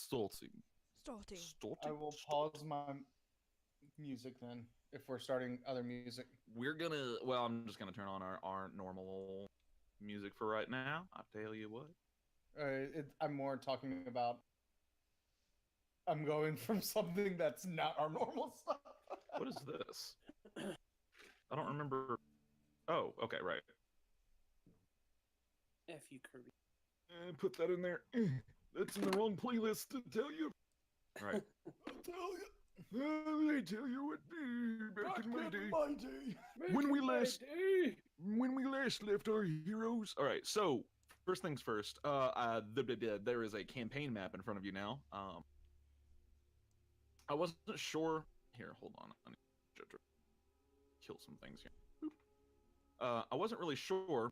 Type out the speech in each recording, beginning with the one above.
Starting. Starting. I will pause my music then, if we're starting other music. We're gonna. Well, I'm just gonna turn on our normal music for right now. I tell you what. I'm more talking about. I'm going from something that's not our normal stuff. What is this? I don't remember. Oh, okay, right. F you, Kirby. Put that in there. That's in the wrong playlist to tell you. All right. I'll tell you. I tell you what, back in my day. When we last left our heroes. All right. So first things first. There is a campaign map in front of you now. I wasn't sure. Here, hold on. I need to kill some things here. I wasn't really sure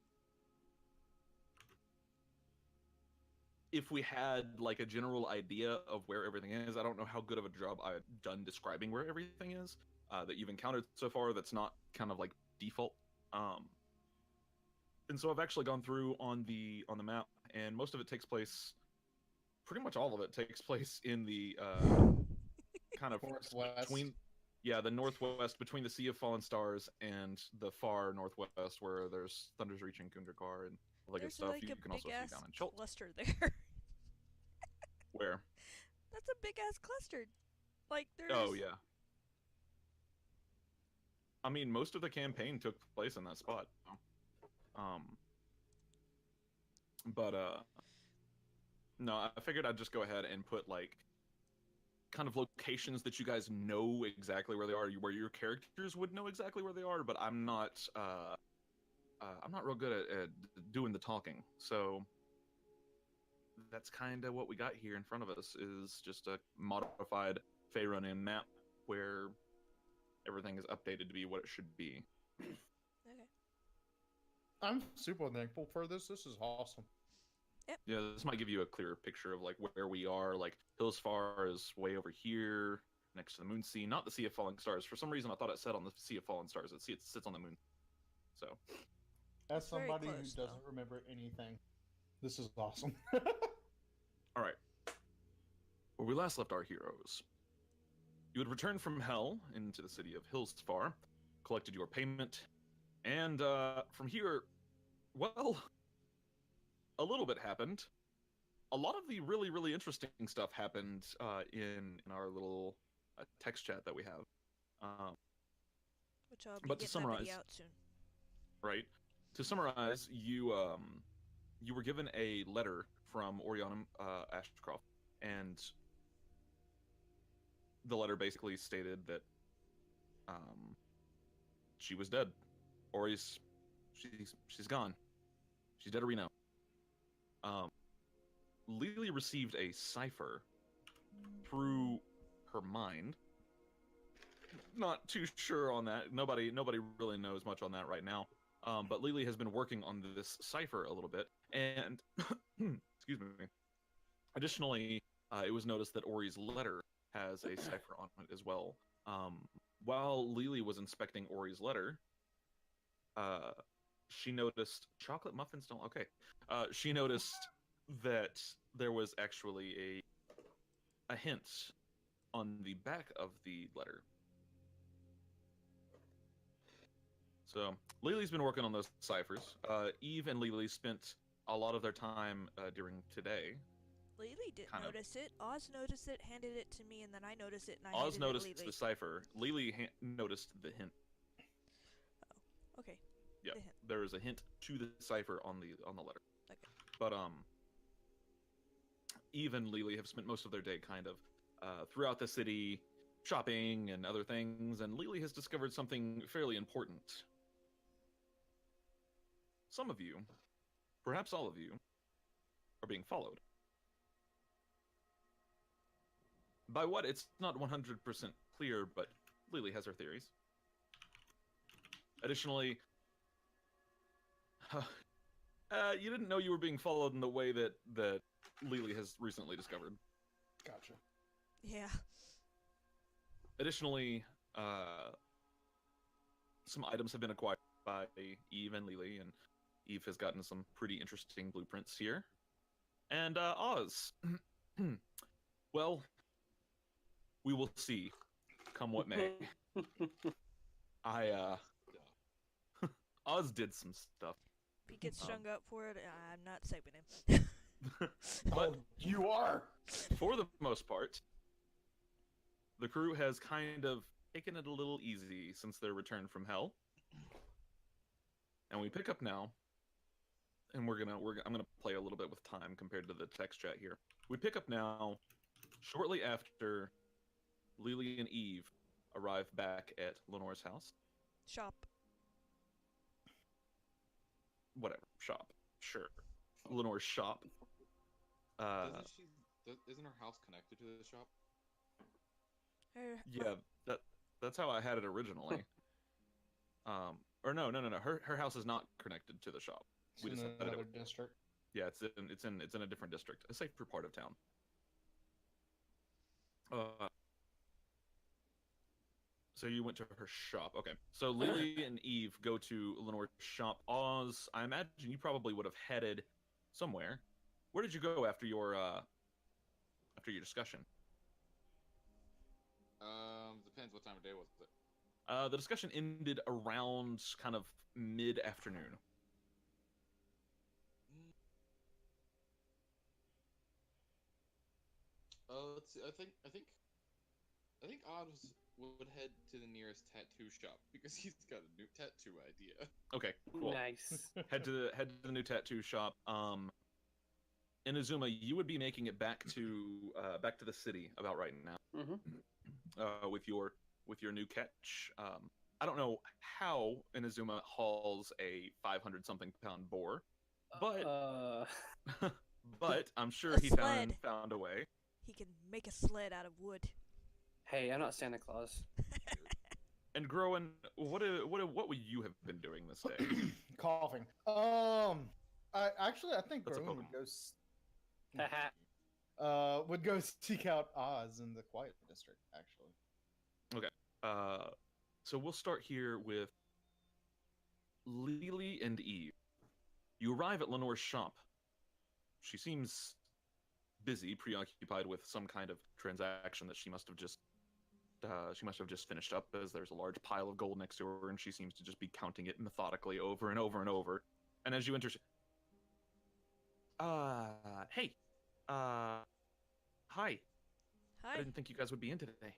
if we had like a general idea of where everything is. I don't know how good of a job I've done describing where everything is that you've encountered so far that's not kind of like default. And so I've actually gone through on the map, and most of it takes place, pretty much all of it takes place in the kind of Northwest. between, the northwest, between the Sea of Fallen Stars and the far northwest, where there's Thunder's Reach and Kundrakar and all that good stuff. Like you can also see down in Chult. Cluster there. Where? That's a big ass cluster. Like there's. Oh yeah. I mean, most of the campaign took place in that spot. No, I figured I'd just go ahead and put like kind of locations that you guys know exactly where they are, where your characters would know exactly where they are, but I'm not real good at doing the talking. So that's kind of what we got here in front of us, is just a modified Faerun map where everything is updated to be what it should be. Okay. I'm super thankful for this. This is awesome. Yep. Yeah, this might give you a clearer picture of like where we are. Like Hillsfar is way over here, next to the Moon Sea, not the Sea of Falling Stars. For some reason, I thought it said on the Sea of Fallen Stars. It sits on the moon. So, as It's very somebody close, who doesn't remember anything, this is awesome. all right. Where we last left our heroes, you had returned from Hell into the city of Hillsfar, collected your payment, and from here, well, a little bit happened. A lot of the really, really interesting stuff happened in our little text chat that we have. Which I'll be But to getting that summarize, video out soon. right? To summarize, you were given a letter from Oriana Ashcroft, and the letter basically stated that she was dead. Ori's she's gone. She's dead or now. Lily received a cipher through her mind. Not too sure on that. Nobody really knows much on that right now. But Lily has been working on this cipher a little bit, and excuse me. Additionally, it was noticed that Ori's letter has a cipher on it as well. While Lily was inspecting Ori's letter, she noticed chocolate muffins don't. Okay, she noticed that there was actually a hint on the back of the letter. So Lily's been working on those ciphers. Eve and Lily spent a lot of their time during today. Lily didn't notice it. Oz noticed it, handed it to me, and then I noticed it, and I Oz handed noticed it to Lily. the cipher. Lily noticed the hint. Oh, okay. Yeah, there is a hint to the cipher on the letter. Okay. But Eve and Lily have spent most of their day kind of throughout the city, shopping and other things, and Lily has discovered something fairly important. Some of you, perhaps all of you, are being followed. By what? It's not 100% clear, but Lily has her theories. Additionally, you didn't know you were being followed in the way that Lily has recently discovered. Gotcha. Yeah. Additionally, some items have been acquired by Eve and Lily, and Eve has gotten some pretty interesting blueprints here. And Oz, Well, we will see, come what may. Oz did some stuff. If he gets strung up for it, I'm not saving him. But you are! for the most part, the crew has kind of taken it a little easy since their return from hell. And we pick up now, and I'm gonna play a little bit with time compared to the text chat here. We pick up now, shortly after Lily and Eve arrive back at Lenore's house. Shop. Whatever, shop, sure. Lenore's shop. Isn't her house connected to the shop? Yeah, that's how I had it originally. Or no. Her house is not connected to the shop. We It's in decided another district. Yeah, it's in a different district, a safer part of town. So you went to her shop. Okay. So Lily and Eve go to Lenore's shop. Oz, I imagine you probably would have headed somewhere. Where did you go after your discussion? Depends what time of day was it. The discussion ended around kind of mid-afternoon. Let's see. I think Oz would head to the nearest tattoo shop because he's got a new tattoo idea. Okay, cool. Nice. head to the new tattoo shop. Inazuma, you would be making it back to the city about right now. Mm-hmm. With your new catch. I don't know how Inazuma hauls a 500-something pound boar, but but I'm sure A he sled. found a way. He can make a sled out of wood. Hey, I'm not Santa Claus. And Groen, what would you have been doing this day? Coughing. I think That's a Groen Pokemon. would go seek out Oz in the Quiet District, actually. Okay. So we'll start here with Lily and Eve. You arrive at Lenore's shop. She seems busy, preoccupied with some kind of transaction that she must have just finished up, as there's a large pile of gold next to her, and she seems to just be counting it methodically over and over and over. And as you enter, hey, hi. Hi. I didn't think you guys would be in today.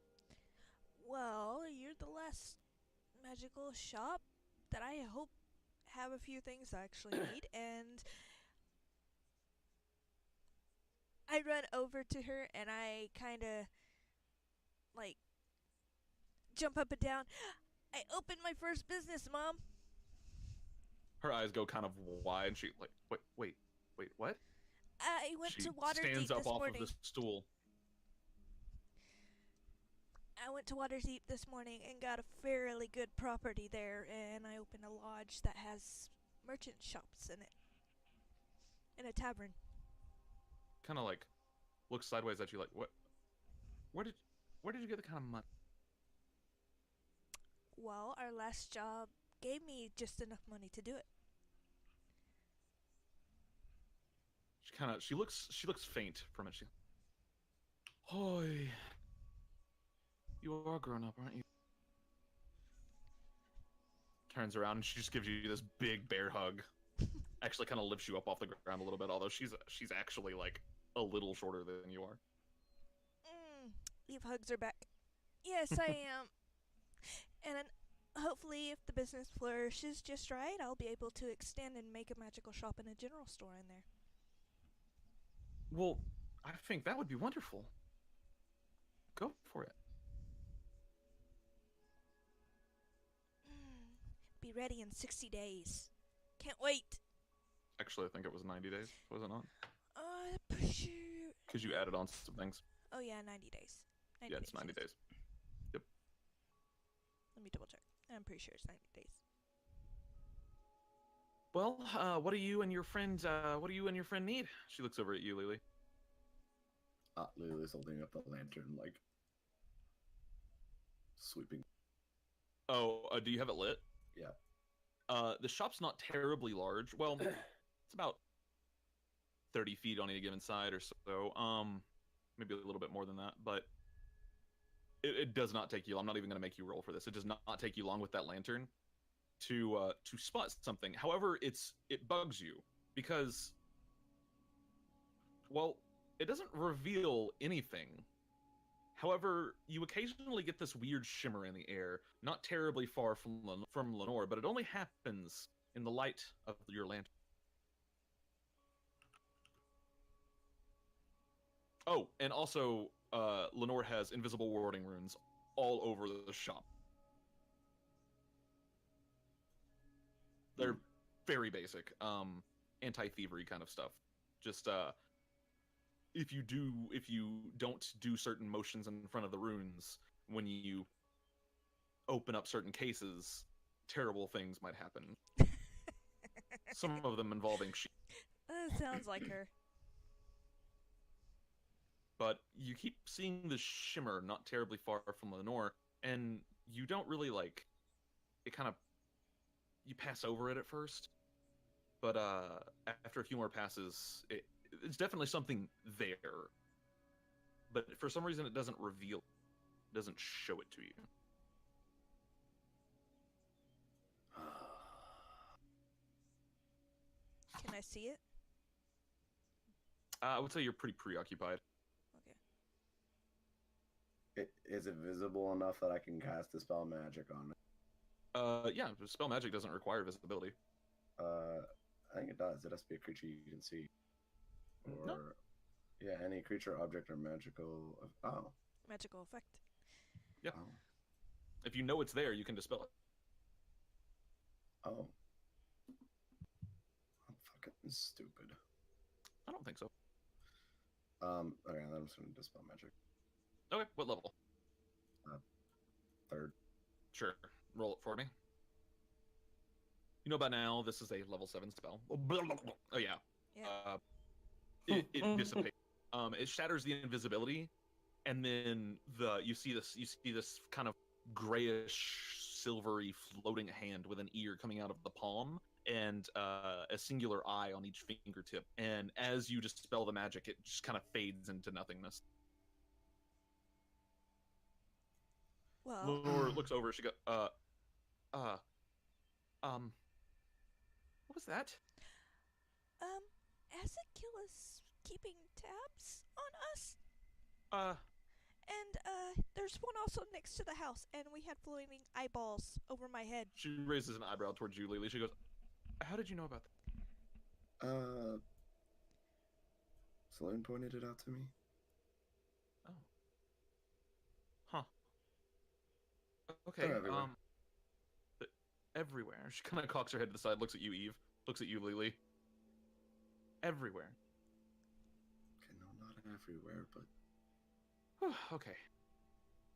Well, you're the last magical shop that I hope have a few things I actually need, and I run over to her and I kind of like jump up and down. I opened my first business, Mom. Her eyes go kind of wide, and she like, wait, what? I went She to Waterdeep stands up this off morning. of the stool. I went to Waterdeep this morning and got a fairly good property there, and I opened a lodge that has merchant shops in it, and a tavern. Kind of like looks sideways at you, like, what? Where did you get the kind of money? Well, our last job gave me just enough money to do it. She looks faint from it. She, Hoy, you are grown up, aren't you? Turns around and she just gives you this big bear hug. Actually, kind of lifts you up off the ground a little bit, although she's actually like a little shorter than you are. Eve hugs her back. Yes, I am. And then hopefully, if the business flourishes just right, I'll be able to extend and make a magical shop and a general store in there. Well, I think that would be wonderful. Go for it. Be ready in 60 days. Can't wait. Actually, I think it was 90 days, was it not? Pretty sure. Because you added on some things. Oh yeah, 90 days. 90 Yeah, it's 90 days. Yep. Let me double check. I'm pretty sure it's 90 days. Well, what do you and your friend need? She looks over at you, Lily. Lily's holding up a lantern, like sweeping. Oh, do you have it lit? Yeah. The shop's not terribly large. Well, it's about 30 feet on any given side or so. maybe a little bit more than that, but it does not take you. I'm not even going to make you roll for this. It does not take you long with that lantern to spot something. However, it bugs you because, well, it doesn't reveal anything. However, you occasionally get this weird shimmer in the air, not terribly far from Lenore, but it only happens in the light of your lantern. Oh, and also, Lenore has invisible warding runes all over the shop. They're very basic, anti-thievery kind of stuff. Just, if you don't do certain motions in front of the runes, when you open up certain cases, terrible things might happen. Some of them involving That sounds like her. But you keep seeing the shimmer not terribly far from Lenore, and you don't really like it. Kind of, you pass over it at first, but after a few more passes, it's definitely something there. But for some reason, it doesn't reveal, it doesn't show it to you. Can I see it? I would say you're pretty preoccupied. Okay. Is it visible enough that I can cast Dispel Magic on it? Yeah, spell magic doesn't require visibility. I think it does. It has to be a creature you can see. Or, No. yeah, any creature, object, or magical. Oh. Magical effect. Yeah. Oh. If you know it's there, you can dispel it. Oh. I'm fucking stupid. I don't think so. Okay, then I'm just gonna Dispel Magic. Okay, what level? 3rd. Sure. Roll it for me. You know by now, this is a level 7 spell. Oh, yeah. Yeah. It dissipates. It shatters the invisibility, and then you see this kind of grayish, silvery, floating hand with an ear coming out of the palm, and a singular eye on each fingertip. And as you dispel the magic, it just kind of fades into nothingness. Well, Lenore looks over. She goes, what was that? Asakila's keeping tabs on us, Uh, and there's one also next to the house, and we had floating eyeballs over my head. she raises an eyebrow towards you, Lily. She goes, how did you know about that? Sloane pointed it out to me. Oh. Huh. Okay, They're everywhere. everywhere. She kind of cocks her head to the side, looks at you, Eve. Looks at you, Lily. Everywhere. Okay, no, not everywhere, but... Okay.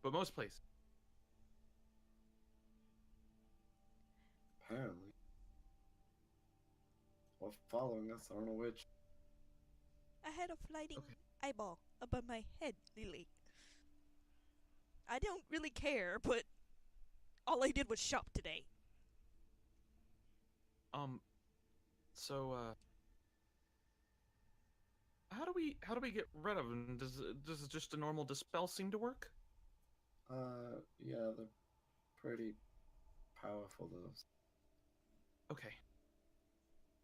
But most places. Apparently. Well, following us, I don't know which. I had a floating Okay. eyeball above my head, Lily. I don't really care, but all I did was shop today. So, how do we get rid of them? Does just a normal dispel seem to work? Yeah, they're pretty powerful, those. Okay.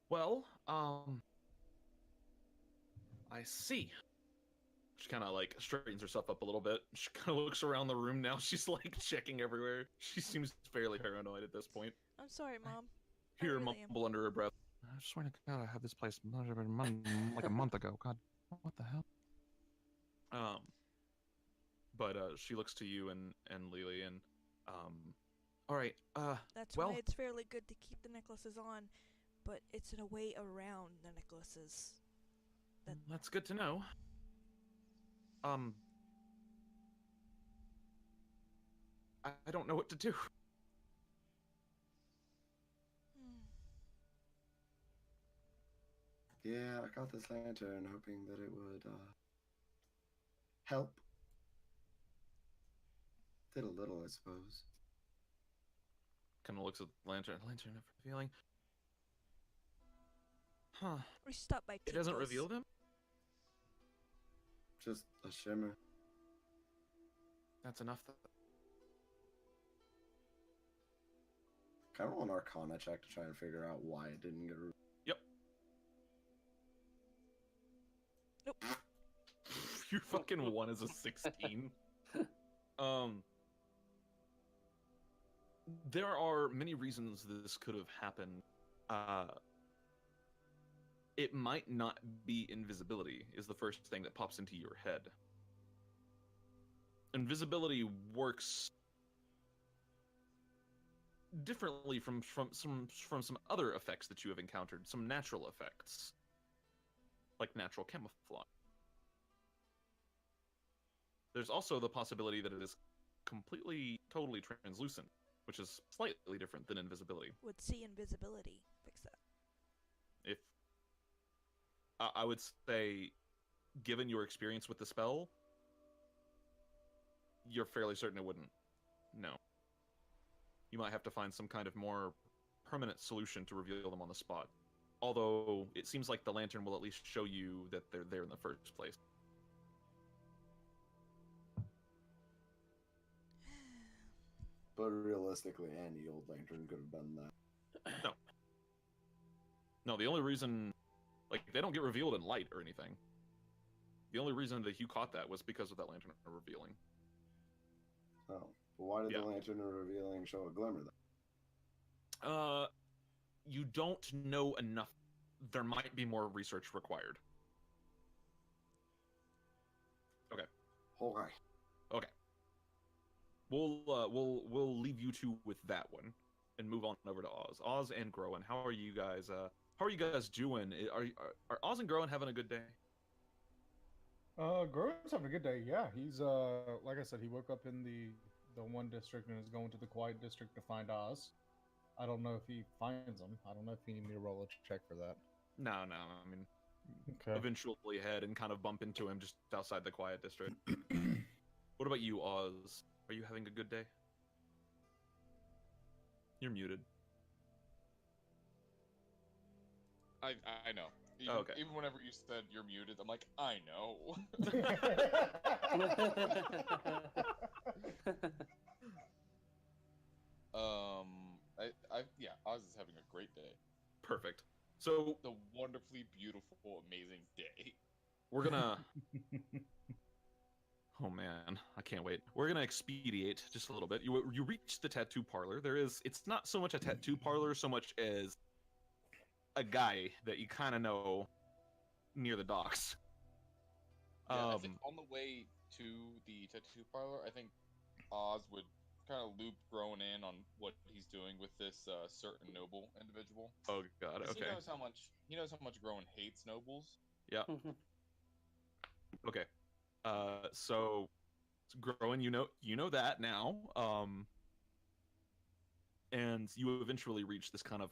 Well, I see. She kind of like straightens herself up a little bit. She kind of looks around the room now. She's like checking everywhere. She seems fairly paranoid at this point. I'm sorry, Mom. Hear her really am. mumble under her breath. I swear to God, I had this place like a month ago. God, what the hell? But she looks to you and Lily and all right. That's well, why it's fairly good to keep the necklaces on, but it's in a way around the necklaces. that's good to know. I don't know what to do. Yeah, I got this lantern hoping that it would, help. Did a little, I suppose. Kind of looks at the lantern. Lantern of revealing. Huh. We stopped by It doesn't Kinko's. reveal them? Just a shimmer. That's enough. Kind of roll an Arcana check to try and figure out why it didn't get. Yep. Nope. Your fucking one is a 16. There are many reasons this could have happened. It might not be invisibility, is the first thing that pops into your head. Invisibility works differently from some other effects that you have encountered, some natural effects, like natural camouflage. There's also the possibility that it is completely, totally translucent, which is slightly different than invisibility. Would see invisibility fix that? If I would say, given your experience with the spell, you're fairly certain it wouldn't. No. You might have to find some kind of more permanent solution to reveal them on the spot. Although, it seems like the lantern will at least show you that they're there in the first place. But realistically, any old lantern could have done that. No, the only reason... Like, they don't get revealed in light or anything. The only reason that you caught that was because of that lantern revealing. Oh. Well, why did Yeah. the lantern revealing show a glimmer then? You don't know enough. There might be more research required. Okay. Alright. Okay. We'll leave you two with that one, and move on over to Oz. Oz and Groen, how are you guys? How are you guys doing? Are Oz and Groen having a good day? Grover's having a good day. Yeah, he's like I said, he woke up in the one district and is going to the quiet district to find Oz. I don't know if he finds him. I don't know if you need me to roll a check for that. No. I mean, Okay. eventually head and kind of bump into him just outside the quiet district. What about you, Oz? Are you having a good day? You're muted. I know. Even, Oh, okay. Even whenever you said you're muted, I'm like, I know. Yeah, Oz is having a great day. Perfect. So The wonderfully beautiful, amazing day. we're gonna. Oh man, I can't wait. We're gonna expedite just a little bit. You reach the tattoo parlor. It's not so much a tattoo parlor so much as a guy that you kind of know near the docks. Yeah, I think on the way to the tattoo parlor, I think Oz would kind of loop Groen in on what he's doing with this certain noble individual. Oh god, 'Cause okay. He knows how much Groen hates nobles. Yeah. Okay. So Groen, you know that now. And you eventually reach this kind of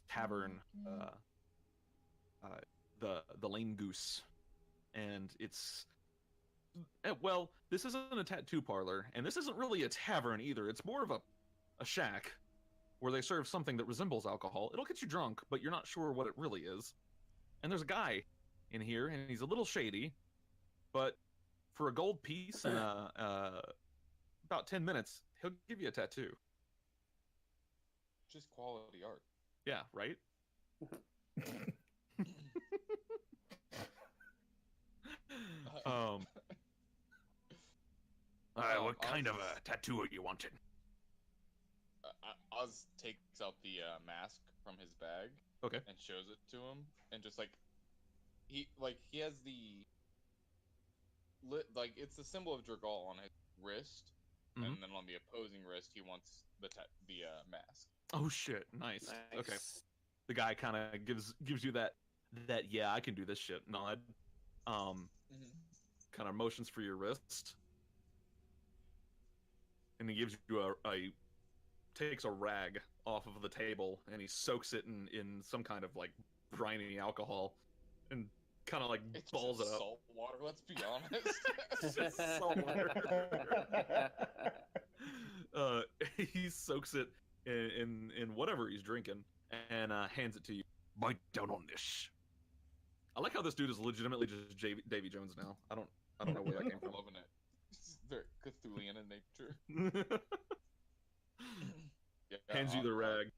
tavern, the Lame Goose, and it's well, this isn't a tattoo parlor, and this isn't really a tavern either. It's more of a shack where they serve something that resembles alcohol. It'll get you drunk, but you're not sure what it really is. And there's a guy in here, and he's a little shady, but for a gold piece and about 10 minutes, he'll give you a tattoo. Just quality art. Yeah, right? All right, what kind of a tattoo are you wanting? Oz takes out the mask from his bag. Okay. And shows it to him, and just he has it's the symbol of Dragal on his wrist, Mhm. and then on the opposing wrist he wants the mask. Oh shit, nice. Okay. The guy kind of gives you that yeah, I can do this shit nod. Kind of motions for your wrist. And he gives you takes a rag off of the table and he soaks it in some kind of like briny alcohol and kind of like It's balls just it up. salt water, let's be honest. It's just salt water. He soaks it in whatever he's drinking and hands it to you. Bite down on this. I like how this dude is legitimately just Davy Jones now. I don't I don't know where that came I'm loving it. It's very Cthulhian in nature. from. Yeah, Hands you the rag.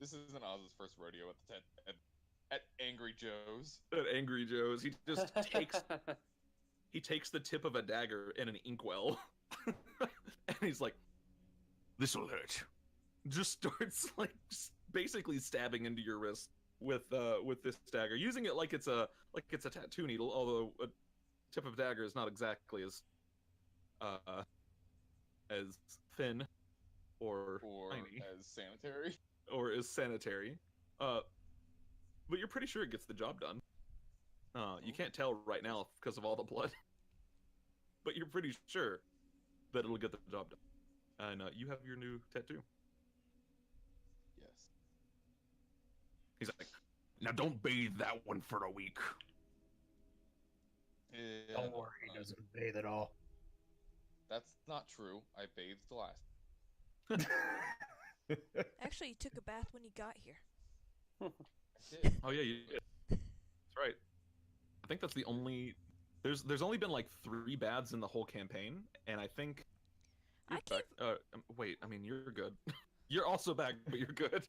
this isn't Oz's first rodeo at Angry Joe's. At Angry Joe's, he just takes the tip of a dagger in an inkwell, and he's like, "This'll hurt." Just starts like just basically stabbing into your wrist with this dagger, using it like it's a tattoo needle. Although a tip of a dagger is not exactly as thin or tiny as sanitary. or as sanitary. But you're pretty sure it gets the job done. You can't tell right now because of all the blood, but you're pretty sure that it'll get the job done. And you have your new tattoo. Yes. He's like, now don't bathe that one for a week. Yeah, Don't worry, he doesn't bathe at all. That's not true. I bathed last. Actually, you took a bath when you got here. I did. Oh yeah, you did. That's right. I think that's the only. There's only been like 3 baths in the whole campaign, and I think. I You're back. Wait, I mean you're good. You're also back, but you're good.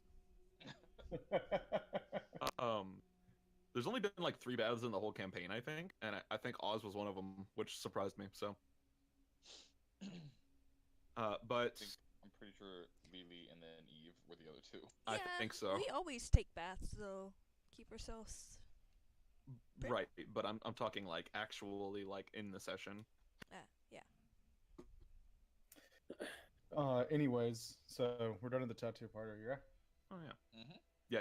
There's only been like 3 baths in the whole campaign, I think, and I think Oz was one of them, which surprised me. So. But I'm pretty sure Lily and then Eve were the other 2. I think so. We always take baths, though. Keep ourselves. Right, but I'm talking like actually like in the session. Yeah. Anyways, so we're done with the tattoo part. Are you right? Oh yeah. Mm-hmm. Yeah,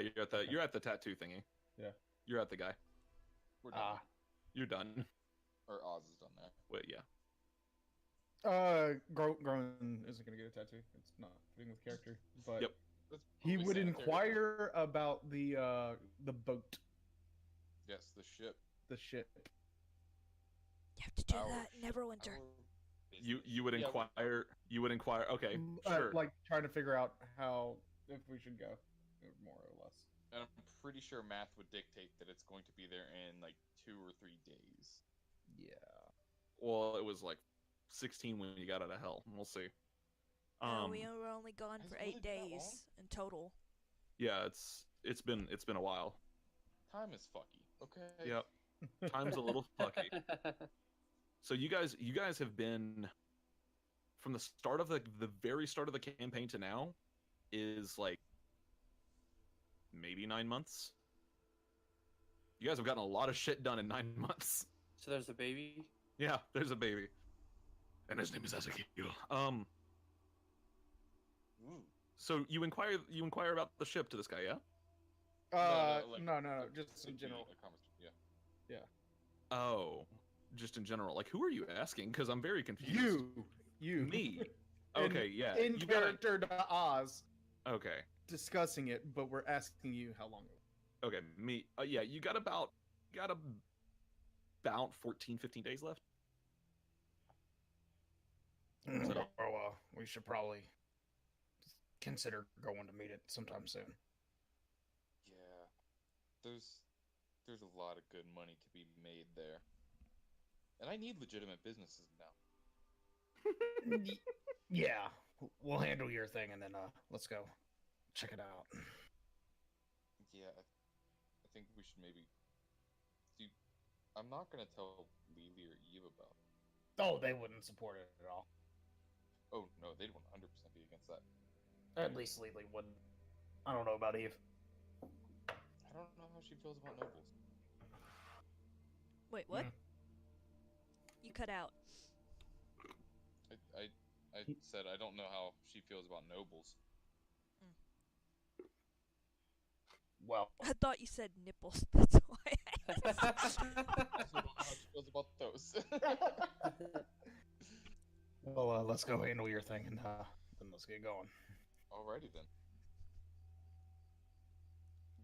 you're at the tattoo thingy. Yeah. You're at the guy. We're done. You're done. Or Oz is done there. Wait, yeah. Groen isn't gonna get a tattoo. It's not fitting with character. But Yep. That's he probably would sanitary. inquire about the boat, Yes, the ship. the ship. You have to do Our that in ship, Neverwinter. our You business. would Yeah, inquire. You would inquire. Okay, sure. Like trying to figure out how if we should go, more or less. And I'm pretty sure math would dictate that it's going to be there in like 2 or 3 days. Yeah. Well, it was like 16 when you got out of hell. We'll see. We were only gone has for it really 8 been that long? days in total. Yeah, it's been a while. Time is fucky. Okay. Yep. Time's a little fucky. So you guys have been from the start of the very start of the campaign to now is like maybe 9 months. You guys have gotten a lot of shit done in 9 months. So there's a baby. Yeah, there's a baby, and his name is Ezekiel. Ooh. So you inquire about the ship to this guy, yeah? No, just in Could be general. a conversation, yeah. Oh, just in general. Like, who are you asking? Because I'm very confused. You, Me. In- Okay, yeah. in you gotta- character to Oz, Okay. discussing it, but we're asking you how long. Okay, me. Yeah, you got about 14, 15 days left. So, we should probably consider going to meet it sometime soon. Yeah. There's a lot of good money to be made there. And I need legitimate businesses now. Yeah, we'll handle your thing, and then let's go check it out. Yeah, I think we should maybe do. I'm not gonna tell Lily or Eve about it. Oh, they wouldn't support it at all. Oh no, they'd 100% be against that. At least Lily wouldn't. I don't know about Eve. I don't know how she feels about nobles. Wait, what? Mm. You cut out. I said I don't know how she feels about nobles. Well, I thought you said nipples. That's why. I also don't know how she feels about those. well, let's go handle your thing, and then let's get going. Alrighty then.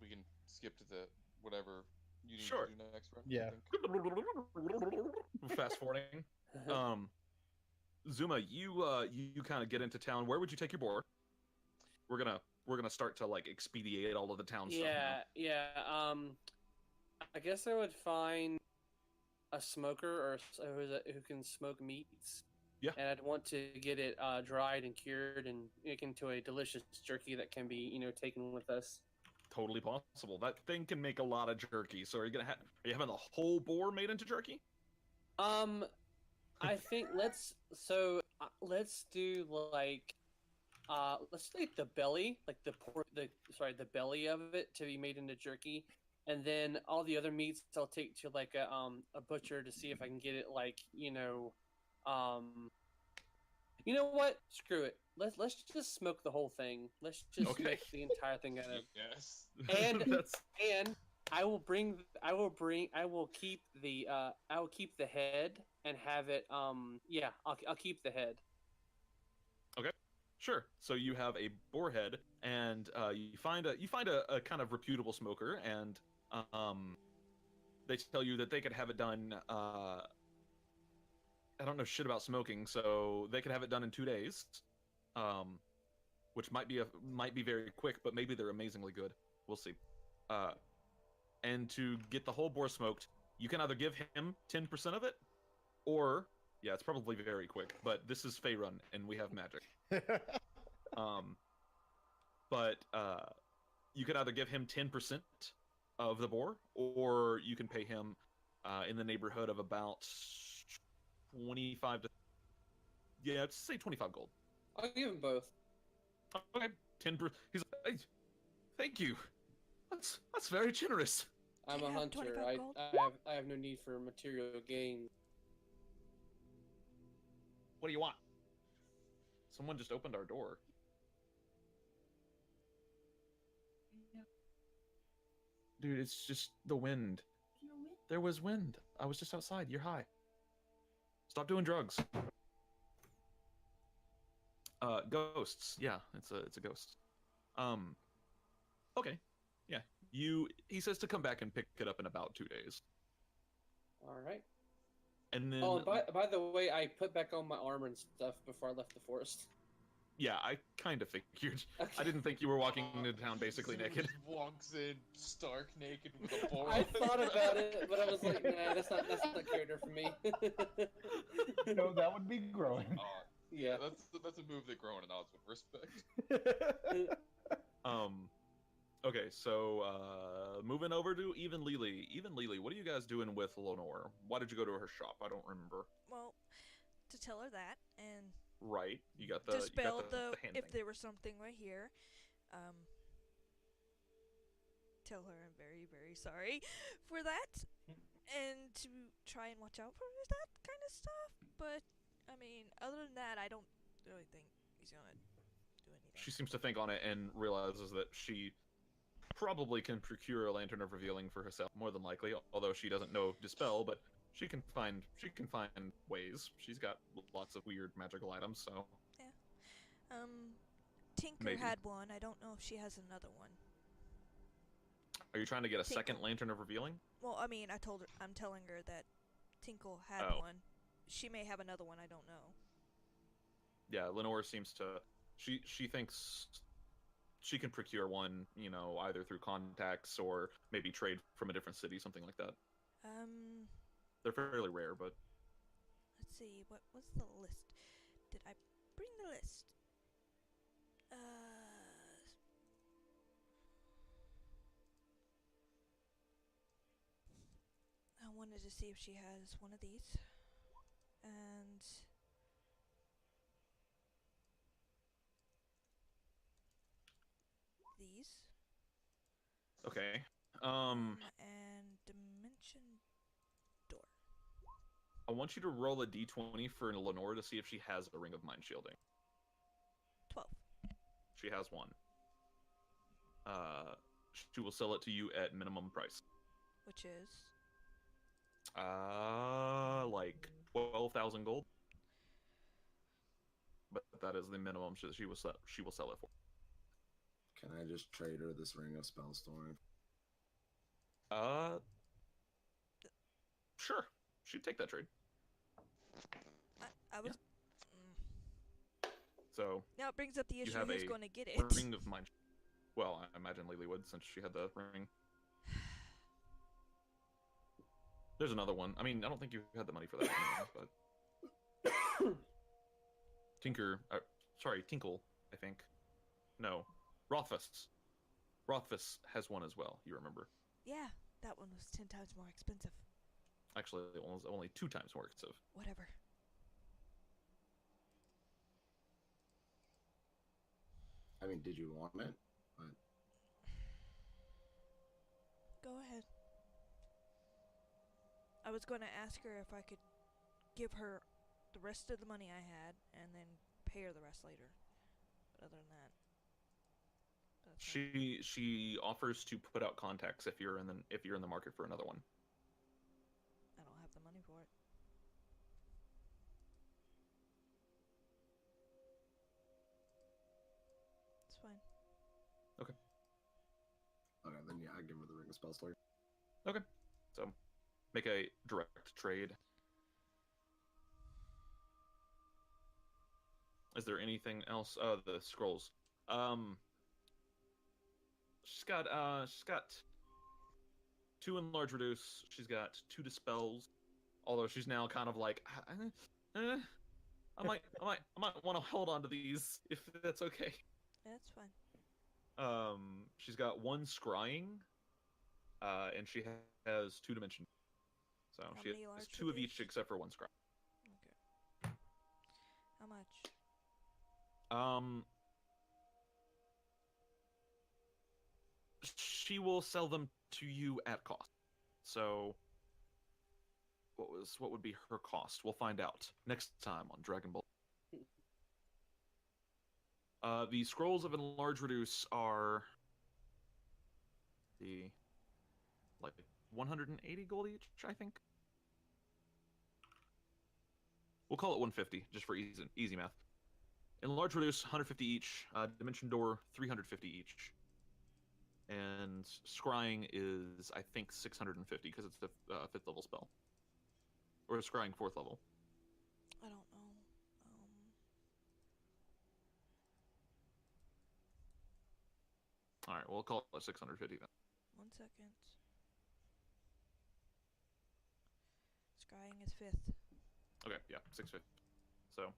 We can skip to the whatever you need Sure. to do next round. Yeah. Fast forwarding. Zuma, you kind of get into town. Where would you take your boar? We're gonna start to like expedite all of the town stuff. Yeah. I guess I would find a smoker or who can smoke meats. Yeah. And I'd want to get it dried and cured and make into a delicious jerky that can be, taken with us. Totally possible. That thing can make a lot of jerky. So are you are you having the whole boar made into jerky? I think let's do like let's take the belly, like the belly of it to be made into jerky, and then all the other meats I'll take to like a butcher to see if I can get it like you know what? Screw it. Let's just smoke the whole thing. Let's just Okay. smoke the entire thing out of. Yes. And That's and I will keep the head and have it I'll keep the head. okay. Sure. So you have a boar head, and you find a kind of reputable smoker, and they tell you that they could have it done. I don't know shit about smoking, so they could have it done in 2 days, which might be very quick, but maybe they're amazingly good. We'll see. And to get the whole boar smoked, you can either give him 10% of it, or yeah, it's probably very quick. But this is Faerun, and we have magic. But you could either give him 10% of the boar, or you can pay him in the neighborhood of about 25 to let's say 25 gold. I'll give him both. Okay, 10%. He's like, hey, thank you. That's very generous. I'm Do you a have hunter. 25 gold? I have no need for material gain. What do you want? Someone just opened our door. Dude, it's just the wind. There was wind. I was just outside. You're high. Stop doing drugs. Ghosts. Yeah, it's a ghost. Okay. Yeah. He says to come back and pick it up in about 2 days. All right. And then Oh, and by the way, I put back on my armor and stuff before I left the forest. yeah, I kind of figured. Okay. I didn't think you were walking into town basically Zeus naked. walks in stark naked with a boar. I thought about it, but I was like, nah, that's not character for me. No, that would be growing. Yeah. That's a move that Grown and Odds would respect. Okay, so moving over to Even Lily. Even Lily, what are you guys doing with Lenore? Why did you go to her shop? I don't remember. Well, to tell her that and Right, you got the dispel the hand if thing. there was something right here. Tell her I'm very, very sorry for that, and to try and watch out for that kind of stuff. But I mean, other than that, I don't really think he's gonna do anything. She seems to think on it and realizes that she probably can procure a Lantern of Revealing for herself, more than likely. Although she doesn't know Dispel, but she can find ways. She's got lots of weird magical items, so Tinker Maybe. had one. I don't know if she has another one. are you trying to get a Tinkle. second Lantern of Revealing? Well, I mean, I'm telling her that Tinkle had Oh. one. She may have another one. I don't know. Yeah, Lenore seems to. She thinks she can procure one, either through contacts or maybe trade from a different city, something like that. They're fairly rare, but Let's see. What was the list? Did I bring the list? I wanted to see if she has one of these. And these. okay. And Dimension Door. I want you to roll a d20 for Lenore to see if she has a Ring of Mind Shielding. 12. She has one. She will sell it to you at minimum price. Which is? Like 12,000 gold. But that is the minimum she will sell it for. Can I just trade her this Ring of Spellstoring? Sure. She'd take that trade. I was. So Now it brings up the you issue have who's a going to get it. Ring of Mind. Well, I imagine Lily would, since she had the ring. There's another one. I mean, I don't think you had the money for that anyway, but Tinkle, I think. No, Rothfuss. Rothfuss has one as well. You remember? Yeah, that one was 10 times more expensive. Actually, it was only 2 times more expensive. Whatever. I mean, did you want it? But... Go ahead. I was going to ask her if I could give her the rest of the money I had and then pay her the rest later. But other than that, that's fine. She offers to put out contacts if you're in the market for another one. I don't have the money for it. It's fine. Okay, then yeah, I give her the ring of spell slate. Okay. So, make a direct trade. Is there anything else? The scrolls. She's got 2 enlarge reduce. She's got 2 dispels. Although she's now kind of like, I might want to hold on to these if that's okay. That's fine. She's got 1 scrying, and she has 2 dimension. So How she many has large 2 of each reduce? except for 1 scry. Okay. How much? She will sell them to you at cost. So, what would be her cost? We'll find out next time on Dragon Ball. The scrolls of enlarge reduce are like 180 gold each, I think. We'll call it 150 just for easy math. Enlarge reduce 150 each. Dimension door 350 each. And scrying is, I think, 650 because it's the 5th level spell. Or scrying 4th level. I don't know. Alright, we'll call it 650 then. 1 second. Scrying is 5th. Okay, yeah, 650. So.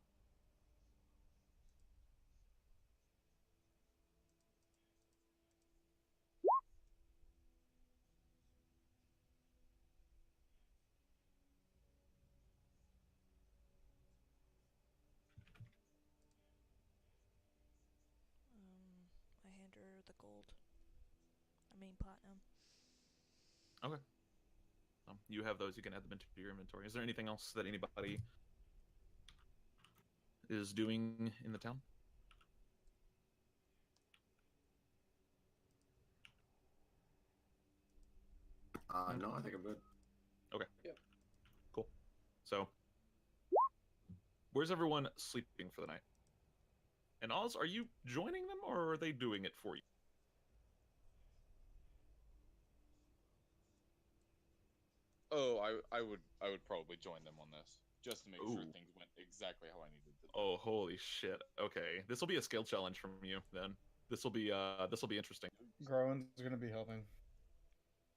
I hand her the gold. I mean platinum. Okay. You have those, you can add them into your inventory. Is there anything else that anybody is doing in the town? No, I think I'm good. Okay. Yep. Cool. So, where's everyone sleeping for the night? And Oz, are you joining them, or are they doing it for you? Oh, I would probably join them on this just to make sure Ooh. things went exactly how I needed them. Oh, holy shit. Okay. This will be a skill challenge from you, then. This will be interesting. Growen's gonna be helping.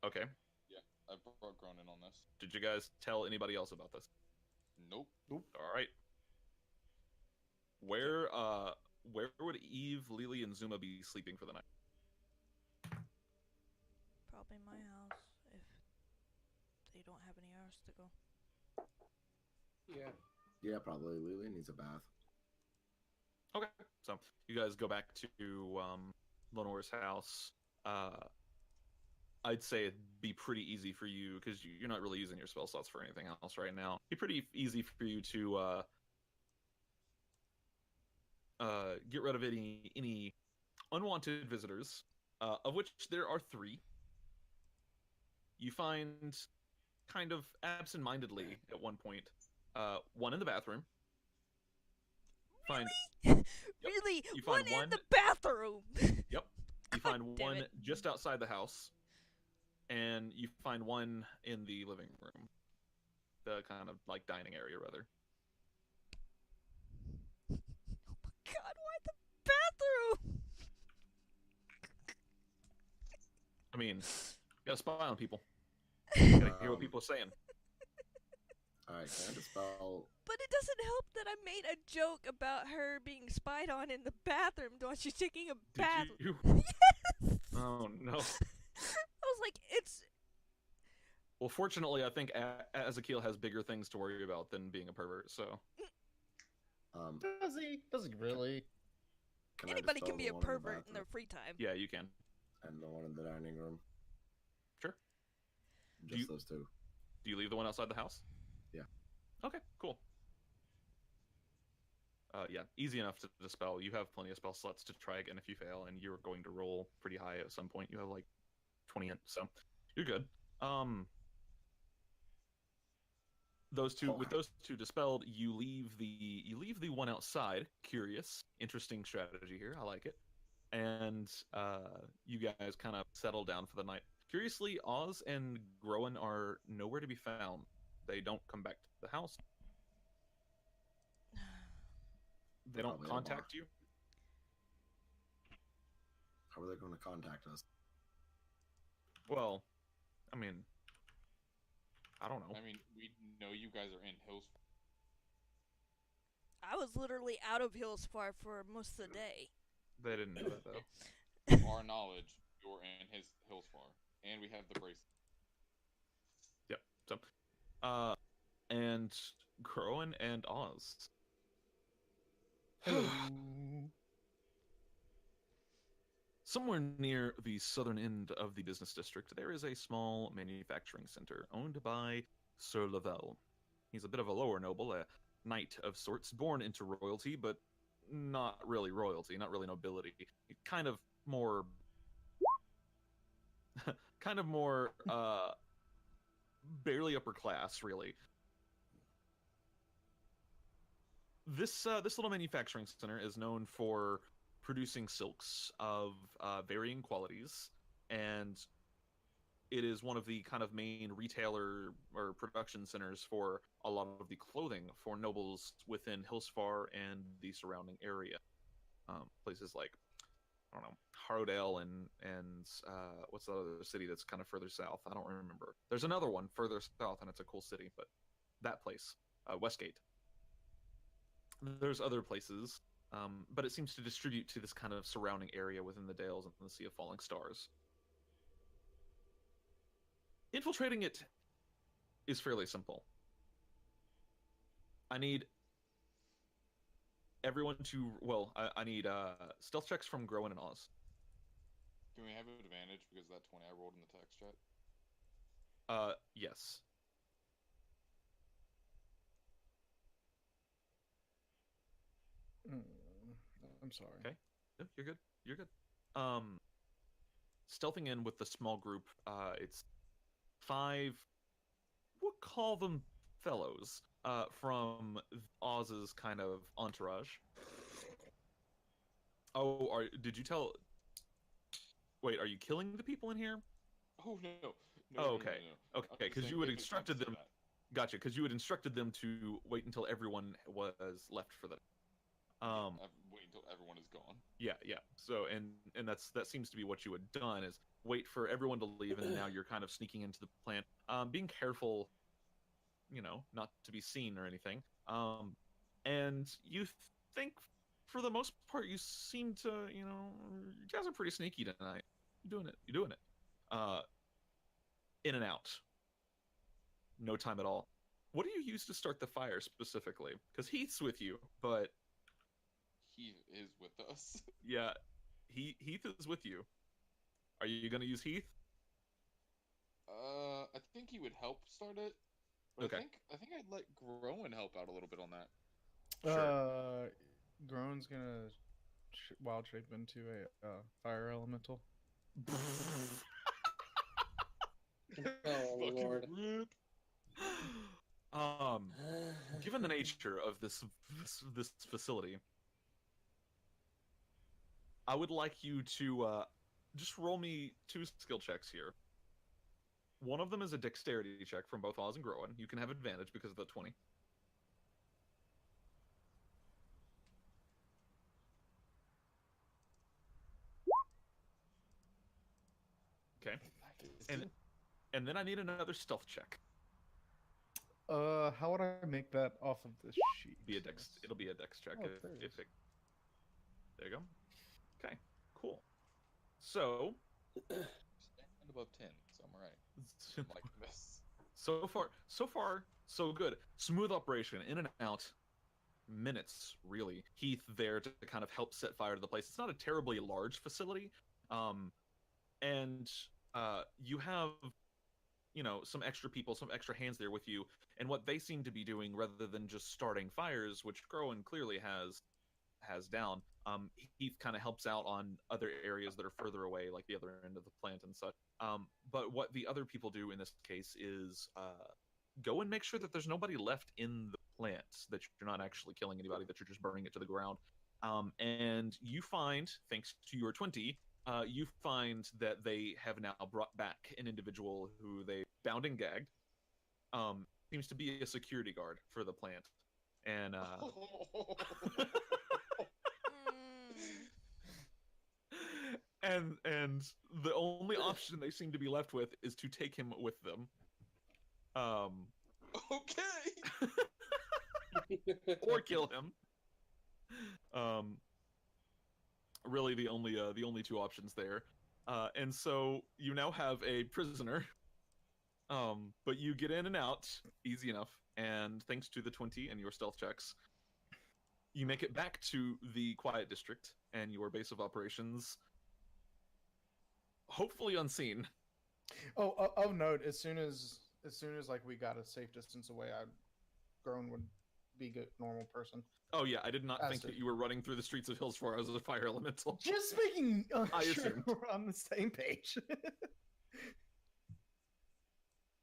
Okay. Yeah, I brought Gronin on this. Did you guys tell anybody else about this? Nope. Alright. Where would Eve, Lily, and Zuma be sleeping for the night? Probably my house if they don't have anywhere else to go. Yeah. Yeah, probably. Lily needs a bath. Okay. So you guys go back to Lenore's house. I'd say it'd be pretty easy for you because you're not really using your spell slots for anything else right now. It'd be pretty easy for you to get rid of any unwanted visitors, of which there are 3. You find, kind of absent-mindedly at one point, 1 in the bathroom. Find Really? You find one one in the bathroom! Yep. You God find damn one it. just outside the house, and you find 1 in the living room, the kind of like dining area, rather. Oh my god, why the bathroom? I mean, you gotta spy on people. You gotta hear what people are saying. Alright, can I dispel? But it doesn't help that I made a joke about her being spied on in the bathroom while she's taking a bath. Did you? Yes! Oh no. I was like, it's... Well, fortunately, I think Azakeel has bigger things to worry about than being a pervert, so... Does he? Does he really? Can I Anybody dispel can be the a one in the pervert in their bathroom free time. Yeah, you can. and the one in the dining room? Sure. Just you- those two. Do you leave the one outside the house? Yeah. Okay, cool. Yeah, easy enough to dispel. You have plenty of spell slots to try again if you fail, and you're going to roll pretty high at some point. You have like 20 in, so you're good. With those two dispelled, you leave the one outside. Curious, interesting strategy here. I like it. And you guys kind of settle down for the night. Curiously, Oz and Groen are nowhere to be found. They don't come back to the house. They don't Probably at a bar. contact you. How are they going to contact us? Well, I mean, I don't know. I mean, we know you guys are in Hills. I was literally out of Hillsfar for most of the day. They didn't know that though. To our knowledge, you're in his Hillsfar, and we have the bracelet. Yep. So, and Groen and Oz. Somewhere near the southern end of the business district, there is a small manufacturing center owned by Sir Lavelle. He's a bit of a lower noble, a knight of sorts, born into royalty, but not really royalty, not really nobility. Kind of more, barely upper class, really. This little manufacturing center is known for producing silks of varying qualities, and it is one of the kind of main retailer or production centers for a lot of the clothing for nobles within Hillsfar and the surrounding area. Places like, I don't know, Harrowdale and what's the other city that's kind of further south? I don't remember. There's another one further south, and it's a cool city, but that place, Westgate. There's other places, but it seems to distribute to this kind of surrounding area within the Dales and the Sea of Falling Stars. Infiltrating it is fairly simple. I need everyone to, I need stealth checks from Groen and Oz. Can we have an advantage because of that 20 I rolled in the text chat? Yes. I'm sorry. Okay. No, you're good. You're good. Stealthing in with the small group, it's 5, we'll call them fellows, from Oz's kind of entourage. Oh, did you tell... Wait, are you killing the people in here? Oh, no. Oh, okay. No. Okay, because you had instructed them... Gotcha, because you had instructed them to wait until everyone was left for the... Wait until everyone is gone. Yeah. So, and that seems to be what you had done, is wait for everyone to leave, and now you're kind of sneaking into the plant. Being careful, not to be seen or anything. And you think, for the most part, you seem to, you guys are pretty sneaky tonight. You're doing it. In and out. No time at all. What do you use to start the fire specifically? Because Heath's with you, but... He is with us. Yeah, Heath is with you. Are you gonna use Heath? I think he would help start it. But Okay. I think I'd let Groen help out a little bit on that. Sure. Groen's gonna wild shape into a fire elemental. Oh, Lord. Given the nature of this facility, I would like you to just roll me 2 skill checks here. One of them is a dexterity check from both Oz and Groen. You can have advantage because of the 20. Okay. And then I need another stealth check. How would I make that off of this sheet? It'll be a dex check Oh, there it if is. it. There you go. Okay, cool. So Stand above 10, so I'm alright. I'm liking this. so far, so good. Smooth operation, in and out. Minutes, really. Heath there to kind of help set fire to the place. It's not a terribly large facility, and you have, some extra people, some extra hands there with you, and what they seem to be doing, rather than just starting fires, which Groen clearly has down. Heath kind of helps out on other areas that are further away, like the other end of the plant and such. But what the other people do in this case is go and make sure that there's nobody left in the plant, that you're not actually killing anybody, that you're just burning it to the ground. And you find, thanks to your 20, you find that they have now brought back an individual who they bound and gagged. Seems to be a security guard for the plant. And and the only option they seem to be left with is to take him with them. Okay. Or kill him. Really the only two options there. And so you now have a prisoner. But you get in and out easy enough, and thanks to the 20 and your stealth checks, you make it back to the quiet district and your base of operations, hopefully unseen. Oh, of note, as soon as like we got a safe distance away, Grown would be good normal person. Oh yeah, I did not think Bastard. that you were running through the streets of Hillsfar as a fire elemental. Just making I sure assumed. we're on the same page.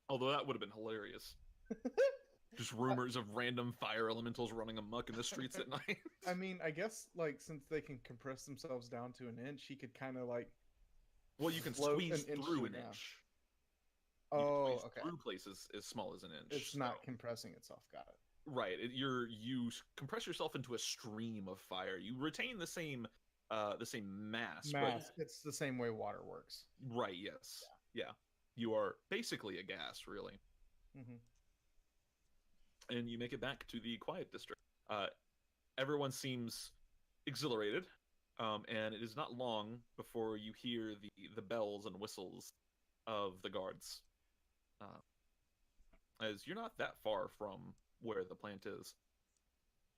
Although that would have been hilarious. Just rumors of random fire elementals running amok in the streets at night. I mean, I guess like since they can compress themselves down to an inch, he could kind of like. Well, you can float squeeze an inch through to an the ground. inch. You can Oh, squeeze okay. through places as small as an inch. It's not compressing itself. Got it. Right. You compress yourself into a stream of fire. You retain the same mass. Mass. It's the same way water works. But, right. Yes. Yeah. You are basically a gas, really. Mm-hmm. And you make it back to the quiet district. Everyone seems exhilarated, and it is not long before you hear the bells and whistles of the guards. As you're not that far from where the plant is.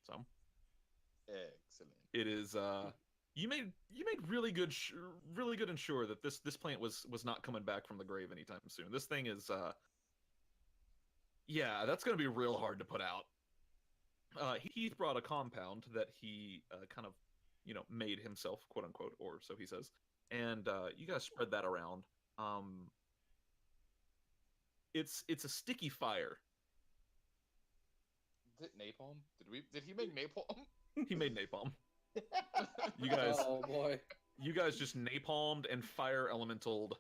So Excellent. it is you made really good ensure that this plant was not coming back from the grave anytime soon. This thing is yeah, that's going to be real hard to put out. Heath brought a compound that he kind of, made himself, quote unquote, or so he says. And you guys spread that around. It's a sticky fire. Is it napalm? Did he make napalm? He made napalm. You guys, Oh boy. you guys just napalmed and fire elementaled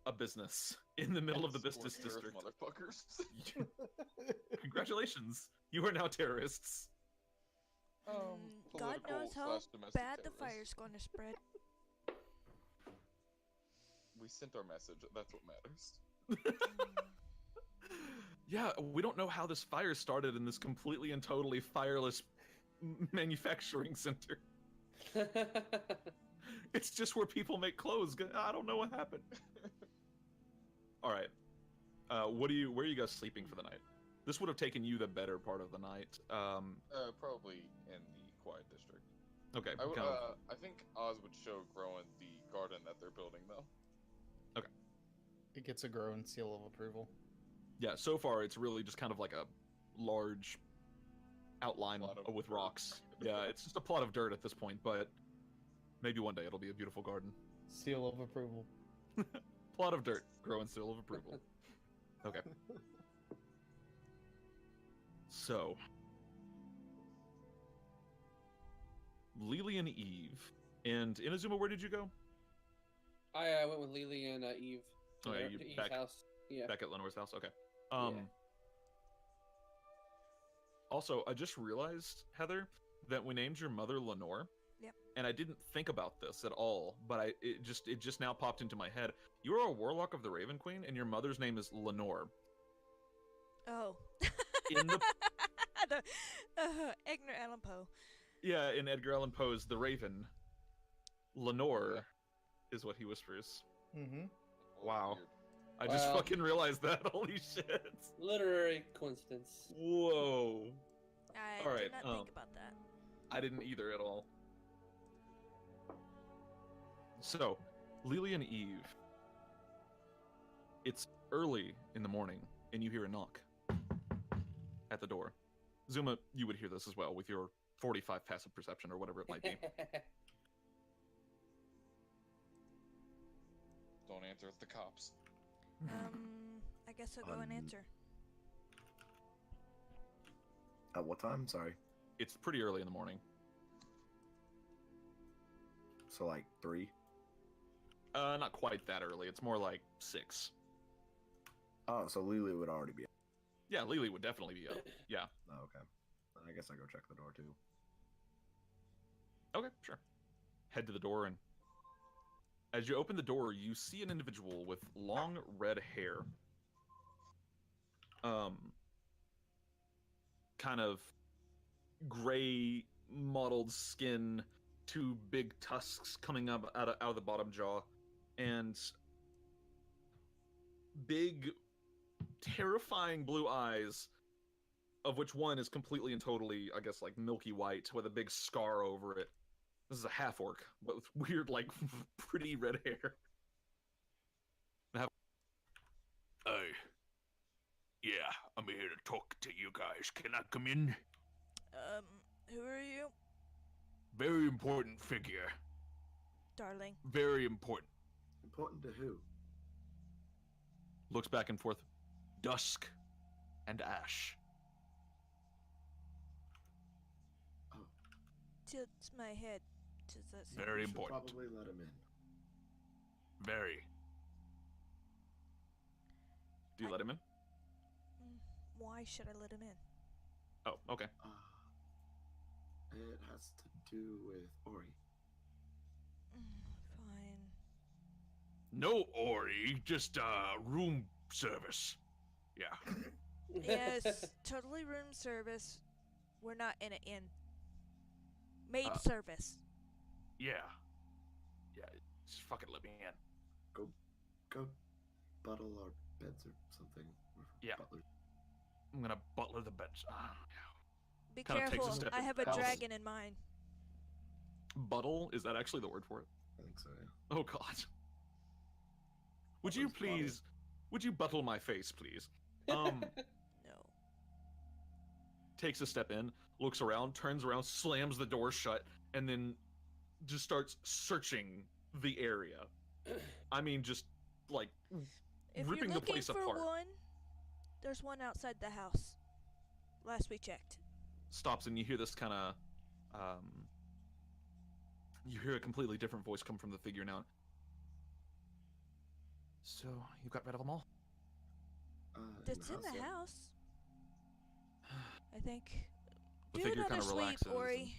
a business in the middle of the business Scorched earth, district. motherfuckers. Congratulations, you are now terrorists. God knows how political/domestic bad the terrorists. fire's going to spread. We sent our message. That's what matters. Yeah, we don't know how this fire started in this completely and totally fireless manufacturing center. It's just where people make clothes. I don't know what happened. All right. Where are you guys sleeping for the night? This would have taken you the better part of the night. Probably in the quiet district. Okay. I think Oz would show Groen the garden that they're building, though. It gets a Grown seal of approval. Yeah, so far it's really just kind of like a large outline Plot of with dirt. rocks. Yeah, it's just a plot of dirt at this point, but maybe one day it'll be a beautiful garden. Seal of approval. Plot of dirt, growing seal of approval. Okay. So, Lily and Eve. And Inazuma, where did you go? I went with Lily and Eve. To Okay, their- you to Eve's back- house. Yeah. Back at Lenore's house? Okay. Yeah. Also, I just realized, Heather, that we named your mother Lenore. Yep. And I didn't think about this at all, but it just now popped into my head. You are a warlock of the Raven Queen, and your mother's name is Lenore. Oh. In the the Edgar Allan Poe. Yeah, in Edgar Allan Poe's The Raven, Lenore is what he whispers. Mm-hmm. Wow. Weird. I just Wow. fucking realized that. Holy shit. Literary coincidence. Whoa. I All right, did not think about that. I didn't either at all. So, Lily and Eve. It's early in the morning, and you hear a knock at the door. Zuma, you would hear this as well with your 45 passive perception or whatever it might be. Don't answer, it's the cops. I guess I'll go and answer. At what time? Sorry. It's pretty early in the morning. So like 3? Not quite that early. It's more like 6. Oh, so Lily would already be up. Yeah, Lily would definitely be up. Yeah. Oh, okay. I guess I go check the door too. Okay, sure. Head to the door, and as you open the door, you see an individual with long red hair. Kind of gray mottled skin, 2 big tusks coming up out of the bottom jaw, and big, terrifying blue eyes, of which one is completely and totally, I guess, like milky white with a big scar over it. This is a half-orc, but with weird, like, pretty red hair. Hey. Yeah, I'm here to talk to you guys. Can I come in? Who are you, Very important figure. darling? Very important. Important to who? Looks back and forth. Dusk and Ash. Tilts my head. Does that seem Very We should important. Probably let him in. Very. Do you let him in? Why should I let him in? Oh, okay. It has to do with Ori. Fine. No Ori, just room service. Yeah. Yes, totally room service. We're not in an inn. Maid Uh, service. Yeah. Yeah, just fucking let me in. Go buttle our beds or something. Yeah. Butler. I'm gonna butler the bench. Be kinda takes a careful. step I in have the a house. dragon in mind. Buttle? Is that actually the word for it? I think so, yeah. Oh, God. Would you Buttle's buttle. please... Would you buttle my face, please? No. Takes a step in, looks around, turns around, slams the door shut, and then just starts searching the area. I mean, just, like, If ripping you're the looking place for apart. one, there's one outside the house. Last we checked. Stops, and you hear this kind of... you hear a completely different voice come from the figure now. So, you got rid of them all? That's in the yeah. house. I think. The Do figure another kind of sweep, relaxes. Ori.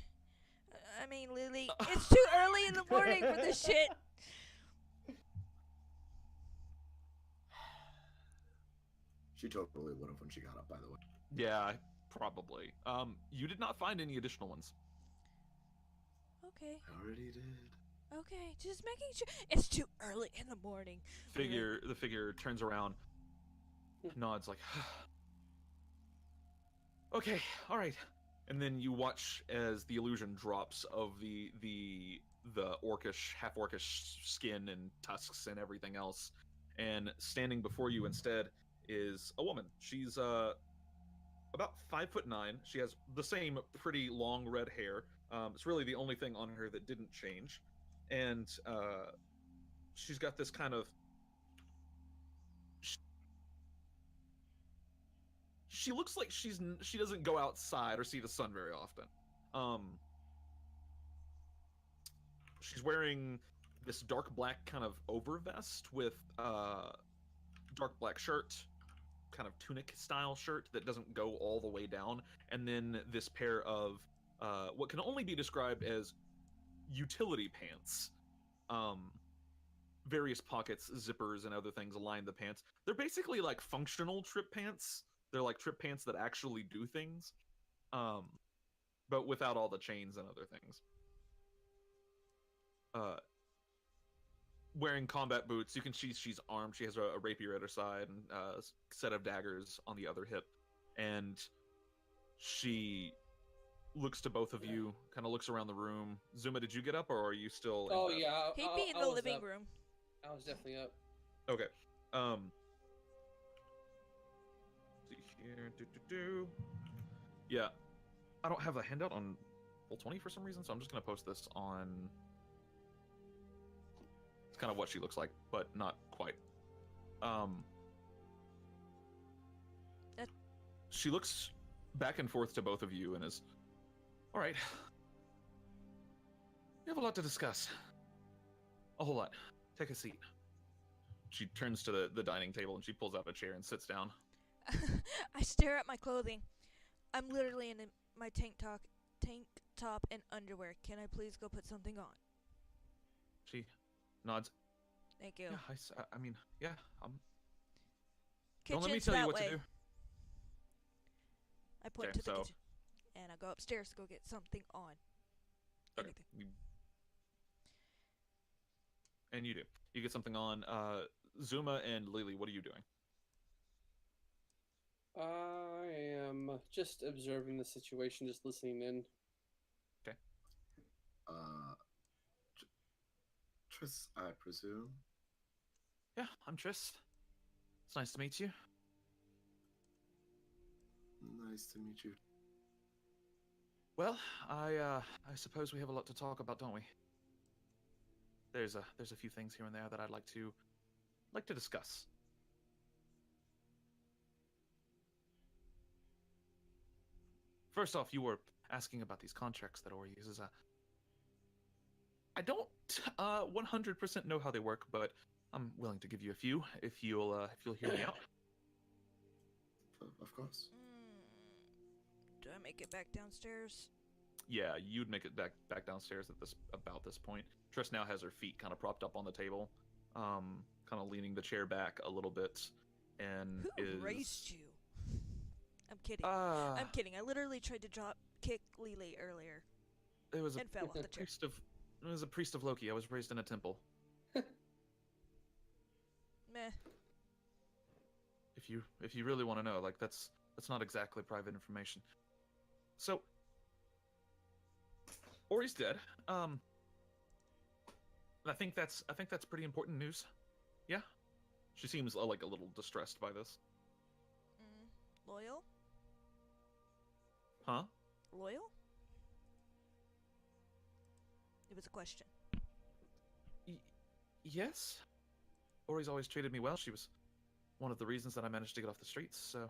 I mean, Lily. It's too early in the morning for this shit. She totally would have when she got up, by the way. Yeah, probably. You did not find any additional ones. Okay. I already did. Okay. Just making sure. It's too early in the morning. The figure turns around, nods like, okay, all right. And then you watch as the illusion drops of the orcish, half orcish skin and tusks and everything else, and standing before you instead is a woman. She's about 5'9". She has the same pretty long red hair. It's really the only thing on her that didn't change, and she's got this kind of. She looks like she doesn't go outside or see the sun very often. She's wearing this dark black kind of overvest with dark black shirt, kind of tunic style shirt that doesn't go all the way down, and then this pair of what can only be described as utility pants. Various pockets, zippers, and other things line the pants. They're basically like functional trip pants. They're like trip pants that actually do things, but without all the chains and other things. Wearing combat boots. You can she's armed. She has a rapier at her side and a set of daggers on the other hip, and she looks to both of you. Kind of looks around the room. Zuma, did you get up, or are you still? Oh in bed? yeah, He'd be in I the was living up. room. I was definitely up. Okay. See here. Yeah, I don't have a handout on Roll20 for some reason, so I'm just gonna post this on. It's kind of what she looks like, but not quite. She looks back and forth to both of you and is, all right. We have a lot to discuss. A whole lot. Take a seat. She turns to the dining table and she pulls out a chair and sits down. I stare at my clothing. I'm literally in my tank top and underwear. Can I please go put something on? She nods. Thank you. Yeah, I mean, yeah. Kitchen's Don't let me tell you that what way. to do. I point Okay, to the so- kitchen, and I go upstairs to go get something on. Okay. And you do. You get something on. Zuma and Lily, what are you doing? I am just observing the situation, just listening in. Tris, I presume. Yeah, I'm Tris. It's nice to meet you. Nice to meet you. Well, I suppose we have a lot to talk about, don't we? There's a few things here and there that I'd like to discuss. First off, you were asking about these contracts that Ori uses. I don't 100% know how they work, but I'm willing to give you a few if you'll hear me out. Of course. Do I make it back downstairs? Yeah, you'd make it back downstairs at about this point. Triss now has her feet kind of propped up on the table, kind of leaning the chair back a little bit, and Who raised you? I'm kidding. Uh, I'm kidding. I literally tried to kick Lily earlier it was and fell off the chair. It was a priest of Loki. I was raised in a temple. Meh. If you really want to know, like that's not exactly private information. So Ori's dead. I think that's pretty important news. Yeah. She seems like a little distressed by this. Loyal? Huh? Loyal? It was a question. Yes. Ori's always treated me well. She was one of the reasons that I managed to get off the streets, so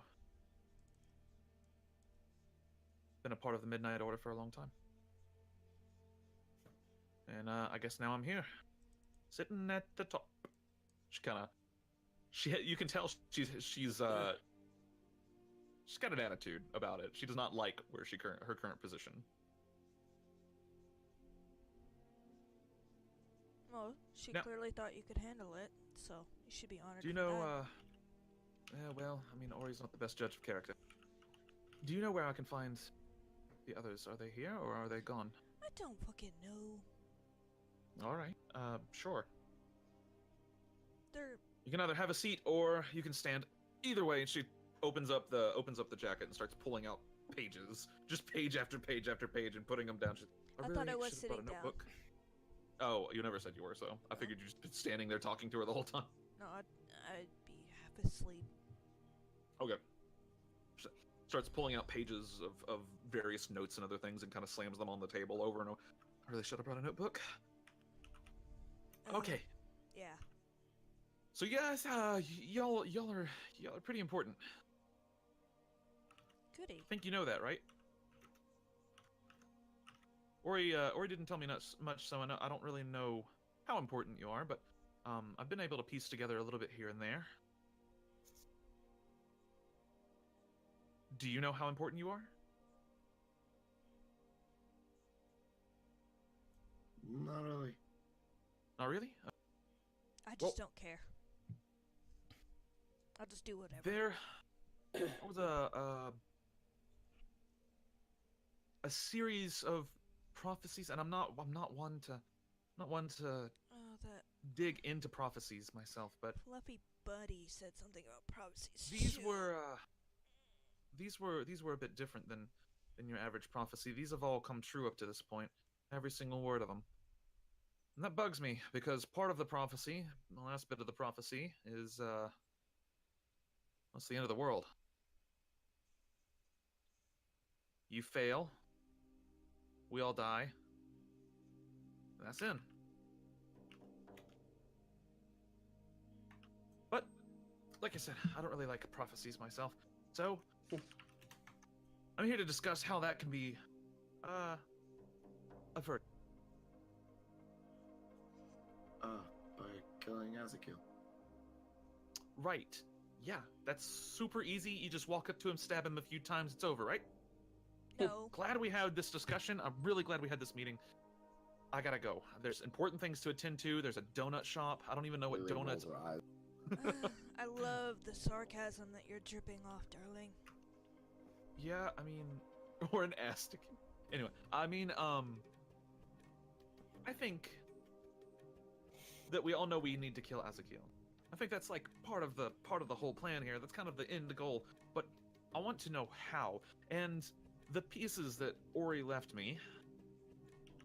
been a part of the Midnight Order for a long time. And I guess now I'm here, sitting at the top. You can tell she's got an attitude about it. She does not like where her current position. Well, she Now- clearly thought you could handle it, so you should be honored. Do you for know? that. Yeah, well, I mean, Ori's not the best judge of character. Do you know where I can find the others? Are they here or are they gone? I don't fucking know. All right. Sure. They're You can either have a seat or you can stand. Either way, and she opens up the jacket and starts pulling out pages, just page after page after page, and putting them down. I thought I was should've brought a sitting down. notebook." Oh, you never said you were, so I figured you just been standing there talking to her the whole time. no, I'd be half asleep. Okay. Starts pulling out pages of various notes and other things and kind of slams them on the table over and over. I really should have brought a notebook. Okay. Yeah. So yes, y'all are pretty important. Goody. I think you know that, right? Ori didn't tell me much, so I don't really know how important you are, but I've been able to piece together a little bit here and there. Do you know how important you are? Not really. Not really? I just Well- don't care. I'll just do whatever. There what was a series of prophecies, and I'm not one to Oh, that dig into prophecies myself, but fluffy buddy said something about prophecies. these too. were a bit different than your average prophecy. These have all come true up to this point, every single word of them. And that bugs me, because part of the prophecy, the last bit of the prophecy, is what's the end of the world? You fail, we all die, that's in. But, like I said, I don't really like prophecies myself, so I'm here to discuss how that can be, averted. By killing Ezekiel. Right. Yeah, that's super easy. You just walk up to him, stab him a few times, it's over, right? No. Glad we had this discussion. I'm really glad we had this meeting. I gotta go. There's important things to attend to. There's a donut shop. I don't even know what Lily donuts... rolls her eyes. I love the sarcasm that you're dripping off, darling. Yeah, I mean... Or an astic. Anyway, I mean, I think that we all know we need to kill Ezekiel. I think that's like part of the whole plan here. That's kind of the end goal. But I want to know how. And the pieces that Ori left me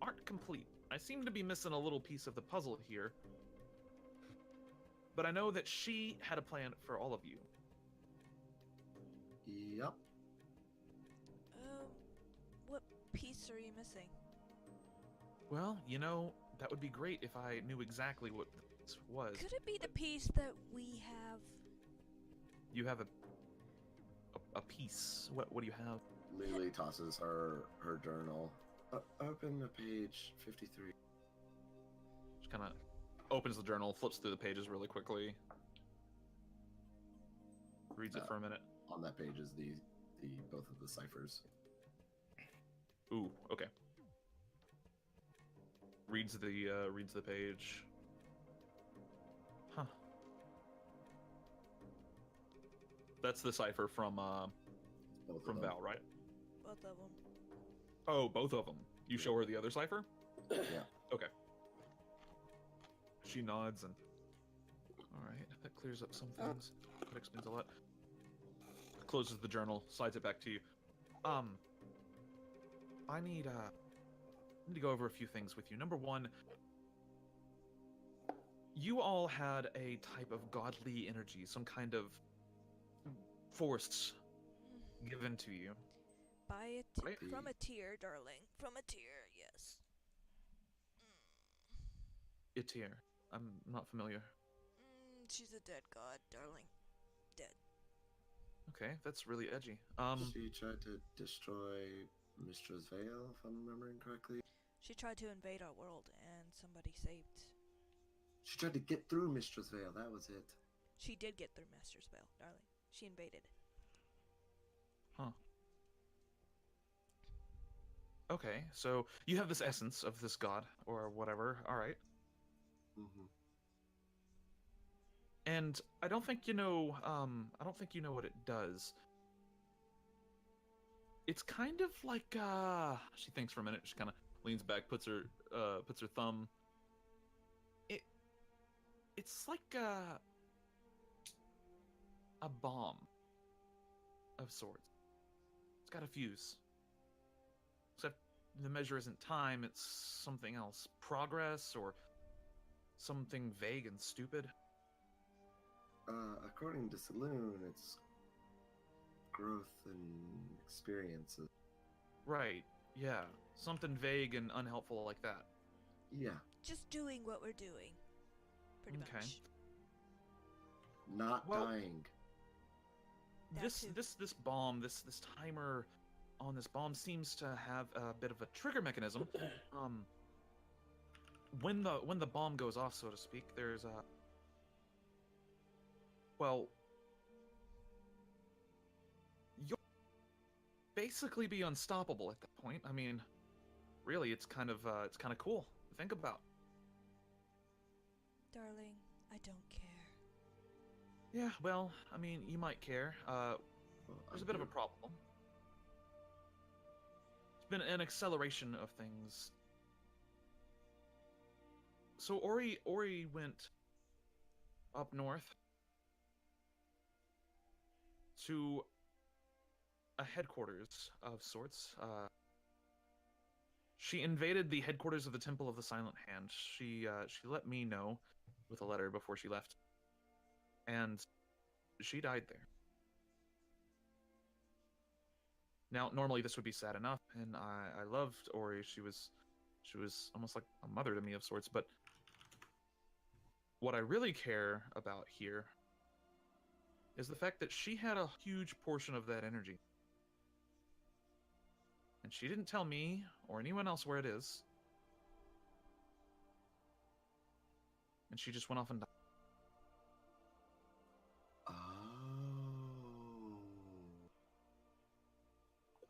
aren't complete. I seem to be missing a little piece of the puzzle here. But I know that she had a plan for all of you. Yep. What piece are you missing? Well, you know, that would be great if I knew exactly what this was. Could it be the piece that we have? You have a piece. What do you have? Lily tosses her journal. Open to page 53. She kind of opens the journal, flips through the pages really quickly, reads it for a minute. On that page is the both of the ciphers. Ooh, okay. Reads the page. Huh. That's the cipher from Both from of them. Val, right? Both of them. Oh, both of them. You show her the other cipher? Yeah. Okay. She nods and... Alright, that clears up some things. That explains a lot. Closes the journal, slides it back to you. I need to go over a few things with you. Number one, you all had a type of godly energy, some kind of force given to you. Right? From a tear, darling. From a tear, yes. Itir. I'm not familiar. She's a dead god, darling. Dead. Okay, that's really edgy. She tried to destroy Mistress Vale, if I'm remembering correctly. She tried to invade our world, and somebody saved. She tried to get through Mistress Vale, that was it. She did get through Master's Vale, darling. She invaded. Huh. Okay, so you have this essence of this god, or whatever, alright. Mm-hmm. And I don't think you know, what it does. It's kind of like, she thinks for a minute, she kind of leans back, puts her thumb. It's like a bomb of sorts. It's got a fuse. Except the measure isn't time, it's something else. Progress, or something vague and stupid. According to Saloon, it's growth and experiences. Right, yeah. Something vague and unhelpful like that. Yeah. Just doing what we're doing. Pretty Okay. much. Not Well, dying. That This too. bomb, this timer on this bomb seems to have a bit of a trigger mechanism. When the bomb goes off, so to speak, there's a... Well, you'll basically be unstoppable at that point. I mean, really, it's kind of cool to think about. Darling, I don't care. Yeah, well, I mean, you might care. there's a bit of a problem. It's been an acceleration of things. So Ori went up north to a headquarters of sorts. She invaded the headquarters of the Temple of the Silent Hand. She let me know with a letter before she left, and she died there. Now, normally this would be sad enough, and I loved Ori. She was almost like a mother to me of sorts. But what I really care about here is the fact that she had a huge portion of that energy. And she didn't tell me or anyone else where it is. And she just went off and died. Oh.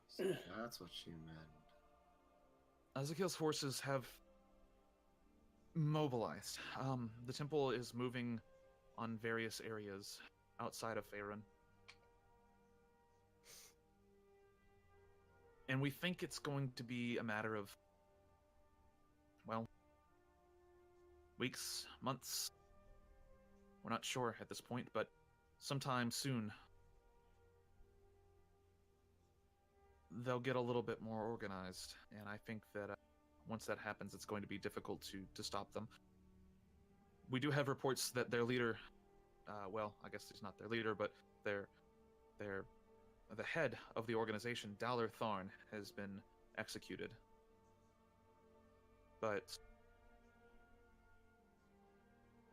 So that's what she meant. Ezekiel's forces have mobilized. The temple is moving on various areas outside of Faerun. And we think it's going to be a matter of, well, weeks, months. We're not sure at this point, but sometime soon, they'll get a little bit more organized. And I think that once that happens, it's going to be difficult to stop them. We do have reports that their leader, well, I guess he's not their leader, but the head of the organization, Dowler Tharn, has been executed. But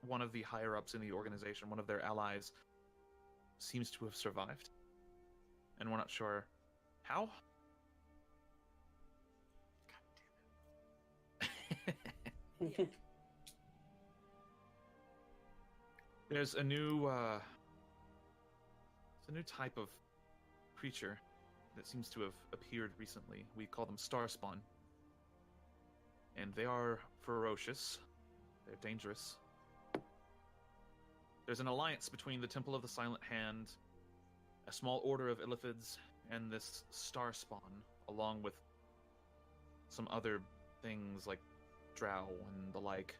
one of the higher-ups in the organization, one of their allies, seems to have survived. And we're not sure how. God damn it. There's a new, it's a new type of creature that seems to have appeared recently. We call them Starspawn. And they are ferocious. They're dangerous. There's an alliance between the Temple of the Silent Hand, a small order of Illithids, and this Starspawn, along with some other things like Drow and the like.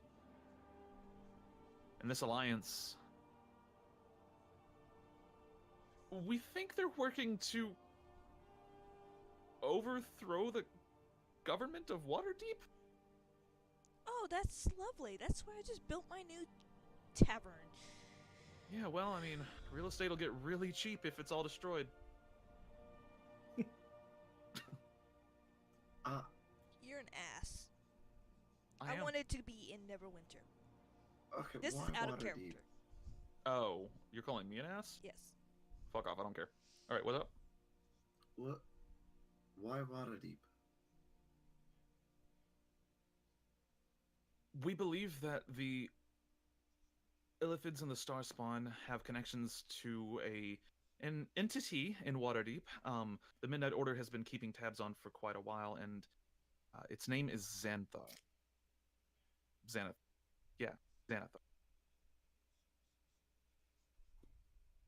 And this alliance, we think they're working to overthrow the government of Waterdeep? Oh, that's lovely. That's where I just built my new tavern. Yeah, well, I mean, real estate will get really cheap if it's all destroyed. You're an ass. I am. wanted to be in Neverwinter. Okay, This is why out of Waterdeep? character. Oh, you're calling me an ass? Yes. Fuck off, I don't care. Alright, what's up? What? Why Waterdeep? We believe that the Illithids and the Starspawn have connections to an entity in Waterdeep. The Midnight Order has been keeping tabs on for quite a while, and its name is Xanathar. Xanathar.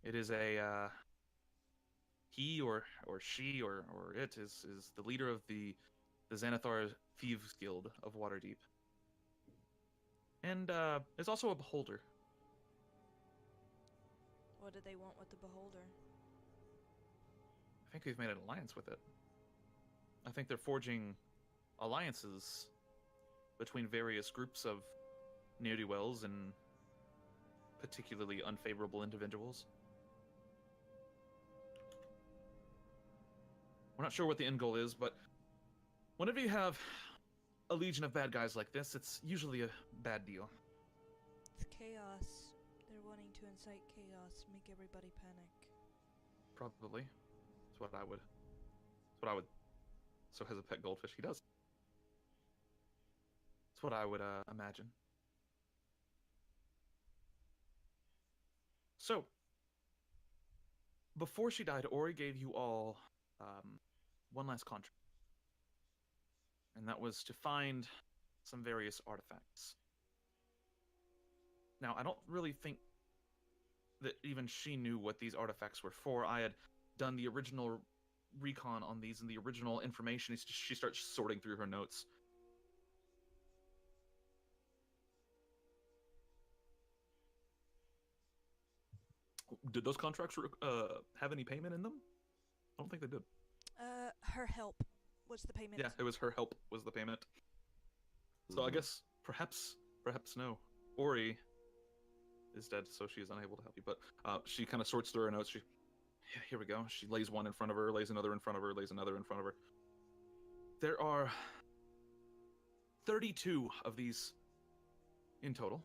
It is a he or she or it is the leader of the Xanathar Thieves Guild of Waterdeep. And is also a beholder. What do they want with the beholder? I think they've made an alliance with it. I think they're forging alliances between various groups of ne'er-do-wells and particularly unfavorable individuals. We're not sure what the end goal is, but whenever you have a legion of bad guys like this, it's usually a bad deal. It's chaos. They're wanting to incite chaos, make everybody panic. Probably. That's what I would. So has a pet goldfish. He does. That's what I would imagine. So, before she died, Ori gave you all one last contract. And that was to find some various artifacts. Now, I don't really think that even she knew what these artifacts were for. I had done the original recon on these and the original information. She starts sorting through her notes. Did those contracts have any payment in them? I don't think they did. Her help was the payment. Yeah, it was her help was the payment. So I guess perhaps no. Ori is dead, so she is unable to help you. But she kind of sorts through her notes. Here we go. She lays one in front of her, lays another in front of her, lays another in front of her. There are 32 of these in total,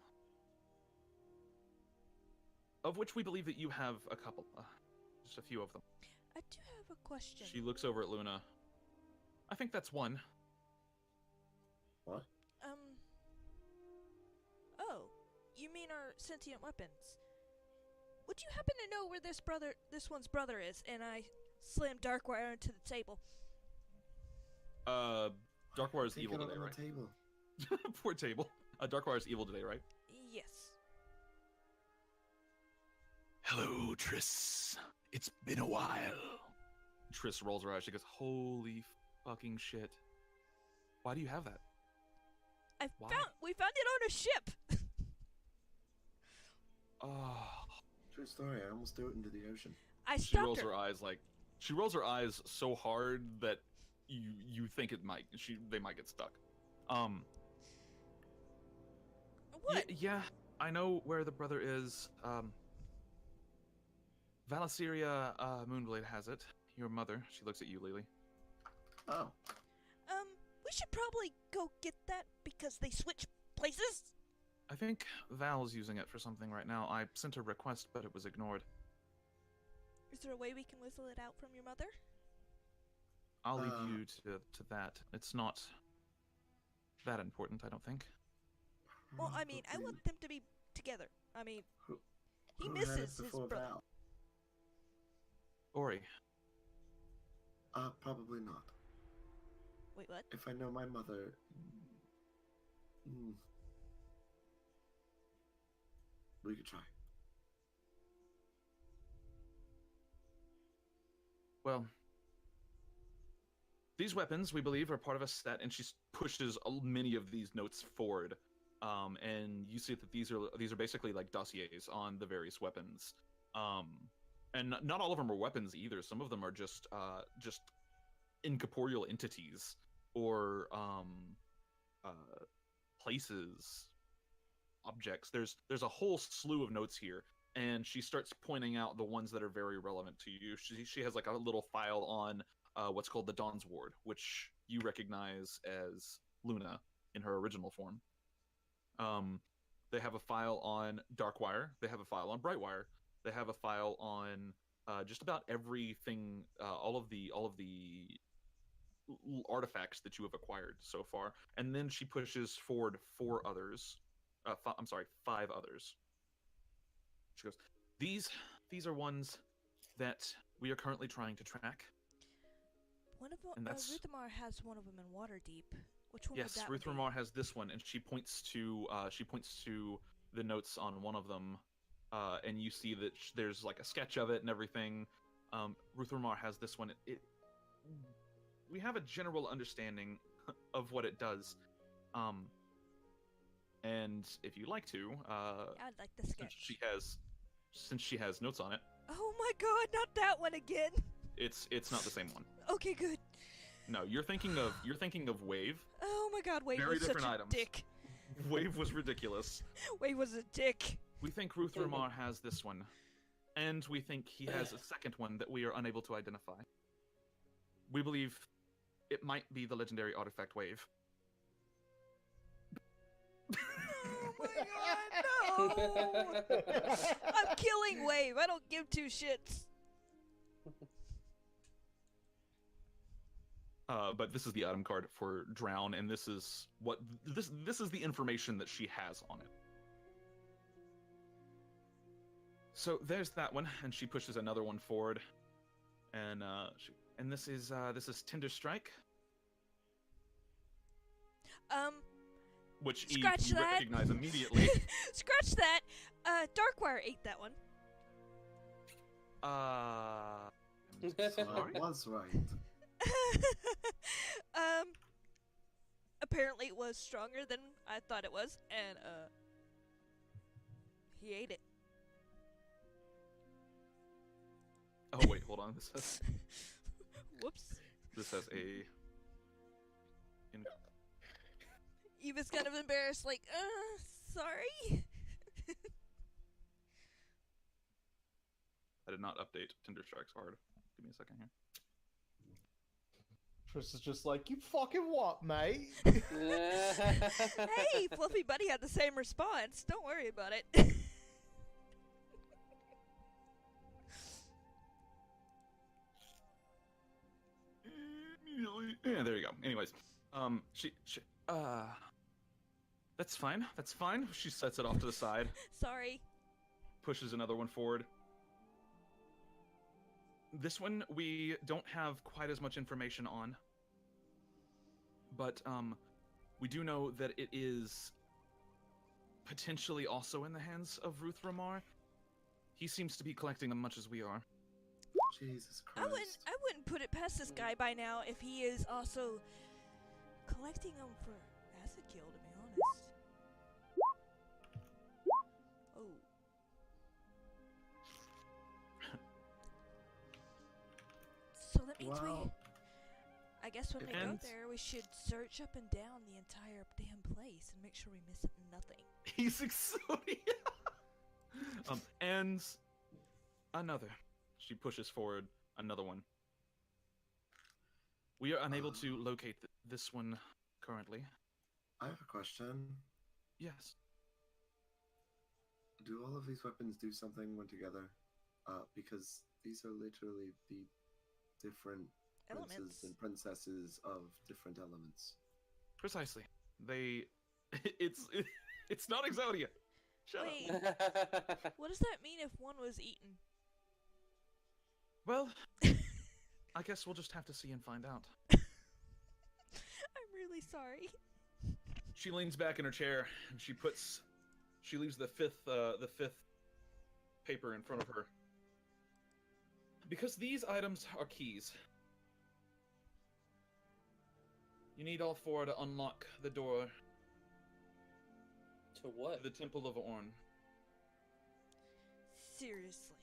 of which we believe that you have a couple, just a few of them. I do have a question. She looks over at Luna. I think that's one. What? Oh, you mean our sentient weapons? Would you happen to know where this one's brother is? And I slam Darkwire into the table. Darkwire's evil today, right? Table. Poor table. Darkwire's evil today, right? Yes. Hello, Triss. It's been a while. Triss rolls her eyes. She goes, "Holy fucking shit! Why do you have that?" We found it on a ship. Oh. True story. I almost threw it into the ocean. She rolls her eyes like she rolls her eyes so hard that you think they might get stuck. What? Yeah, I know where the brother is. Valisyria Moonblade has it. Your mother. She looks at you, Lily. Oh. We should probably go get that because they switch places. I think Val's using it for something right now. I sent a request, but it was ignored. Is there a way we can whistle it out from your mother? I'll leave you to that. It's not that important, I don't think. Well, I mean, I want them to be together. I mean, he who misses had it his before brother. Val? Ori. Probably not. Wait, what? If I know my mother... We could try. Well, these weapons, we believe, are part of a set, and she pushes many of these notes forward. And you see that these are basically like dossiers on the various weapons. And not all of them are weapons either. Some of them are just incorporeal entities or places, objects. There's a whole slew of notes here, and she starts pointing out the ones that are very relevant to you. She has like a little file on what's called the Dawn's Ward, which you recognize as Luna in her original form. They have a file on Darkwire. They have a file on Brightwire. They have a file on just about everything, all of the artifacts that you have acquired so far. And then she pushes forward 5 others. She goes, these are ones that we are currently trying to track. One of them, And that's- Ruthamar has one of them in Waterdeep. Which one Yes, would that Ruth be? Ramar has this one, and she points to the notes on one of them, and you see that there's like a sketch of it and everything. Ruth Ramar has this one. We have a general understanding of what it does, and if you'd like to, I'd like the sketch. since she has notes on it. Oh my god, not that one again! It's not the same one. Okay, good. No, you're thinking of Wave. Oh my god, Wave Very was such different a items. dick. Wave was ridiculous. Wave was a dick. We think Ruth Ramar has this one, and we think he has a second one that we are unable to identify. We believe it might be the legendary artifact Wave. Oh my god, no! I'm killing Wave. I don't give 2 shits. But this is the item card for Drown, and this is what this is the information that she has on it. So there's that one, and she pushes another one forward, and this is Tinder Strike, which Eve, Scratch you that. recognize immediately. Scratch that. Darkwire ate that one. So I was right. Apparently it was stronger than I thought it was, and he ate it. Oh wait, hold on. Whoops. This has a. Eva's kind of embarrassed, like, sorry. I did not update Tinder Strikes hard. Give me a second here. Tris is just like, you fucking what, mate? Hey, Fluffy Buddy had the same response. Don't worry about it. Yeah, there you go. Anyways, that's fine. That's fine. She sets it off to the side, Sorry. pushes another one forward. This one we don't have quite as much information on, but we do know that it is potentially also in the hands of Ruth Ramar. He seems to be collecting them much as we are. Jesus I Christ. wouldn't put it past this guy by now if he is also collecting them for acid kill, to be honest. Oh. So that means Well, I guess when we go depends. there, we should search up and down the entire damn place and make sure we miss nothing. He's exploding. And another. She pushes forward another one. We are unable to locate this one currently. I have a question. Yes. Do all of these weapons do something when together? Because these are literally the different Elements. princes and princesses of different elements. Precisely. It's not Exodia. Shut Wait, up. what does that mean if one was eaten? Well, I guess we'll just have to see and find out. I'm really sorry. She leans back in her chair and she leaves the fifth paper in front of her. Because these items are keys. You need all four to unlock the door To what? to the Temple of Orn. Seriously.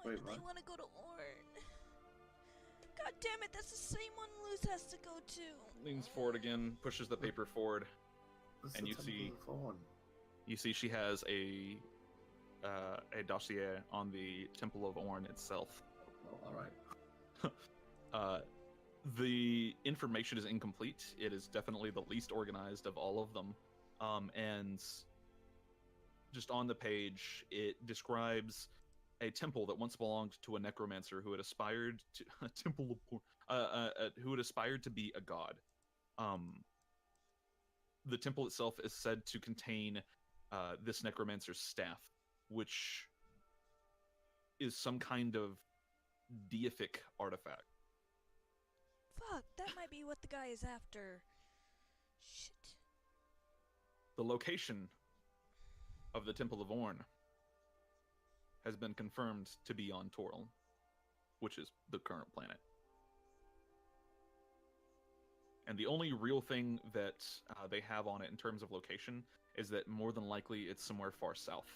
Why Wait, do they what? want to go to Orn? God damn it, that's the same one Luz has to go to. Leans forward again, pushes the paper forward. What's And the you Temple see- of Thorn? You see she has a dossier on the Temple of Orn itself. Oh, alright. The information is incomplete. It is definitely the least organized of all of them. And just on the page, it describes a temple that once belonged to a necromancer who had aspired to a temple of who had aspired to be a god. The temple itself is said to contain this necromancer's staff, which is some kind of deific artifact. Fuck, that might be what the guy is after. Shit. The location of the Temple of Orn has been confirmed to be on Toril, which is the current planet. And the only real thing that they have on it in terms of location is that more than likely it's somewhere far south.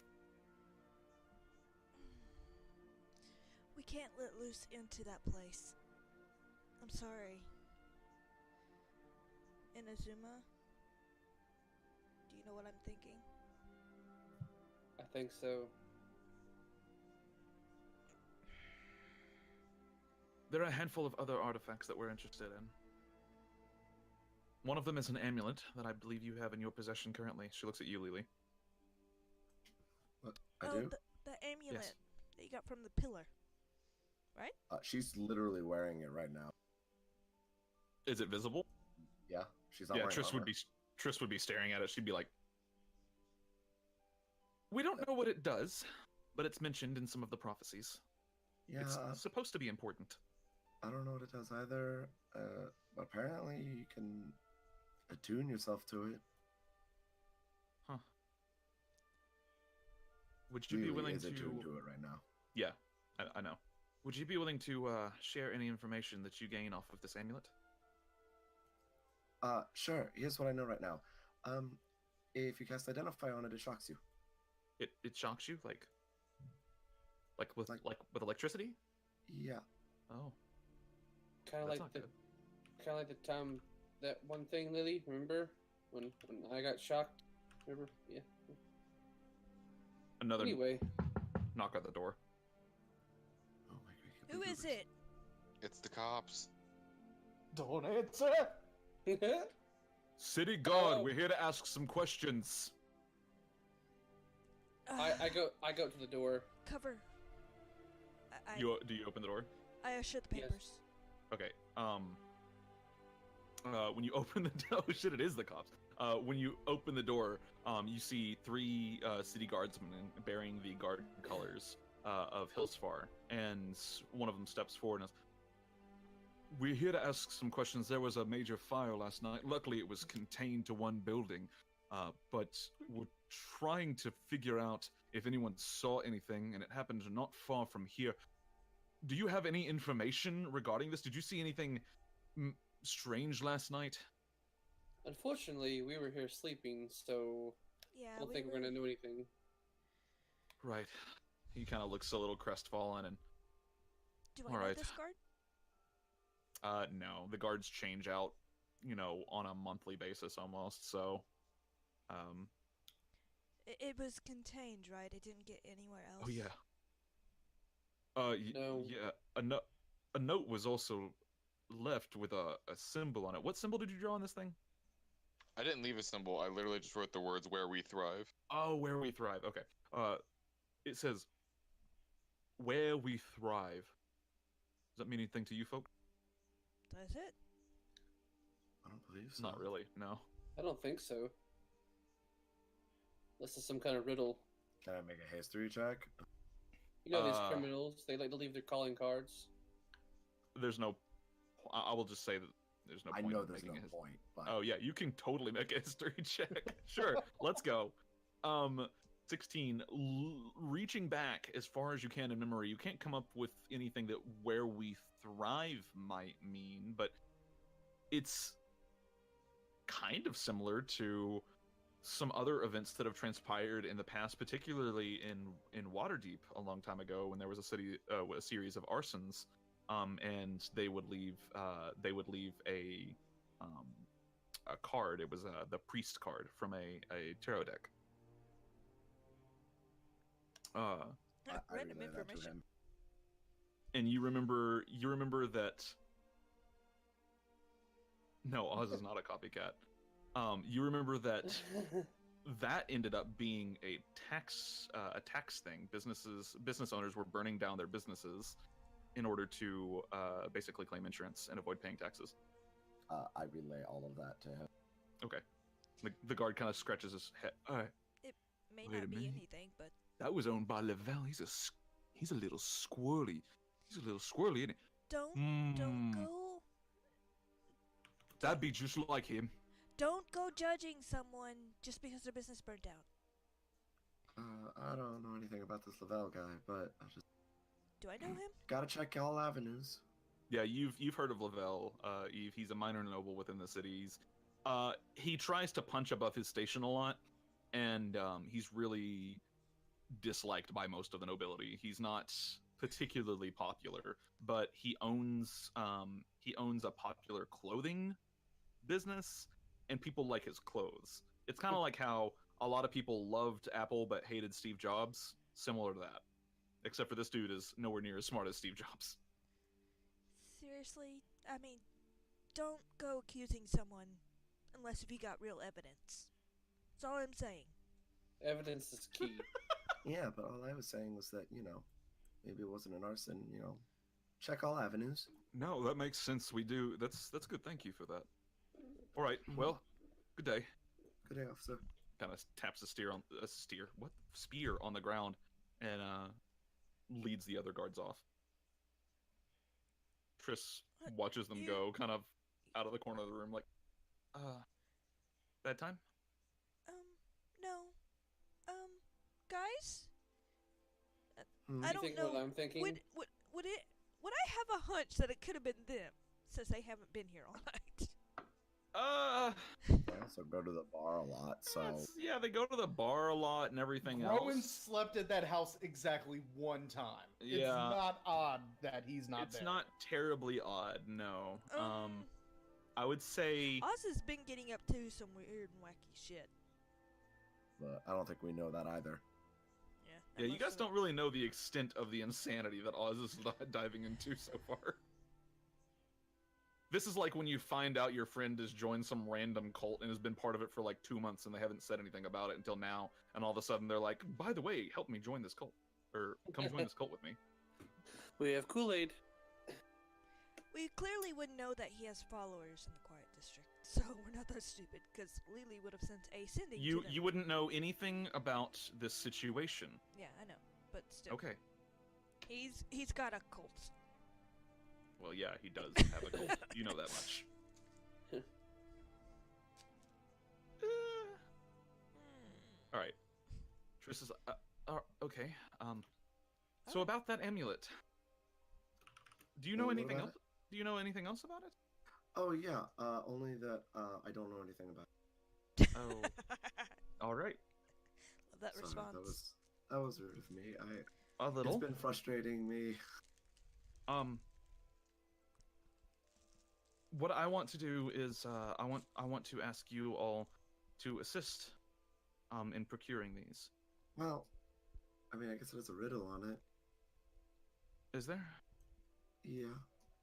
We can't let loose into that place. I'm sorry. Inazuma? Do you know what I'm thinking? I think so. There are a handful of other artifacts that we're interested in. One of them is an amulet that I believe you have in your possession currently. She looks at you, Lily. What? I Oh, do? the amulet that you got from the pillar. Right? She's literally wearing it right now. Is it visible? Yeah, she's not Yeah, wearing armor. Triss would be staring at it. She'd be like, "We don't know what it does, but it's mentioned in some of the prophecies. Yeah, It's supposed to be important." I don't know what it does either. Apparently you can attune yourself to it. Huh. Would you be Lily willing is to? attuned to it right now. Yeah. I know. Would you be willing to share any information that you gain off of this amulet? Sure. Here's what I know right now. If you cast Identify on it, it shocks you. It shocks you, like with Like- with electricity? Yeah. Oh, Kind of that's like not the good. kind of like the time that one thing, Lily. Remember when I got shocked? Remember? Yeah. Another Anyway, knock at the door. Oh my god. Who is it? It's the cops. Don't answer. City guard, Oh. we're here to ask some questions. I go to the door. Cover. I Do you open the door? I usher the Yes. papers. Okay. When you open the door, oh shit, it is the cops. When you open the door, you see three city guardsmen bearing the guard colors of Hillsfar, and one of them steps forward and says, "We're here to ask some questions. There was a major fire last night. Luckily, it was contained to one building, but we're trying to figure out if anyone saw anything, and it happened not far from here. Do you have any information regarding this? Did you see anything strange last night?" Unfortunately, we were here sleeping, so Yeah, I don't we think we're were- gonna know anything. Right. He kind of looks a little crestfallen, and Do I all know right. this guard? no, the guards change out, on a monthly basis almost. So, It was contained, right? It didn't get anywhere else. oh yeah. No. Yeah. A note was also left with a symbol on it. What symbol did you draw on this thing? I didn't leave a symbol. I literally just wrote the words "Where we thrive." Oh, where we thrive. Okay. It says, "Where we thrive." Does that mean anything to you folk? Does it? I don't believe so. Not really. No. I don't think so. This is some kind of riddle. Can I make a history check? You know these Uh, criminals, they like to leave their calling cards. There's no. I will just say that there's no I point know in there's no making a point, but Oh yeah, you can totally make a history check. Sure, let's go. 16. Reaching back as far as you can in memory, you can't come up with anything that "where we thrive" might mean, but it's kind of similar to some other events that have transpired in the past, particularly in Waterdeep a long time ago, when there was a series of arsons, and they would leave a card. It was the priest card from a tarot deck. Random relay that to information. him. And you remember that. No, Oz is not a copycat. You remember that that ended up being a tax thing. Business owners were burning down their businesses in order to basically claim insurance and avoid paying taxes. I relay all of that to him. Okay. The guard kind of scratches his head. May Wait a not be minute. anything, but That was owned by Lavelle. He's a little squirrely. He's a little squirrely, isn't he? don't Mm, go That'd be just like him. don't go judging someone just because their business burned down. I don't know anything about this Lavelle guy, but I just Do I know him? gotta check all avenues. Yeah, you've heard of Lavelle, Eve. He's a minor noble within the cities. He tries to punch above his station a lot, and he's really disliked by most of the nobility. He's not particularly popular, but he owns a popular clothing business, and people like his clothes. It's kind of like how a lot of people loved Apple but hated Steve Jobs. Similar to that, except for this dude is nowhere near as smart as Steve Jobs. Seriously? I mean, don't go accusing someone unless if you got real evidence. That's all I'm saying. Evidence is key. Yeah, but all I was saying was that, maybe it wasn't an arson, check all avenues. No, that makes sense. We do. That's good. Thank you for that. All right. Well, good day. Good day, officer. Kind of taps a spear on the ground, and leads the other guards off. Triss watches them go, kind of out of the corner of the room, like, bad time? No. Guys? Hmm. I You don't think know. what I'm thinking? Would I have a hunch that it could have been them, since they haven't been here all night? They also go to the bar a lot, so yeah, they go to the bar a lot and everything Rowan else. slept at that house exactly one time. It's Yeah. not odd that he's not It's there. not terribly odd, no. I would say Oz has been getting up to some weird and wacky shit. but I don't think we know that either. yeah, you guys don't really know the extent of the insanity that Oz is diving into so far. This is like when you find out your friend has joined some random cult and has been part of it for like 2 months and they haven't said anything about it until now, and all of a sudden they're like, by the way, help me join this cult. Or come join this cult with me. We have Kool-Aid. We clearly would know that he has followers in the Quiet District, so we're not that stupid, because Lily would have sent a sending to them. You wouldn't know anything about this situation. Yeah, I know, but still. Okay. He's got a cult. Well, yeah, he does have a cult. You know that much. All right. Triss is okay. So about that amulet. Do you know What anything about else? Do you know anything else about it? Oh yeah, only that I don't know anything about. Oh. All right. Love that Sorry, response. that was rude of me. A little. It's been frustrating me. What I want to do is I want to ask you all to assist in procuring these. Well, I mean, I guess there's a riddle on it. Is there? Yeah,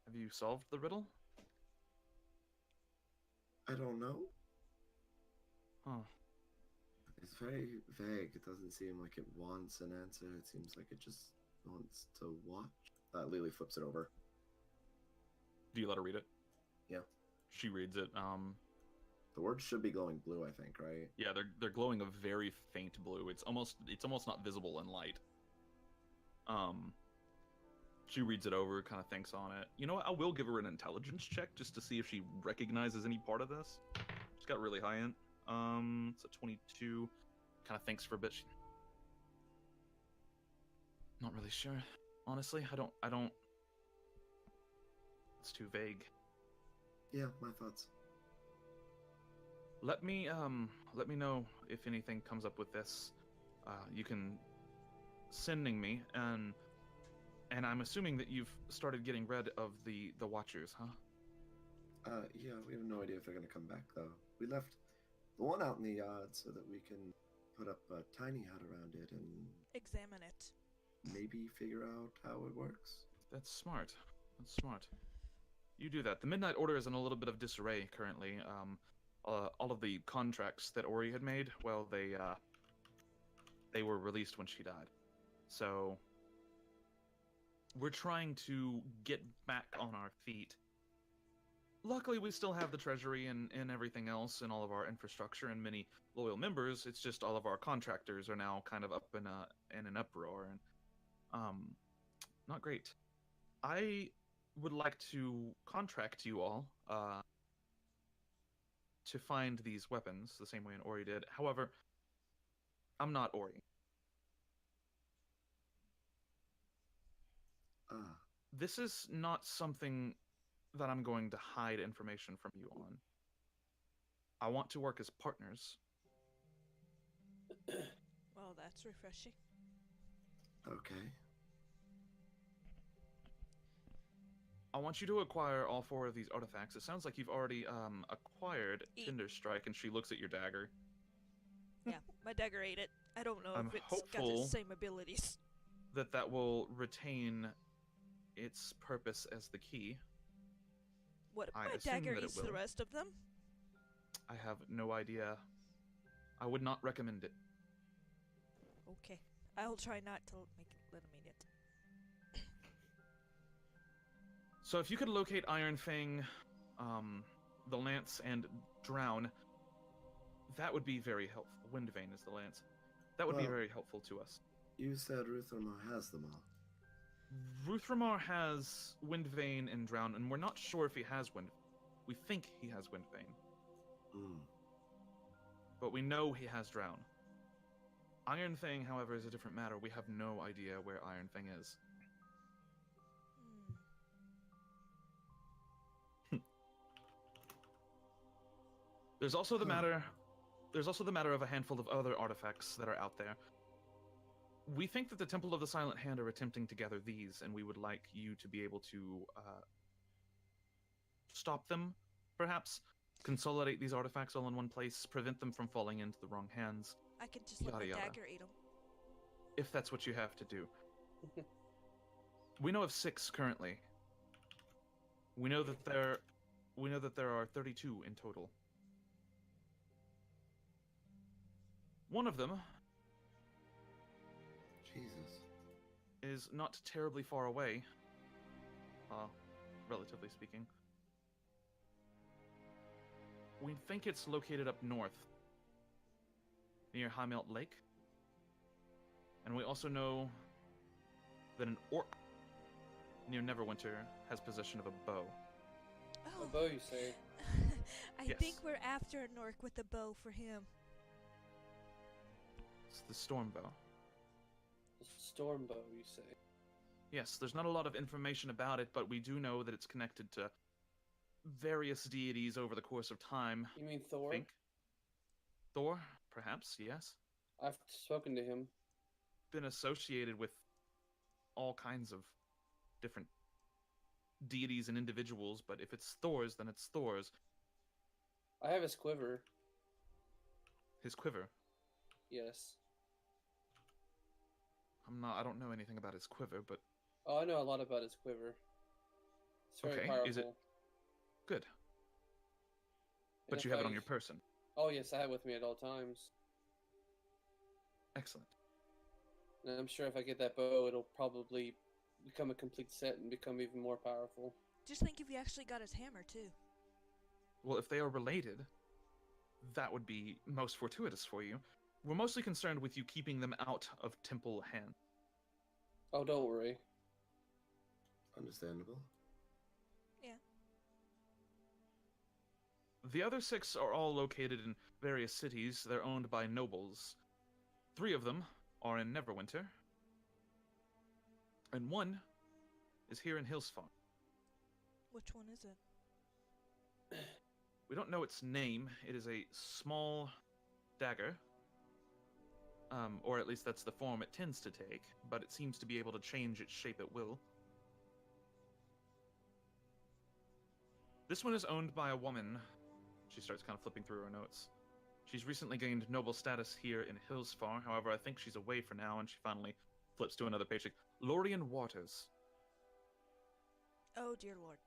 Have you solved the riddle? I don't know. Huh. It's very vague. It doesn't seem like it wants an answer. It seems like it just wants to watch. Lily flips it over. Do you let her read it? Yeah. She reads it. The words should be glowing blue, I think, right? Yeah, they're glowing a very faint blue. It's almost not visible in light. She reads it over, kind of thinks on it. You know what? I will give her an intelligence check just to see if she recognizes any part of this. She's got really high in. It's a 22. Kind of thinks for a bit. Not really sure. Honestly, I don't. It's too vague. Yeah, my thoughts. Let me know if anything comes up with this. You can sending me, and I'm assuming that you've started getting rid of the Watchers, huh? Yeah, we have no idea if they're gonna come back though. We left the one out in the yard so that we can put up a tiny hut around it and Examine it. maybe figure out how it works. That's smart. That's smart. You do that. The Midnight Order is in a little bit of disarray currently. All of the contracts that Ori had made, well, they were released when she died. So we're trying to get back on our feet. Luckily, we still have the treasury and everything else and all of our infrastructure and many loyal members. It's just all of our contractors are now kind of up in an uproar and not great. I would like to contract you all to find these weapons the same way Ori did. However, I'm not Ori. This is not something that I'm going to hide information from you on. I want to work as partners. Well, that's refreshing. Okay. I want you to acquire all 4 of these artifacts. It sounds like you've already acquired Tinder Strike, and she looks at your dagger. Yeah, my dagger ate it. I don't know I'm if it's got hopeful the same abilities. that will retain its purpose as the key. What if I my assume dagger that it eats the will. rest of them? I have no idea. I would not recommend it. Okay. I'll try not to let him eat it. So if you could locate Iron Fang, the Lance, and Drown, that would be very helpful. Windvane is the Lance. That would be Well, very helpful to us. You said Ruthermore has them all. Ruthramar has Windvane and Drown, and we're not sure if he has Wind. We think he has Windvane, Hmm. but we know he has Drown. Iron Fang, however, is a different matter. We have no idea where Iron Fang is. There's also the matter. There's also the matter of a handful of other artifacts that are out there. We think that the Temple of the Silent Hand are attempting to gather these, and we would like you to be able to stop them, perhaps. Consolidate these artifacts all in one place, prevent them from falling into the wrong hands. I can just let my Yada, yada. dagger eat them. If that's what you have to do. We know of 6 currently. We know that there are 32 in total. One of them Jesus. is not terribly far away, relatively speaking. We think it's located up north, near High Melt Lake. And we also know that an orc near Neverwinter has possession of a bow. Oh. A bow, you say? I Yes. think we're after an orc with a bow for him. It's the StormBow. A StormBow, you say? Yes, there's not a lot of information about it, but we do know that it's connected to various deities over the course of time. You mean Thor? Think. Thor, perhaps, yes. I've spoken to him. Been associated with all kinds of different deities and individuals, but if it's Thor's, then it's Thor's. I have his quiver. His quiver. Yes. I don't know anything about his quiver, but Oh, I know a lot about his quiver. It's very Okay, powerful. is it- good. And But if you have it I- on your person. Oh, yes, I have it with me at all times. Excellent. And I'm sure if I get that bow, it'll probably become a complete set and become even more powerful. Just think if you actually got his hammer, too. Well, if they are related, that would be most fortuitous for you. We're mostly concerned with you keeping them out of temple hand. Oh, don't worry. Understandable. The other 6 are all located in various cities. They're owned by nobles. 3 of them are in Neverwinter. And 1 is here in Hillsfarm. Which one is it? We don't know its name. It is a small dagger. Or at least that's the form it tends to take, but it seems to be able to change its shape at will. This one is owned by a woman. She starts kind of flipping through her notes. She's recently gained noble status here in Hillsfar. However, I think she's away for now, and she finally flips to another page. Lorian Waters. Oh, dear lord.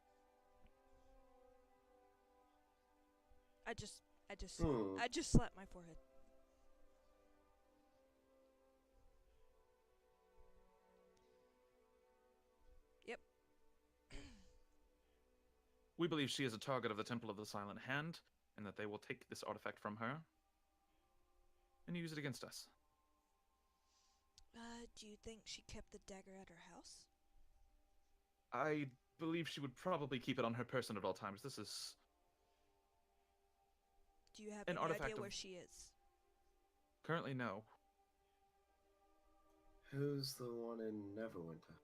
I just slapped my forehead. Yep. We believe she is a target of the Temple of the Silent Hand, and that they will take this artifact from her and use it against us. Do you think she kept the dagger at her house? I believe she would probably keep it on her person at all times. This is Do you have An any artifact idea of- where she is? currently no. Who's the one in Neverwinter?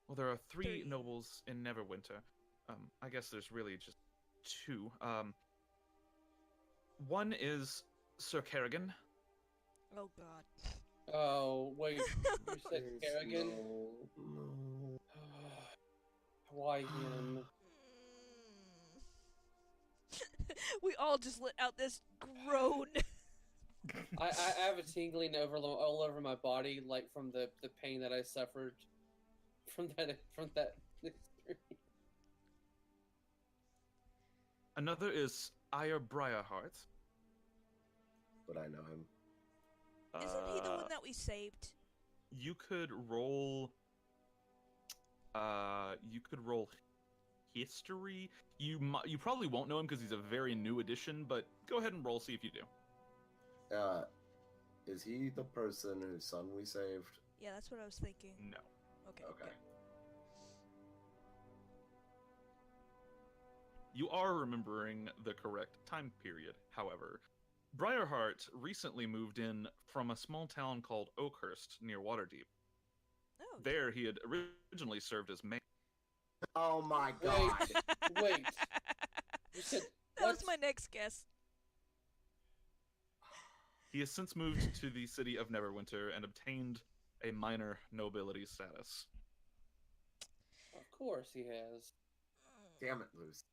Well, there are 3 Three. nobles in Neverwinter. I guess there's really just 2. One is Sir Kerrigan. Oh god. Oh, wait. You said Please, Kerrigan? No. Why him? We all just let out this groan. I have a tingling all over my body, like from the pain that I suffered from that experience. Another is Ire Briarheart. But I know him. Isn't he the one that we saved? You could roll. You could roll history. You probably won't know him because he's a very new addition. But go ahead and roll, see if you do. Is he the person whose son we saved? Yeah, that's what I was thinking. No. Okay. Okay. good. You are remembering the correct time period. However, Briarheart recently moved in from a small town called Oakhurst near Waterdeep. Oh, There, he had originally served as mayor. Oh my god. Wait. You said that was what? my next guess. He has since moved to the city of Neverwinter and obtained a minor nobility status. Of course he has. Damn it, Moose.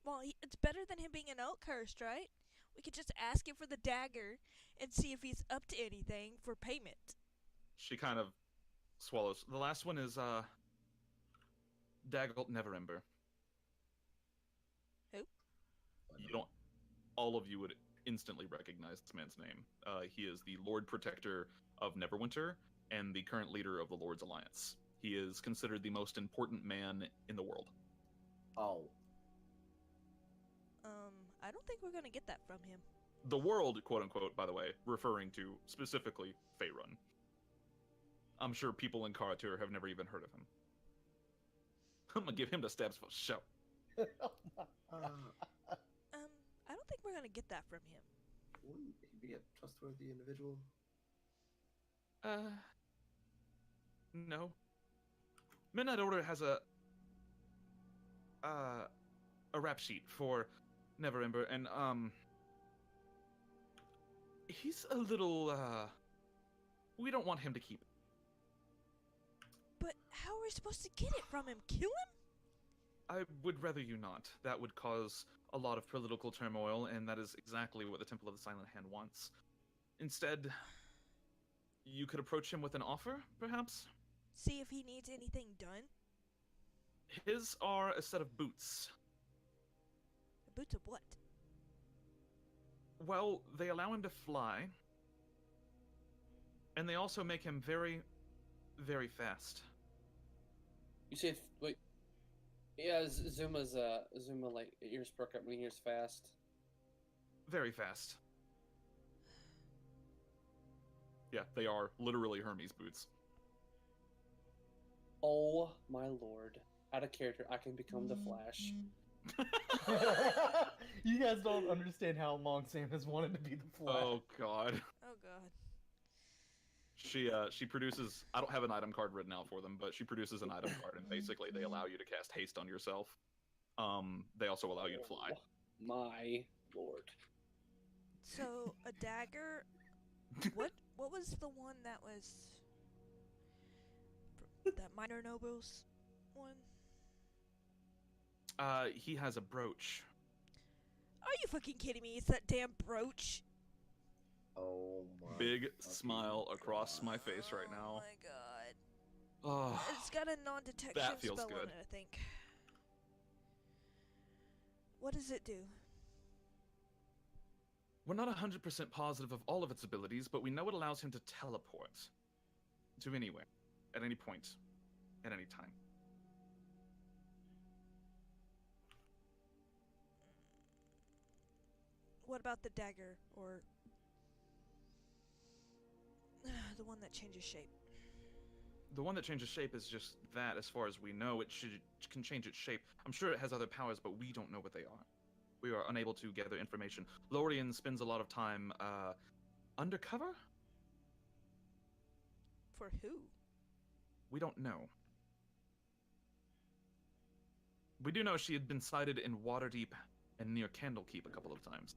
Well, it's better than him being an Oakhurst, right? We could just ask him for the dagger and see if he's up to anything for payment. She kind of swallows. The last one is, Daggelt Neverember. Who? You don't... All of you would instantly recognize this man's name. He is the Lord Protector of Neverwinter and the current leader of the Lord's Alliance. He is considered the most important man in the world. Oh. I don't think we're gonna get that from him. The world, quote unquote, by the way, referring to specifically Faerun. I'm sure people in Karatur have never even heard of him. I'm gonna give him the stabs for show. Uh, I don't think we're gonna get that from him. wouldn't he be a trustworthy individual? No. Midnight Order has a rap sheet for Neverember, and he's a little we don't want him to keep it. But how are we supposed to get it from him? Kill him? I would rather you not. That would cause a lot of political turmoil, and that is exactly what the Temple of the Silent Hand wants. Instead, you could approach him with an offer, perhaps? See if he needs anything done? His are a set of boots. Boots of what? Well, they allow him to fly, and they also make him very, very fast. You said wait. Yeah, Zuma like ears perk up when he hears fast. Very fast. Yeah, they are literally Hermes boots. Oh my lord! Out of character, I can become the Flash. You guys don't understand how long Sam has wanted to be the Flash. Oh god. Oh god. She produces, I don't have an item card written out for them, but she produces an item card, and basically they allow you to cast haste on yourself. They also allow you to fly. Oh, my lord. So a dagger. What was the one that was that minor nobles one? He has a brooch. Are you fucking kidding me? It's that damn brooch. Oh my. Big fucking smile across God. my face right Oh now. my god. Oh, It's got a non-detection That feels spell on good. it, I think. What does it do? we're not 100% positive of all of its abilities, but we know it allows him to teleport to anywhere, at any point, at any time. What about the dagger, or the one that changes shape? The one that changes shape is just that, as far as we know. It can change its shape. I'm sure it has other powers, but we don't know what they are. We are unable to gather information. Lorien spends a lot of time undercover? For who? We don't know. We do know she had been sighted in Waterdeep and near Candlekeep a couple of times.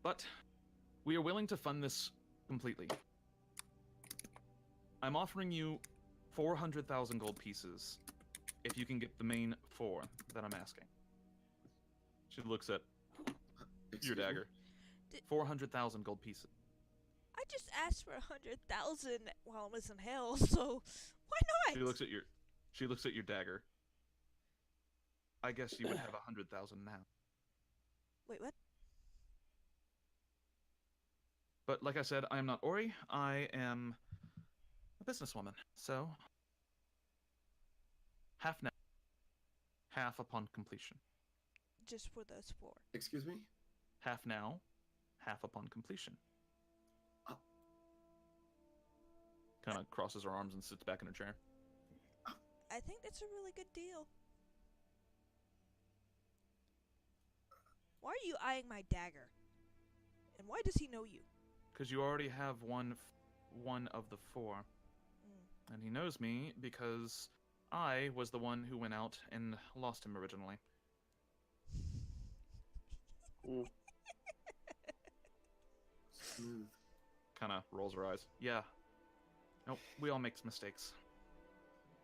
But we are willing to fund this completely. I'm offering you 400,000 gold pieces if you can get the main 4 that I'm asking. She looks at your Excuse me? dagger. 400,000 gold pieces. I just asked for 100,000 while I was in hell, so why not? She looks at your dagger. I guess you would have 100,000 now. Wait, what? But like I said, I am not Ori. I am a businesswoman. So half now, half upon completion. Just for those 4. Excuse me? Half now, half upon completion. Kind of crosses her arms and sits back in her chair. I I think that's a really good deal. Why are you eyeing my dagger? And why does he know you? Because you already have one of the 4. Mm. And he knows me because I was the one who went out and lost him originally. Smooth. Kind of rolls her eyes. Yeah. Nope, we all make mistakes.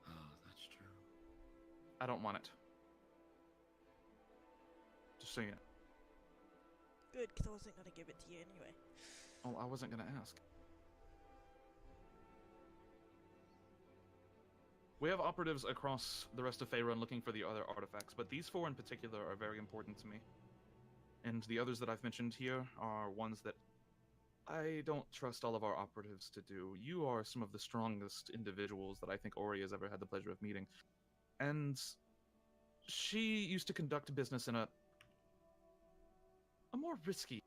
Oh, that's true. I don't want it. Just saying it. Good, because I wasn't going to give it to you anyway. Oh, I wasn't going to ask. We have operatives across the rest of Faerun looking for the other artifacts, but these 4 in particular are very important to me. And the others that I've mentioned here are ones that I don't trust all of our operatives to do. You are some of the strongest individuals that I think Ori has ever had the pleasure of meeting. And she used to conduct business in a more risky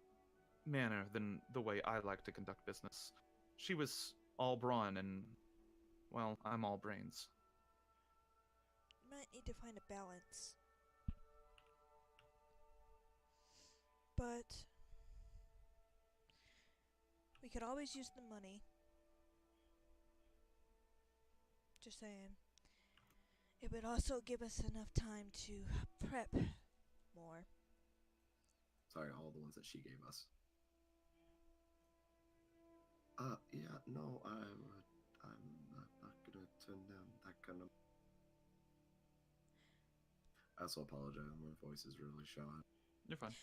manner than the way I like to conduct business. She was all brawn and, well, I'm all brains. Might need to find a balance. But we could always use the money. Just saying. It would also give us enough time to prep more. Sorry, all the ones that she gave us. Yeah, no, I'm not gonna turn down that kind of. I also apologize. My voice is really shot. You're fine.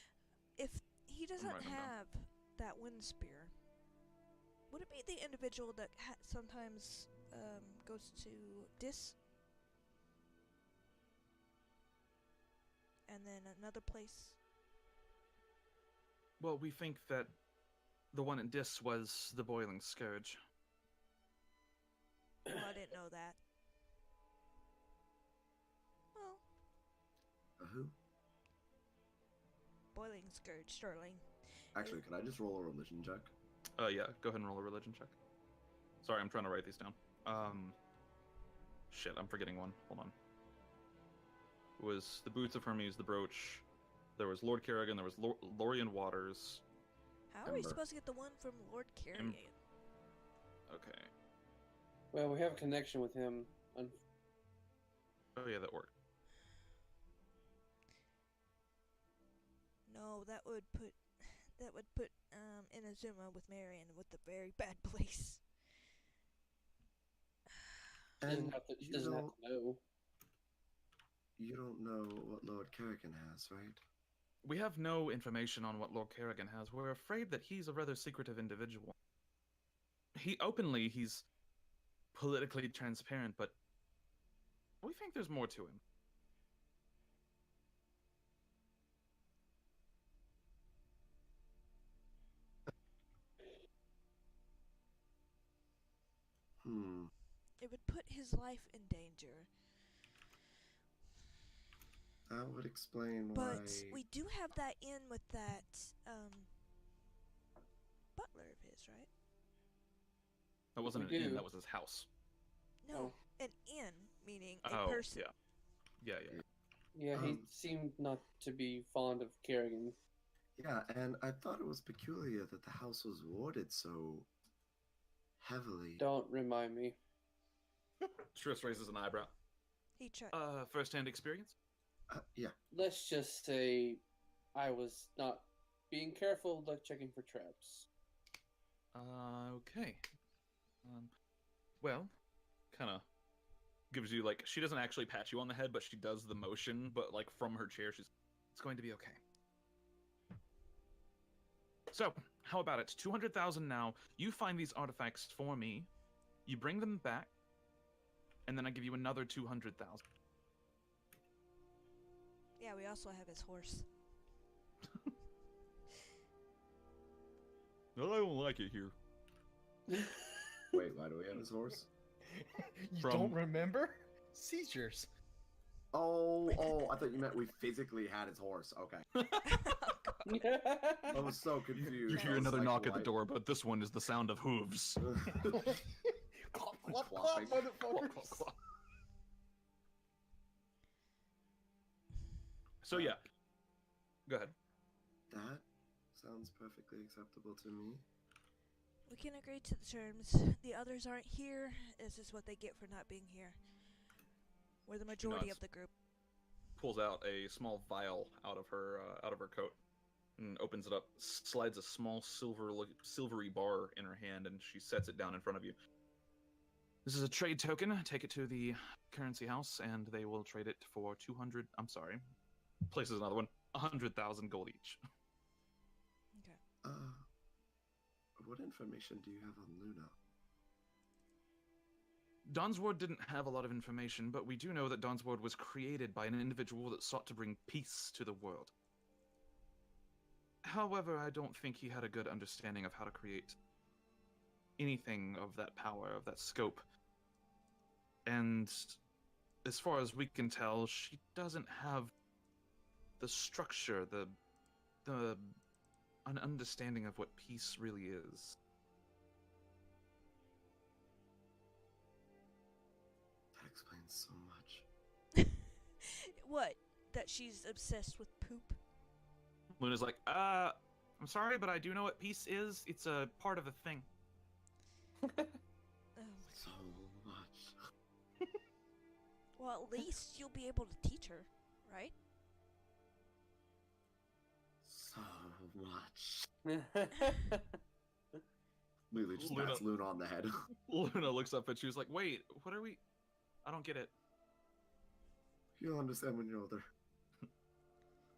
If he doesn't writing them down. have that wind spear, would it be the individual that sometimes goes to Dis? And then another place? Well, we think that the one in Dis was the Boiling Scourge. Oh, I didn't know that. Well, Who? Boiling Scourge, Sterling. Actually, could I just roll a religion check? Yeah, go ahead and roll a religion check. Sorry, I'm trying to write these down. Shit, I'm forgetting one. Hold on. It was the Boots of Hermes, the brooch. There was Lord Kerrigan, there was Lorien Waters. How are we Ember. supposed to get the one from Lord Kerrigan? Okay. Well, we have a connection with him. Oh yeah, that worked. No, that would put Inazuma with Marion with the very bad place. She doesn't And have to, she you doesn't have don't, to know. you don't know what Lord Kerrigan has, right? We have no information on what Lord Kerrigan has. We're afraid that he's a rather secretive individual. He's politically transparent, but we think there's more to him. It would put his life in danger. That would explain But why. we do have that inn with that butler of his, right? That wasn't We an inn, do. that was his house. No, Oh. an inn, meaning a Oh, person. yeah. Yeah, he Um, seemed not to be fond of Kerrigan. Yeah, and I thought it was peculiar that the house was warded so heavily. Don't remind me. Triss raises an eyebrow. He tried. First-hand experience? Yeah. Let's just say I was not being careful, like checking for traps. Okay. Well, kind of gives you, like, she doesn't actually pat you on the head, but she does the motion, but, like, from her chair, it's going to be okay. So, how about it? 200,000 now. You find these artifacts for me. You bring them back. And then I give you another 200,000. Yeah, we also have his horse. No, I don't like it here. Wait, why do we have his horse? You From- don't remember? Seizures. Oh, I thought you meant we physically had his horse. Okay. I was so confused. You I hear was another like, knock at the why- door, but this one is the sound of hooves. Clop, clop, clop, Clopping. motherfuckers. So yeah, go ahead. That sounds perfectly acceptable to me. We can agree to the terms. The others aren't here. This is what they get for not being here. We're the majority nods. of the group. Pulls out a small vial out of her coat and opens it up. Slides a small silvery bar in her hand, and she sets it down in front of you. This is a trade token. Take it to the currency house, and they will trade it for 200. I'm sorry. Places another one. 100,000 gold each. Okay. What information do you have on Luna? Donsward didn't have a lot of information, but we do know that Donsward was created by an individual that sought to bring peace to the world. However, I don't think he had a good understanding of how to create anything of that power, of that scope. And as far as we can tell, she doesn't have the structure, an understanding of what peace really is. That explains so much. What? That she's obsessed with poop? Luna's like, I'm sorry, but I do know what peace is. It's a part of a thing. So much. Well, at least you'll be able to teach her, right? So much. Lily just Luna- pats Luna on the head. Luna looks up at you. She's like, wait, what are we? I don't get it. You'll understand when you're older.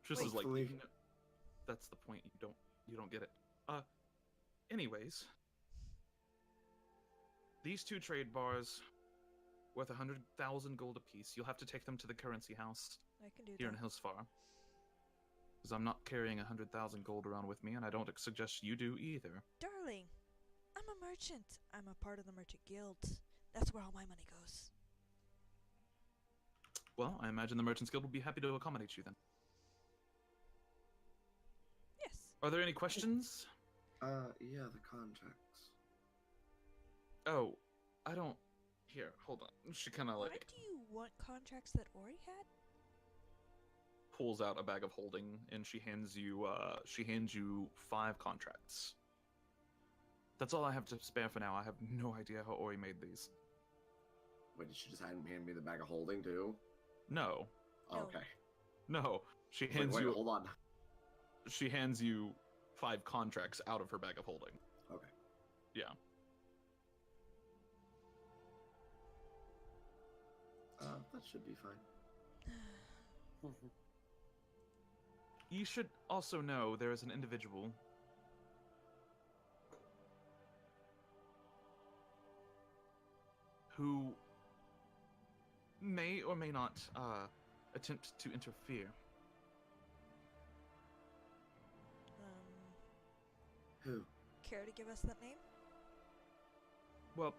Triss is like, Hopefully. that's the point. You don't get it. Anyways, these two trade bars worth 100,000 gold apiece. You'll have to take them to the currency house I can do here that. in Hillsfar. Because I'm not carrying 100,000 gold around with me, and I don't suggest you do either. Darling, I'm a merchant. I'm a part of the merchant guild. That's where all my money goes. Well, I imagine the Merchants Guild will be happy to accommodate you then. Yes. Are there any questions? Yeah, the contracts. Oh, I don't... Here, hold on. She kind of Why like do you want contracts that Ori had? pulls out a bag of holding, and she hands you 5 contracts. That's all I have to spare for now. I have no idea how Ori made these. Wait, did she just hand me the bag of holding too? No. Oh, No. okay. No. She Wait, hands wait, you hold on. She hands you 5 contracts out of her bag of holding. Okay. Yeah. That should be fine. You should also know there is an individual who may or may not attempt to interfere. Who? Care to give us that name? Well,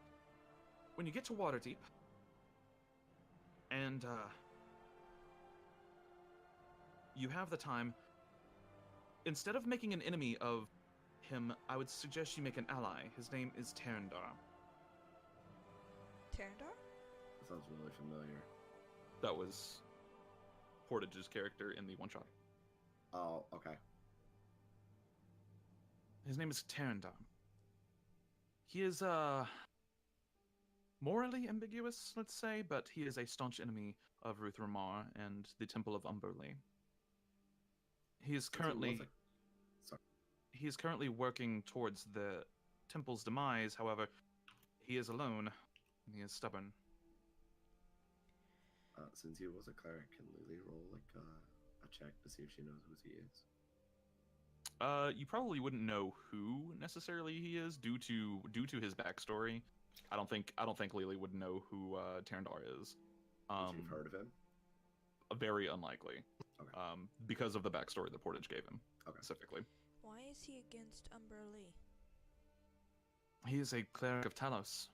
when you get to Waterdeep, and you have the time, instead of making an enemy of him, I would suggest you make an ally. His name is Terendar. Terendar? That sounds really familiar. That was Portage's character in the one-shot. Oh, okay. His name is Terendar. He is, morally ambiguous, let's say, but he is a staunch enemy of Ruth Ramar and the Temple of Umberlee. He is currently... Sorry. He is currently working towards the temple's demise. However, he is alone, and he is stubborn. Since he was a cleric, can Lily roll like a check to see if she knows who he is? You probably wouldn't know who necessarily he is due to his backstory. I don't think Lily would know who Terendar is. Would you have heard of him? Very unlikely. Okay. Because of the backstory that Portage gave him, Okay. specifically. Why is he against Umberlee? He is a cleric of Talos.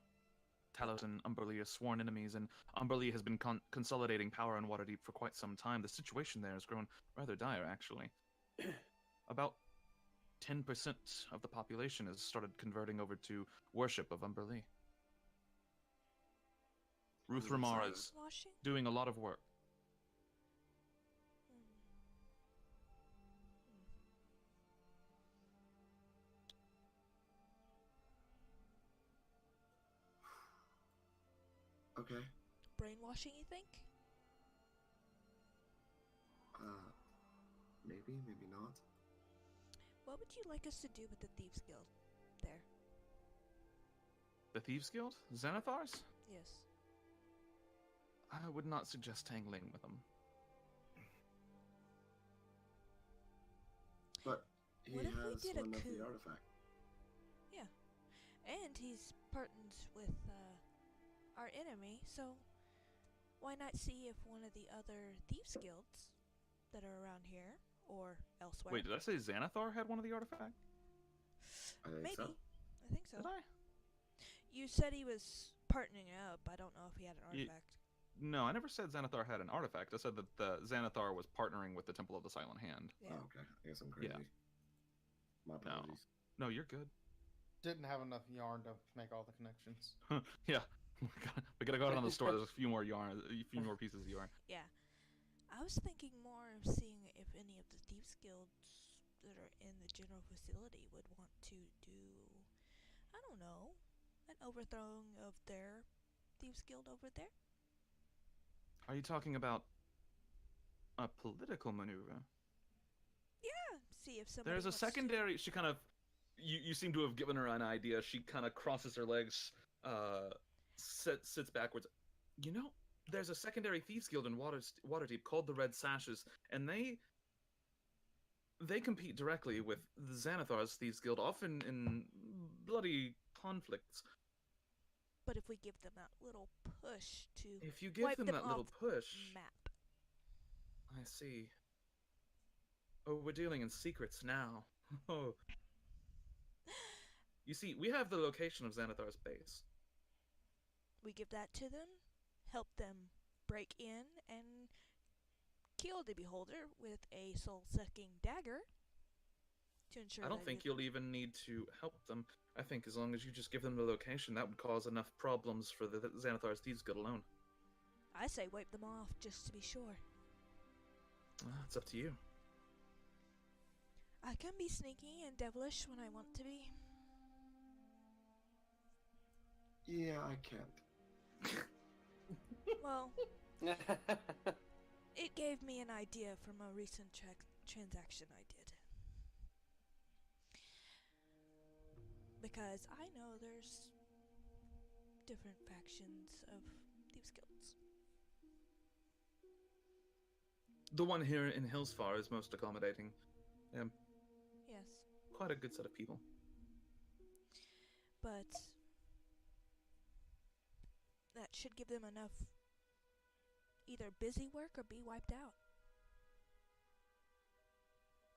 Talos and Umberlee are sworn enemies, and Umberlee has been consolidating power in Waterdeep for quite some time. The situation there has grown rather dire, actually. About 10% of the population has started converting over to worship of Umberlee. Ruth Ramar is Washing? doing a lot of work. Okay. Brainwashing, you think? Maybe, maybe not. What would you like us to do with the Thieves Guild there? The Thieves Guild? Xanathars? Yes. I would not suggest tangling with them. But he What if we has did a one of coup? the artifact. Yeah. And he's partners with our enemy, so why not see if one of the other Thieves Guilds that are around here or elsewhere. Wait, did I say Xanathar had one of the artifact? I think Maybe. so. I think so. Did I? You said he was partnering up. I don't know if he had an Ye- artifact. No, I never said Xanathar had an artifact. I said that the Xanathar was partnering with the Temple of the Silent Hand. Yeah. Oh, okay. I guess I'm crazy. Yeah. My No. apologies. No, you're good. Didn't have enough yarn to make all the connections. Yeah. We gotta go out on the store. There's a few more pieces of yarn. Yeah. I was thinking more of seeing if any of the Thieves Guilds that are in the general facility would want to do, I don't know, an overthrowing of their Thieves Guild over there. Are you talking about a political maneuver? Yeah, see if somebody There's a wants to- secondary. She kind of. You seem to have given her an idea. She kind of crosses her legs, sits backwards. You know, there's a secondary thieves guild in Waterdeep called the Red Sashes, and they compete directly with the Xanathar's thieves guild, often in bloody conflicts. But if we give them that little push to If you give wipe them them that little off push, map. I see. Oh, we're dealing in secrets now. Oh. You see, we have the location of Xanathar's base. We give that to them, help them break in, and kill the beholder with a soul-sucking dagger to ensure I don't that think it- you'll even need to help them. I think as long as you just give them the location, that would cause enough problems for the Xanathar's Thieves Guild alone. I say wipe them off just to be sure. It's up to you. I can be sneaky and devilish when I want to be. Yeah, I can't. Well, it gave me an idea from a recent transaction I did. Because I know there's different factions of Thieves Guilds. The one here in Hillsfar is most accommodating. Yes, Quite a good set of people. but that should give them enough either busy work or be wiped out.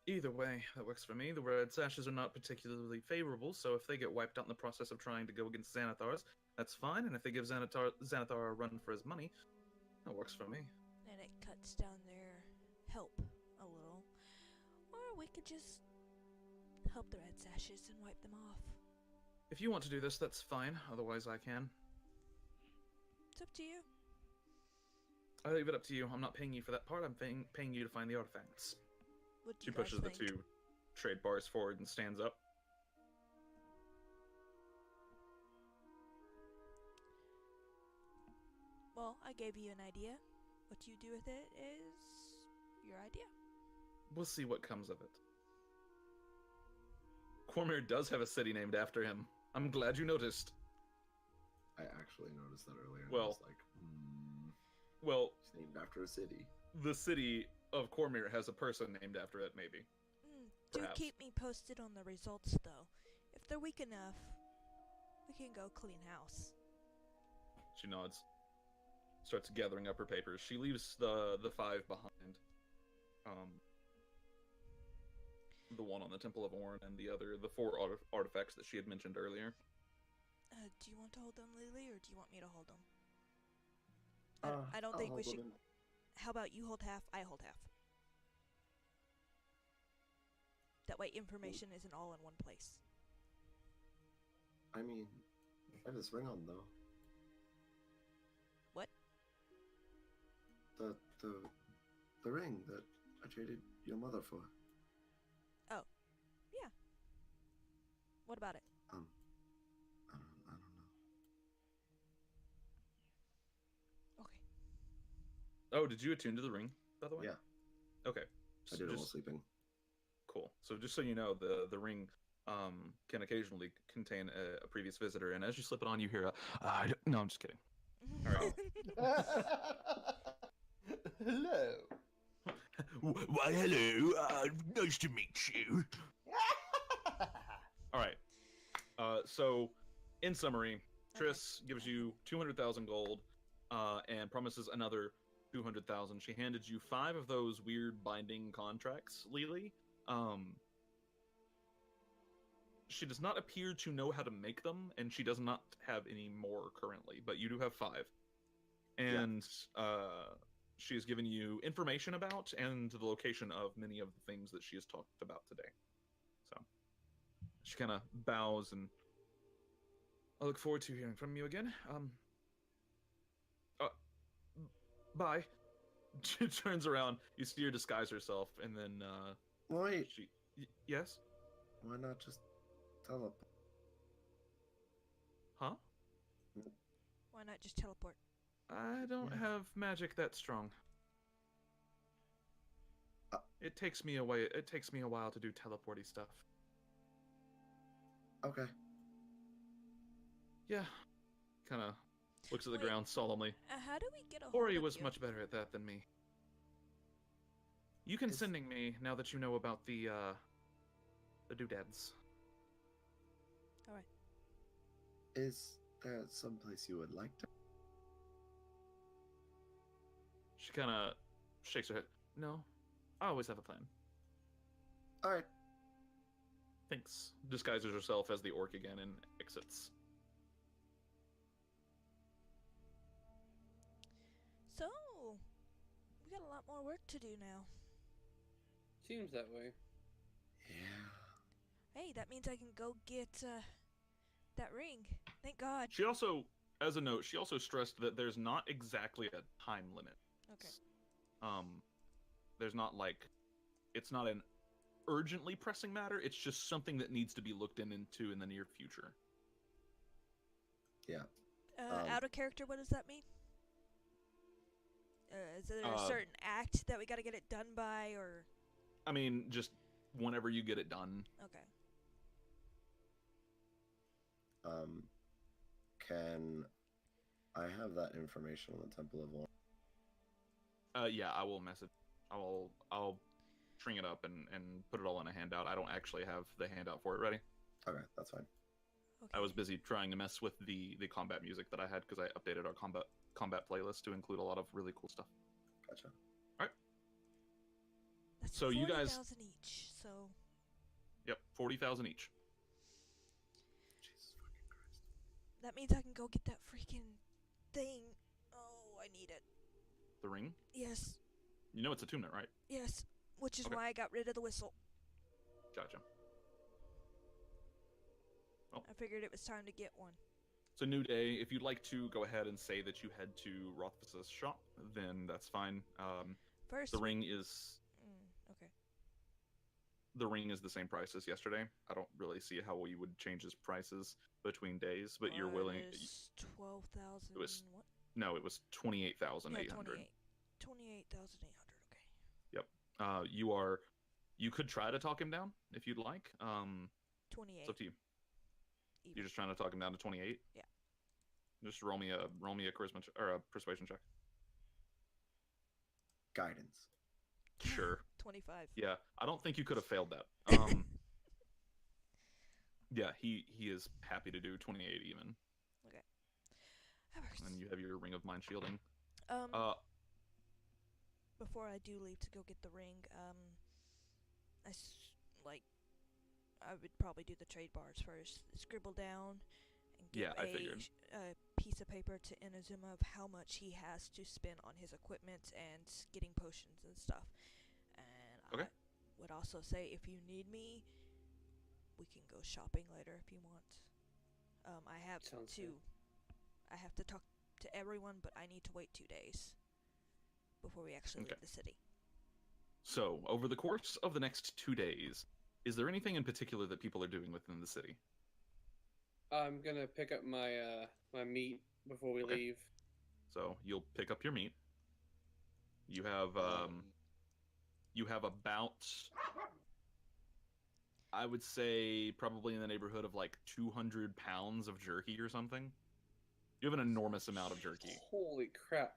Either way, that works for me. The Red Sashes are not particularly favorable, so if they get wiped out in the process of trying to go against Xanathar's, that's fine. And if they give Xanathar a run for his money, that works for me. And it cuts down their help a little. Or we could just help the Red Sashes and wipe them off. If you want to do this, that's fine. Otherwise, I can. It's up to you. I leave it up to you. I'm not paying you for that part. I'm paying you to find the artifacts. What do She you guys pushes the think? two trade bars forward and stands up. Well, I gave you an idea. What you do with it is your idea. We'll see what comes of it. Cormyr does have a city named after him. I'm glad you noticed. I actually noticed that earlier. And I Well- was like, Well, it's named after a city. the city of Cormyr has a person named after it, maybe. Do Perhaps. keep me posted on the results, though. If they're weak enough, we can go clean house. She nods. Starts gathering up her papers. She leaves the five behind. The one on the Temple of Orn and the four artifacts that she had mentioned earlier. Do you want to hold them, Lily, or do you want me to hold them? I don't I'll think we hold them should. How about you hold half, I hold half. That way information isn't all in one place. I mean, I have this ring on though. What? The ring that I traded your mother for. Yeah. What about it? I don't know. Oh, did you attune to the ring, by the way? Yeah, Okay. I did it while sleeping. Cool. So just so you know, the ring can occasionally contain a previous visitor, and as you slip it on, you hear a. No, I'm just kidding. All right. Hello. Why, hello. Nice to meet you. All right. So, in summary, Triss gives you 200,000 gold, and promises another 200,000. She handed you 5 of those weird binding contracts, Lily. She does not appear to know how to make them, and she does not have any more currently, but you do have 5. And she has given you information about and the location of many of the things that she has talked about today. So she kind of bows, and I look forward to hearing from you again. Bye. She turns around. You see her disguise herself, and then Wait, she. Yes. why not just teleport? Huh? Why not just teleport? I don't have magic that strong. It takes me away. It takes me a while to do teleporty stuff. Okay. Yeah. Kind of looks at the Wait, ground solemnly. How do we get a hold Ori of was you? much better at that than me. You can sending me now that you know about the doodads. All right. Is there someplace you would like to? She kind of shakes her head. No, I always have a plan. All right. Thanks. Disguises herself as the orc again and exits. So, we got a lot more work to do now. Seems that way. Yeah. Hey, that means I can go get that ring. Thank God. She also, as a note, she also stressed that there's not exactly a time limit. Okay. There's not like, it's not an urgently pressing matter. It's just something that needs to be looked into in the near future. Yeah. Out of character, what does that mean? Is there a certain act that we got to get it done by, or? I mean, just whenever you get it done. Okay. Can I have that information on the Temple of War? Yeah, I will message. I'll string it up and put it all in a handout. I don't actually have the handout for it ready. Okay, that's fine. Okay. I was busy trying to mess with the combat music that I had because I updated our combat playlist to include a lot of really cool stuff. Gotcha. That's So you guys- 40,000 each. So. Yep, 40,000 each. Jesus fucking Christ. That means I can go get that freaking thing. Oh, I need it. The ring. Yes. You know it's attunement, right? Yes. Which is Okay. why I got rid of the whistle. Gotcha. I figured it was time to get one. It's a new day. If you'd like to go ahead and say that you head to Rothfuss's shop, then that's fine. First. The ring is Okay. the ring is the same price as yesterday. I don't really see how we would change his prices between days, but you're willing. It was 12,000. It was What? No, it was 28,800. Yeah, 28,800. Okay. You could try to talk him down if you'd like. 28. It's up to you. Even. You're just trying to talk him down to 28. Yeah. Just roll me a charisma or a persuasion check. Guidance. Sure. 25. Yeah, I don't think you could have failed that. Yeah, he is happy to do 28 even. Okay. That works. And you have your ring of mind shielding. Before I do leave to go get the ring, I would probably do the trade bars first. Scribble down and give I figured. a piece of paper to Inazuma of how much he has to spend on his equipment and getting potions and stuff. And Okay. I would also say, if you need me, we can go shopping later if you want. I have Sounds to. good. I have to talk to everyone, but I need to wait 2 days before we actually Okay. leave the city. So, over the course of the next 2 days, is there anything in particular that people are doing within the city? I'm gonna pick up my my meat before we Okay. leave. So, you'll pick up your meat. You have about, I would say, probably in the neighborhood of like 200 pounds of jerky or something. You have an enormous amount of jerky. Holy crap!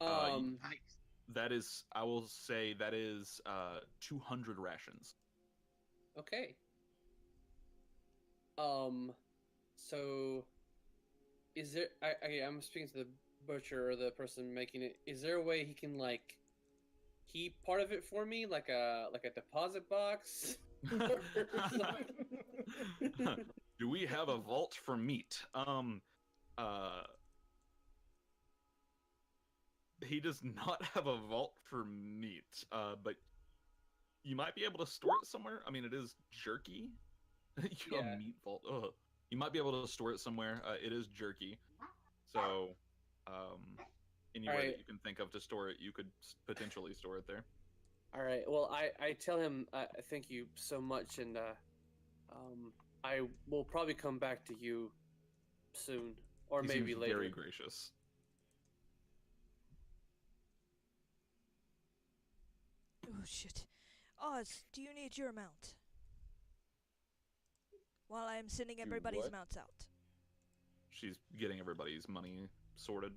Nice. That is, I will say, that is 200 rations. Okay. So is there? I'm speaking to the butcher or the person making it. Is there a way he can like keep part of it for me, like a deposit box? Do we have a vault for meat? He does not have a vault for meat, but you might be able to store it somewhere. I mean, it is jerky. A meat vault. Ugh. You might be able to store it somewhere. It is jerky. So, any way that you can think of to store it, you could potentially store it there. All right. Well, I tell him thank you so much, and I will probably come back to you soon, or He maybe seems later. very gracious. Oh shit. Oz, do you need your mount? While I am sending everybody's what? mounts out. She's getting everybody's money sorted.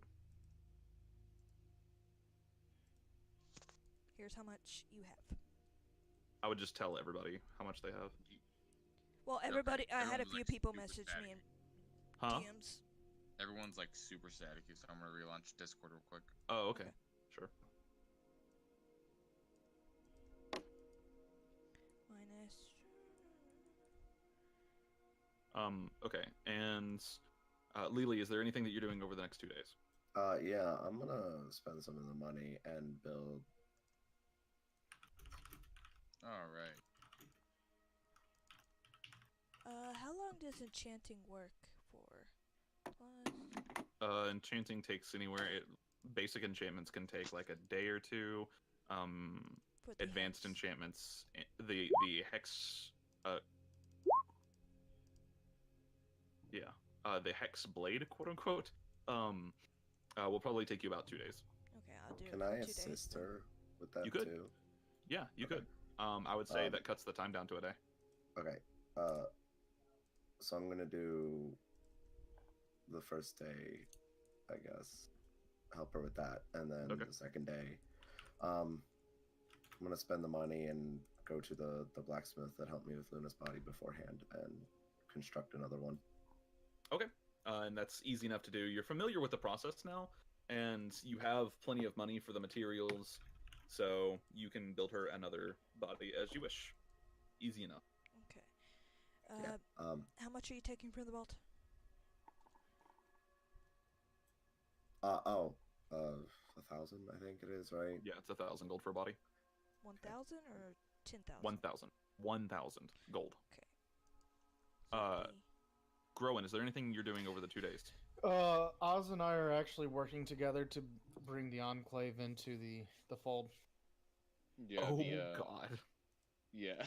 Here's how much you have. I would just tell everybody how much they have. Well, everybody, I had a Everyone's, few like, people super message me in Huh? DMs. Everyone's like super staticky, so I'm gonna relaunch Discord real quick. Oh, okay. Okay. Sure. Minus. Okay. And Lily, is there anything that you're doing over the next 2 days? Yeah, I'm gonna spend some of the money and build. All right. How long does enchanting work for? Plus... Enchanting takes anywhere. Basic enchantments can take like a day or two. for the Advanced hex. enchantments, the hex. The hex blade, quote unquote. Will probably take you about 2 days. Okay, I'll do Can it for I 2 days. assist her with that You could. too? Yeah, you Okay. could. I would say that cuts the time down to a day. Okay. So I'm gonna do the first day, I guess. Help her with that, and then Okay. the second day, I'm gonna spend the money and go to the blacksmith that helped me with Luna's body beforehand and construct another one. Okay. And that's easy enough to do. You're familiar with the process now, and you have plenty of money for the materials, so you can build her another body as you wish. Easy enough. Okay. Yeah. How much are you taking from the vault? 1,000, I think it is, right? Yeah, it's 1,000 gold for a body. 1,000 or 10,000? 1,000. 1,000 gold. Okay. Uh, Groen, is there anything you're doing over the 2 days? Oz and I are actually working together to bring the Enclave into the fold. Yeah. Oh the, God, Yeah.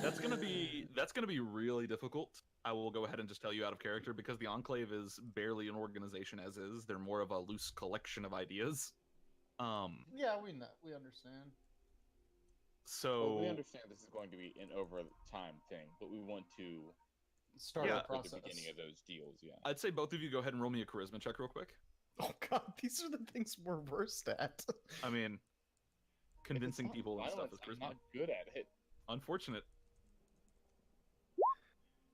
that's gonna be really difficult. I will go ahead and just tell you out of character because the Enclave is barely an organization as is. They're more of a loose collection of ideas. Yeah, we know, we understand. So Well, we understand this is going to be an over time thing, but we want to Start Yeah. the at the process. beginning of those deals. Yeah. I'd say both of you go ahead and roll me a charisma check real quick. Oh God, these are the things we're worst at. I mean, convincing It's not people and stuff violence, is I'm charisma. not good at it. Unfortunate.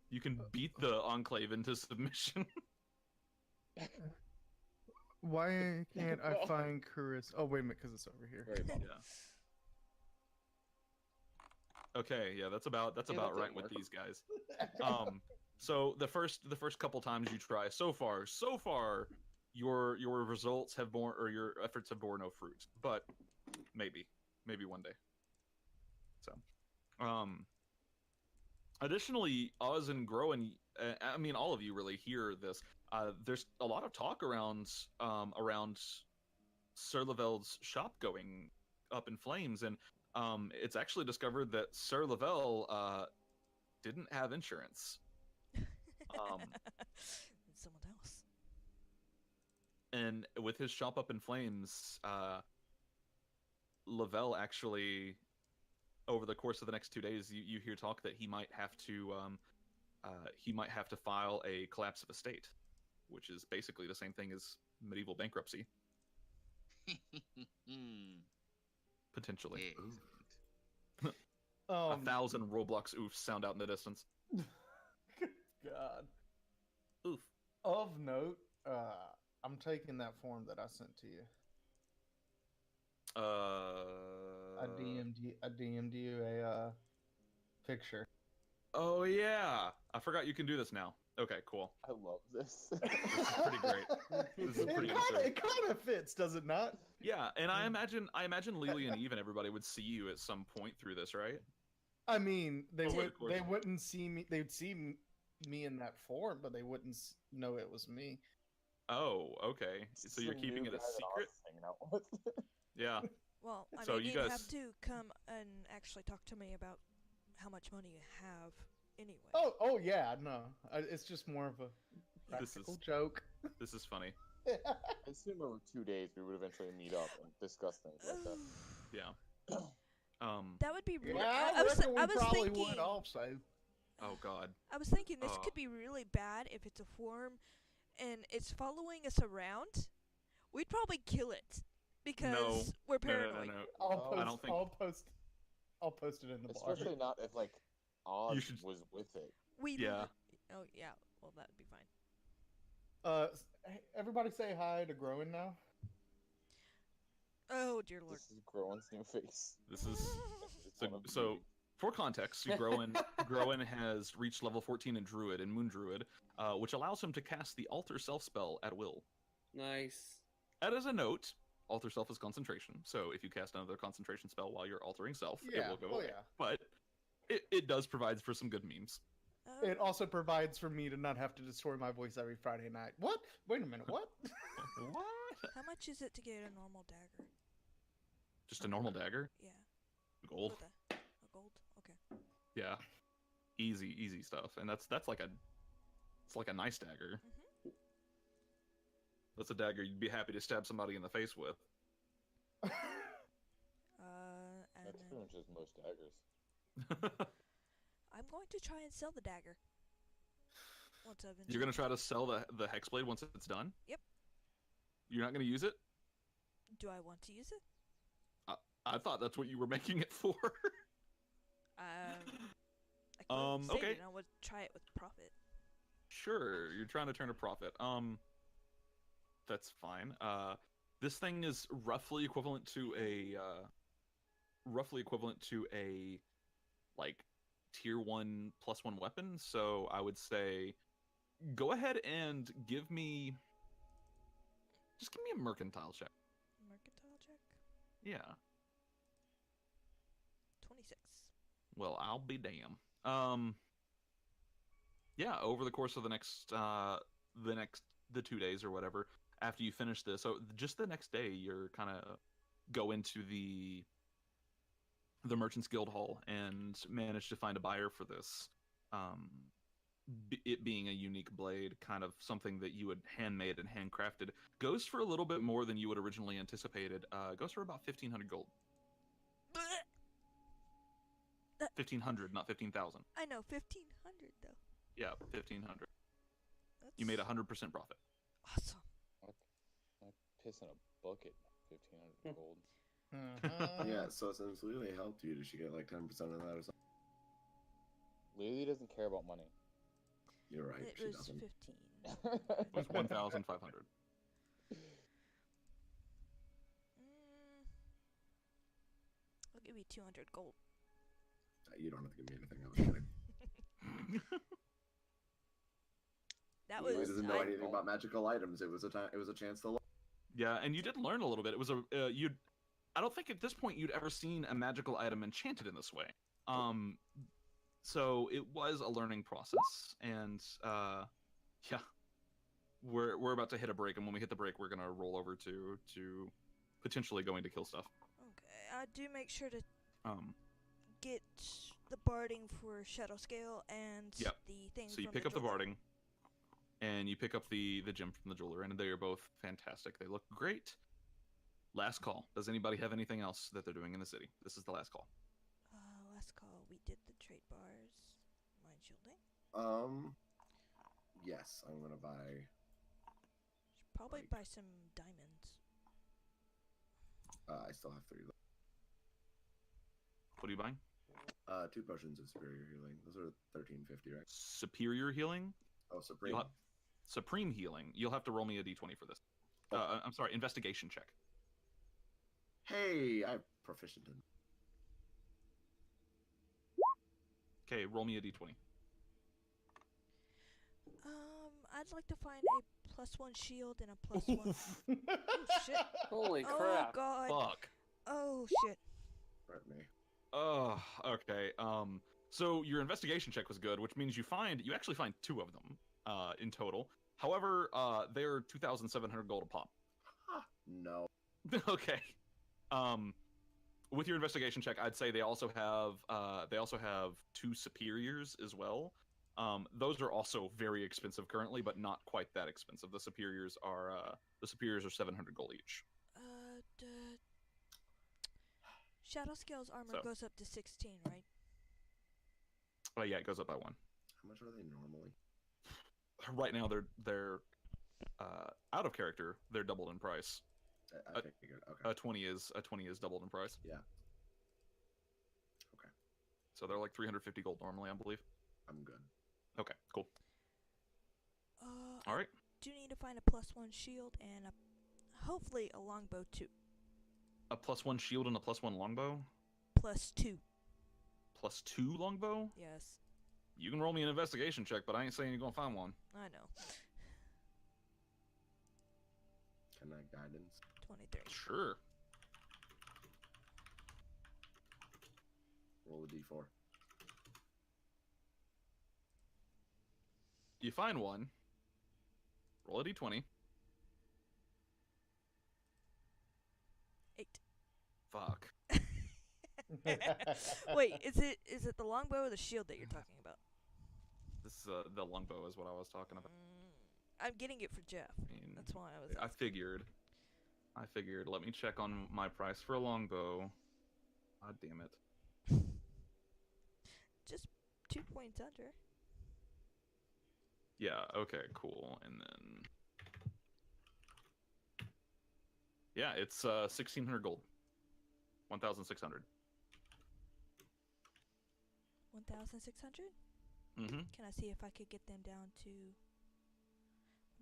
You can beat the Enclave into submission. Why can't I Well- find charisma? Oh wait a minute, because it's over here. Very much. Yeah. Okay, yeah, that's about Yeah, that right didn't with work. these guys. So the first couple times you try, so far, your results have borne, or your efforts have borne no fruit. But maybe one day. So, additionally, Oz and Groen, I mean, all of you really hear this. There's a lot of talk around Sir Lavelle's shop going up in flames, and it's actually discovered that Sir Lavelle didn't have insurance. Someone else. And with his shop up in flames, Lavelle actually, over the course of the next 2 days, you hear talk that he might have to file a collapse of estate, which is basically the same thing as medieval bankruptcy, potentially. Excellent. 1,000 Roblox oofs sound out in the distance. God. Oof. Of note, I'm taking that form that I sent to you. I DM'd you a picture. Oh yeah, I forgot you can do this now. Okay, cool. I love this. This is pretty great. This is pretty great. It kind of fits, does it not? Yeah, and I imagine Lily and Eve and everybody would see you at some point through this, right? I mean, they Over the course. they wouldn't see me. They'd see me in that form, but they wouldn't know it was me. Oh, okay. So you're keeping it a secret? Yeah. Well, I So mean, you you'd guys- have to come and actually talk to me about how much money you have anyway. Oh yeah, no. It's just more of a practical joke. This is funny. I assume over 2 days we would eventually meet up and discuss things like that. Yeah. That would be really. Yeah, I was probably thinking. would also. Oh God. I was thinking this could be really bad if it's a form, and it's following us around. We'd probably kill it because we're paranoid. No. I don't think. I'll post it in the bar. Especially not if like Oz You should- was with it. Yeah. Oh yeah. Well, that'd be fine. Hey, everybody say hi to Growing now. Oh dear lord. This is Growen's new face. This is It's one of the so. beauty. For context, Groen has reached level 14 in Druid and Moon Druid, which allows him to cast the Alter Self spell at will. Nice. As a note, Alter Self is concentration, so if you cast another concentration spell while you're altering self, it will go away. Yeah. But it does provide for some good memes. Oh. It also provides for me to not have to destroy my voice every Friday night. What? Wait a minute. What? What? How much is it to get a normal dagger? Just a normal dagger? Yeah. Gold. A gold. Okay. Yeah. Easy stuff. And that's like a nice dagger. Mhm. That's a dagger you'd be happy to stab somebody in the face with. And That's then pretty much as most daggers. I'm going to try and sell the dagger. Once I've You're gonna enchanted try to sell the hexblade once it's done? Yep. You're not gonna use it? it. Do I want to use it? I thought that's what you were making it for. I couldn't say okay. it. I would try it with profit. Sure, you're trying to turn a profit. That's fine. This thing is roughly equivalent to a like tier 1 +1 weapon. So I would say, go ahead and give me a mercantile check. Mercantile check. Yeah. 26. Well, I'll be damn. Yeah, over the course of the 2 days or whatever, after you finish this, so just the next day, you're kind of go into the Merchants Guild Hall and manage to find a buyer for this. It being a unique blade, kind of something that you had handmade and handcrafted, goes for a little bit more than you would originally anticipated. Goes for about 1,500 gold. 1,500, not 15,000. I know, 1,500 though. Yeah, 1,500. That's You made 100% profit. awesome. I piss in a bucket. 1,500 gold. Yeah, so since Lily helped you, did she get like 10% of that or something? Lily doesn't care about money. You're right, It she was doesn't. 15. It was 1,500. I'll give you 200 gold. You don't have to give me anything. I was kidding. That Lily was. doesn't know anything about magical items. It was a time. It was a chance to learn. Yeah, and you did learn a little bit. It was I don't think at this point you'd ever seen a magical item enchanted in this way. So it was a learning process, and yeah, we're about to hit a break, and when we hit the break, we're gonna roll over to potentially going to kill stuff. Okay, I do make sure to get the barding for Shadow Scale and Yep. the thing. So you from pick the up the jeweler. barding, and you pick up the gem from the jeweler, and they are both fantastic. They look great. Last call. Does anybody have anything else that they're doing in the city? This is the last call. Last call. We did the trade bars. Mind shielding. Yes, I'm gonna buy. Should probably Like- buy some diamonds. I still have 3 left. What are you buying? 2 potions of superior healing. Those are 1350, right? Superior healing? Oh, supreme. Supreme healing. You'll have to roll me a d20 for this. I'm sorry, investigation check. Hey, I'm proficient in. Okay, roll me a d20. I'd like to find a +1 shield and a +1. Oh shit! Holy Oh crap! god! Fuck. Oh shit! Rip me. Oh, okay. So your investigation check was good, which means you actually find 2 of them, in total. However, they're 2,700 gold a pop. No. Okay. With your investigation check, I'd say they also have 2 superiors as well. Those are also very expensive currently, but not quite that expensive. The superiors are 700 gold each. Shadow Scale's armor goes up to 16, right? Yeah, it goes up by 1. How much are they normally? Right now, they're out of character. They're doubled in price. I figured. Okay. A 20 is doubled in price. Yeah. Okay. So they're like 350 gold normally, I believe. I'm good. Okay, cool. I All right. do need to find a +1 shield and hopefully a longbow too. A +1 shield and a +1 longbow. +2. +2 longbow. Yes. You can roll me an investigation check, but I ain't saying you're gonna find one. I know. Can I guidance? 23. Sure. Roll a d4. You find one. Roll a d20. 8. Fuck. Wait, is it the longbow or the shield that you're talking about? This is the longbow is what I was talking about. I'm getting it for Jeff. I mean, That's why I was. I figured. Let me check on my price for a longbow. God damn it. Just 2 points under. Yeah, okay, cool. And then yeah, it's 1600 gold. 1,600. 1,600? Mm-hmm. Can I see if I could get them down to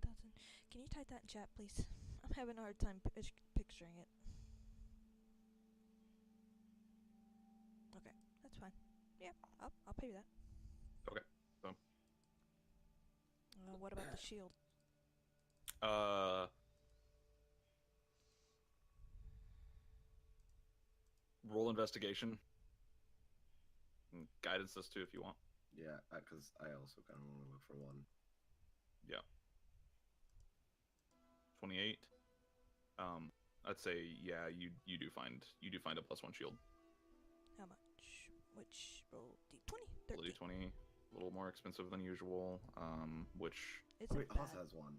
1,000? Can you type that in chat, please? I'm having a hard time picturing it. Okay, that's fine. Yeah, I'll pay you that. Okay. So what about the shield? Roll investigation. And guidance this too if you want. Yeah, because I also kind of want to look for one. Yeah. 28. I'd say yeah, you do find a +1 shield. How much? Which roll d20? 13. D20, a little more expensive than usual. Which Isn't Wait, bad. Oz has one.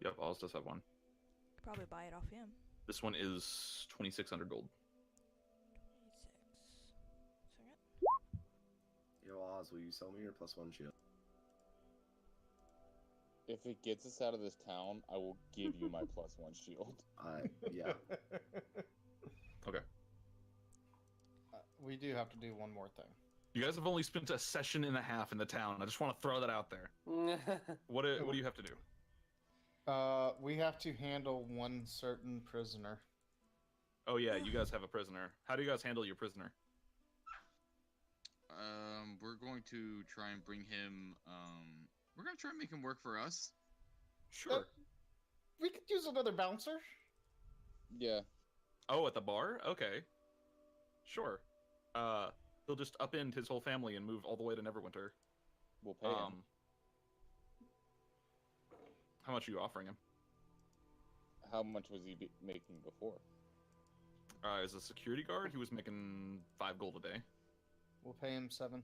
yep, Oz does have one. Could probably buy it off him. This one is 2,600 gold. 26. Yo, Oz, will you sell me your +1 shield? If it gets us out of this town, I will give you my +1 shield. Yeah. Okay. We do have to do one more thing. You guys have only spent a session and a half in the town. I just want to throw that out there. What do you have to do? We have to handle one certain prisoner. Oh yeah, you guys have a prisoner. How do you guys handle your prisoner? We're going to try and bring him. We're gonna try and make him work for us. Sure. We could use another bouncer. Yeah. Oh, at the bar? Okay. Sure. He'll just upend his whole family and move all the way to Neverwinter. We'll pay him. How much are you offering him? How much was he making before? As a security guard, he was making 5 gold a day. We'll pay him 7.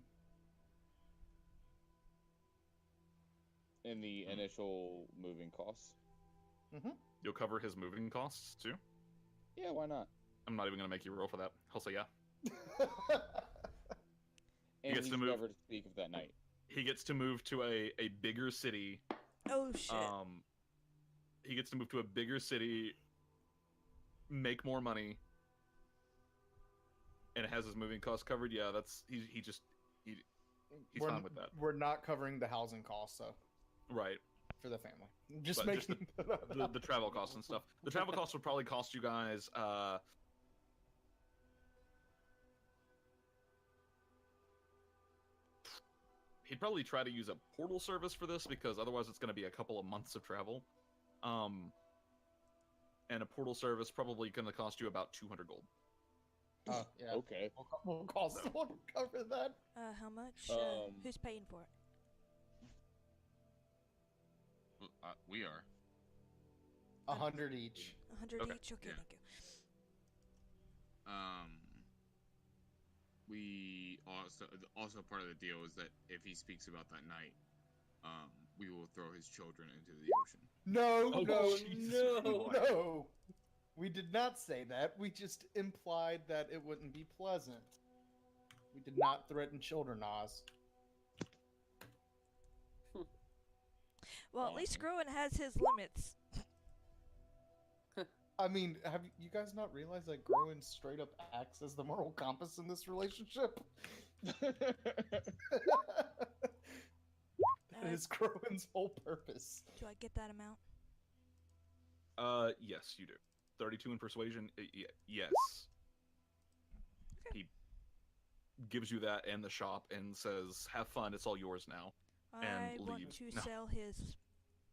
In the initial moving costs? Mm-hmm. You'll cover his moving costs too. Yeah, why not? I'm not even gonna make you roll for that. He'll say yeah. And gets he's to move. never to speak of that night. He gets to move to a bigger city. Oh shit. He gets to move to a bigger city, make more money, and it has his moving costs covered. Yeah, that's he's we're, fine with that. We're not covering the housing costs, though, Right. for the family. Just But making The travel costs and stuff. The travel costs would probably cost you guys. He'd probably try to use a portal service for this because otherwise it's going to be a couple of months of travel. And a portal service probably going to cost you about 200 gold. Oh, yeah. Okay. We'll cover that. How much? Who's paying for it? We are. 100 each. 100 Okay. each? Okay, Yeah. thank you. We also part of the deal is that if he speaks about that night, we will throw his children into the ocean. No, Oh, no, Jesus no, Christ. no. We did not say that. We just implied that it wouldn't be pleasant. We did not threaten children, Oz. Well, at least Groen has his limits. I mean, have you guys not realized that Groen straight up acts as the moral compass in this relationship? That is Groen's whole purpose. Do I get that amount? Yes, you do. 32 in persuasion. Yes. Okay. He gives you that and the shop and says, "Have fun. It's all yours now." I And want leaves. to No. sell his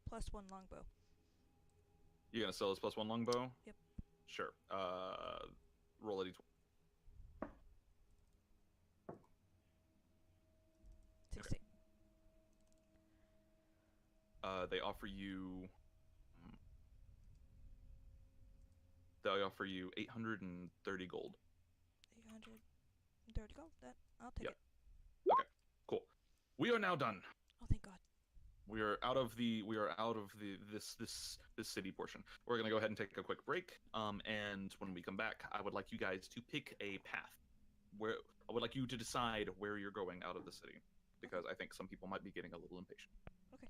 +1 longbow. You're gonna sell his +1 longbow? Yep. Sure. Roll a d20. 16. They offer you. They offer you 830 gold. 830 gold. That I'll take Yep. it. Okay. Cool. We are now done. Oh, thank God. We are out of this city portion. We're gonna go ahead and take a quick break. And when we come back, I would like you guys to pick a path. Where I would like you to decide where you're going out of the city, because I think some people might be getting a little impatient. Okay.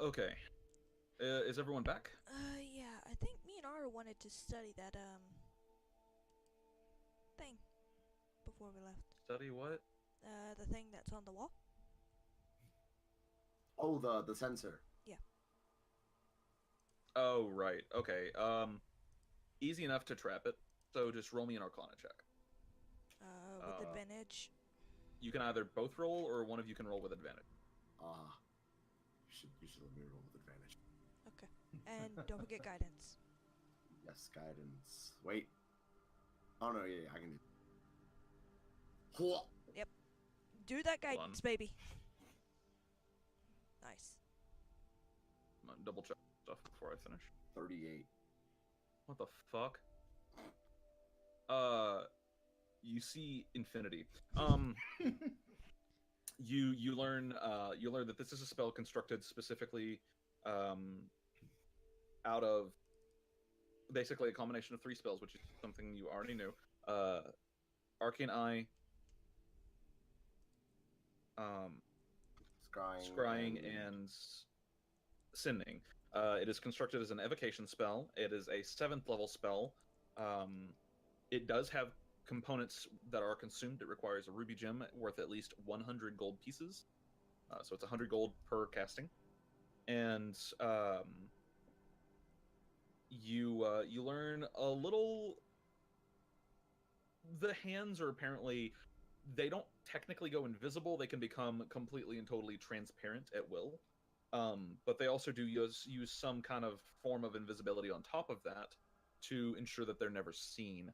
Okay. Is everyone back? Yeah, I think me and Ara wanted to study that, thing before we left. Study what? The thing that's on the wall? Oh, the sensor. Yeah. Oh, right. Okay. Easy enough to trap it. So just roll me an Arcana check. With advantage. You can either both roll, or one of you can roll with advantage. You should let me roll with advantage. Okay. And don't forget guidance. Yes, guidance. Wait. Oh no, yeah, I can do. Yep. Do that guidance, baby. Nice. I'm gonna double check stuff before I finish. 38. What the fuck? You see infinity. You learn that this is a spell constructed specifically out of basically a combination of 3 spells, which is something you already knew. Arcane Eye, Scrying, and Sinning. It is constructed as an evocation spell. It is a 7th level spell. It does have components that are consumed. It requires a ruby gem worth at least 100 gold pieces. So it's 100 gold per casting. And you learn a little. The hands are apparently, they don't technically go invisible. They can become completely and totally transparent at will. But they also do use some kind of form of invisibility on top of that to ensure that they're never seen.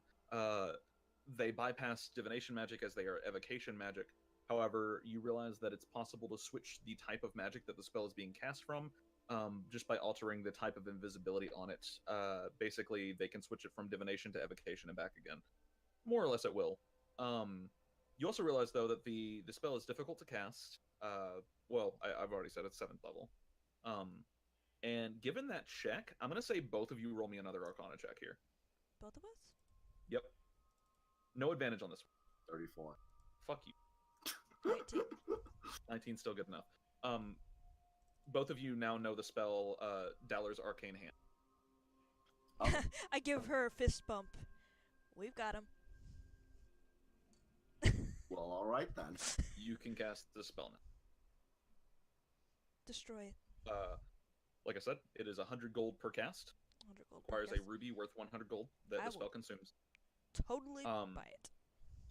They bypass divination magic as they are evocation magic. However, you realize that it's possible to switch the type of magic that the spell is being cast from just by altering the type of invisibility on it. Basically, they can switch it from divination to evocation and back again, more or less at will. You also realize, though, that the spell is difficult to cast. Well, I've already said it's 7th level. And given that check, I'm going to say both of you roll me another Arcana check here. Both of us? Yep. No advantage on this one. 34. Fuck you. 19. 19 still good enough. Both of you now know the spell Dallar's Arcane Hand. I give her a fist bump. We've got him. Well, all right then. You can cast the spell now. Destroy it. Like I said, it is 100 gold per cast. 100 gold. Requires a ruby worth 100 gold that the spell consumes. Totally buy it.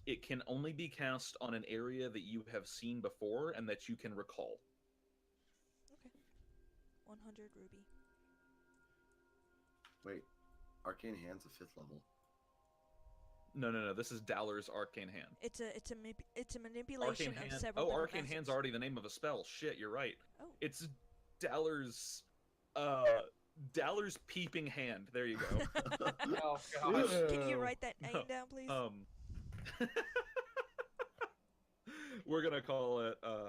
It can only be cast on an area that you have seen before and that you can recall. Okay. 100 ruby. Wait, Arcane Hand's a 5th level. No. This is Dallar's Arcane Hand. It's a manipulation Arcane of Hand. several. Oh, Arcane magics. Hand's already the name of a spell. Shit, you're right. Oh. It's Dallar's. Dallar's Peeping Hand. There you go. Oh gosh. Can you write that name down, please? We're gonna call it. Why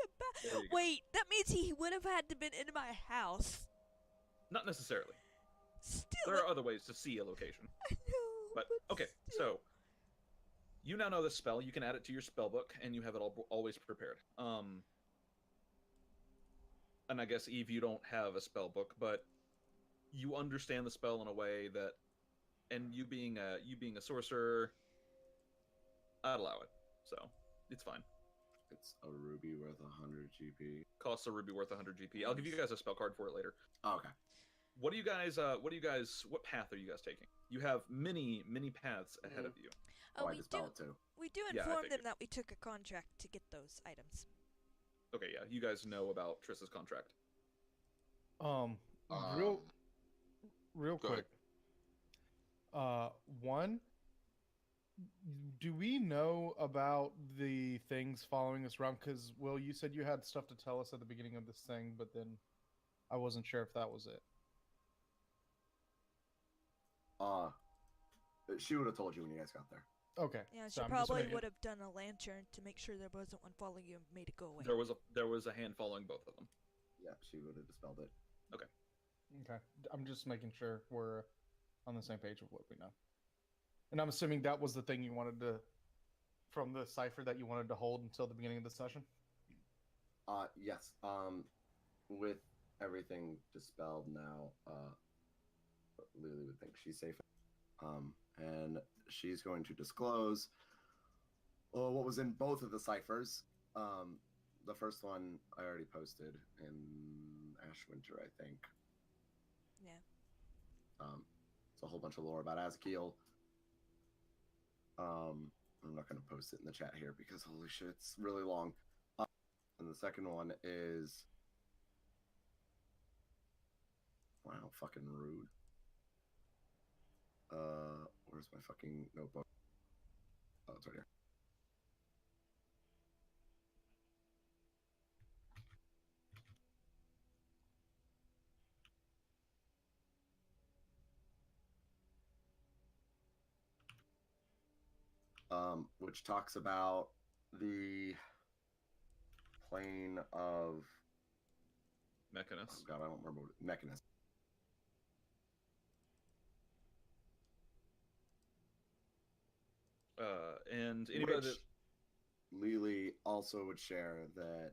about? Wait, that means he would have had to been in my house. Not necessarily. Still, There are other ways to see a location. I know. But okay, so you now know this spell. You can add it to your spell book, and you have it always prepared. And I guess Eve, you don't have a spell book, but you understand the spell in a way that, and you being a sorcerer, I'd allow it. So it's fine. It's a ruby worth 100 GP. Costs a ruby worth 100 GP. I'll give you guys a spell card for it later. Oh, okay. What path are you guys taking? You have many paths ahead of you. Oh, I dispel it too. We do Yeah, I inform them figured. that we took a contract to get those items. Okay, yeah, you guys know about Triss's contract. Real Go quick. One, do we know about the things following us around? Because, Will, you said you had stuff to tell us at the beginning of this thing, but then I wasn't sure if that was it. She would have told you when you guys got there. Okay. Yeah, she so I'm just probably making- would have done a lantern to make sure there wasn't one following you and made it go away. There was a hand following both of them. Yeah, she would have dispelled it. Okay. I'm just making sure we're on the same page of what we know. And I'm assuming that was the thing you wanted to from the cipher that you wanted to hold until the beginning of the session? Yes. With everything dispelled now, Lily would think she's safe. And she's going to disclose what was in both of the ciphers. The first one I already posted in AshWinter, I think. Yeah. It's a whole bunch of lore about Azkiel. I'm not going to post it in the chat here because holy shit, it's really long. And the second one is... Wow, fucking rude. Where's my fucking notebook? Oh, it's right here. Which talks about the plane of Mechanus. Oh god, I don't remember what Mechanus. And anybody that Lily also would share that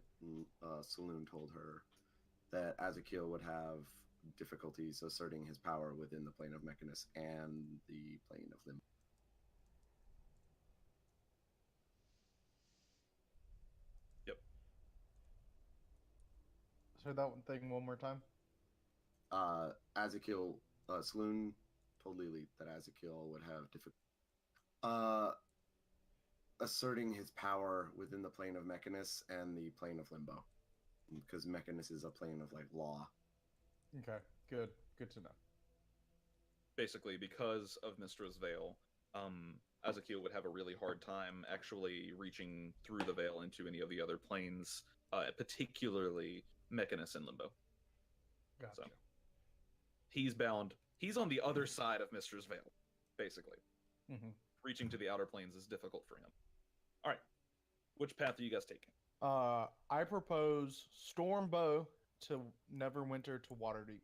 Saloon told her that Azakil would have difficulties asserting his power within the plane of Mechanus and the plane of Limbo. Yep. Say that one thing one more time. Azakil, Saloon told Lily that Azakil would have difficulty asserting his power within the plane of Mechanus and the plane of Limbo, because Mechanus is a plane of like law. Okay, good to know. basically, because of Mistra's Veil, Azakil would have a really hard time actually reaching through the veil into any of the other planes, particularly Mechanus and Limbo. Gotcha. So he's bound. He's on the other side of Mistra's Veil, basically. Mm-hmm. Reaching to the outer planes is difficult for him. All right, which path are you guys taking? I propose StormBow to Neverwinter to Waterdeep.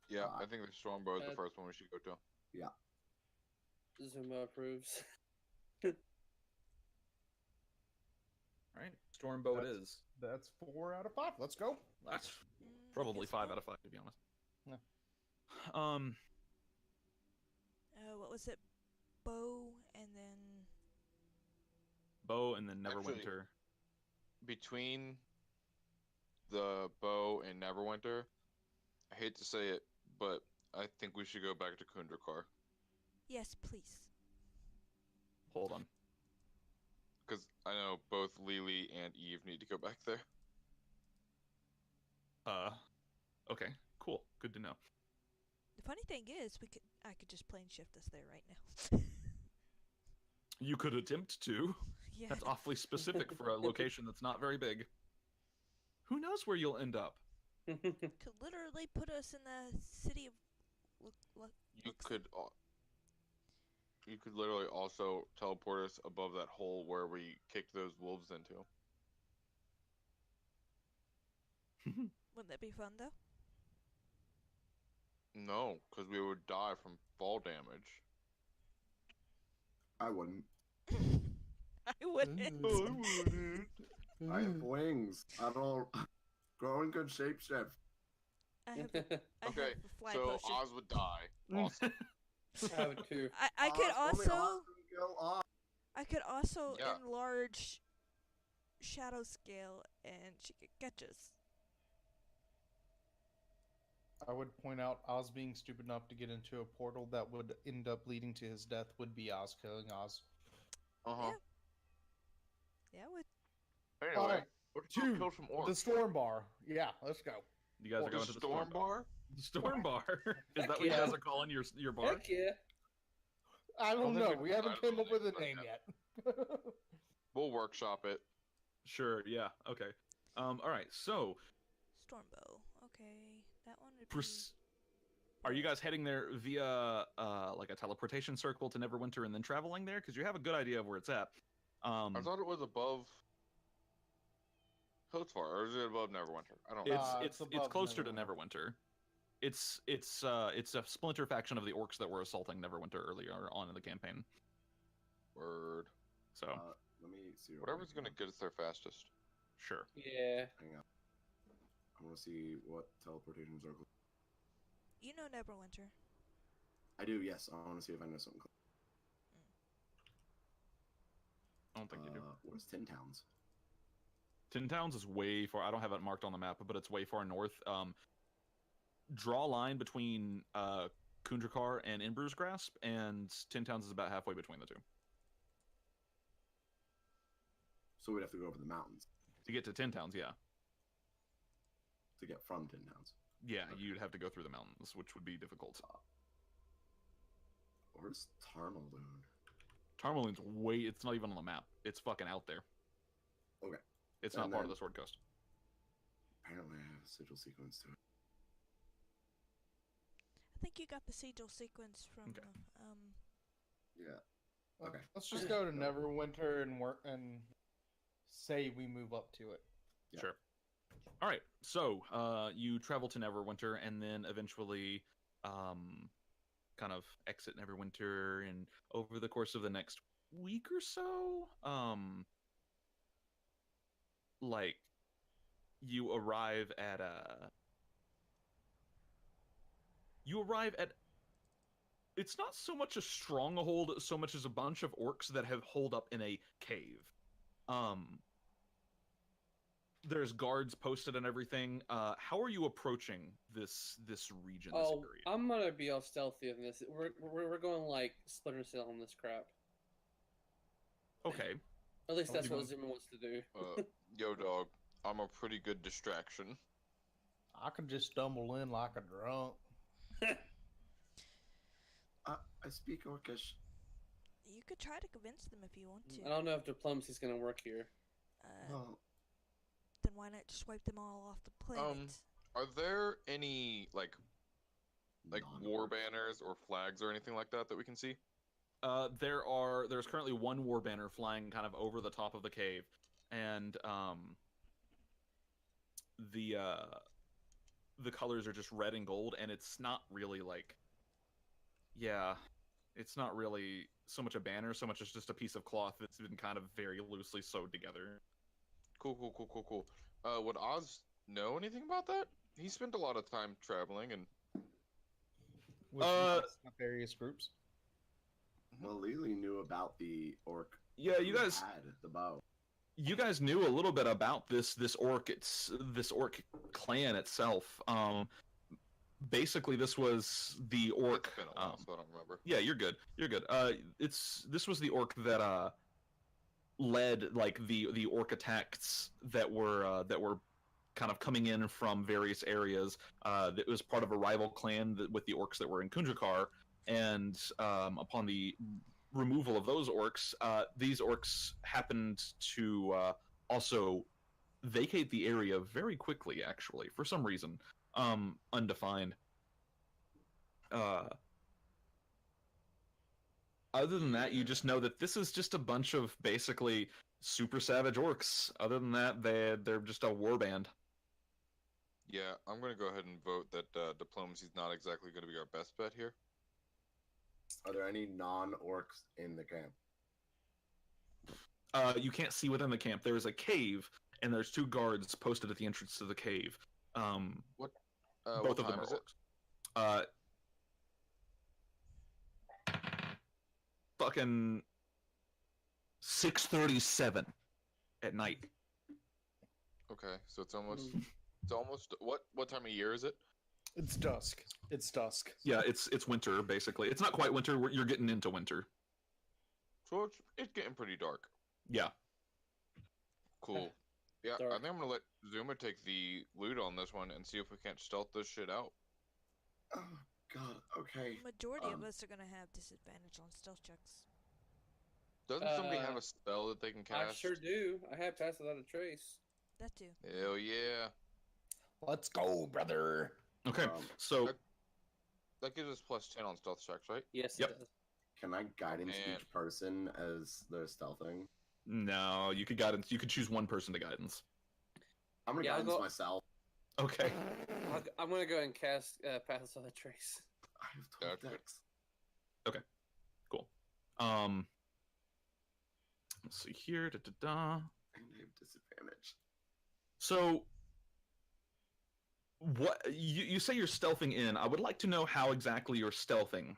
Yeah, I think the StormBow is the first one we should go to. Yeah. Zuma approves. All right, StormBow it is. That's 4 out of 5. Let's go. That's probably 5 out of 5, to be honest. Yeah. What was it? Bow and then Bow and then Neverwinter. Actually, between the Bow and Neverwinter, I hate to say it, but I think we should go back to Kundrakar. yes, please. Hold on. Because I know both Lily and Eve need to go back there. Okay, cool. Good to know. The funny thing is, I could just plane shift us there right now. You could attempt to. Yeah. That's awfully specific for a location that's not very big. Who knows where you'll end up? Could literally put us in the city of. You could literally also teleport us above that hole where we kicked those wolves into. Wouldn't that be fun though? No, because we would die from fall damage. I wouldn't. I wouldn't. I have wings. I don't grow in good shape, Chef. I have a Okay, fly so potion. Oz would die. Awesome. I would too. I could Only Oz also. can kill Oz. I could also Yeah. enlarge shadow scale, and she could catch us. I would point out Oz being stupid enough to get into a portal that would end up leading to his death would be Oz killing Oz. Uh-huh. Yeah, would. Anyway, Alright, let's two, go kill some orcs. The Storm Bar. Yeah, let's go. You guys are The going to the storm bar? The Storm Bar. Is Heck that what you yeah. guys are calling your bar? Heck yeah. I don't think know. we We haven't decided come on up with it a right name now. yet. We'll workshop it. Sure. Yeah. Okay. All right. So, Stormbow. Okay, that one would be. are you guys heading there via like a teleportation circle to Neverwinter and then traveling there? Because you have a good idea of where it's at. I thought it was above Hillsfar, or is it above Neverwinter? I don't know. It's It's above closer to Neverwinter. Neverwinter. It's a splinter faction of the orcs that were assaulting Neverwinter earlier on in the campaign. Word. So let me see. Whatever's gonna get us there fastest. sure. Yeah. Hang on. I want to see what teleportations are. You know Neverwinter. I do. Yes. I want to see if I know something. I don't think you do. Where's Tin Towns? Tin Towns is way far. I don't have it marked on the map, but it's way far north. Draw a line between Kundrakar and Inbru's Grasp, and Tin Towns is about halfway between the two. So we'd have to go over the mountains To get to Tin Towns, yeah. to get from Tin Towns. Yeah, Okay. you'd have to go through the mountains, which would be difficult. Where's Tarmaloon? Tarmaloon's it's not even on the map. It's fucking out there. Okay. It's not And part of then- the Sword Coast. Apparently, I have a sigil sequence to it. I think you got the sigil sequence from Okay. Yeah. Well, Okay. Let's just go to Neverwinter and work and say we move up to it. Yeah. Sure. All right. So you travel to Neverwinter, and then eventually, kind of exit Neverwinter, and over the course of the next week or so, like you arrive at it's not so much a stronghold so much as a bunch of orcs that have holed up in a cave. There's guards posted and everything. How are you approaching this region, this Oh, area? I'm gonna be all stealthy on this. We're going like Splinter Cell on this crap. Okay. At least Oh, that's you what going- Zimmer wants to do. Yo, dog. I'm a pretty good distraction. I could just stumble in like a drunk. I speak Orcish. You could try to convince them if you want to. I don't know if diplomacy's gonna work here. Well, Then why not just wipe them all off the planet? Are there any like war non-orcs. banners or flags or anything like that that we can see? There's currently one war banner flying kind of over the top of the cave, and the colors are just red and gold, and it's not really like, yeah, it's not really so much a banner so much as just a piece of cloth that's been kind of very loosely sewed together. Cool. Would Oz know anything about that? He spent a lot of time traveling, and With various groups. Well, Lily knew about the orc. Yeah, you who guys had the bow. you guys knew a little bit about this orc clan itself. Basically, this was the orc. it's been a while, so I don't remember. Yeah, you're good. You're good. This was the orc that led like the orc attacks that were kind of coming in from various areas. That was part of a rival clan with the orcs that were in Kundrakar, and upon the removal of those orcs, these orcs happened to also vacate the area very quickly. Actually, for some reason, undefined. Other than that, you just know that this is just a bunch of basically super savage orcs. Other than that, they're just a war band. Yeah, I'm gonna go ahead and vote that diplomacy's not exactly gonna be our best bet here. Are there any non-orcs in the camp? You can't see within the camp. There is a cave, and there's two guards posted at the entrance to the cave. What Both of them time are is it? orcs. Fucking 6:37 at night. Okay, so it's almost what time of year is it? It's dusk. It's dusk. Yeah, it's winter basically. It's not quite winter. You're getting into winter. So it's getting pretty dark. Yeah. Cool. Yeah, I Dark. think I'm gonna let Zuma take the loot on this one and see if we can't stealth this shit out. Oh God. Okay. Majority of us are gonna have disadvantage on stealth checks. Doesn't somebody have a spell that they can I cast? sure do. I have Pass Without a Trace. That too. Hell yeah. Let's go, brother. Okay. Um, So That gives us +10 on stealth checks, right? Yes, Yep. it does. Can I guidance Man. each person as they're stealthing? no, you could guidance. You could choose one person to guidance. I'm gonna Yeah, I'll guidance go- myself. Okay. I'm gonna go and cast Pathos on the Trace. I have 12 Okay. decks. Cool. Let's see here. Da, da, da. And I have disadvantage. So, what you say you're stealthing in? I would like to know how exactly you're stealthing,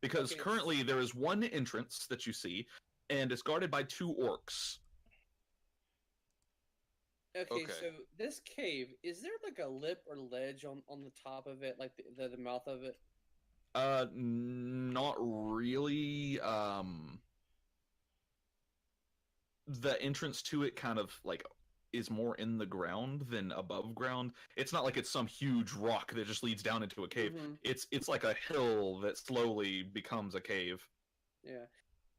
because Okay. currently there is one entrance that you see, and it's guarded by 2 orcs. Okay, Okay. so this cave, is there like a lip or ledge on the top of it, like the mouth of it? Not really. The entrance to it kind of like is more in the ground than above ground. It's not like it's some huge rock that just leads down into a cave. Mhm. It's like a hill that slowly becomes a cave. Yeah.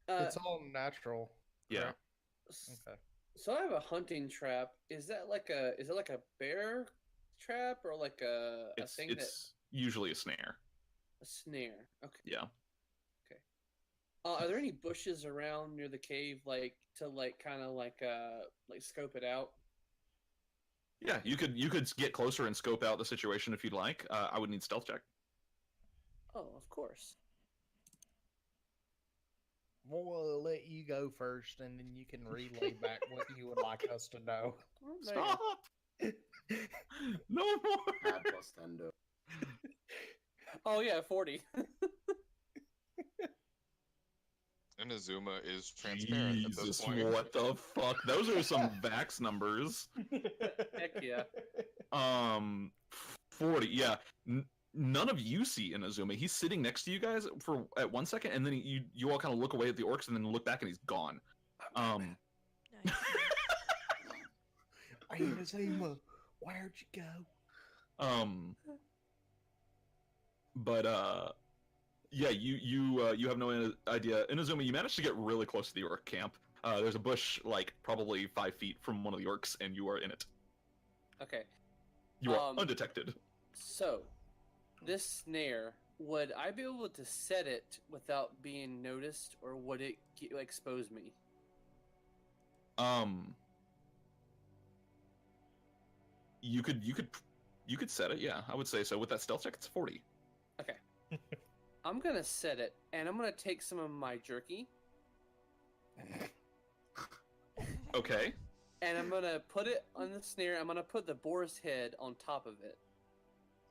It's all natural. Yeah. correct? s- Okay. So I have a hunting trap. Is that like a bear trap or like a It's thing usually a snare. a snare? Okay. Yeah. Are there any bushes around near the cave, like to kind of like scope it out? Yeah, you could get closer and scope out the situation if you'd like. I would need stealth check. Oh, of course. We'll let you go first, and then you can relay back what you would like us to know. Oh, there you go. Stop! No more. Add plus 10 to Oh yeah, 40. Inazuma is transparent at this Jesus, point. what the fuck? Those are some Vax numbers. Heck yeah. 40. Yeah. None of you see Inazuma. He's sitting next to you guys at 1 second, and then you all kind of look away at the orcs, and then look back, and he's gone. Nice. Inazuma, where'd you go? But yeah, you have no idea. Inazuma, you managed to get really close to the orc camp. There's a bush like probably 5 feet from one of the orcs, and you are in it. Okay. You are undetected. So, this snare, would I be able to set it without being noticed, or would it expose me? You could set it. Yeah, I would say so. With that stealth check, it's 40. Okay. I'm gonna set it, and I'm gonna take some of my jerky, Okay. and I'm gonna put it on the snare. I'm gonna put the boar's head on top of it.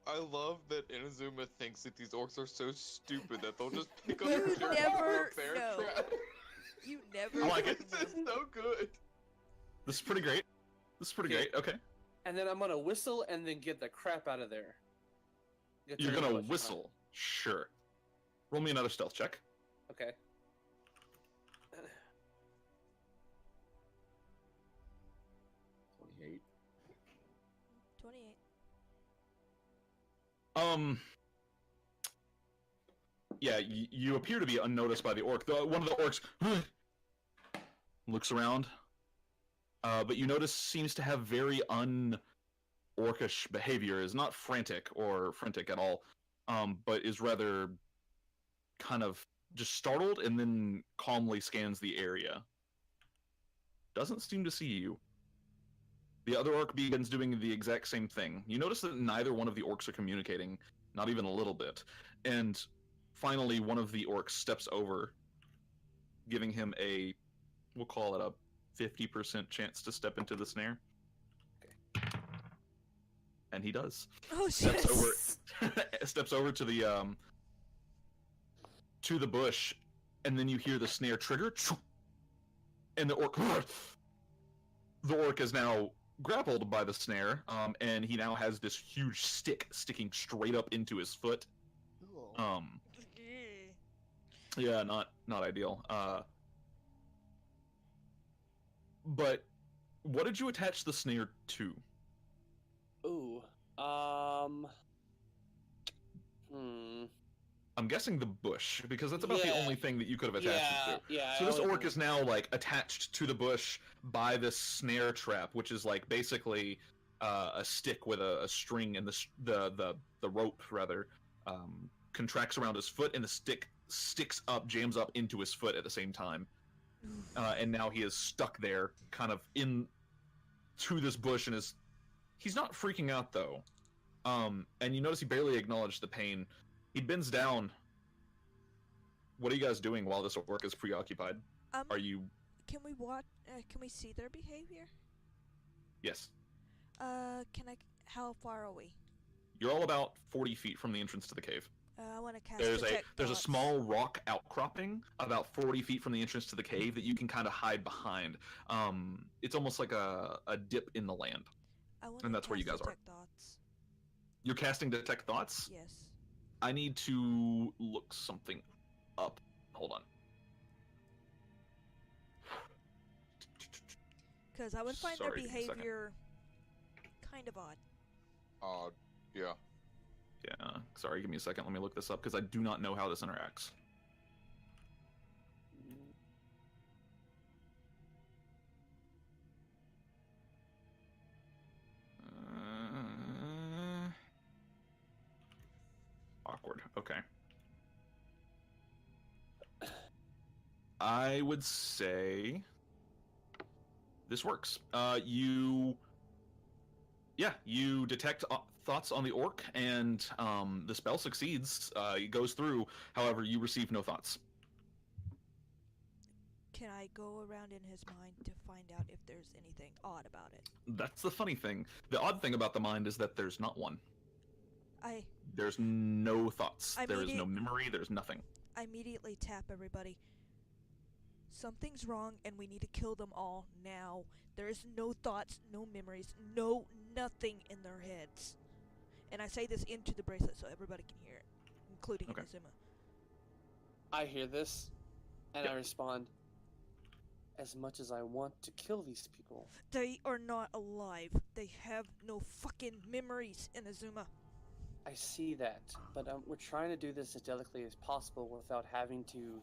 I love that Inazuma thinks that these orcs are so stupid that they'll just pick up You a jerky never for a bear know. trap. You never. I like it. This is so good. This is pretty great. Okay. And then I'm gonna whistle, and then get the crap out of there. Get You're the gonna bush behind. whistle. Sure. Roll me another stealth check. Okay. 28. 28. Yeah, you appear to be unnoticed by the orc. One of the orcs looks around, but you notice seems to have very un-orcish behavior. Is not frantic at all, but is rather kind of just startled and then calmly scans the area. Doesn't seem to see you. The other orc begins doing the exact same thing. You notice that neither one of the orcs are communicating, not even a little bit. And finally, one of the orcs steps over, giving him we'll call it a 50% chance to step into the snare. And he does. Oh Steps shit. over, steps over to the bush, and then you hear the snare trigger, and the orc is now grappled by the snare, and he now has this huge stick sticking straight up into his foot. Yeah, not ideal. But what did you attach the snare to? Ooh. I'm guessing the bush, because that's about the only thing that you could have attached it to. Yeah. So this orc is now like attached to the bush by this snare trap, which is like basically a stick with a string, and the rope rather contracts around his foot, and the stick sticks up, jams up into his foot at the same time, and now he is stuck there, kind of in to this bush, and is He's not freaking out though. And you notice he barely acknowledged the pain. He bends down. What are you guys doing while this orc is preoccupied? Are you? Can we watch? Can we see their behavior? Yes. Can I? How far are we? You're all about 40 feet from the entrance to the cave. I want to cast There's a small rock outcropping about 40 feet from the entrance to the cave that you can kind of hide behind. It's almost like a dip in the land. And that's where you guys are. Thoughts. You're casting Detect Thoughts? Yes. I need to look something up. Hold on. Because I would find their behavior kind of odd. Yeah. Yeah, sorry, give me a second. Let me look this up because I do not know how this interacts. Awkward. Okay. I would say this works. You detect thoughts on the orc, and the spell succeeds. It goes through. However, you receive no thoughts. Can I go around in his mind to find out if there's anything odd about it? That's the funny thing. The odd thing about the mind is that there's not one. There's no thoughts. There is no memory. There's nothing. I immediately tap everybody. Something's wrong, and we need to kill them all now. There is no thoughts, no memories, no nothing in their heads. And I say this into the bracelet so everybody can hear it, including Inazuma. I hear this, and I respond, as much as I want to kill these people. They are not alive. They have no fucking memories, Inazuma. I see that, but we're trying to do this as delicately as possible without having to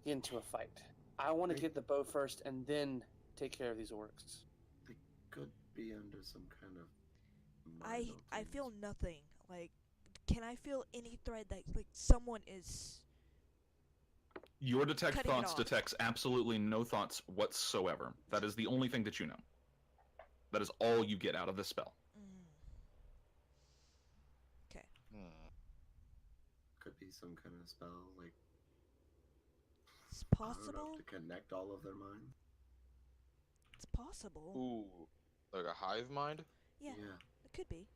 get into a fight. I want to get the bow first and then take care of these orcs. They could be under some kind of... I feel nothing. Like, can I feel any thread that, like, someone is... Your Detect Thoughts detects absolutely no thoughts whatsoever. That is the only thing that you know. That is all you get out of this spell. Okay. Could be some kind of spell, like... It's possible. To connect all of their minds. It's possible. Ooh, like a hive mind? Yeah, it could be.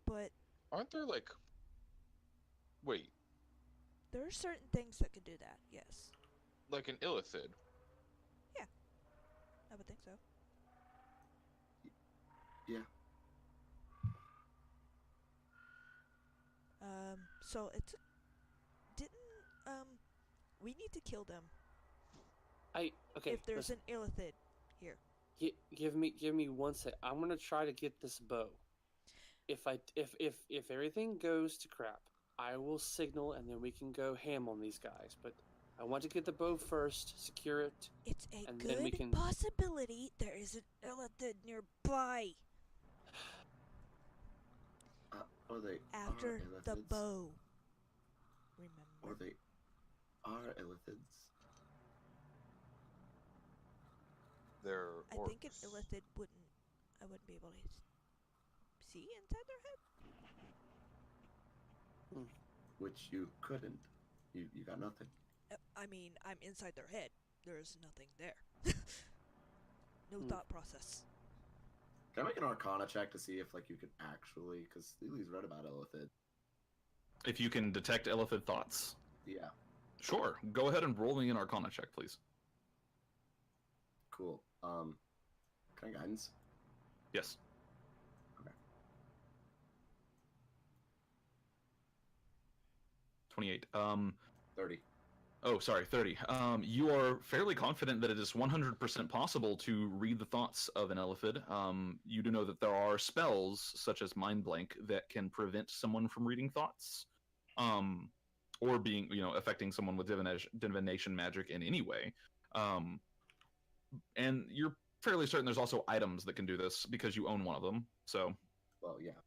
But... Aren't there, like... Wait. There are certain things that could do that, yes. Like an illithid? Yeah. I would think so. Yeah. So it's... Didn't, we need to kill them. Okay. If there's an illithid here. Give me 1 sec. I'm gonna try to get this bow. If everything goes to crap, I will signal and then we can go ham on these guys. But I want to get the bow first, secure it. It's a and good then we can... possibility there is an illithid nearby. After the bow. Remember. Or they are illithids. They're I think an illithid I wouldn't be able to see inside their head. Which you couldn't. You got nothing. I mean, I'm inside their head. There's nothing there. No thought process. Can I make an Arcana check to see if, like, you could actually... Because Lily's read about illithid. If you can detect illithid thoughts? Yeah. Sure. Go ahead and roll me an Arcana check, please. Cool. Can I guidance? Yes. Okay. 28. 30. Oh, sorry, 30. You are fairly confident that it is 100% possible to read the thoughts of an illithid. You do know that there are spells, such as Mind Blank, that can prevent someone from reading thoughts, or being, affecting someone with divination magic in any way. And you're fairly certain there's also items that can do this because you own one of them. So, well, yeah.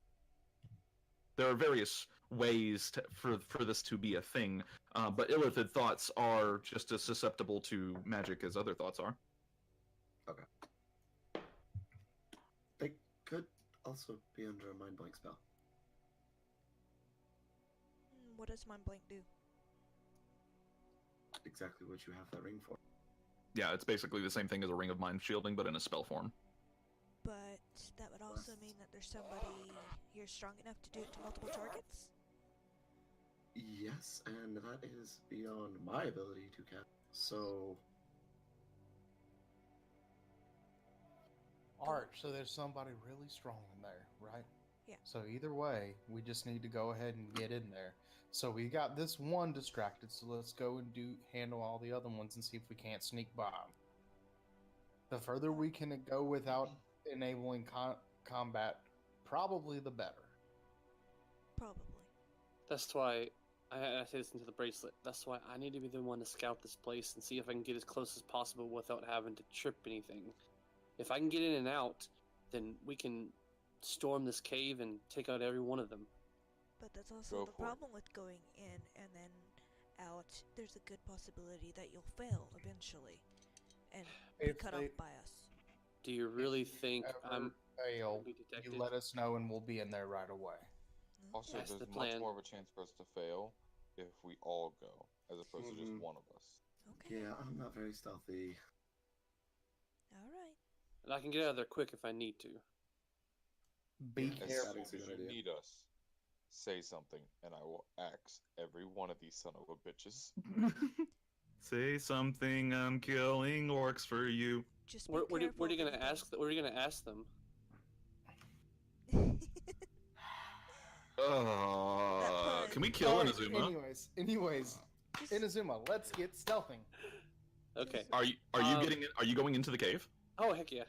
There are various ways for this to be a thing, but illithid thoughts are just as susceptible to magic as other thoughts are. Okay. also be under a mind blank spell. What does Mind Blank do? Exactly what you have that ring for. Yeah, it's basically the same thing as a ring of mind shielding, but in a spell form. But that would also mean that there's somebody here strong enough to do it to multiple targets? Yes, and that is beyond my ability to cast. So, Arch, so there's somebody really strong in there, right? Yeah. So either way, we just need to go ahead and get in there. So we got this one distracted, so let's go and handle all the other ones and see if we can't sneak by them. The further we can go without enabling combat, probably the better. Probably. That's why I say this into the bracelet. That's why I need to be the one to scout this place and see if I can get as close as possible without having to trip anything. If I can get in and out, then we can storm this cave and take out every one of them. But that's also the problem with going in and then out. There's a good possibility that you'll fail eventually and be cut off by us. Do you really think I'm fail? be detected? You let us know and we'll be in there right away. Also, That's there's the much plan. more of a chance for us to fail if we all go, as opposed to just one of us. Okay. yeah, I'm not very stealthy. Alright. And I can get out of there quick if I need to. Be As careful. soon as you need us, say something, and I will axe every one of these son of a bitches. Say something, I'm killing orcs for you. Just be What are careful you of gonna ask? What are you gonna ask them? anything. Can we kill Inazuma? Anyways, Inazuma, let's get stealthing. Okay. Are you Are you going into the cave? Oh heck yeah.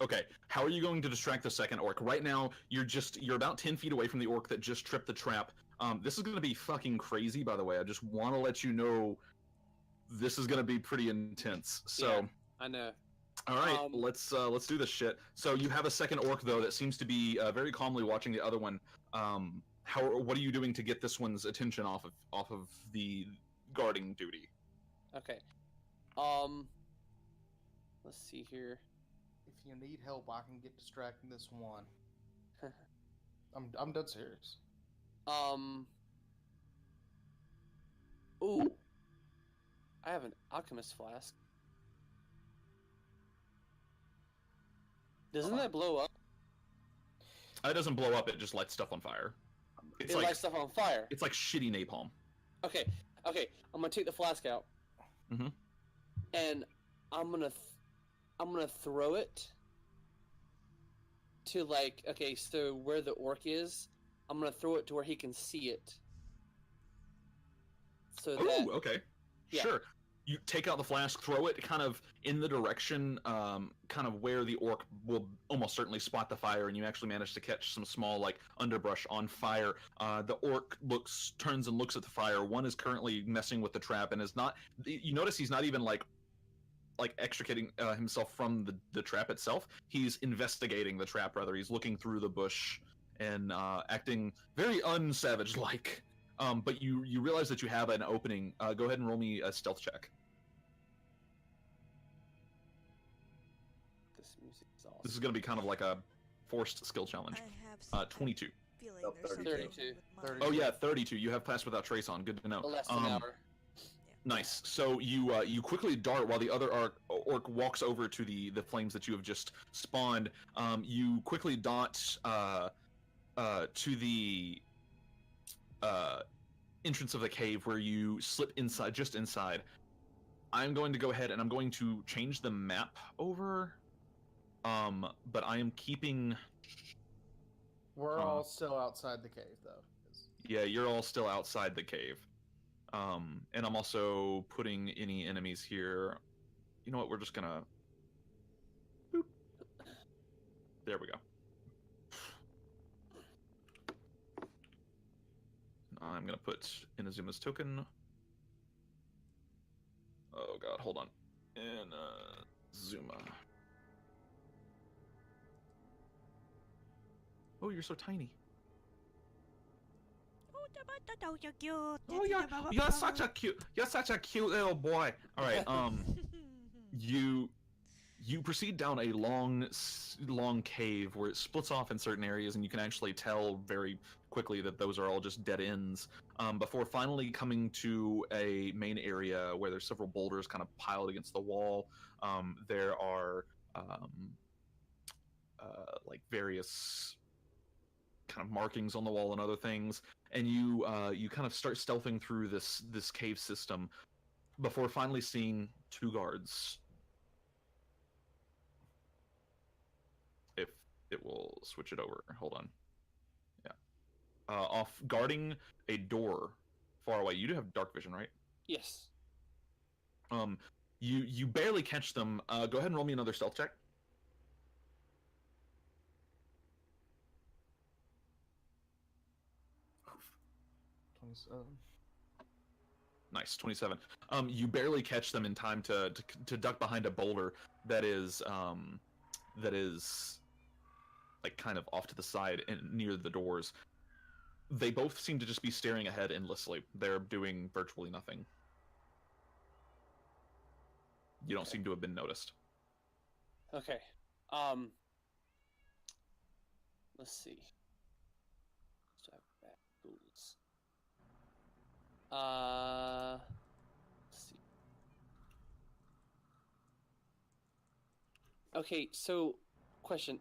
Okay. How are you going to distract the second orc? Right now, you're about 10 feet away from the orc that just tripped the trap. This is going to be fucking crazy, by the way. I just want to let you know this is going to be pretty intense. So, Yeah, I know. all right, let's do this shit. So you have a second orc though that seems to be very calmly watching the other one. What are you doing to get this one's attention off of the guarding duty? Okay. Let's see here. If you need help, I can get distracting this one. I'm dead serious. Ooh. I have an alchemist flask. Doesn't that blow up? It doesn't blow up; it just lights stuff on fire. It's It like lights stuff on fire. it's like shitty napalm. Okay. I'm gonna take the flask out. Mhm. And I'm gonna throw it to so where the orc is, I'm gonna throw it to where he can see it. So that Okay. Yeah. Sure. You take out the flask, throw it kind of in the direction, kind of where the orc will almost certainly spot the fire, and you actually manage to catch some small, underbrush on fire. The orc turns and looks at the fire. One is currently messing with the trap and is not. You notice he's not even extricating himself from the trap itself. He's investigating the trap, rather. He's looking through the bush and acting very unsavage-like. But you realize that you have an opening. Go ahead and roll me a stealth check. this music is awesome. This is going to be kind of like a forced skill challenge. I have some 22. feeling Oh, there's something 32. with mine. Oh yeah, 32. You have passed without trace on. Good to know. Less than an hour. Nice. So you quickly dart while the other orc walks over to the flames that you have just spawned. You quickly dart to the entrance of the cave where you slip inside, just inside. I'm going to go ahead and I'm going to change the map over. But I am keeping. We're all still outside the cave, though. Yeah, you're all still outside the cave. And I'm also putting any enemies here. You know what? We're just gonna. Boop. There we go. I'm gonna put Inazuma's token. Oh god, hold on. Inazuma. Oh, you're so tiny. You're cute. Oh, you're such a cute little boy. All right, you You proceed down a long cave where it splits off in certain areas, and you can actually tell very quickly that those are all just dead ends. Before finally coming to a main area where there's several boulders kind of piled against the wall. There are like various kind of markings on the wall and other things, and you kind of start stealthing through this cave system before finally seeing two guards. If it will switch it over, hold on. Yeah, off guarding a door far away. You do have dark vision, right? Yes. You barely catch them. Go ahead and roll me another stealth check. Nice, 27. You barely catch them in time to duck behind a boulder that is like kind of off to the side and near the doors. They both seem to just be staring ahead endlessly. They're doing virtually nothing. You don't seem to have been noticed. Okay. Let's see. So bad tools. Let's see. Okay, so question.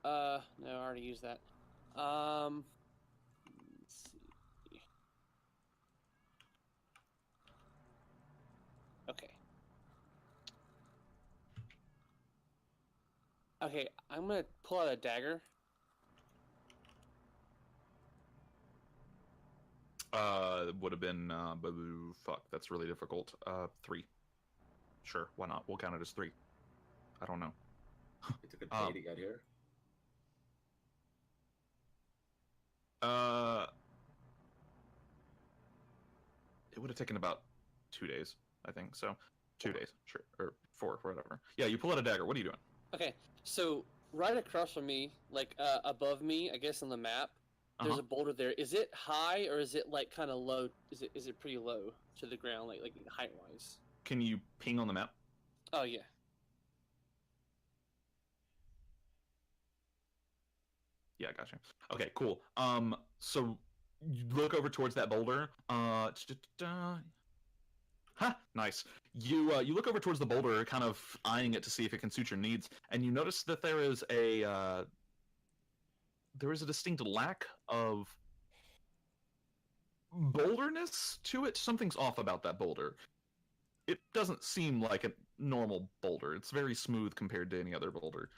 No, I already used that. Let's see. Okay. Okay, I'm gonna pull out a dagger. Would have been fuck. That's really difficult. 3. Sure, why not? We'll count it as 3. I don't know. It took a day to get here. It would have taken about 2 days, I think. So 2 days, sure, or 4, whatever. Yeah, you pull out a dagger. What are you doing? Okay, so right across from me, like above me, I guess on the map, there's a boulder there. Is it high or is it like kind of low? Is it pretty low to the ground, like height wise? Can you ping on the map? Oh yeah. Yeah, gotcha. Okay, cool. So you look over towards that boulder. Nice. You look over towards the boulder, kind of eyeing it to see if it can suit your needs, and you notice that there is a distinct lack of boulderness to it. Something's off about that boulder. It doesn't seem like a normal boulder. It's very smooth compared to any other boulder.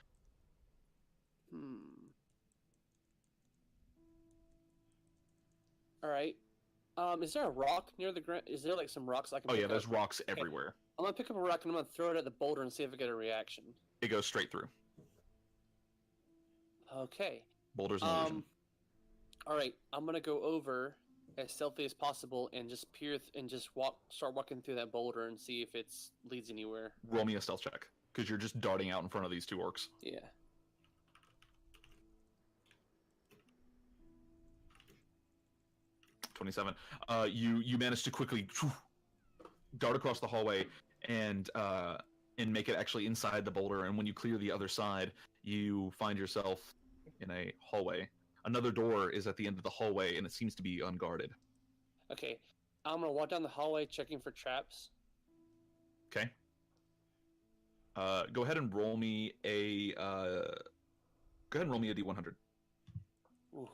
All right. Is there a rock near the ground? Is there like some rocks I can? Oh pick yeah, there's up? rocks everywhere. I'm gonna pick up a rock and I'm gonna throw it at the boulder and see if I get a reaction. It goes straight through. Okay. Boulder's an illusion. All right, I'm gonna go over as stealthy as possible and just start walking through that boulder and see if it leads anywhere. Roll me a stealth check, because you're just darting out in front of these two orcs. Yeah. $27. You manage to quickly dart across the hallway and make it actually inside the boulder. And when you clear the other side, you find yourself in a hallway. Another door is at the end of the hallway, and it seems to be unguarded. Okay, I'm gonna walk down the hallway checking for traps. Okay. Go ahead and roll me a D100. Ooh.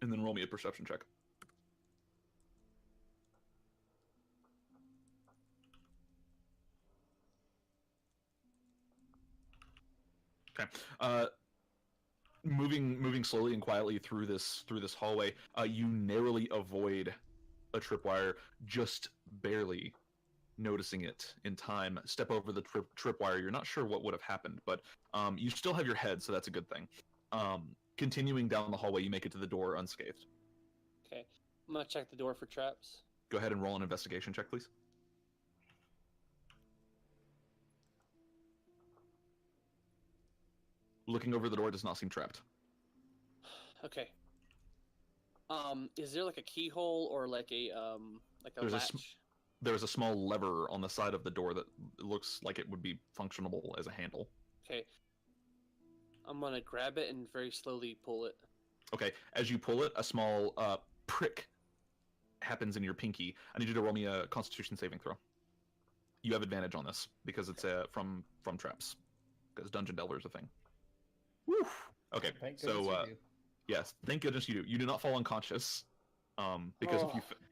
And then roll me a perception check. Okay. Moving slowly and quietly through this hallway, you narrowly avoid a tripwire, just barely noticing it in time. Step over the tripwire. You're not sure what would have happened, but you still have your head, so that's a good thing. Continuing down the hallway, you make it to the door unscathed. Okay, I'm gonna check the door for traps. Go ahead and roll an investigation check, please. Looking over the door does not seem trapped. Okay. Is there like a keyhole or like a There's latch? there's a small lever on the side of the door that looks like it would be functional as a handle. Okay. I'm gonna grab it and very slowly pull it. Okay, as you pull it, a small prick happens in your pinky. I need you to roll me a Constitution saving throw. You have advantage on this because it's from traps. Because Dungeon Delver is a thing. Woo! Okay, Thank so goodness you do. yes, thank goodness you do. You do not fall unconscious. Because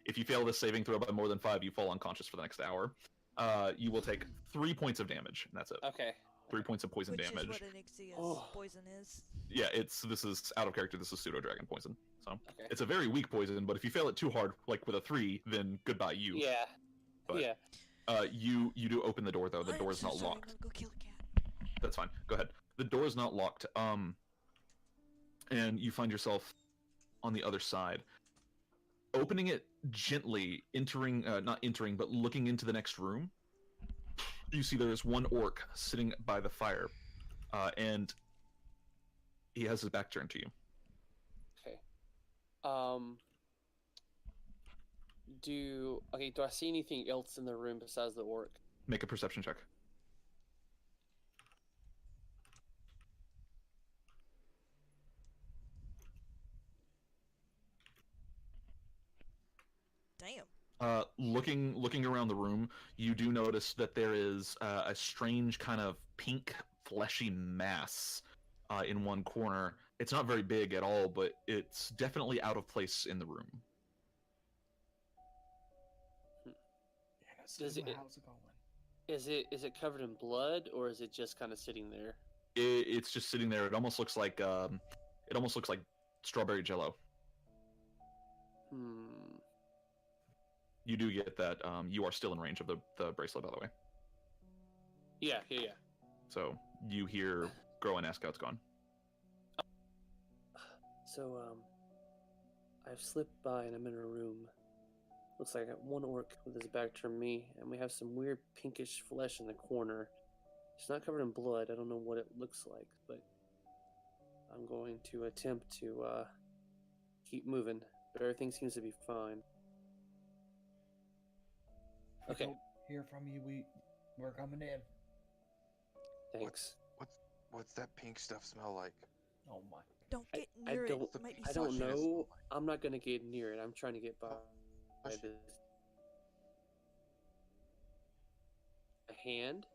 if you fail this saving throw by more than 5, you fall unconscious for the next hour. You will take 3 points of damage, and that's it. Okay. 3 points of poison Which damage. is what an Ixia's poison is. Yeah, this is out of character. This is pseudo dragon poison. So Okay. it's a very weak poison, but if you fail it too hard, like with a 3, then goodbye you. Yeah. But, yeah. You do open the door though. The I'm door is so not sorry, locked. I'm gonna go kill a cat. That's fine. Go ahead. The door is not locked. And you find yourself on the other side. Opening it gently, not entering, but looking into the next room. You see there is one orc sitting by the fire, and he has his back turned to you. Okay. Do I see anything else in the room besides the orc? Make a perception check. Damn. Looking around the room, you do notice that there is a strange kind of pink, fleshy mass in one corner. It's not very big at all, but it's definitely out of place in the room. How's it going? Is it covered in blood, or is it just kind of sitting there? It's just sitting there. It almost looks like strawberry jello. You do get that. You are still in range of the bracelet, by the way. Yeah. So you hear Groen ask how it's gone. So, I've slipped by and I'm in a room. Looks like I got one orc with his back turned me, and we have some weird pinkish flesh in the corner. It's not covered in blood. I don't know what it looks like, but I'm going to attempt to keep moving. But everything seems to be fine. Okay. If we don't hear from you, we're coming in. Thanks. What's that pink stuff smell like? Oh my. Don't get near it. It might be I don't sausages. know. I'm not gonna get near it. I'm trying to get by this. A hand.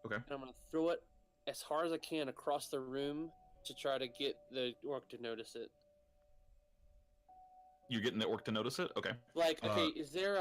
Okay. And I'm gonna throw it as hard as I can across the room to try to get the orc to notice it. You're getting the orc to notice it? Okay. Like, okay, is there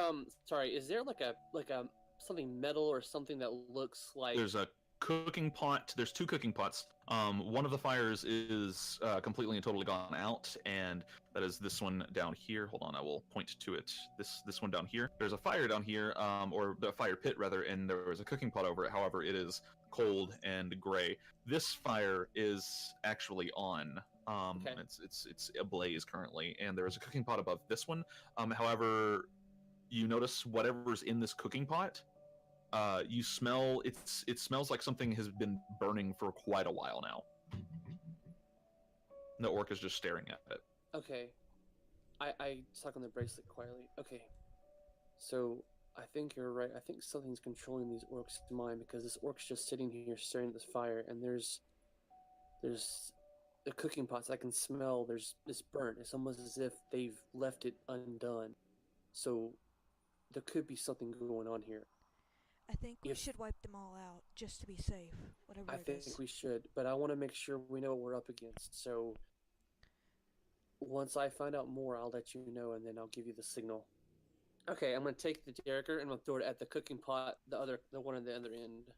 like a something metal or something that looks like There's a cooking pot. There's 2 cooking pots. One of the fires is completely and totally gone out, and that is this one down here. Hold on, I will point to it. This one down here. There's a fire down here, or the fire pit rather, and there was a cooking pot over it. However, it is cold and gray. This fire is actually on. Okay. It's ablaze currently, and there is a cooking pot above this one. However, you notice whatever's in this cooking pot. You smell it smells like something has been burning for quite a while now. The orc is just staring at it. Okay. I suck on the bracelet quietly. Okay. So I think you're right. I think something's controlling these orcs' mind, because this orc's just sitting here staring at this fire, and there's the cooking pots I can smell. There's this burnt. It's almost as if they've left it undone. So there could be something going on here. I think we should wipe them all out just to be safe. Whatever it is. I think we should, but I want to make sure we know what we're up against. So once I find out more, I'll let you know, and then I'll give you the signal. Okay, I'm gonna take the derricker and I'm gonna throw it at the cooking pot, the one at the other end.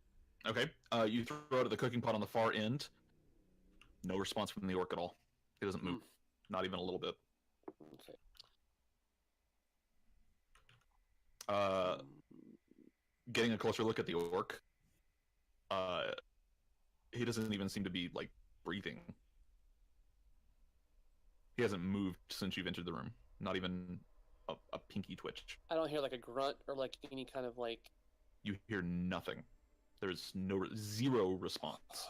Okay. You throw it at the cooking pot on the far end. No response from the orc at all. He doesn't move. Not even a little bit. Okay. Getting a closer look at the orc, he doesn't even seem to be, like, breathing. He hasn't moved since you've entered the room. Not even a pinky twitch. I don't hear, like, a grunt or, like, any kind of, like... You hear nothing. There's zero response.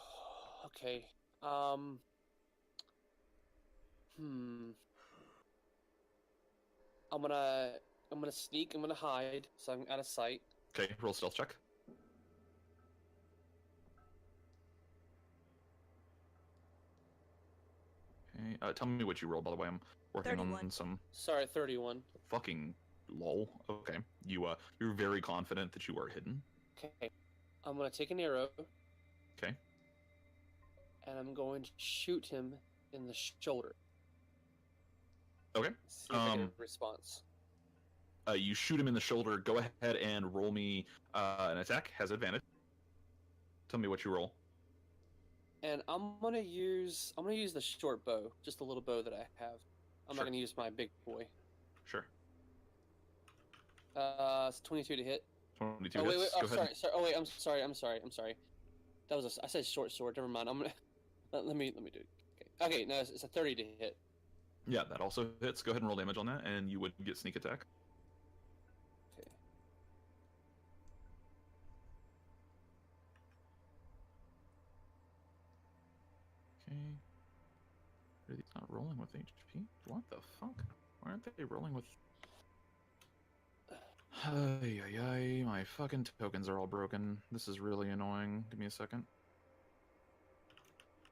Okay. I'm gonna I'm gonna sneak. I'm gonna hide, so I'm out of sight. Okay, roll stealth check. Okay, tell me what you roll, by the way. I'm working 31. on some Sorry, 31. fucking lol. Okay, you're very confident that you are hidden. Okay. I'm gonna take an arrow. Okay. And I'm going to shoot him in the shoulder. Okay. See if I get a response. You shoot him in the shoulder. Go ahead and roll me an attack. Has advantage. Tell me what you roll. And I'm gonna use the short bow, just the little bow that I have. I'm not Sure. gonna use my big boy. Sure. It's 22 to hit. 22 Oh hits. wait, Go ahead. sorry. Oh wait, I'm sorry. That was I said short sword. Never mind. I'm gonna let me do it. Okay, no, it's a 30 to hit. Yeah, that also hits. Go ahead and roll damage on that, and you would get sneak attack. Okay. Okay. Are these not rolling with HP? What the fuck? Why aren't they rolling with... Ay, my fucking tokens are all broken. This is really annoying. Give me a second.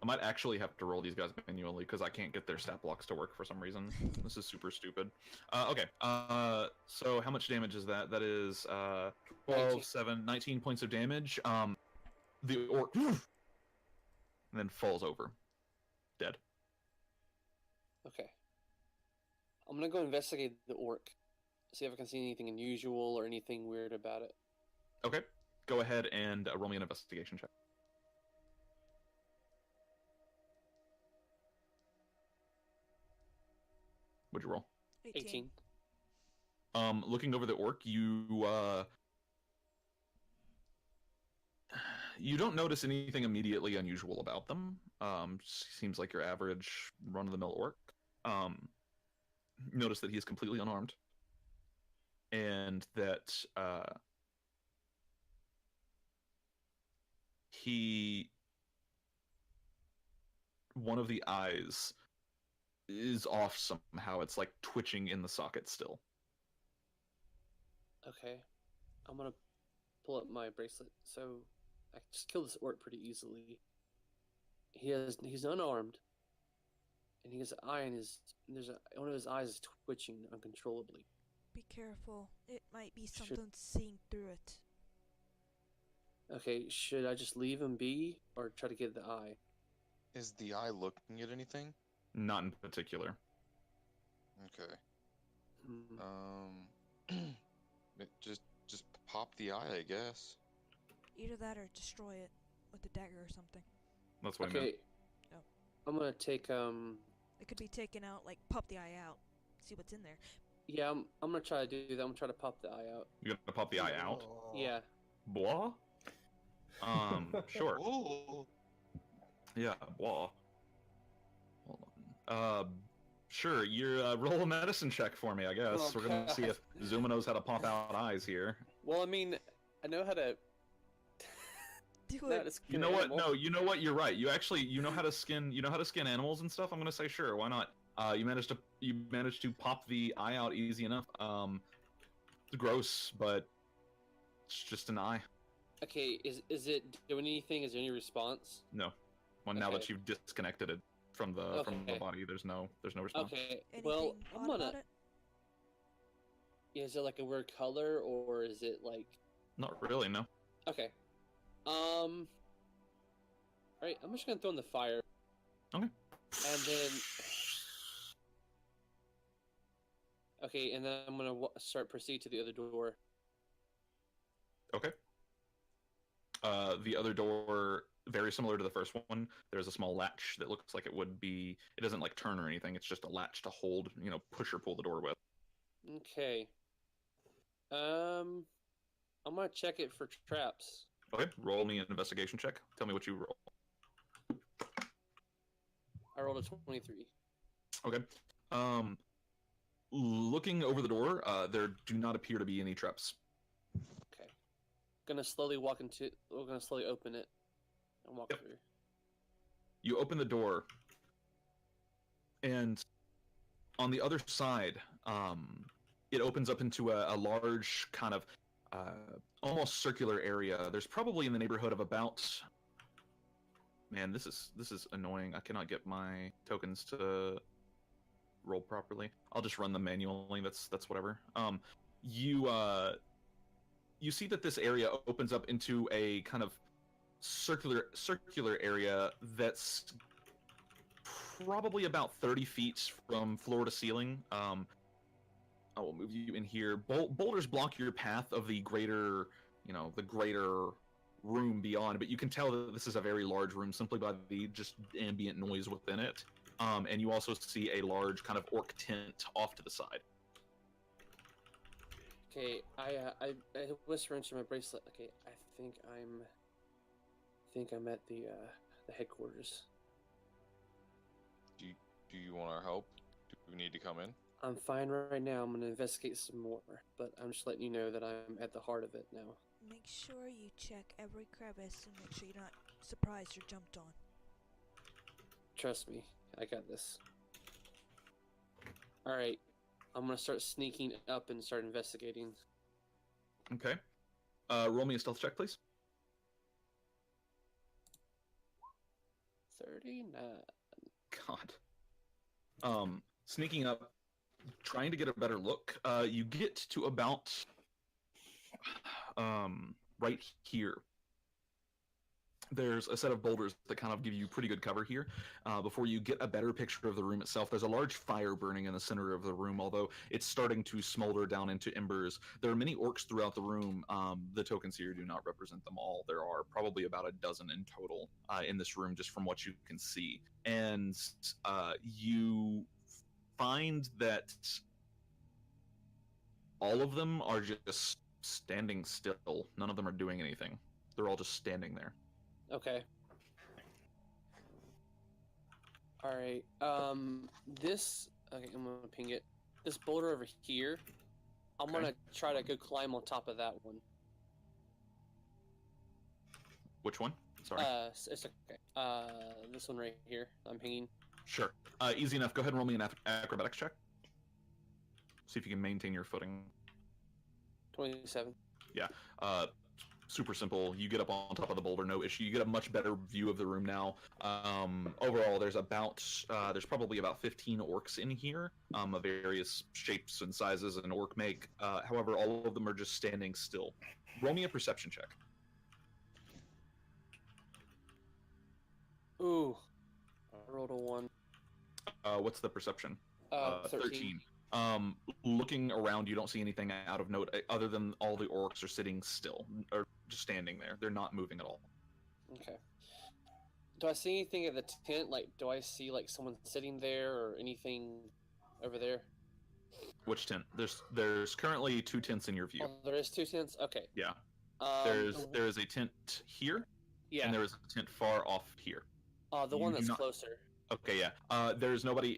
I might actually have to roll these guys manually because I can't get their stat blocks to work for some reason. This is super stupid. Okay. So how much damage is that? That is 12, 7, 19 points of damage. The orc then falls over. Dead. Okay. I'm gonna go investigate the orc. See if I can see anything unusual or anything weird about it. Okay. Go ahead and roll me an investigation check. What'd you roll? 18. Looking over the orc, you don't notice anything immediately unusual about them. Seems like your average run-of-the-mill orc. Notice that he is completely unarmed, and that one of the eyes is off somehow. It's like twitching in the socket still. Okay. I'm gonna pull up my bracelet. So I can just kill this orc pretty easily. He's unarmed. And he has an eye in one of his eyes is twitching uncontrollably. Be careful. It might be something seeing through it. Okay, should I just leave him be or try to get the eye? Is the eye looking at anything? Not in particular. Okay. Just pop the eye, I guess. Either that or destroy it with a dagger or something. That's what I meant. Oh. I'm gonna take It could be taken out, like pop the eye out, see what's in there. Yeah, I'm gonna try to do that. I'm gonna try to pop the eye out. You're gonna pop the eye out? Yeah. Blah? Sure. Ooh. Yeah, blah. Hold on. Sure, you're roll a medicine check for me, I guess. Oh, We're gonna see if Zuma knows how to pop out eyes here. Well, I mean, I know how to Do it. You know what? No, you know what? You're right. You know how to skin animals and stuff. I'm gonna say sure. Why not? You managed to pop the eye out easy enough. It's gross, but it's just an eye. Okay, is it doing anything? Is there any response? No. Well, now that you've disconnected it from the body, there's no response. Okay. Anything Well, I'm odd gonna. about it? Is it like a weird color or is it like? Not really. No. Okay. Alright, I'm just gonna throw in the fire. Okay. And then. Okay, and then I'm gonna proceed to the other door. Okay. The other door, very similar to the first one. There's a small latch that looks like it would be. It doesn't like turn or anything. It's just a latch to hold, push or pull the door with. Okay. I'm gonna check it for traps. Okay. Roll me an investigation check. Tell me what you roll. I rolled a 23. Okay. Looking over the door, there do not appear to be any traps. Okay. Gonna slowly we're gonna slowly open it and walk through. You open the door, and on the other side, it opens up into a large kind of almost circular area. There's probably in the neighborhood of about. Man, this is annoying. I cannot get my tokens to roll properly. I'll just run them manually. That's whatever. You see that this area opens up into a kind of circular area that's probably about 30 feet from floor to ceiling. I will move you in here. Boulders block your path of the greater, the greater room beyond, but you can tell that this is a very large room simply by the just ambient noise within it. And you also see a large kind of orc tent off to the side. Okay, I whisper into my bracelet. Okay, I think I'm at the headquarters. Do you want our help? Do we need to come in? I'm fine right now. I'm gonna investigate some more, but I'm just letting you know that I'm at the heart of it now. Make sure you check every crevice and make sure you're not surprised or jumped on. Trust me, I got this. Alright, I'm gonna start sneaking up and start investigating. Okay. Roll me a stealth check, please. 39. God. Sneaking up, trying to get a better look. You get to about right here. There's a set of boulders that kind of give you pretty good cover here. Before you get a better picture of the room itself, there's a large fire burning in the center of the room, although it's starting to smolder down into embers. There are many orcs throughout the room. The tokens here do not represent them all. There are probably about a dozen in total in this room, just from what you can see. And you find that all of them are just standing still. None of them are doing anything. They're all just standing there. Okay. Alright, this... Okay, I'm gonna ping it. This boulder over here, I'm gonna try to go climb on top of that one. Which one? Sorry. It's okay. This one right here, I'm hanging. Sure. Easy enough. Go ahead and roll me an acrobatics check. See if you can maintain your footing. 27. Yeah. Super simple. You get up on top of the boulder, no issue. You get a much better view of the room now. Overall, there's probably about 15 orcs in here, of various shapes and sizes and orc make. However, all of them are just standing still. Roll me a perception check. Ooh. I rolled a 1. What's the perception? 13. Looking around, you don't see anything out of note other than all the orcs are sitting still, or just standing there. They're not moving at all. Okay. Do I see anything at the tent? Like, do I see like someone sitting there or anything over there? Which tent? There's currently 2 tents in your view. Oh, there is 2 tents. Okay. Yeah. There is a tent here. Yeah. And there is a tent far off here. The one that's closer. Okay, yeah. There's nobody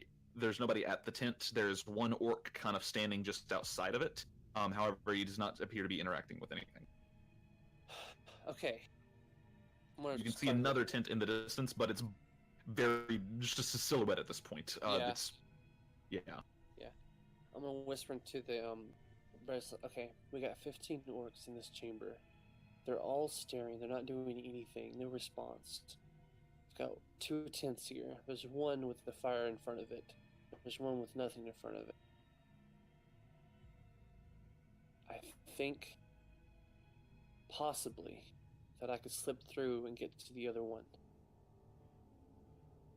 at the tent. There's one orc kind of standing just outside of it. However, he does not appear to be interacting with anything. Okay. You can see another tent in the distance, but it's just a silhouette at this point. Yeah. I'm gonna whisper into the bracelet. Okay, we got 15 orcs in this chamber. They're all staring. They're not doing anything. No response. We've got 2 tents here. There's one with the fire in front of it. There's one with nothing in front of it. I think possibly that I could slip through and get to the other one.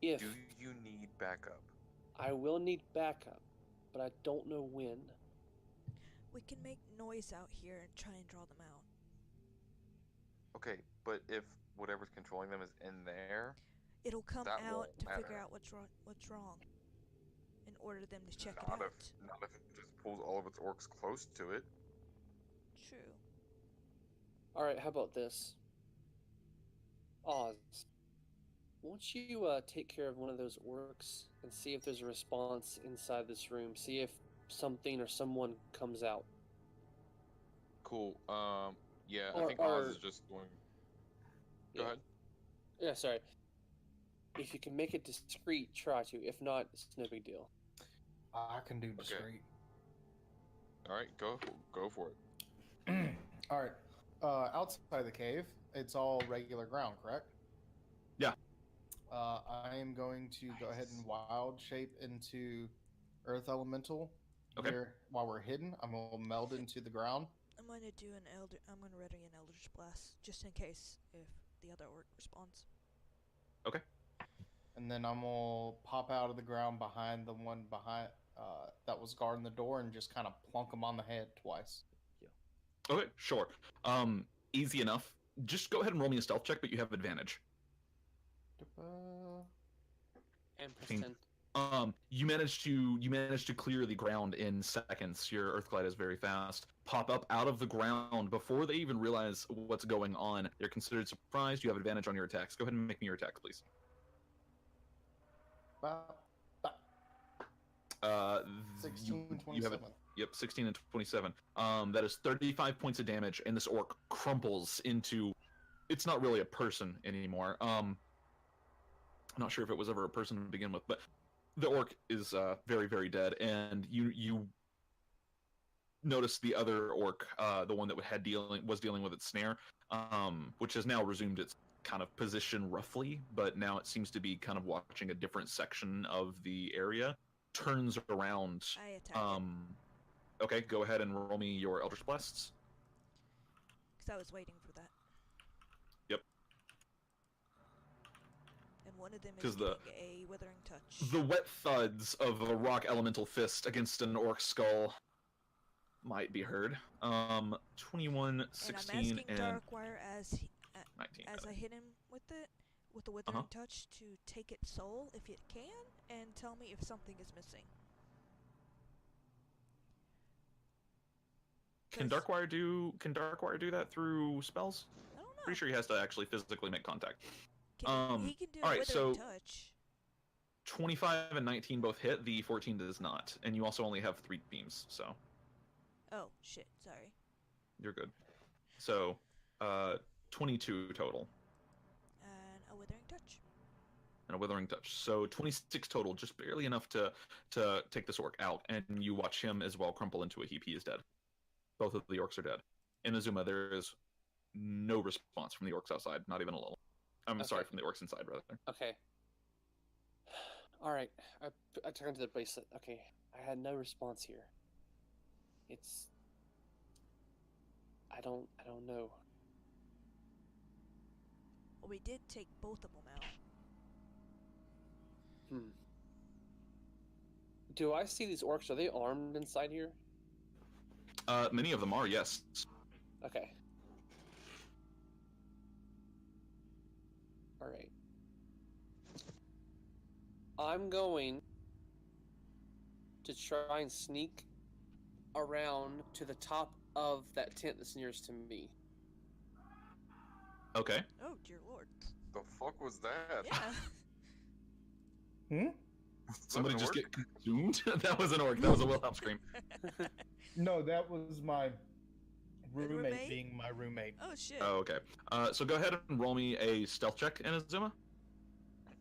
If Do you need backup? I will need backup, but I don't know when. We can make noise out here and try and draw them out. Okay, but if whatever's controlling them is in there, It'll come that out won't to matter. figure out what's wrong. In order them to check it not out. not if it just pulls all of its orcs close to it. True. Alright, how about this? Oz, won't you take care of one of those orcs and see if there's a response inside this room? See if something or someone comes out. Cool. Yeah, I Or- think or- Oz is just going. Go Yeah. ahead. Yeah, sorry. If you can make it discreet, try to. If not, it's no big deal. I can do discreet. All right, go for it. All right. Outside the cave, it's all regular ground, correct? Yeah. I am going to go ahead and wild shape into Earth Elemental. Okay. While we're hidden, I'm gonna meld into the ground. I'm gonna do I'm gonna ready an Eldritch Blast just in case if the other orc responds. Okay. And then I'm gonna pop out of the ground behind the one behind that was guarding the door and just kind of plunk him on the head twice. Okay, sure. Easy enough. Just go ahead and roll me a stealth check, but you have advantage. And +10. You managed to clear the ground in seconds. Your Earthglide is very fast. Pop up out of the ground before they even realize what's going on. They're considered surprised. You have advantage on your attacks. Go ahead and make me your attacks, please. 16, 27. You have it. Yep, 16 and 27. That is 35 points of damage, and this orc crumples into. It's not really a person anymore. I'm not sure if it was ever a person to begin with, but the orc is very, very dead, and you notice the other orc, the one that was dealing with its snare, which has now resumed its kind of position roughly, but now it seems to be kind of watching a different section of the area. Turns around. I attack it. Okay, go ahead and roll me your Eldritch Blasts. Because I was waiting for that. Yep. And one of them is getting a Withering Touch. The wet thuds of a rock elemental fist against an orc skull might be heard. 21, 16, and I'm asking Darkwire as 19. I hit him with the Withering Touch to take its soul if it can, and tell me if something is missing. Can Darkwire do that through spells? I don't know. Pretty sure he has to actually physically make contact. He can do a Withering Touch. 25 and 19 both hit. The 14 does not, and you also only have 3 beams. So. Oh shit! Sorry. You're good. So, 22 total. And a Withering Touch. And a Withering Touch. So 26 total, just barely enough to take this orc out, and you watch him as well crumple into a heap. He is dead. Both of the orcs are dead. In Azuma, there is no response from the orcs outside, not even a little. I'm sorry, from the orcs inside, rather. Okay. All right. I turned to the bracelet. Okay, I had no response here. It's. I don't know. Well, we did take both of them out. Do I see these orcs? Are they armed inside here? Many of them are, yes. Okay. All right. I'm going to try and sneak around to the top of that tent that's nearest to me. Okay. Oh dear lord. The fuck was that? Yeah. Somebody just get consumed? That was an orc. That was a Wilhelm scream. No, that was my roommate roommate being my roommate. Oh shit. Oh, okay. So go ahead and roll me a stealth check, Inazuma.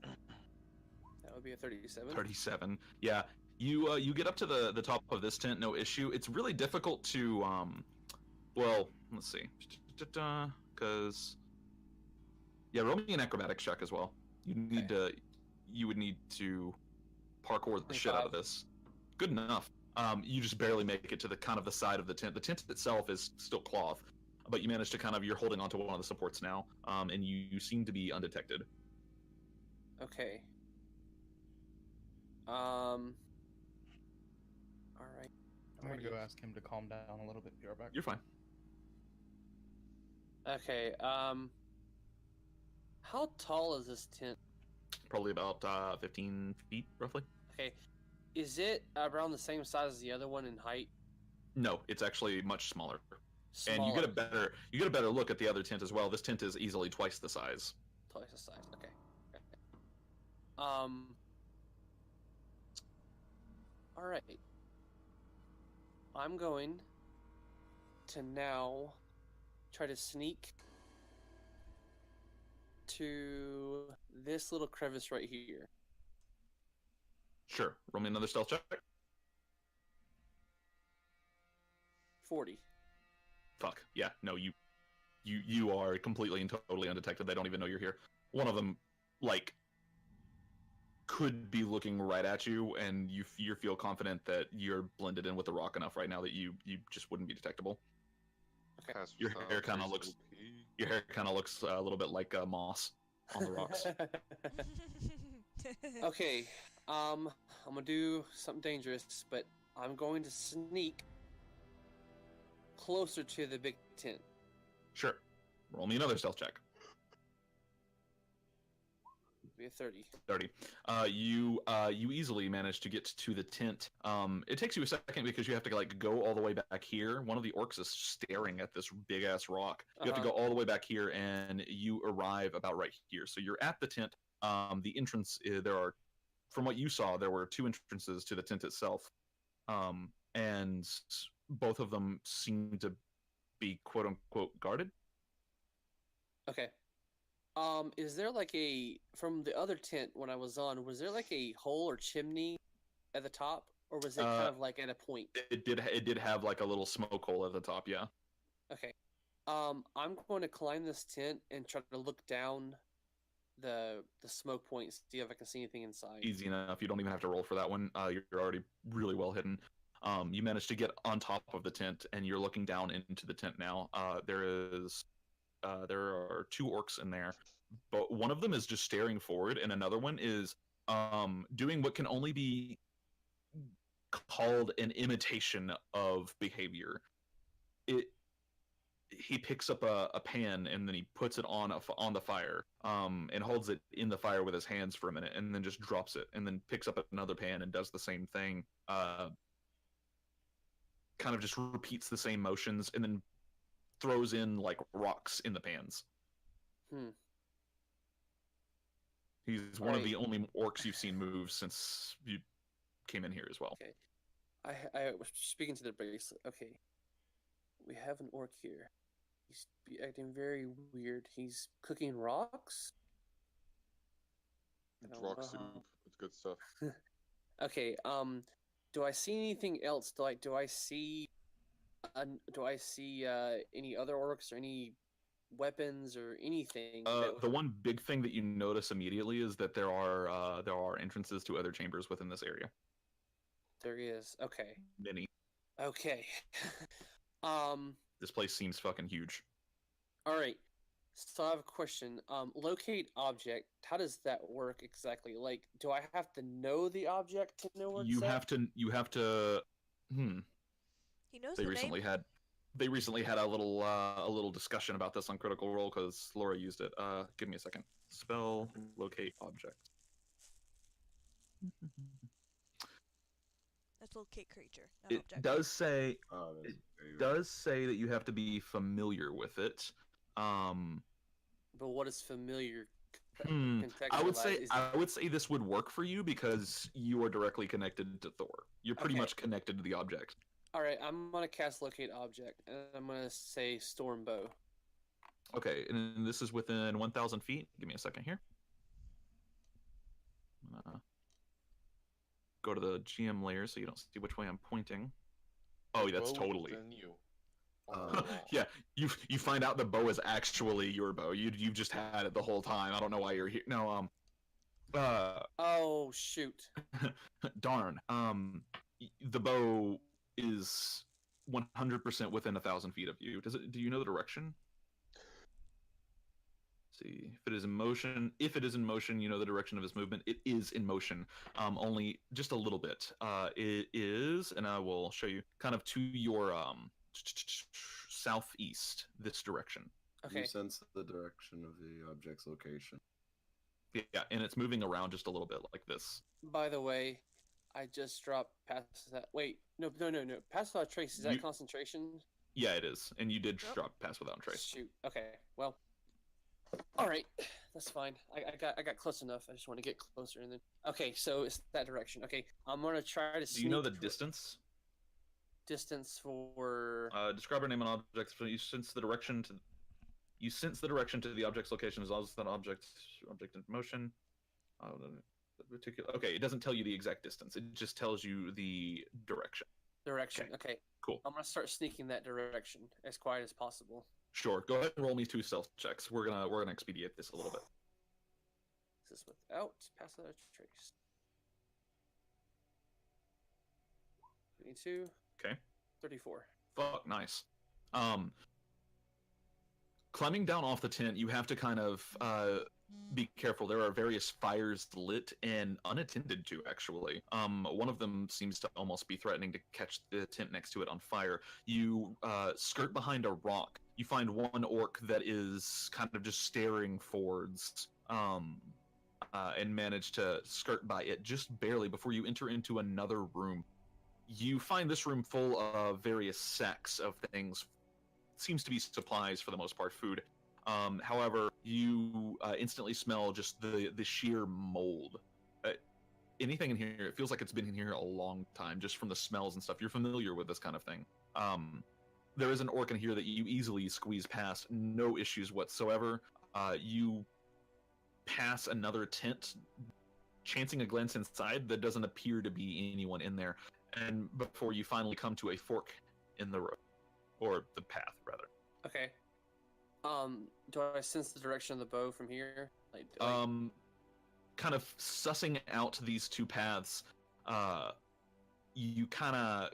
That would be a 37. 37. Yeah. You get up to the top of this tent, no issue. It's really difficult to well, let's see. Cause roll me an acrobatics check as well. You would need to parkour the shit out of this. Good enough. You just barely make it to the kind of the side of the tent. The tent itself is still cloth, but you manage to you're holding onto one of the supports now, and you seem to be undetected. Okay. All right. I'm gonna go ask him to calm down a little bit. Be right back. You're fine. Okay. How tall is this tent? Probably about 15 feet, roughly. Okay. Is it around the same size as the other one in height? No, it's actually much smaller. Smaller. And you get a better look at the other tent as well. This tent is easily twice the size. Twice the size. Okay. All right. I'm going to now try to sneak to this little crevice right here. Sure. Roll me another stealth check. 40. Fuck. Yeah. No, you are completely and totally undetected. They don't even know you're here. One of them, like, could be looking right at you, and you feel confident that you're blended in with the rock enough right now that you just wouldn't be detectable. Okay. Your hair kind of looks a little bit like moss on the rocks. Okay, I'm gonna do something dangerous, but I'm going to sneak closer to the big tent. Sure. Roll me another stealth check. Be a 30. 30. You easily manage to get to the tent. It takes you a second because you have to like go all the way back here. One of the orcs is staring at this big ass rock. You have to go all the way back here, and you arrive about right here. So you're at the tent. The entrance, there are, from what you saw, there were 2 entrances to the tent itself, and both of them seem to be quote unquote guarded. Okay. Is there like from the other tent when I was on, was there like a hole or chimney at the top, or was it kind of like at a point? It did have like a little smoke hole at the top, yeah. Okay. I'm going to climb this tent and try to look down the smoke point, see if I can see anything inside. Easy enough. You don't even have to roll for that one. You're already really well hidden. You managed to get on top of the tent, and you're looking down into the tent now. There are 2 orcs in there, but one of them is just staring forward, and another one is doing what can only be called an imitation of behavior. He picks up a pan, and then he puts it on the fire, and holds it in the fire with his hands for a minute, and then just drops it, and then picks up another pan and does the same thing. Kind of just repeats the same motions, and then throws in like rocks in the pans. He's one of the only orcs you've seen move since you came in here as well. Okay. I was speaking to the bracelet. Okay. We have an orc here. He's acting very weird. He's cooking rocks? It's rock soup. It's good stuff. Okay, do I see anything else? Do I see any other orcs or any weapons or anything? The one big thing that you notice immediately is that there are entrances to other chambers within this area. There is. Okay. Many. Okay. This place seems fucking huge. All right. So I have a question. Locate object. How does that work exactly? Like, do I have to know the object to know where it's at? He knows They the recently name. had a little discussion about this on Critical Role because Laura used it. Give me a second. Spell locate object. That's locate creature, not It object. does say that you have to be familiar with it. But what is familiar? I would say this would work for you because you are directly connected to Thor. You're pretty much connected to the object. All right, I'm gonna cast locate object, and I'm gonna say StormBow. Okay, and this is within 1,000 feet. Give me a second here. Go to the GM layer so you don't see which way I'm pointing. Oh, that's totally. Yeah, you find out the bow is actually your bow. You've just had it the whole time. I don't know why you're here. No, Oh shoot. Darn. The bow is 100% within 1,000 feet of you. Do you know the direction? Let's see. If it is in motion, you know the direction of its movement. It is in motion. Only just a little bit. It is, and I will show you, kind of to your southeast, this direction. Okay. You sense the direction of the object's location. Yeah, and it's moving around just a little bit like this. By the way, I just dropped past that. Wait, no. Pass without trace. Is that concentration? Yeah, it is, and you did drop pass without trace. Shoot. Okay. Well. All right. That's fine. I got close enough. I just want to get closer, and then. Okay, so it's that direction. Okay, I'm gonna try to. Do you know the distance? Distance for. Describe or name an object. You sense the direction to. You sense the direction to the object's location as long as that object in motion. Okay, it doesn't tell you the exact distance. It just tells you the direction. direction. Okay. Okay. Cool. I'm gonna start sneaking that direction as quiet as possible. Sure. Go ahead and roll me 2 stealth checks. We're gonna expedite this a little bit. This is without pass without a trace. 22. Okay. 34. Fuck, nice. Climbing down off the tent, you have to kind of be careful. There are various fires lit and unattended to, actually. One of them seems to almost be threatening to catch the tent next to it on fire. You skirt behind a rock. You find one orc that is kind of just staring forwards, and manage to skirt by it just barely before you enter into another room. You find this room full of various sacks of things. Seems to be supplies for the most part, food. However, you instantly smell just the sheer mold. Anything in here, it feels like it's been in here a long time, just from the smells and stuff. You're familiar with this kind of thing. There is an orc in here that you easily squeeze past, no issues whatsoever. You pass another tent, chancing a glance inside, that doesn't appear to be anyone in there. And before you finally come to a fork in the road, or the path, rather. Okay. Do I sense the direction of the bow from here? Kind of sussing out these 2 paths, you kind of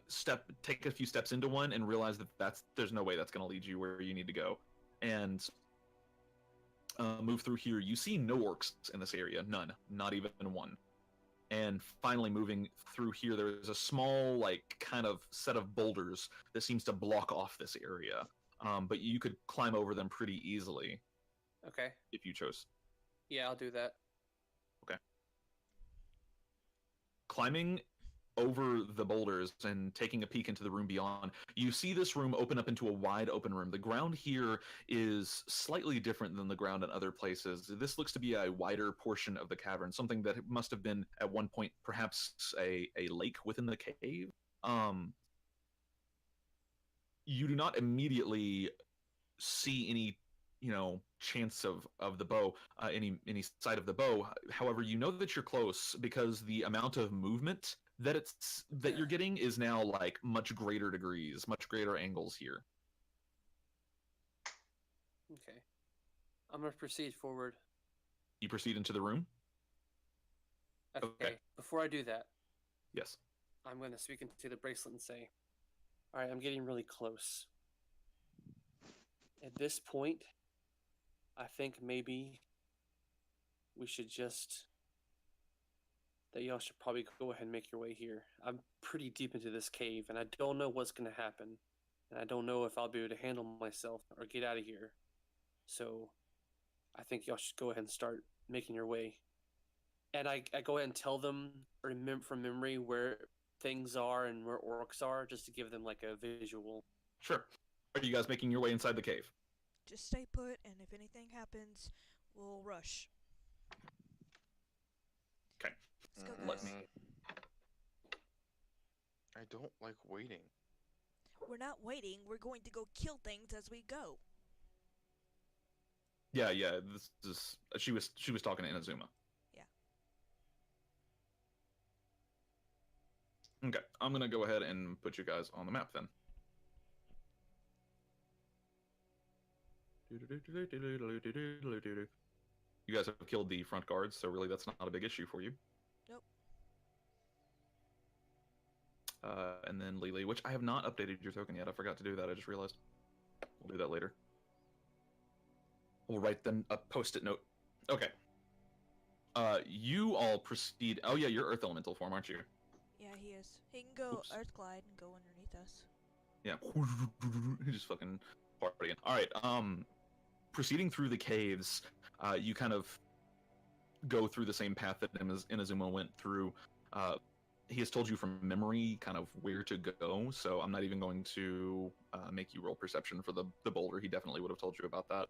take a few steps into one and realize that there's no way that's going to lead you where you need to go, and move through here. You see no orcs in this area, none, not even one. And finally, moving through here, there's a small, like, kind of set of boulders that seems to block off this area. But you could climb over them pretty easily. Okay. If you chose. Yeah, I'll do that. Okay. Climbing over the boulders and taking a peek into the room beyond, you see this room open up into a wide open room. The ground here is slightly different than the ground in other places. This looks to be a wider portion of the cavern, something that must have been at one point perhaps a lake within the cave. You do not immediately see any, chance of the bow, any sight of the bow. However, you know that you're close because the amount of movement that you're getting is now like much greater degrees, much greater angles here. Okay. I'm gonna proceed forward. You proceed into the room? Okay. Before I do that, yes, I'm gonna speak into the bracelet and say, alright, I'm getting really close. At this point, I think maybe we should that y'all should probably go ahead and make your way here. I'm pretty deep into this cave, and I don't know what's going to happen. And I don't know if I'll be able to handle myself or get out of here. So, I think y'all should go ahead and start making your way. And I go ahead and tell them, from memory, where things are and where orcs are, just to give them, like, a visual. Sure. Are you guys making your way inside the cave? Just stay put, and if anything happens, we'll rush. Okay. Let's go, Let guys. me. I don't like waiting. We're not waiting. We're going to go kill things as we go. Yeah. This is she was talking to Inazuma. Yeah. Okay, I'm gonna go ahead and put you guys on the map then. You guys have killed the front guards, so really that's not a big issue for you. Nope. And then Lily, which I have not updated your token yet. I forgot to do that. I just realized. We'll do that later. We'll write then a post-it note. Okay. You all proceed. Oh yeah, you're Earth Elemental form, aren't you? Yeah, he is. He can go Oops. Earth Glide and go underneath us. Yeah. Just fucking partying. All right. Proceeding through the caves, you kind of go through the same path that Inazuma went through. He has told you from memory kind of where to go, so I'm not even going to make you roll perception for the boulder. He definitely would have told you about that.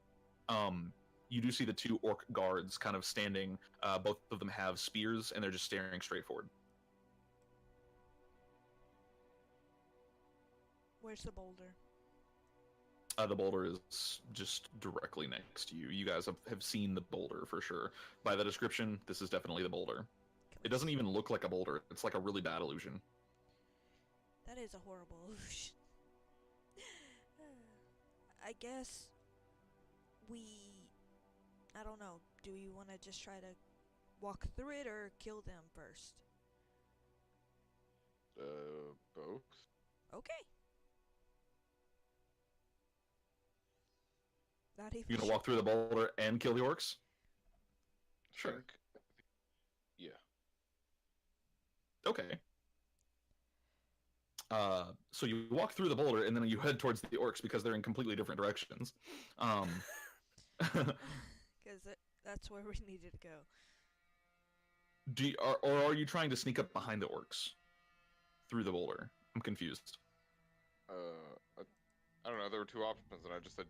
You do see the 2 orc guards kind of standing. Both of them have spears, and they're just staring straight forward. Where's the boulder? The boulder is just directly next to you. You guys have seen the boulder for sure. By the description, this is definitely the boulder. It doesn't even look like a boulder. It's like a really bad illusion. That is a horrible illusion. I guess I don't know. Do we want to just try to walk through it or kill them first? Both. Okay. Not even You gonna walk through the boulder and kill the orcs? Sure. Yeah. Okay. So you walk through the boulder and then you head towards the orcs because they're in completely different directions. Because that's where we needed to go. Or are you trying to sneak up behind the orcs through the boulder? I'm confused. I don't know. There were two options, and I just said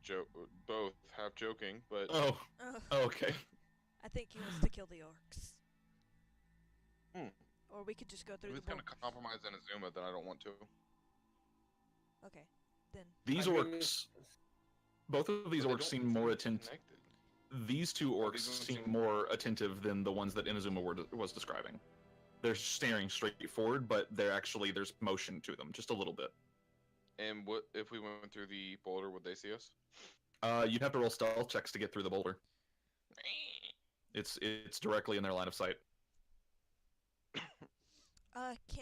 both, half joking, but. Oh. Okay. I think he wants to kill the orcs. Hmm. Or we could just go through If the it's gonna compromise Inazuma, then I don't want to. Okay, then. These orcs, both of these orcs seem more attentive. These two orcs seem more attentive than the ones that Inazuma was describing. They're staring straight forward, but there's motion to them, just a little bit. And what if we went through the boulder? Would they see us? You'd have to roll stealth checks to get through the boulder. It's directly in their line of sight.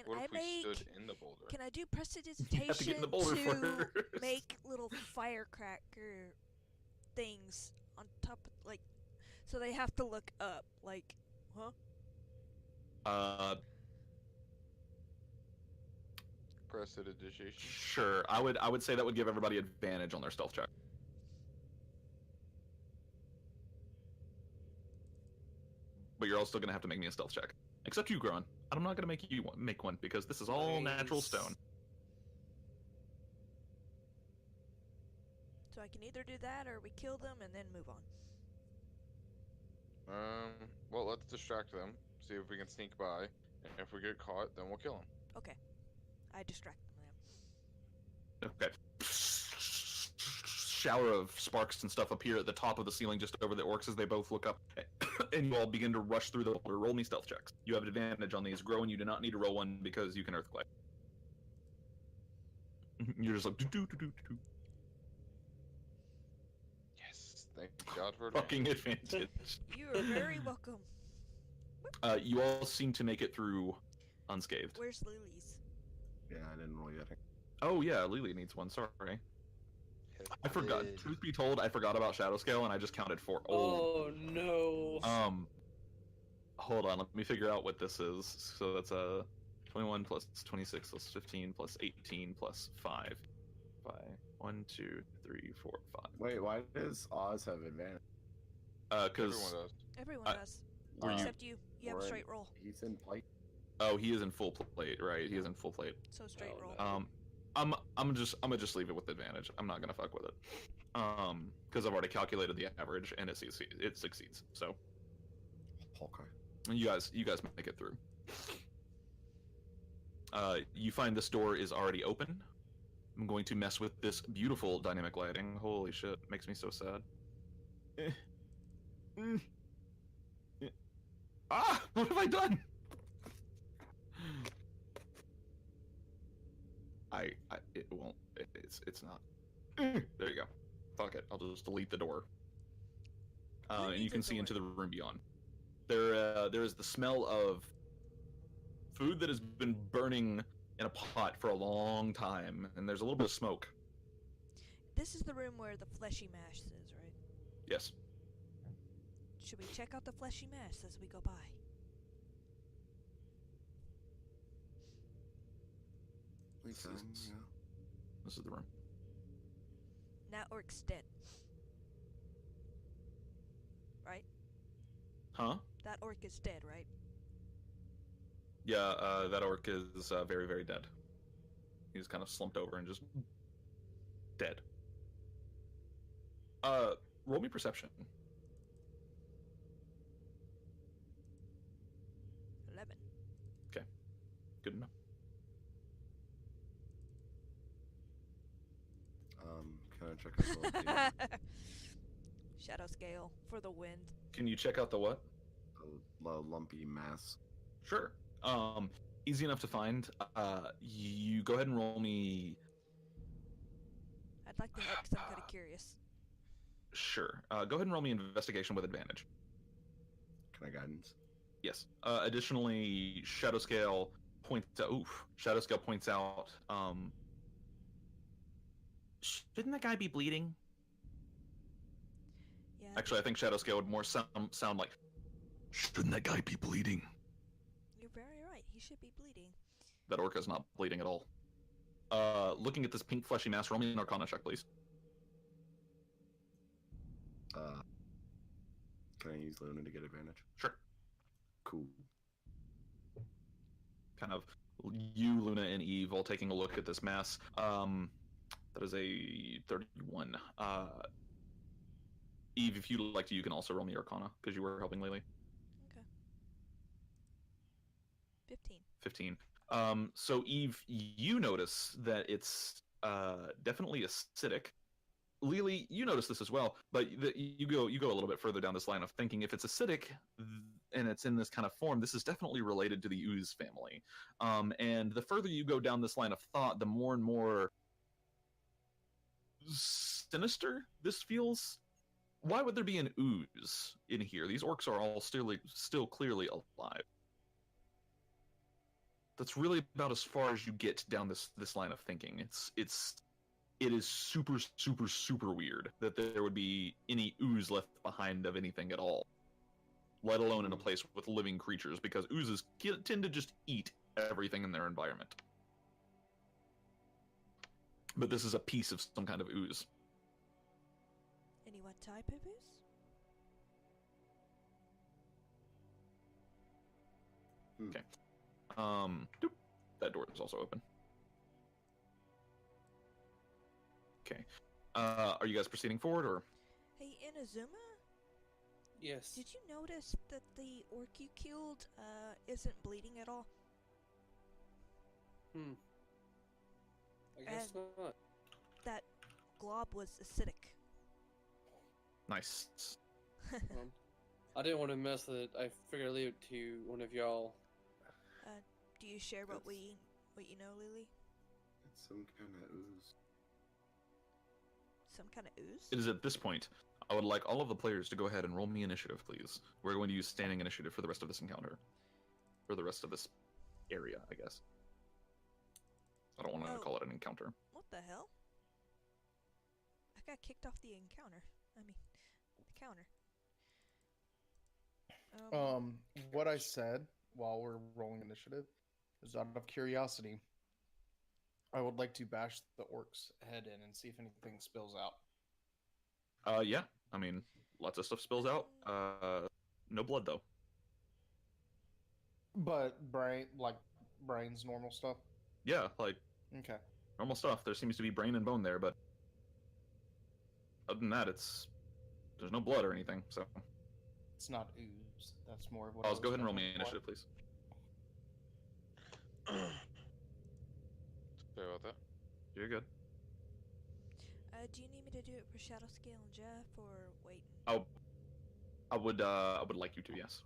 What if we stood in the boulder? Can I do prestidigitation have to get in the boulder to first. make little firecracker things on top of, like, so they have to look up, like, huh? Prestidigitation. Sure. I would say that would give everybody advantage on their stealth check. But you're all still gonna have to make me a stealth check. Except you, Gron. I'm not gonna make you make one because this is all natural stone. So I can either do that or we kill them and then move on. Well, let's distract them. See if we can sneak by. And if we get caught, then we'll kill them. Okay. I distract them now. Okay. Shower of sparks and stuff appear at the top of the ceiling just over the orcs as they both look up, and you all begin to rush through the boulder. Roll me stealth checks. You have advantage on these. Grow, and you do not need to roll one because you can earthquake. You're just like do. Yes, thank God for fucking advantage. You are very welcome. You all seem to make it through unscathed. Where's Lily's? Yeah, I didn't roll yet. Oh yeah, Lily needs one. Sorry. I forgot. Truth be told, I forgot about Shadow Scale, and I just counted 4. Oh no. Hold on. Let me figure out what this is. So that's 21 plus 26 plus 15 plus 18 plus 5. 1, 2, 3, 4, 5. Wait, why does Oz have advantage? Because everyone does. Everyone does. Were you- Except you. You have a straight roll. He's in plate. Oh, he is in full plate, right? He is in full plate. So straight roll. no. I'm gonna just leave it with advantage. I'm not gonna fuck with it. Because I've already calculated the average and it succeeds. So Okay. you guys make it through. You find this door is already open. I'm going to mess with this beautiful dynamic lighting. Holy shit, makes me so sad. Ah, what have I done? It won't. It's not. There you go. Fuck it. I'll just delete the door. And you can see into the room beyond. There is the smell of food that has been burning in a pot for a long time, and there's a little bit of smoke. This is the room where the fleshy mash is, right? Yes. Should we check out the fleshy mash as we go by? This is, This is the room. That orc's dead. Right? Huh? That orc is dead, right? Yeah, that orc is very, very dead. He's kind of slumped over and just dead. Roll me perception. 11. Okay. Good enough. Can I check out the Shadow scale for the wind. Can you check out the what? lumpy mass? Sure. Easy enough to find. You go ahead and roll me. I'd like to help because I'm kind of curious. Sure. Go ahead and roll me investigation with advantage. Can I guidance? Yes. Additionally, Shadow Scale points out. Oof. Shadow Scale points out. Shouldn't that guy be bleeding? Yeah. Actually, I think Shadow Scale would more sound like. Shouldn't that guy be bleeding? You're very right. He should be bleeding. That Orca's not bleeding at all. Looking at this pink fleshy mass, roll me an Arcana check, please. Can I use Luna to get advantage? Sure. Cool. Kind of you, Luna, and Eve all taking a look at this mass. That is a 31. Eve, if you'd like to, you can also roll me Arcana, because you were helping Lily. Okay. 15. 15. So Eve, you notice that it's definitely acidic. Lily, you notice this as well, but you go a little bit further down this line of thinking. If it's acidic and it's in this kind of form, this is definitely related to the ooze family. And the further you go down this line of thought, the more and more sinister this feels. Why would there be an ooze in here? These orcs are all still clearly alive. That's really about as far as you get down this line of thinking. It is super, super, super weird that there would be any ooze left behind of anything at all, let alone in a place with living creatures, because oozes tend to just eat everything in their environment. But this is a piece of some kind of ooze. Any what type of ooze? Okay. That door is also open. Okay. Are you guys proceeding forward, or? Hey, Inazuma? Yes. Did you notice that the orc you killed isn't bleeding at all? I guess not. That glob was acidic. Nice. I didn't want to mess with it. I figured I'd leave it to one of y'all. Do you share what you know, Lily? It's some kind of ooze. Some kind of ooze? It is at this point, I would like all of the players to go ahead and roll me initiative, please. We're going to use standing initiative for the rest of this encounter. For the rest of this area, I guess. I don't want to call it an encounter. What the hell? I got kicked off the encounter. I mean, the counter. What I said while we're rolling initiative is out of curiosity. I would like to bash the orc's head in and see if anything spills out. Yeah. I mean, lots of stuff spills out. No blood, though. But brains, normal stuff? Yeah, like, Okay. normal stuff. There seems to be brain and bone there, but other than that, there's no blood or anything, so. It's not ooze. That's more of what Let's go ahead and roll me initiative, please. Sorry about that. You're good. Do you need me to do it for Shadow Scale and Jeff, or wait? I would like you to, yes.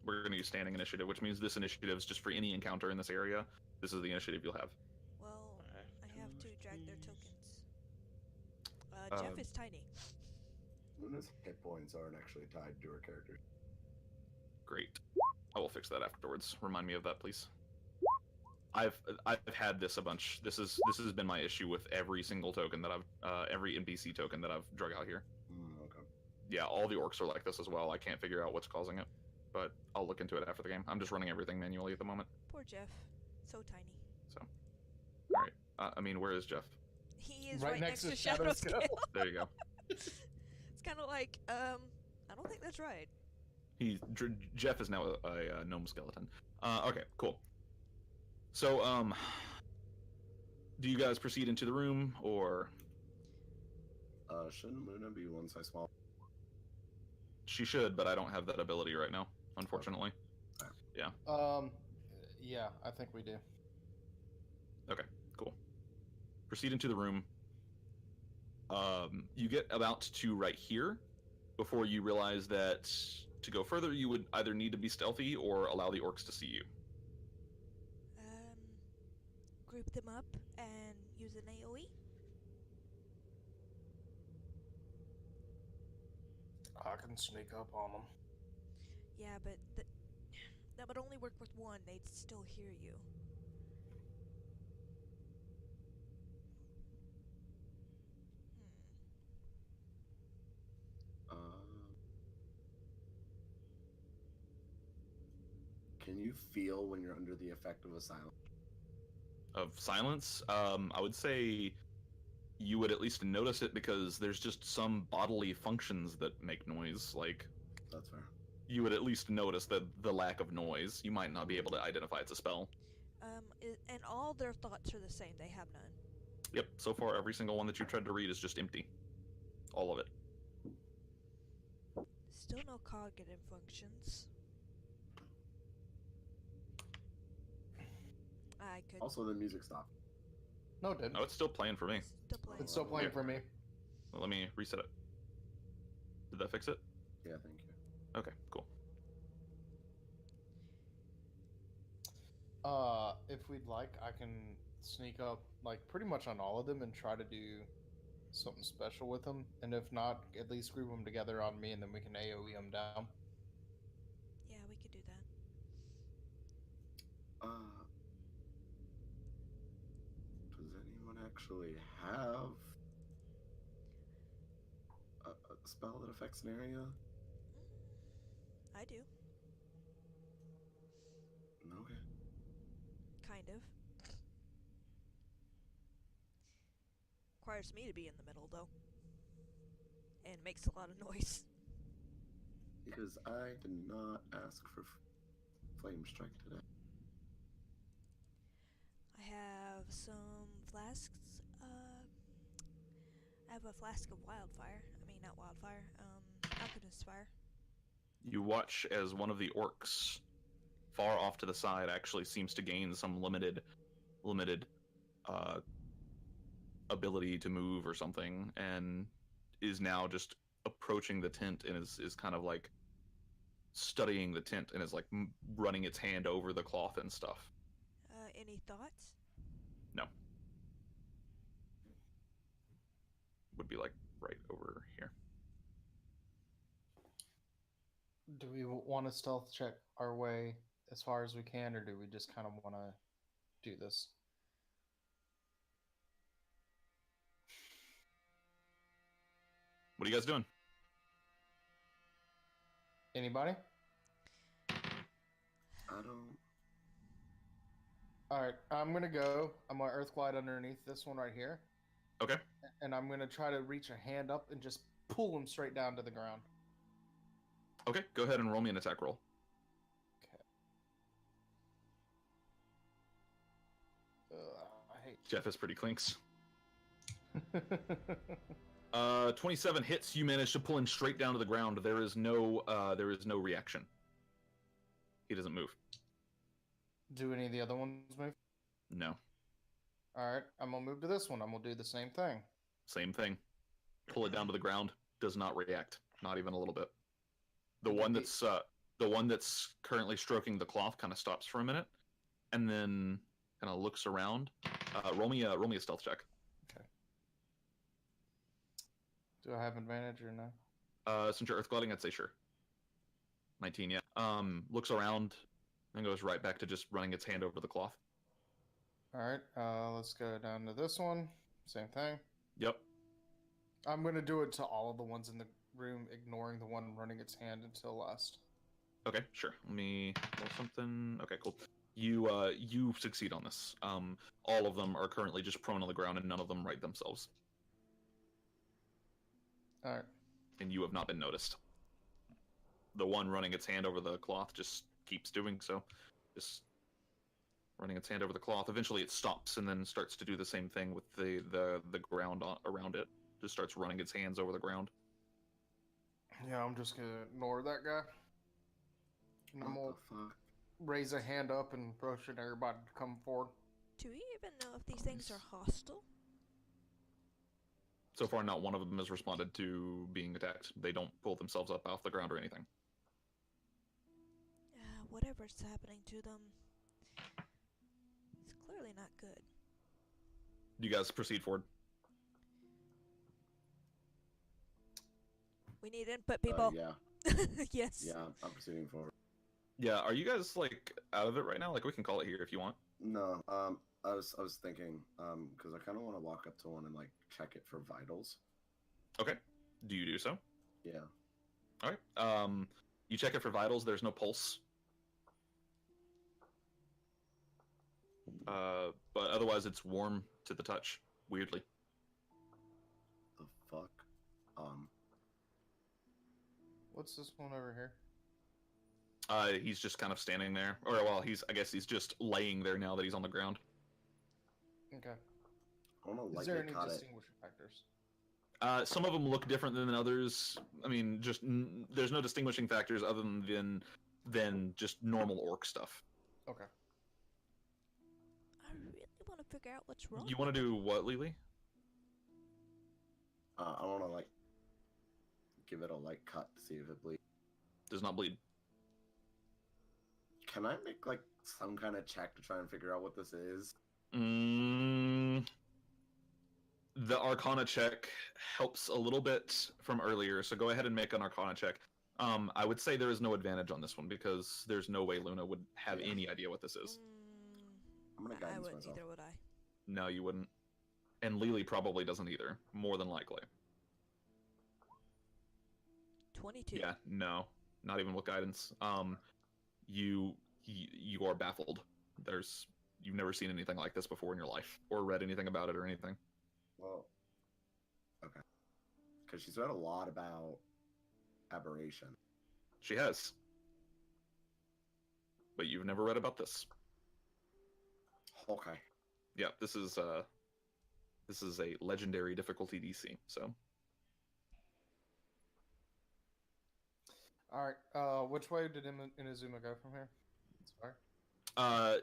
We're going to use standing initiative, which means this initiative is just for any encounter in this area. This is the initiative you'll have. Well, I have to drag their tokens. Jeff is tiny. Luna's hit points aren't actually tied to her character. Great. I will fix that afterwards. Remind me of that, please. I've had this a bunch. This has been my issue with every single token that every NPC token that I've drug out here. Okay. Yeah, all the orcs are like this as well. I can't figure out what's causing it, but I'll look into it after the game. I'm just running everything manually at the moment. Poor Jeff. So tiny. So, all right. I mean, where is Jeff? He is right next to Shadow Scale. There you go. It's kind of like, I don't think that's right. Jeff is now a gnome skeleton. Okay, cool. So, do you guys proceed into the room, or? Shouldn't Luna be one size small? She should, but I don't have that ability right now, unfortunately. Yeah. Yeah, I think we do. Okay, cool. Proceed into the room. You get about to right here before you realize that to go further, you would either need to be stealthy or allow the orcs to see you. group them up and use an AoE. I can sneak up on them. Yeah, but that would only work with one. They'd still hear you. Can you feel when you're under the effect of a silence? Of silence, I would say you would at least notice it because there's just some bodily functions that make noise. Like, That's fair. you would at least notice the lack of noise. You might not be able to identify it's a spell. And all their thoughts are the same. They have none. Yep, so far every single one that you've tried to read is just empty. All of it. Still no cognitive functions. I could. Also, the music stopped. No, it didn't. No, it's still playing for me. Still playing. It's still playing Yeah. for me. Well, let me reset it. Did that fix it? Yeah, thank you. Okay, cool. If we'd like, I can sneak up, like, pretty much on all of them and try to do something special with them. And if not, at least group them together on me, and then we can AoE them down. Yeah, we could do that. Does anyone actually have a spell that affects an area? I do. Okay. Kind of. Requires me to be in the middle, though. And makes a lot of noise. Because I did not ask for flame strike today. I have some flasks. I have a flask of wildfire. I mean, not wildfire. Alchemist fire. You watch as one of the orcs far off to the side actually seems to gain some limited ability to move or something, and is now just approaching the tent and is kind of like studying the tent and is like running its hand over the cloth and stuff. Any thoughts? No. Would be like right over here. Do we want to stealth check our way as far as we can, or do we just kind of want to do this? What are you guys doing? Anybody? I don't. Alright, I'm gonna go. I'm gonna earth glide underneath this one right here. Okay. And I'm gonna try to reach a hand up and just pull him straight down to the ground. Okay, go ahead and roll me an attack roll. I hate Jeff is pretty clinks. 27 hits. You manage to pull him straight down to the ground. There is no reaction. He doesn't move. Do any of the other ones move? No. Alright, I'm gonna move to this one. I'm gonna do the same thing. Same thing. Pull it down to the ground. Does not react. Not even a little bit. The one that's currently stroking the cloth kind of stops for a minute, and then kind of looks around. Roll me a stealth check. Okay. Do I have advantage or no? Since you're earth gliding, I'd say sure. 19, yeah. Looks around and goes right back to just running its hand over the cloth. Alright, let's go down to this one. Same thing. Yep. I'm gonna do it to all of the ones in the room, ignoring the one running its hand until last. Okay, sure. Let me roll something. Okay, cool. You succeed on this. All of them are currently just prone on the ground, and none of them right themselves. Alright. And you have not been noticed. The one running its hand over the cloth just keeps doing so. Just running its hand over the cloth. Eventually it stops and then starts to do the same thing with the ground around it. Just starts running its hands over the ground. Yeah, I'm just gonna ignore that guy. And I'm What gonna the fuck? raise a hand up and motion everybody to come forward. Do we even know if these things are hostile? So far, not one of them has responded to being attacked. They don't pull themselves up off the ground or anything. Whatever's happening to them, it's clearly not good. Do you guys proceed forward? We need input, people. Yeah. Yes. Yeah, I'm proceeding forward. Yeah, are you guys like out of it right now? Like we can call it here if you want. No, I was thinking, because I kind of want to walk up to one and like check it for vitals. Okay. Do you do so? Yeah. All right. You check it for vitals. There's no pulse. But otherwise, it's warm to the touch. Weirdly. The fuck? What's this one over here? He's just kind of standing there, or well, I guess he's just laying there now that he's on the ground. Okay. I want to Is there lightly any cut it. distinguishing factors? Some of them look different than others. I mean, just there's no distinguishing factors other than just normal orc stuff. Okay. I really want to figure out what's wrong. You want to do what, Lily? I want to like give it a light cut to see if it bleeds. Does not bleed. Can I make like some kind of check to try and figure out what this is? The Arcana check helps a little bit from earlier, so go ahead and make an Arcana check. I would say there is no advantage on this one because there's no way Luna would have any idea what this is. I'm gonna I guidance wouldn't myself. either, would I? No, you wouldn't. And Lily probably doesn't either, more than likely. 22. Yeah, no, not even with guidance. You are baffled. You've never seen anything like this before in your life, or read anything about it or anything. Well, okay. Because she's read a lot about aberration. She has, but you've never read about this. Okay. Yeah, this is a legendary difficulty DC. So. All right. Which way did Inazuma go from here? Sorry.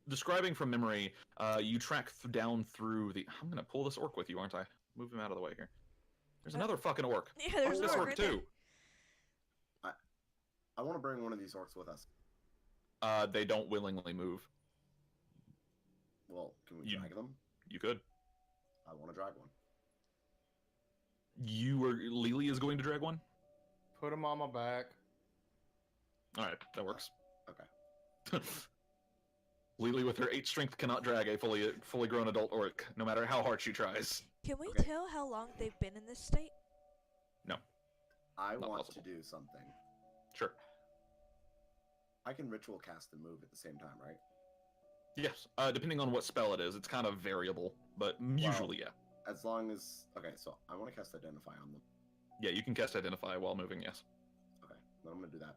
Describing from memory, you track down through the. I'm gonna pull this orc with you, aren't I? Move him out of the way here. There's another fucking orc. Yeah, there's this an orc right too. I want to bring one of these orcs with us. They don't willingly move. Well, can we drag them? You could. I want to drag one. Lily is going to drag one? Put him on my back. Alright, that works. Okay. Lily with her 8 strength cannot drag a fully grown adult orc, no matter how hard she tries. Can we Okay. tell how long they've been in this state? No. I Not want possible. to do something. Sure. I can ritual cast and move at the same time, right? Yes. Depending on what spell it is, it's kind of variable, but usually, yeah. As long as... Okay, so I want to cast Identify on them. Yeah, you can cast Identify while moving, yes. Okay, then I'm going to do that.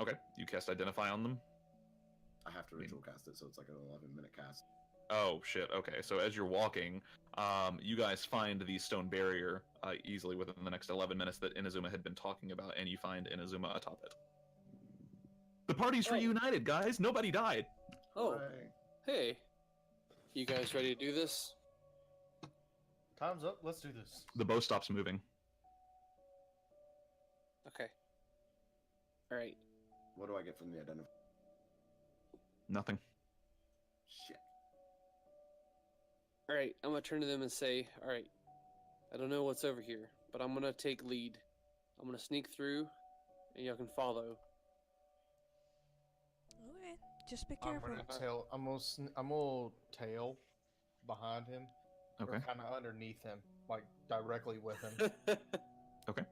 Okay, you cast Identify on them? I have to ritual cast it, so it's like an 11-minute cast. Oh, shit, okay. So as you're walking, you guys find the stone barrier easily within the next 11 minutes that Inazuma had been talking about, and you find Inazuma atop it. The party's reunited, guys! Nobody died! Oh, Hooray. hey. You guys ready to do this? Time's up. Let's do this. The bow stops moving. Okay. Alright. What do I get from the Identify? Nothing. Shit. Alright, I'm gonna turn to them and say, alright, I don't know what's over here, but I'm gonna take lead. I'm gonna sneak through, and y'all can follow. Okay, just be I'm careful. gonna tail. I'm gonna tail behind him. Okay. Or kind of underneath him, like directly with him. Okay.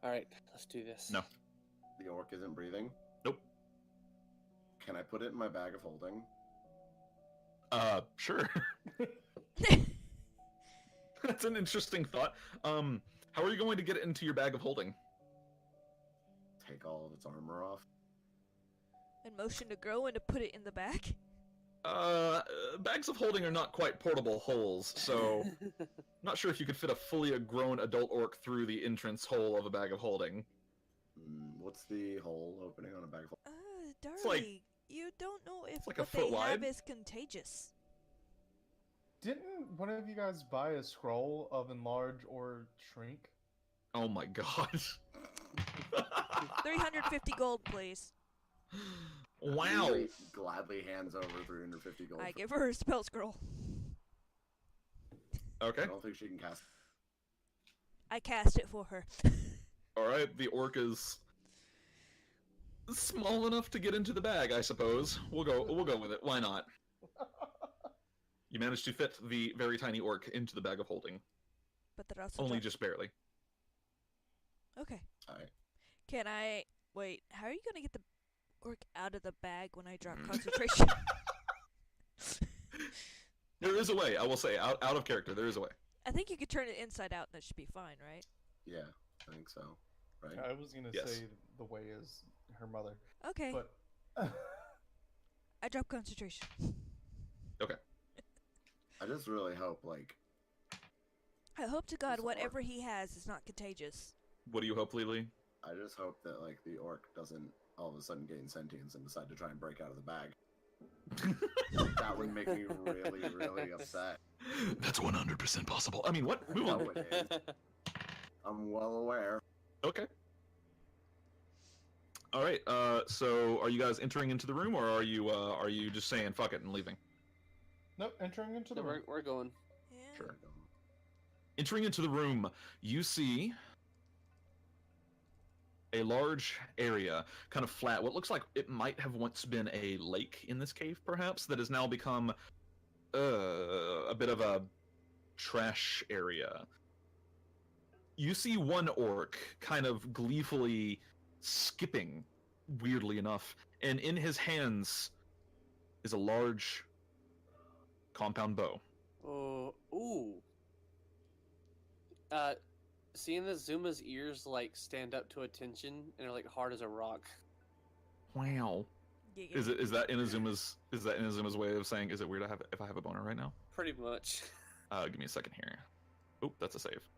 Alright, let's do this. No. The orc isn't breathing? Nope. Can I put it in my bag of holding? Sure. That's an interesting thought. How are you going to get it into your bag of holding? Take all of its armor off? And motion to grow and to put it in the back. Bags of holding are not quite portable holes, so not sure if you could fit a fully grown adult orc through the entrance hole of a bag of holding. What's the hole opening on a bag of holding? Darling, like- you don't know if like a what foot they have wide. is contagious. Didn't one of you guys buy a scroll of enlarge or shrink? Oh my god. 350 gold, please. Wow. Lily gladly hands over 350 gold. I give her a spell scroll. Okay. I don't think she can cast. I cast it for her. All right. The orc is small enough to get into the bag, I suppose. We'll go with it. Why not? You managed to fit the very tiny orc into the bag of holding. But that also Only just barely. Okay. Alright. Can I wait? How are you gonna get the orc out of the bag when I drop concentration? There is a way. I will say, out of character, there is a way. I think you could turn it inside out, and that should be fine, right? Yeah, I think so. Right? I was gonna Yes. say the way is her mother, Okay. but I drop concentration. Okay. I just really hope, like, I hope to God This whatever orc. he has is not contagious. What do you hope, Lily? I just hope that, like, the orc doesn't all of a sudden gain sentience and decide to try and break out of the bag. That would make me really, really upset. That's 100% possible. I mean, what? I Move know on. it is. I'm well aware. Okay. All right. So are you guys entering into the room, or are you just saying fuck it and leaving? nope. Entering into the room. We're going. Yeah. Sure. Entering into the room, you see a large area, kind of flat. What looks like it might have once been a lake in this cave, perhaps, that has now become a bit of a trash area. You see one orc kind of gleefully skipping, weirdly enough, and in his hands is a large compound bow. Ooh. Seeing the Zuma's ears like stand up to attention and are like hard as a rock. Wow. Giggity. Is that Inazuma's way of saying, is it weird if I have a boner right now? Pretty much. Give me a second here. Oop, that's a save.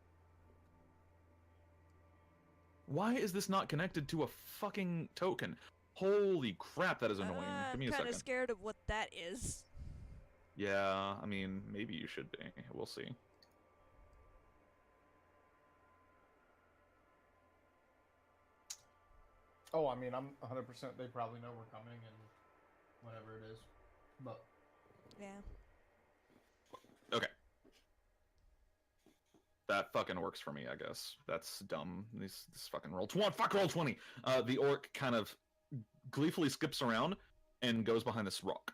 Why is this not connected to a fucking token? Holy crap, that is annoying. Give me a I'm kind second. of scared of what that is. Yeah, I mean, maybe you should be. We'll see. Oh, I mean, I'm 100%. They probably know we're coming and whatever it is, but Yeah. Okay. That fucking works for me, I guess. That's dumb. This fucking roll 20. Fuck, roll 20. The orc kind of gleefully skips around and goes behind this rock.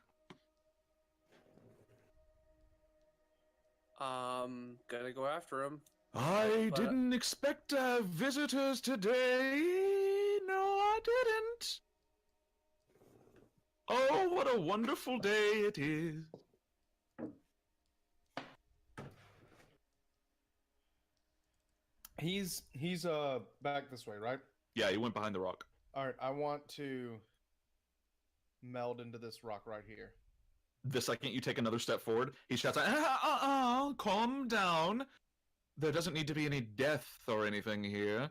Gotta go after him. I But- didn't expect visitors today. No, I didn't. Oh, what a wonderful day it is. he's back this way, right? Yeah, he went behind the rock. All right. I want to meld into this rock right here. The second you take another step forward, he shouts out, calm down. There doesn't need to be any death or anything here.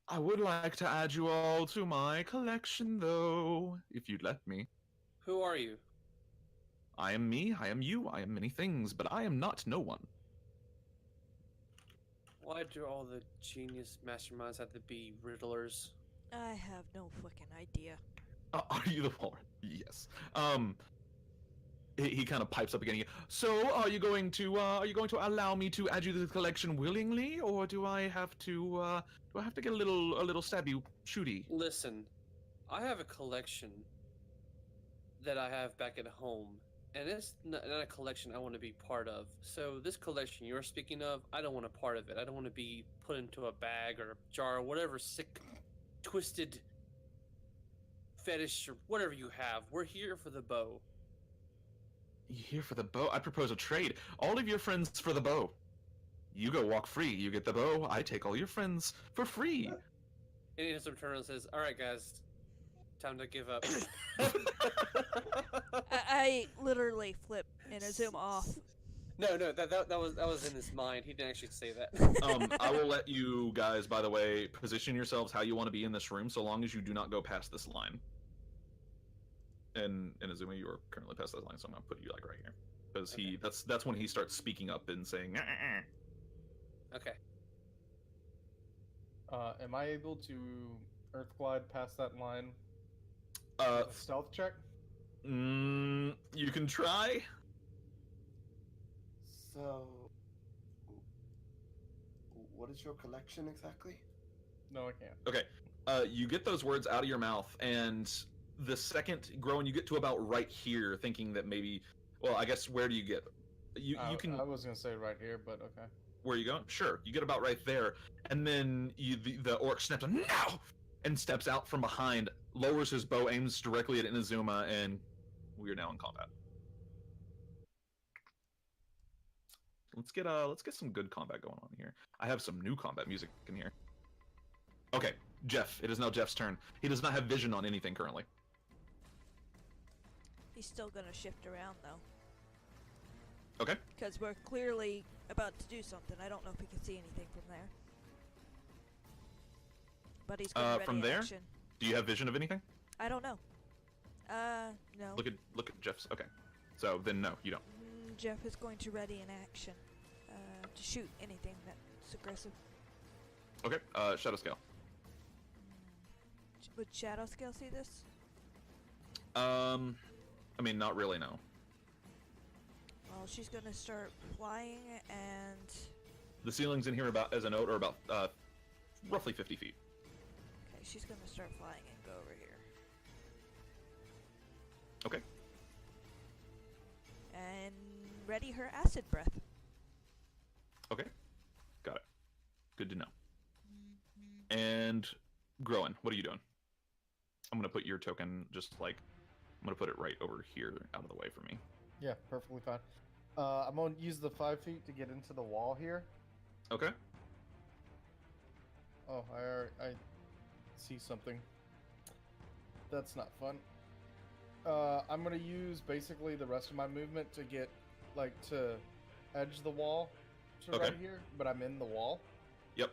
I would like to add you all to my collection, though, if you'd let me. Who are you? I am me, I am you, I am many things, but I am not no one. Why do all the genius masterminds have to be riddlers? I have no fucking idea. Are you the one? Yes. He kind of pipes up again. So, are you going to allow me to add you to the collection willingly, or do I have to get a little stabby shooty? Listen, I have a collection that I have back at home, and it's not a collection I want to be part of. So this collection you're speaking of, I don't want a part of it. I don't want to be put into a bag or a jar or whatever sick, twisted fetish or whatever you have. We're here for the bow. You here for the bow? I propose a trade. All of your friends for the bow. You go walk free. You get the bow. I take all your friends for free. And Innocent turns and says, "All right, guys, time to give up." I literally flip and zoom off. No, that was in his mind. He didn't actually say that. I will let you guys, by the way, position yourselves how you want to be in this room, so long as you do not go past this line. And Azuma, you are currently past that line, so I'm gonna put you like right here, because Okay. that's when he starts speaking up and saying. Okay. Am I able to earth glide past that line A stealth check? You can try. So, what is your collection exactly? No, I can't. Okay. You get those words out of your mouth, and the second Groen, you get to about right here, thinking that maybe. Well, I guess where do you get? You can. I was gonna say right here, but okay. Where are you going? Sure. You get about right there, and then the orc snaps a no, and steps out from behind, lowers his bow, aims directly at Inazuma, and we are now in combat. Let's get some good combat going on here. I have some new combat music in here. Okay, Jeff. It is now Jeff's turn. He does not have vision on anything currently. He's still gonna shift around though. Okay. Because we're clearly about to do something. I don't know if he can see anything from there. But he's gonna ready from there? action. Do you have vision of anything? I don't know. No. Look at Jeff's. Okay. So then no, you don't. Jeff is going to ready an action to shoot anything that's aggressive. Okay. Shadow scale. Would Shadow Scale see this? I mean, not really. No. Well, she's gonna start flying, and The ceilings in here about as a note are about roughly 50 feet. okay, she's gonna start flying and go over here. Okay. And ready her acid breath. Okay. Got it. Good to know. And Groen, what are you doing? I'm gonna put your token just like I'm gonna put it right over here out of the way for me. Yeah, perfectly fine. I'm gonna use the 5 feet to get into the wall here. Okay. Oh, I see something. That's not fun. I'm gonna use basically the rest of my movement to get like to edge the wall to Okay. right here, but I'm in the wall. Yep.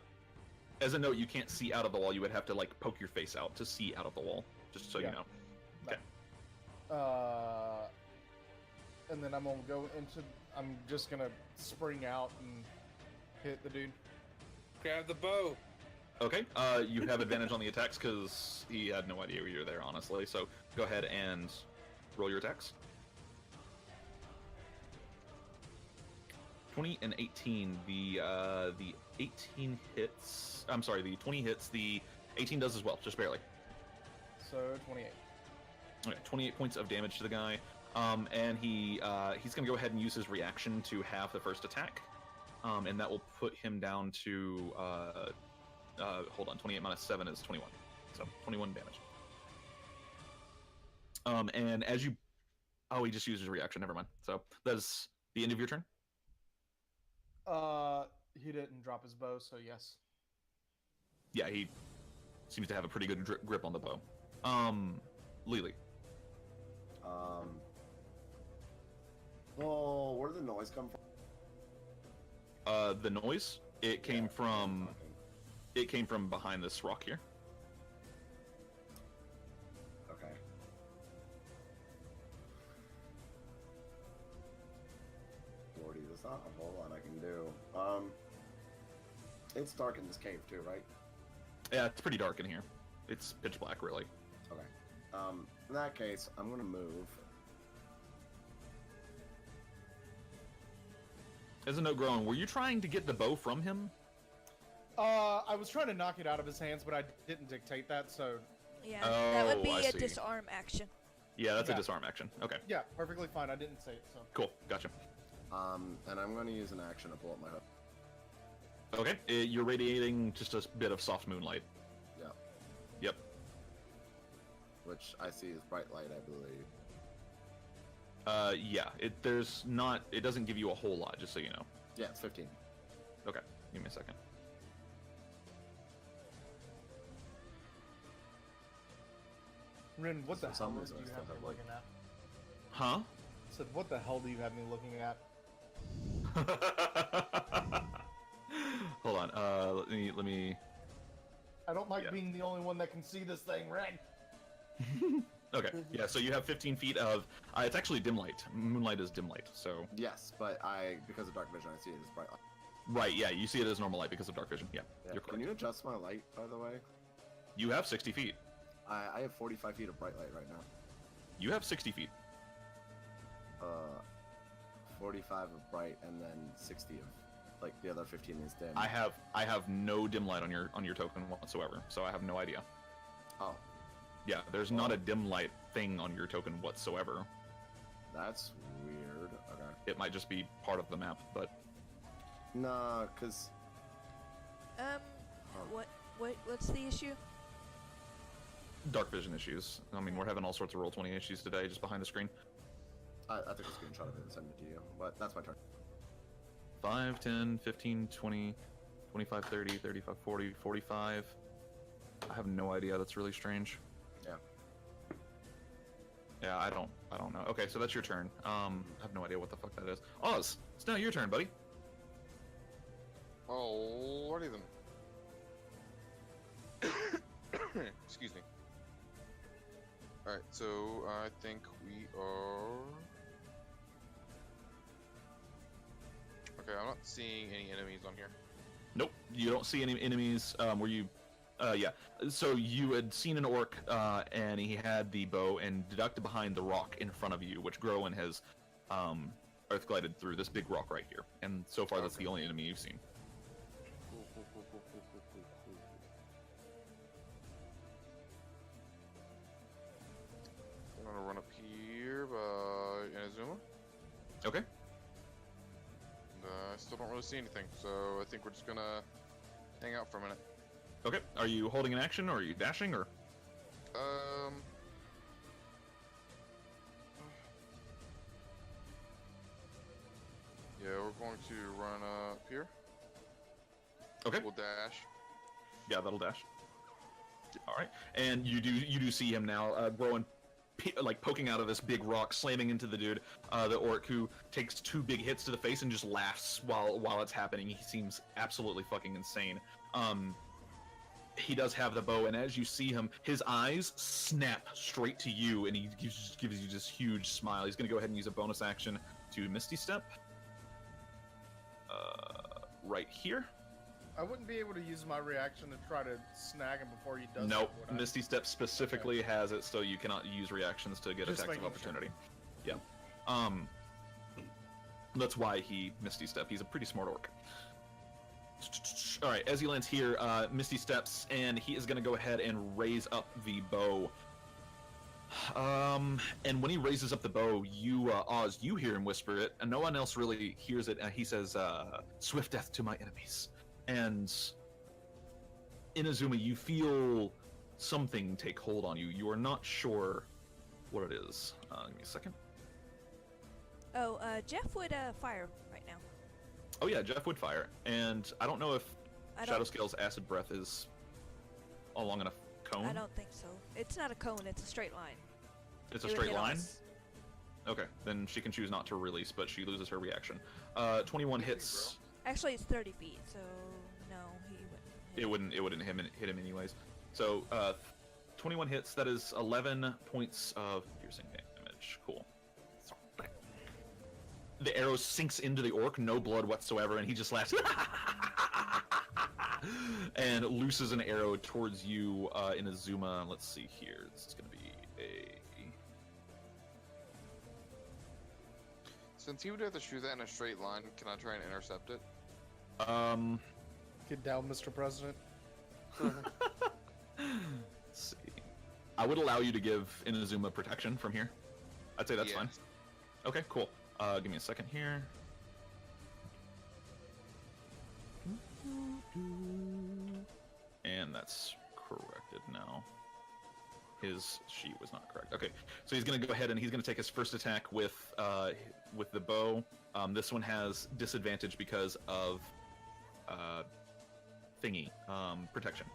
As a note, you can't see out of the wall. You would have to like poke your face out to see out of the wall, just so Yeah. you know. Okay. And then I'm gonna go into. I'm just gonna spring out and hit the dude. Grab the bow. Okay. You have advantage on the attacks because he had no idea you were there, honestly. So go ahead and roll your attacks. 20 and 18. The 18 hits. I'm sorry. The 20 hits. The 18 does as well, just barely. So 28. Okay, 28 points of damage to the guy. And he's gonna go ahead and use his reaction to halve the first attack. And that will put him down to hold on, 28 minus 7 is 21. So 21 damage. And as you he just used his reaction, never mind. So that's the end of your turn? He didn't drop his bow, so yes. Yeah, he seems to have a pretty good grip on the bow. Lily. Well, where did the noise come from? The noise, it came from behind this rock here. Okay. Lordy, there's not a whole lot I can do. It's dark in this cave too, right? Yeah, it's pretty dark in here. It's pitch black, really. Okay. In that case, I'm gonna move. As a note, Groen, were you trying to get the bow from him? I was trying to knock it out of his hands, but I didn't dictate that, so... Yeah, that would be I a see. disarm action. Yeah, that's Yeah. a disarm action. Okay, Yeah, perfectly fine. I didn't say it, so... cool, gotcha. And I'm gonna use an action to pull up my hook. Okay, you're radiating just a bit of soft moonlight. Yeah. Yep. Which I see as bright light, I believe. Yeah, it doesn't give you a whole lot, just so you know. Yeah, it's 15. Okay, give me a second. Rin, what the For some hell reason, do I you still have me have, like- looking at? Huh? I said, what the hell do you have me looking at? Hold on, let me... I don't like Yeah. being the only one that can see this thing, Rin! Okay, yeah, so you have 15 feet of... it's actually dim light. Moonlight is dim light, so... Yes, but because of dark vision, I see it as bright light. Right, yeah, you see it as normal light because of dark vision. Yeah, Yeah. you're Can correct. you adjust my light, by the way? You have 60 feet. I have 45 feet of bright light right now. You have 60 feet. 45 of bright, and then 60 of, like, the other 15 is dim. I have no dim light on your token whatsoever, so I have no idea. Oh. Yeah, there's not a dim light thing on your token whatsoever. That's weird. Okay. It might just be part of the map, but Nah, cause. What's the issue? dark vision issues. I mean, we're having all sorts of Roll20 issues today just behind the screen. I took a screenshot of it and sent it to you, but that's my turn. 5, 10, 15, 20, 25, 30, 35, 40, 45. I have no idea. That's really strange. Yeah. Yeah, I don't know. Okay, so that's your turn. I have no idea what the fuck that is. Oz, it's now your turn, buddy. Alrighty then. Excuse me. Alright, so I think we are... Okay, I'm not seeing any enemies on here. Nope, you don't see any enemies. Yeah. So you had seen an orc, and he had the bow and ducked behind the rock in front of you, which Groen has earth glided through this big rock right here. And so far, that's the only enemy you've seen. I'm gonna run up here by Inazuma. Okay. I still don't really see anything, so I think we're just gonna hang out for a minute. Okay. Are you holding an action, or are you dashing, or? Yeah, we're going to run up here. Okay. We'll dash. Yeah, that'll dash. All right. And you do see him now, Groen, like poking out of this big rock, slamming into the dude, the orc, who takes 2 big hits to the face and just laughs while it's happening. He seems absolutely fucking insane. He does have the bow, and as you see him, his eyes snap straight to you, and he gives you this huge smile. He's going to go ahead and use a bonus action to Misty Step. Right here. I wouldn't be able to use my reaction to try to snag him before he does. Nope. That, would I? Misty Step specifically has it, so you cannot use reactions to get Just attacks of making opportunity. Yeah. That's why he Misty Step. He's a pretty smart orc. All right, as he lands here, Misty steps, and he is going to go ahead and raise up the bow. And when he raises up the bow, you, Oz, you hear him whisper it, and no one else really hears it. He says, "Swift death to my enemies." And Inazuma, you feel something take hold on you. You are not sure what it is. Give me a second. Oh, Jeff would fire right now. Oh yeah, Jeff would fire, and I don't know if Shadowscale's acid breath is a long enough cone. I don't think so. It's not a cone. It's a straight line. It's a It would straight hit line? us. Okay, then she can choose not to release, but she loses her reaction. 21 hits. Actually, it's 30 feet, so no, he wouldn't. It wouldn't hit him anyways. So 21 hits. That is 11 points of piercing damage. Cool. The arrow sinks into the orc, no blood whatsoever, and he just laughs and looses an arrow towards you, Inazuma. Let's see here. This is going to be a... Since he would have to shoot that in a straight line, can I try and intercept it? Get down, Mr. President. Let's see. I would allow you to give Inazuma protection from here. I'd say that's fine. Okay, cool. Give me a second here. And that's corrected now. His sheet was not correct. Okay, so he's going to go ahead and he's going to take his first attack with the bow. This one has disadvantage because of protection.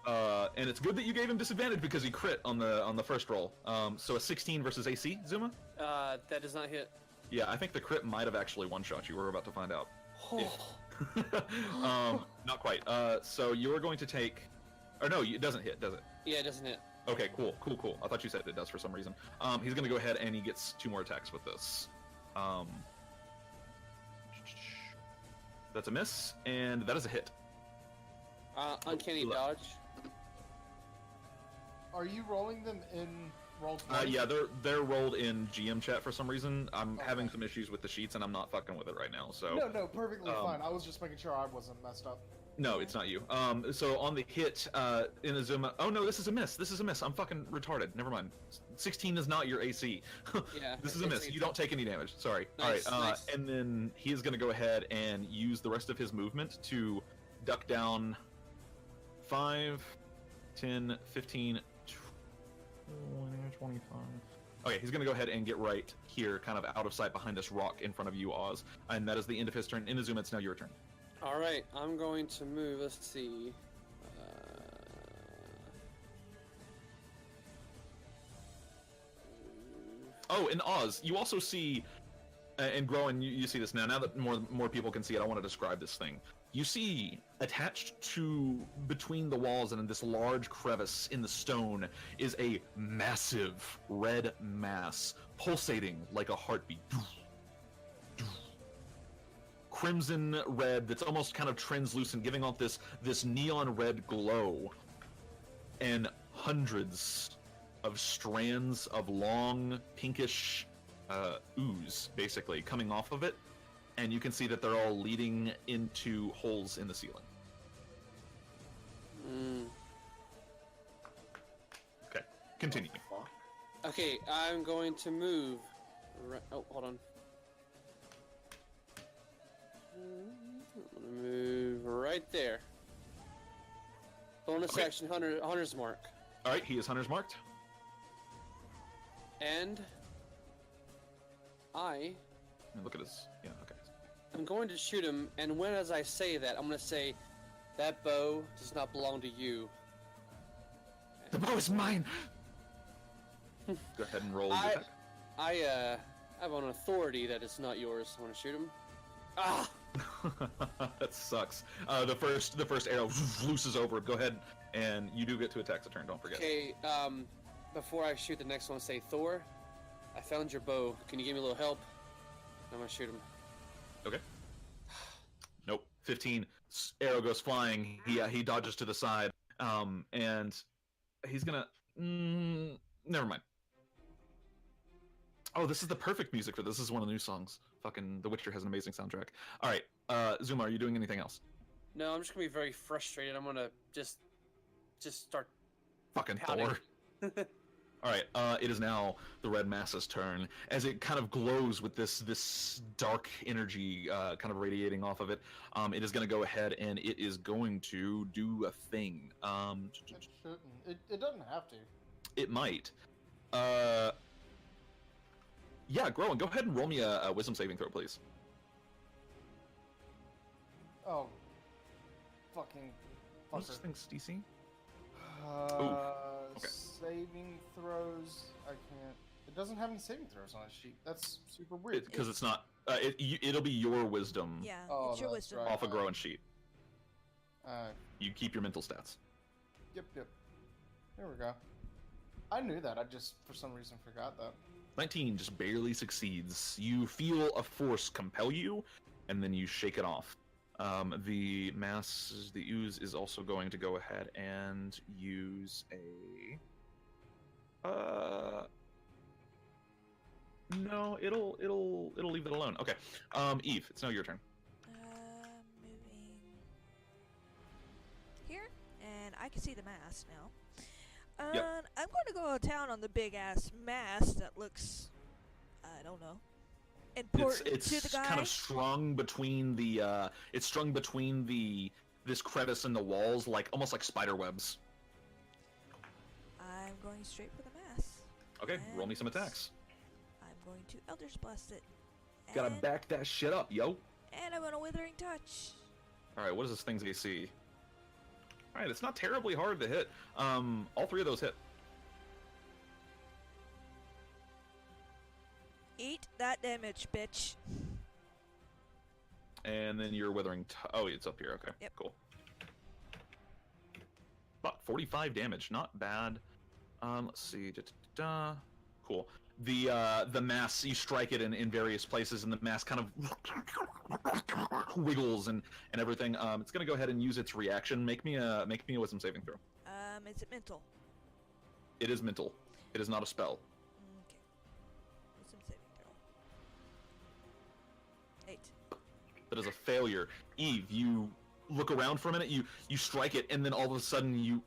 And it's good that you gave him disadvantage because he crit on the first roll. So a 16 versus AC, Zuma? That does not hit. Yeah, I think the crit might have actually one-shot you. We're about to find out. Not quite. So you're going to take... Or no, it doesn't hit, does it? Yeah, it doesn't hit. Okay, cool. I thought you said it does for some reason. He's going to go ahead and he gets 2 more attacks with this. That's a miss, and that is a hit. Uncanny dodge. Are you rolling them in roll 20? Yeah, they're rolled in GM chat for some reason. I'm having some issues with the sheets, and I'm not fucking with it right now. So No, perfectly fine. I was just making sure I wasn't messed up. no, it's not you. So on the hit, Inazuma. Oh no, this is a miss. This is a miss. I'm fucking retarded. Never mind. 16 is not your AC. Yeah, This is a miss. You don't take any damage. Sorry. Nice, All right. nice. And then he is gonna go ahead and use the rest of his movement to duck down 5, 10, 15, 20, 25. Okay, he's gonna go ahead and get right here, kind of out of sight behind this rock in front of you, Oz. And that is the end of his turn. Inazuma, it's now your turn. All right, I'm going to move. Let's see. Oh, and Oz, you also see, and Groen, you see this now. Now that more people can see it, I want to describe this thing. You see, attached to between the walls and in this large crevice in the stone is a massive red mass, pulsating like a heartbeat. Crimson red that's almost kind of translucent, giving off this neon red glow, and hundreds of strands of long pinkish ooze basically coming off of it, and you can see that they're all leading into holes in the ceiling. Okay, continue. Okay, I'm going to move. Oh, hold on. I'm gonna move right there. Bonus action, Hunter's Mark. All right, he is Hunter's marked. And Look at his. Yeah, okay. I'm going to shoot him, and as I say that, I'm going to say, that bow does not belong to you. The bow is mine! Go ahead and roll your attack. I have an authority that is not yours. I want to shoot him. Ah! That sucks. The first arrow looses over. Go ahead, and you do get 2 attacks a turn. Don't forget. Okay. Before I shoot the next one, say, Thor, I found your bow. Can you give me a little help? I'm gonna shoot him. Okay. Nope. 15. Arrow goes flying. He dodges to the side. And he's gonna. Never mind. Oh, this is the perfect music for this. This is one of the new songs. Fucking The Witcher has an amazing soundtrack. All right, Zuma, are you doing anything else? No, I'm just gonna be very frustrated. I'm gonna just start. Fucking pouting. Thor. All right, it is now the red mass's turn as it kind of glows with this dark energy kind of radiating off of it. It is going to go ahead and it is going to do a thing. It shouldn't. It doesn't have to. It might. Yeah, Groen, go ahead and roll me a wisdom saving throw, please. Oh. Fucking. What's this thing's DC? Okay. Saving throws. I can't. It doesn't have any saving throws on its sheet. That's super weird. Because it's not. It'll be your wisdom. Yeah, Oh, it's your that's wisdom. right. Off a Groen's sheet. Uh, You keep your mental stats. Yep. There we go. I knew that. I just, for some reason, forgot that. 19 just barely succeeds. You feel a force compel you, and then you shake it off. The ooze is also going to go ahead and use a. No, it'll leave it alone. Okay, Eve, it's now your turn. Moving here, and I can see the mass now. Yep. I'm going to go to town on the big ass mass that looks, I don't know, important It's to the guy. kind of strung between the this crevice in the walls, like almost like spider webs. I'm going straight for the mass. Okay, roll me some And attacks. I'm going to Eldritch Blast it. Gotta And- back that shit up, yo. And I'm going to Withering Touch. All right, what is this thing's AC? All right, it's not terribly hard to hit. All 3 of those hit. Eat that damage, bitch. And then your withering. Oh, it's up here. Okay. Yep. Cool. About 45 damage. Not bad. Let's see. Cool. The mass, you strike it in various places, and the mass kind of wiggles and everything. It's gonna go ahead and use its reaction. Make me a wisdom saving throw. Is it mental? It is mental. It is not a spell. Okay. Wisdom saving throw. 8. That is a failure. Eve, you look around for a minute, you strike it, and then all of a sudden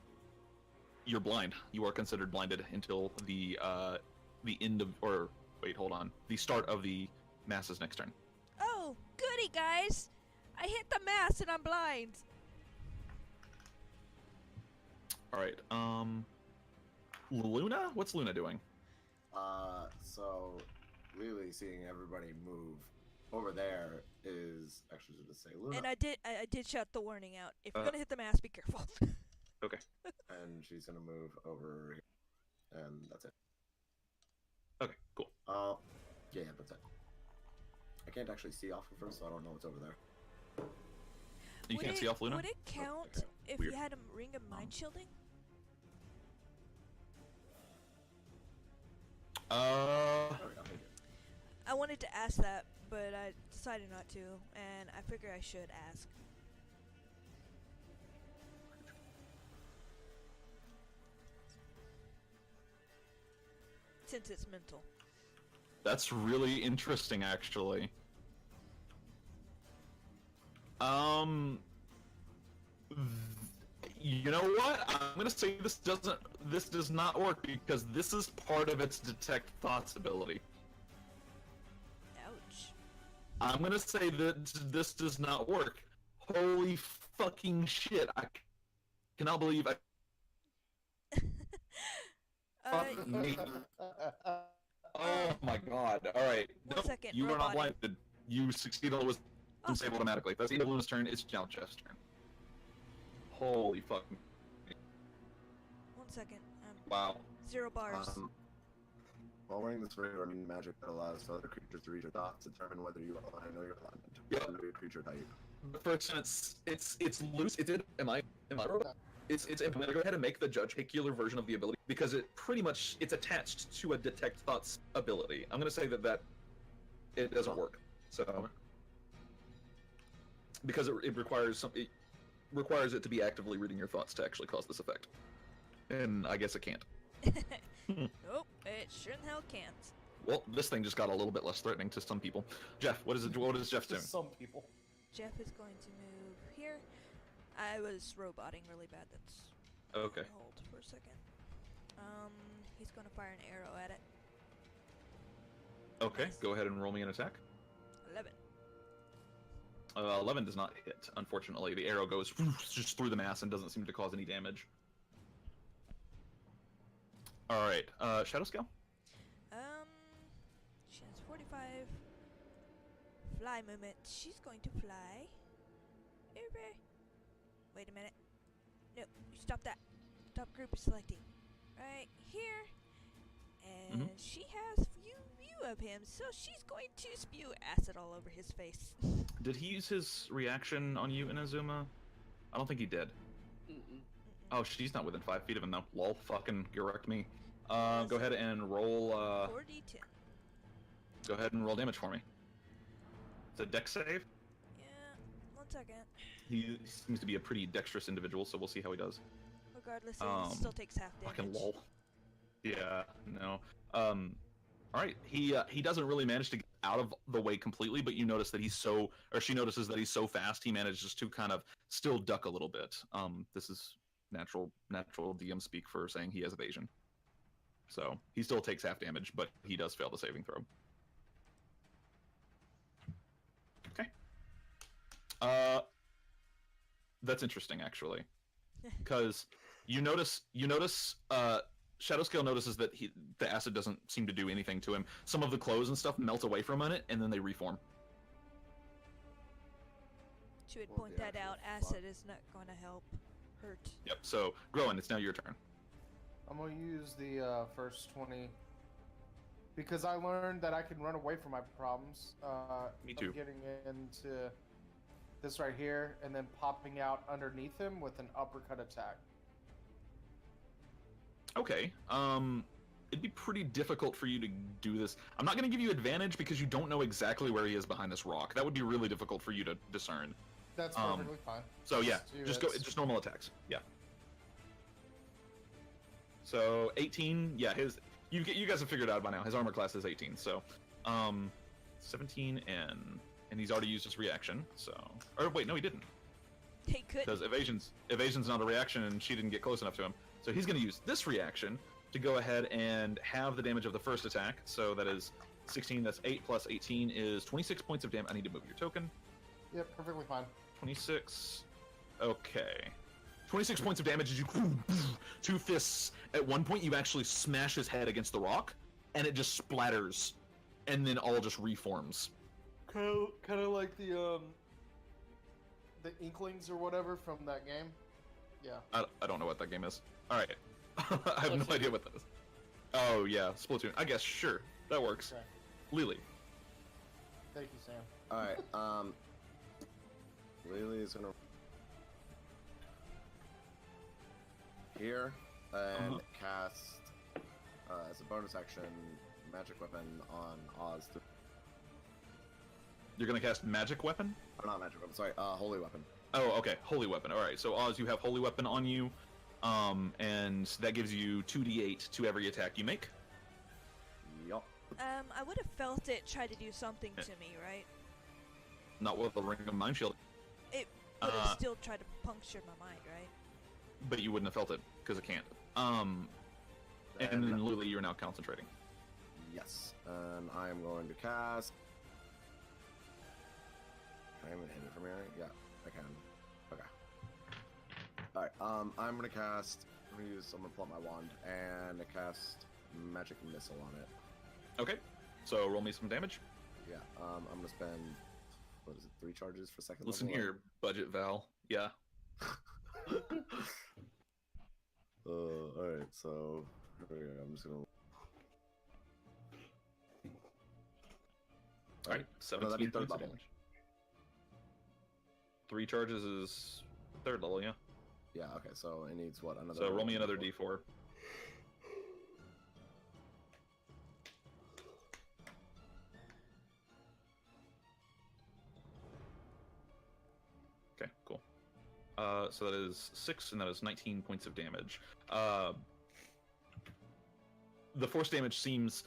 you're blind. You are considered blinded until the end of, or wait, hold on, the start of the mass's next turn. Oh, goody, guys! I hit the mass and I'm blind. All right. Luna? What's Luna doing? So Lily, seeing everybody move over there, is actually going to say Luna. And I did shout the warning out. If you're gonna hit the mass, be careful. Okay. And she's gonna move over here, and that's it. Okay, cool. Yeah, that's it. I can't actually see off of her, so I don't know what's over there. You can't see off Luna? Would it count okay. if Weird. you had a ring of mind shielding? Alright, I'll take it. I wanted to ask that, but I decided not to, and I figure I should ask. Since it's mental. That's really interesting, actually. You know what? I'm gonna say this does not work because this is part of its detect thoughts ability. Ouch. I'm gonna say that this does not work. Holy fucking shit! I cannot believe I. Fuck me. Oh my god! All right. One second, you are not robotic. blinded. You succeed on the wisdom save automatically. That's the end of Luna's turn. It's now Jeff's turn. Holy fuck. 1 second. Wow. 0 bars. While wearing this ring or immune magic that allows other creatures to read your thoughts, determine whether you align or your alignment. Yeah. Know your creature type. The first sentence, it's loose. Am I robot? It's I'm gonna go ahead and make the judge particular version of the ability because it's attached to a detect thoughts ability. I'm gonna say that it doesn't work. So because it requires it requires it to be actively reading your thoughts to actually cause this effect, and I guess it can't. Nope, it sure in hell can't. Well, this thing just got a little bit less threatening to some people. Jeff, what is Jeff doing? Some people. Jeff is going to move here. I was roboting really bad. That's Okay. Hold for a second. He's going to fire an arrow at it. Okay, Nice. go ahead and roll me an attack. 11. 11 does not hit, unfortunately. The arrow goes just through the mass and doesn't seem to cause any damage. Alright, Shadow Scale? She has 45 fly movement. She's going to fly over. Wait a minute. No, stop that. Stop group selecting. Right here. And she has view of him, so she's going to spew acid all over his face. Did he use his reaction on you, Inazuma? I don't think he did. Oh, she's not within 5 feet of him, though. Lol, fucking correct me. Go ahead and roll, 4d10. Go ahead and roll damage for me. It's a dex save. Yeah, 1 second. He seems to be a pretty dexterous individual, so we'll see how he does. Regardless, he still takes half damage. Fucking lol. Yeah, no. Alright, he doesn't really manage to get out of the way completely, but you notice that she notices that he's so fast, he manages to kind of still duck a little bit. This is natural DM speak for saying he has evasion. So, he still takes half damage, but he does fail the saving throw. Okay. That's interesting, actually. Because you notice, Shadowscale notices that the acid doesn't seem to do anything to him. Some of the clothes and stuff melt away for a minute, and then they reform. She would point that out. Acid is not going to help hurt. Yep, so, Groen, it's now your turn. I'm going to use the first 20 because I learned that I can run away from my problems. Me too. I'm getting into this right here and then popping out underneath him with an uppercut attack. Okay, it'd be pretty difficult for you to do this. I'm not going to give you advantage because you don't know exactly where he is behind this rock. That would be really difficult for you to discern. That's perfectly fine. So yeah, Two just hits. just normal attacks. Yeah. So 18, yeah, you guys have figured it out by now. His armor class is 18, so 17 and he's already used his reaction. So, or wait, no, he didn't. He could. Because evasion's not a reaction, and she didn't get close enough to him. So he's going to use this reaction to go ahead and have the damage of the first attack. So that is 16. That's 8 plus 18 is 26 points of damage. I need to move your token. Yep, perfectly fine. 26. Okay. 26 points of damage as you two fists. At one point, you actually smash his head against the rock, and it just splatters, and then all just reforms. Kind of like the Inklings or whatever from that game. Yeah. I don't know what that game is. All right. I have no idea what that is. Oh yeah, Splatoon. I guess sure that works. Okay. Lily. Thank you, Sam. All right. Lily is gonna here and cast as a bonus action magic weapon on Oz. You're gonna cast magic weapon? Oh, not magic weapon. Sorry, holy weapon. Oh, okay. Holy weapon. All right. So Oz, you have holy weapon on you, and that gives you 2d8 to every attack you make. Yup. I would have felt it try to do something to me, right? Not with the ring of mind shield, It would have still tried to puncture my mind, right? but you wouldn't have felt it because it can't. And then Lily, you're now concentrating. Yes, and I am going to cast. Can I even hit it from here? Yeah, I can. Okay. Alright, I'm gonna cast. I'm gonna pull out my wand and cast magic missile on it. Okay. So roll me some damage. Yeah, I'm gonna spend, what is it, 3 charges for second Listen level? here, budget Val. Yeah. Alright, so I'm just gonna. Alright, 17 that'd be points third of level. damage. 3 charges is 3rd level, yeah. Yeah, okay, so it needs what? Another. So roll me another d4. Okay, cool. So that is 6, and that is 19 points of damage. The force damage seems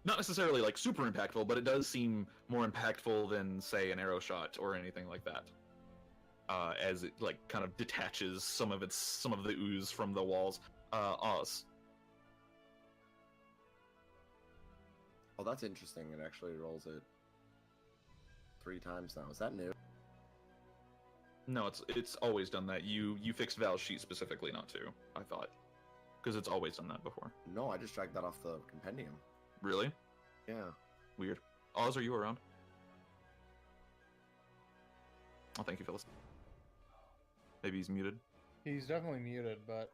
not necessarily like super impactful, but it does seem more impactful than, say, an arrow shot or anything like that. As it like kind of detaches some of the ooze from the walls. Oz. Oh, that's interesting. It actually rolls it 3 times now. Is that new? No, it's always done that. You fixed Val's sheet specifically not to, I thought. Because it's always done that before. No, I just dragged that off the compendium. Really? Yeah. Weird. Oz, are you around? Oh, thank you, Phyllis. Maybe he's muted. He's definitely muted, but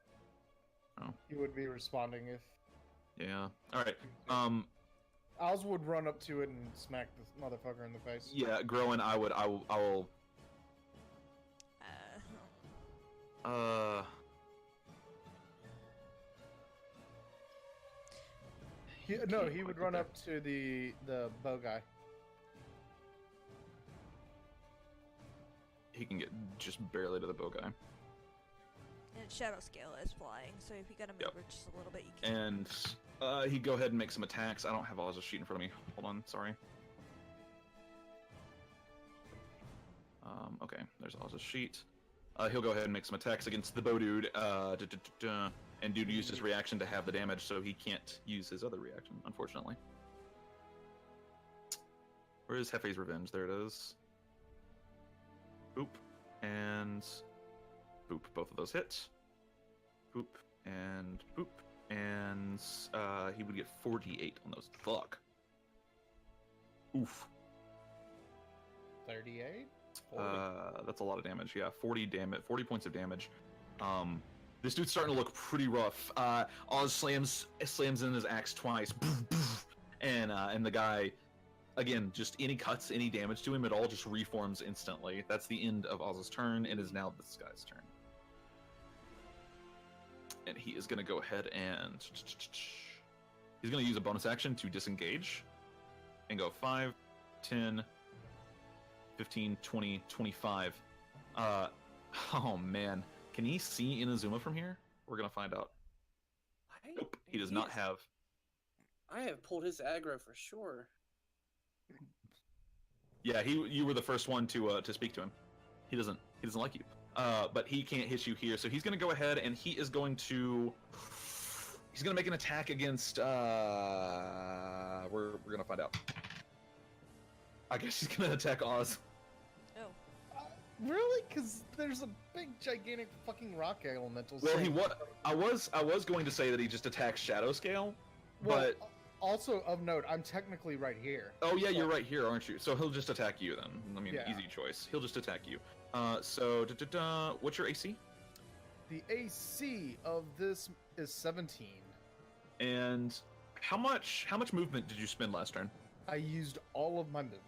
he would be responding if. Yeah. All right. Oz would run up to it and smack this motherfucker in the face. Yeah, Groen, I will. He would run up to the bow guy. He can get just barely to the bow guy. And Shadow Scale is flying, so if you gotta move her just a little bit, you can. And he'd go ahead and make some attacks. I don't have Oz's sheet in front of me. Hold on, sorry. Okay, there's Oz's sheet. He'll go ahead and make some attacks against the bow dude. And dude used his reaction to have the damage, so he can't use his other reaction, unfortunately. Where is Hefe's Revenge? There it is. Boop. And boop. Both of those hit. Boop. And boop. And he would get 48 on those. Fuck. Oof. 38? That's a lot of damage. Yeah, 40 points of damage. This dude's starting to look pretty rough. Oz slams in his axe twice, and the guy, again, just any cuts, any damage to him at all, just reforms instantly. That's the end of Oz's turn, and is now this guy's turn. And he is going to go ahead and he's going to use a bonus action to disengage, and go 5, 10, 15, 20, 25. Oh man. Can he see Inazuma from here? We're gonna find out. He does not have. I have pulled his aggro for sure. Yeah, you were the first one to speak to him. He doesn't like you. But he can't hit you here, so he's going to go ahead and he's going to make an attack against. We're going to find out. I guess he's going to attack Oz. Oh. Really? Because there's a big, gigantic fucking rock elemental. Well, I was going to say that he just attacks Shadow Scale, but also of note, I'm technically right here. Oh yeah, you're right here, aren't you? So he'll just attack you then. I mean, Yeah. easy choice. He'll just attack you. What's your AC? The AC of this is 17. And how much movement did you spend last turn? I used all of my movement.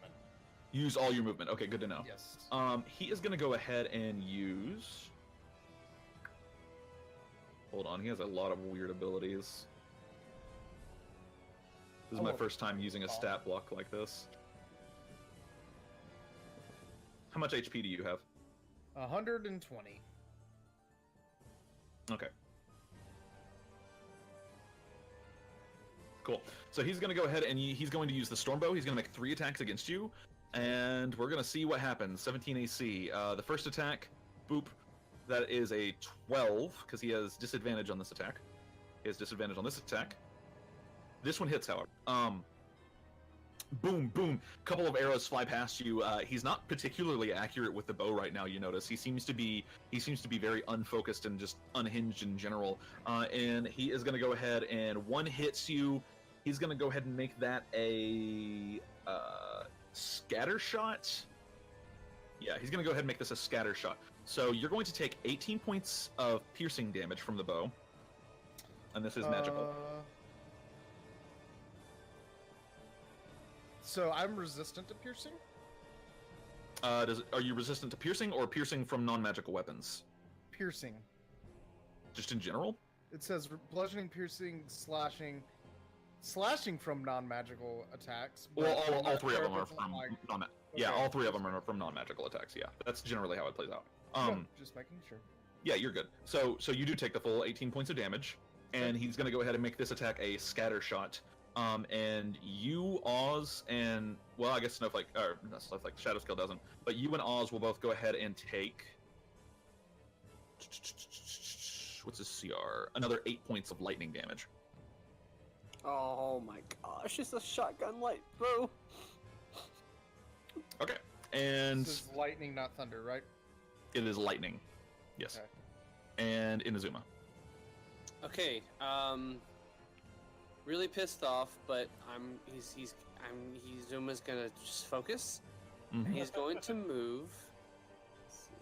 Use all your movement. Okay, good to know. Yes. He is gonna go ahead and use. Hold on, he has a lot of weird abilities. This is my first time using a stat block like this. How much HP do you have? 120. Okay. Cool. So he's going to go ahead and he's going to use the StormBow. He's going to make 3 attacks against you, and we're going to see what happens. 17 AC. The first attack, boop, that is a 12, because he has disadvantage on this attack. He has disadvantage on this attack. This one hits, however. Boom, boom. Couple of arrows fly past you. He's not particularly accurate with the bow right now. You notice he seems to be very unfocused and just unhinged in general. And he is going to go ahead and one hits you. He's going to go ahead and make that a scatter shot. Yeah, he's going to go ahead and make this a scatter shot. So you're going to take 18 points of piercing damage from the bow, and this is magical. So I'm resistant to piercing? Are you resistant to piercing or piercing from non-magical weapons? Piercing. Just in general? It says bludgeoning, piercing, slashing from non-magical attacks. Well, all 3 of them are from non-magical. Yeah, all 3 of them are from non-magical attacks. Yeah, that's generally how it plays out. Just making sure. Yeah, you're good. So you do take the full 18 points of damage, and he's going to go ahead and make this attack a scatter shot. And you, Oz, and well, I guess Snowflake, or not Snowflake, Shadow Scale doesn't, but you and Oz will both go ahead and take. What's his CR? Another 8 points of lightning damage. Oh my gosh, it's a shotgun light, bro. Okay, and This is lightning, not thunder, right? it is lightning. Yes. Okay. And Inazuma. Okay, really pissed off, but Zuma's gonna just focus. Mhm. He's going to move. Let's see.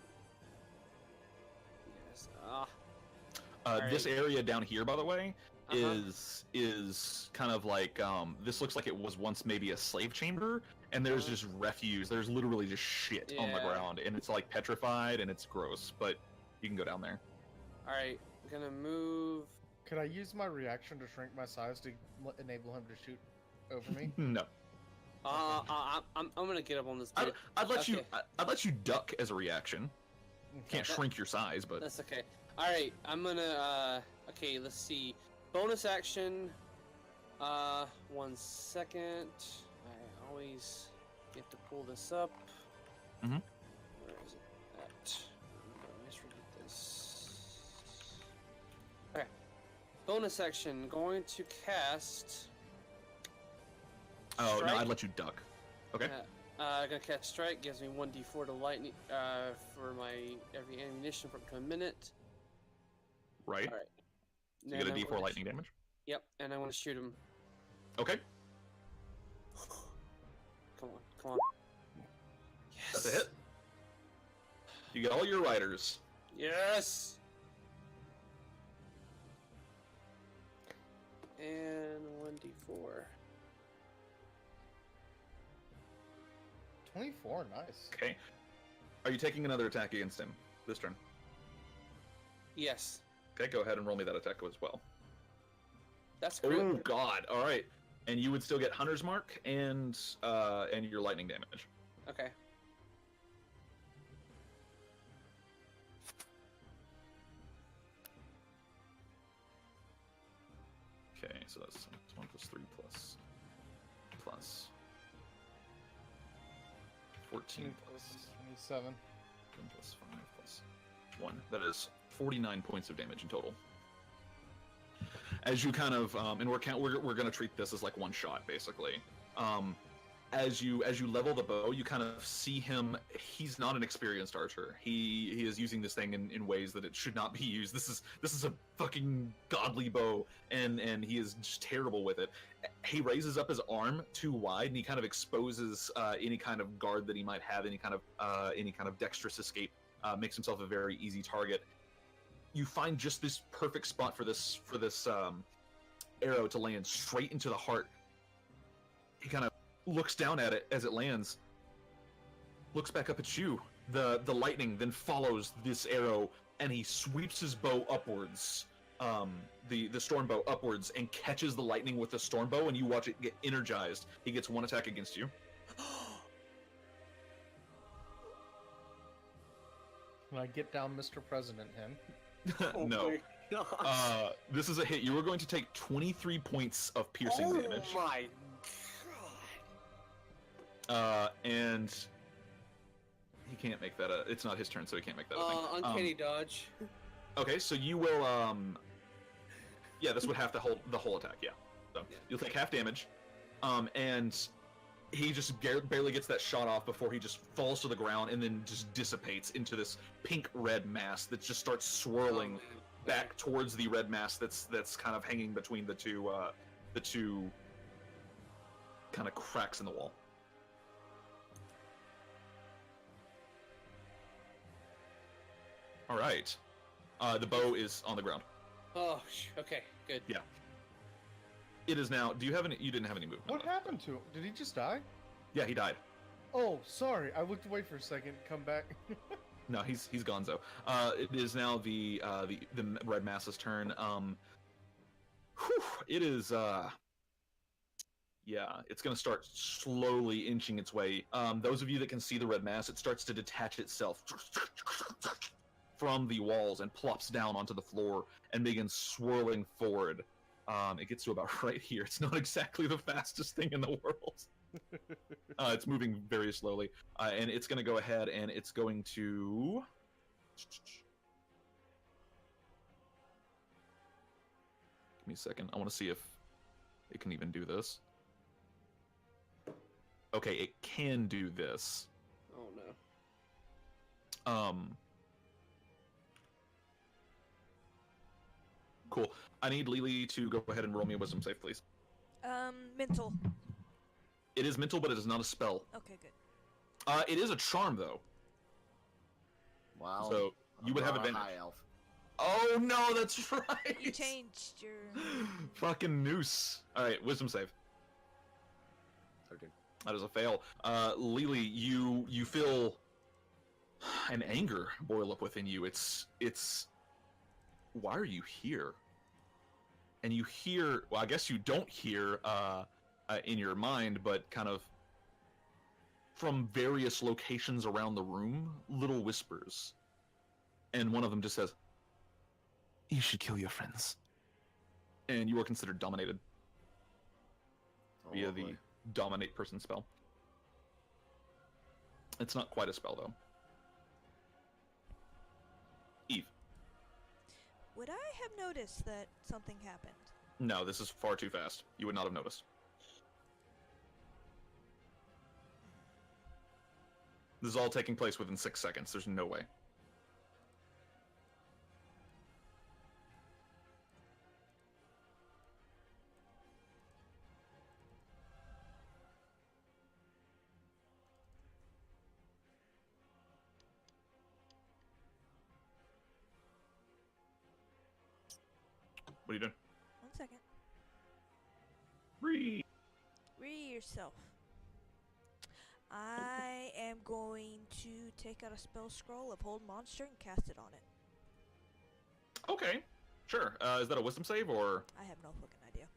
Yes. This area down here, by the way, Uh-huh. is kind of like this looks like it was once maybe a slave chamber, and there's just refuse. There's literally just shit on the Yeah. ground, and it's like petrified and it's gross. But you can go down there. All right, I'm gonna move. Could I use my reaction to shrink my size to enable him to shoot over me? No, I'm gonna get up on this. I'd let Okay. I'd let you duck as a reaction. Can't That- shrink your size, but That's okay. All right, I'm gonna. Okay, let's see. Bonus action. 1 second. I always get to pull this up. Mhm. Where is it at? I always forget this. Okay. Bonus action. Going to cast. oh no, Strike? I'd let you duck. Okay. Gonna cast strike. Gives me 1d4 to lightning. For my every ammunition for up to a minute. Right. All right. So you get a D4 lightning damage. Yep, and I want to shoot him. Okay. Come on, come on. Yes. That's a hit. You get all your riders. Yes. And 1d4. 24, nice. Okay. Are you taking another attack against him this turn? Yes. Okay, go ahead and roll me that attack as well. That's great. Oh God! All right, and you would still get Hunter's Mark and your lightning damage. Okay. So that's 1 plus 3 plus 14 plus 27. 10 plus 5 plus 1. That is 49 points of damage in total. As you kind of, and we're going to treat this as like one shot, basically. As you level the bow, you kind of see him. He's not an experienced archer. He is using this thing in ways that it should not be used. This is a fucking godly bow, and he is just terrible with it. He raises up his arm too wide, and he kind of exposes any kind of guard that he might have, any kind of dexterous escape. Makes himself a very easy target. You find just this perfect spot for this arrow to land straight into the heart. He kind of looks down at it as it lands, looks back up at you. The lightning then follows this arrow, and he sweeps his bow upwards, the StormBow upwards, and catches the lightning with the StormBow, and you watch it get energized. He gets 1 attack against you. When I get down Mr. President him. No. This is a hit. You are going to take 23 points of piercing damage. Oh my god. And he can't make that it's not his turn, so he can't make that a thing. Uncanny dodge. Okay, so you will yeah, this would have to hold the whole attack, yeah. So you'll take half damage. And he just barely gets that shot off before he just falls to the ground and then just dissipates into this pink-red mass that just starts swirling back towards the red mass that's kind of hanging between the two kind of cracks in the wall. All right, the bow is on the ground. Oh, okay, good. Yeah. It is now. Do you have any? You didn't have any movement. What happened to him? Did he just die? Yeah, he died. Oh, sorry. I looked away for a second. Come back. No, he's gonzo. It is now the red mass's turn. It is. Yeah, it's going to start slowly inching its way. Those of you that can see the red mass, it starts to detach itself from the walls and plops down onto the floor and begins swirling forward. It gets to about right here. It's not exactly the fastest thing in the world. It's moving very slowly. And it's going to go ahead and it's going to... Give me a second. I want to see if it can even do this. Okay, it can do this. Oh, no. Cool. I need Lily to go ahead and roll me a wisdom save, please. Mental. It is mental, but it is not a spell. Okay, good. It is a charm, though. Wow. So you would have advantage. High elf. Oh no, that's right. You changed your... Fucking noose. All right, wisdom save. 13. That is a fail. Lily, you feel an anger boil up within you. It's. Why are you here? And you hear. Well, I guess you don't hear in your mind, but kind of from various locations around the room, little whispers, and one of them just says, "You should kill your friends." And you are considered dominated via the dominate person spell. It's not quite a spell, though. Eve. Would I have noticed that something happened? No, this is far too fast. You would not have noticed. This is all taking place within 6 seconds. There's no way. What are you doing? 1 second. Breathe. Yourself. I am going to take out a spell scroll of Hold Monster and cast it on it. Okay, sure. Is that a wisdom save, or...? I have no fucking idea.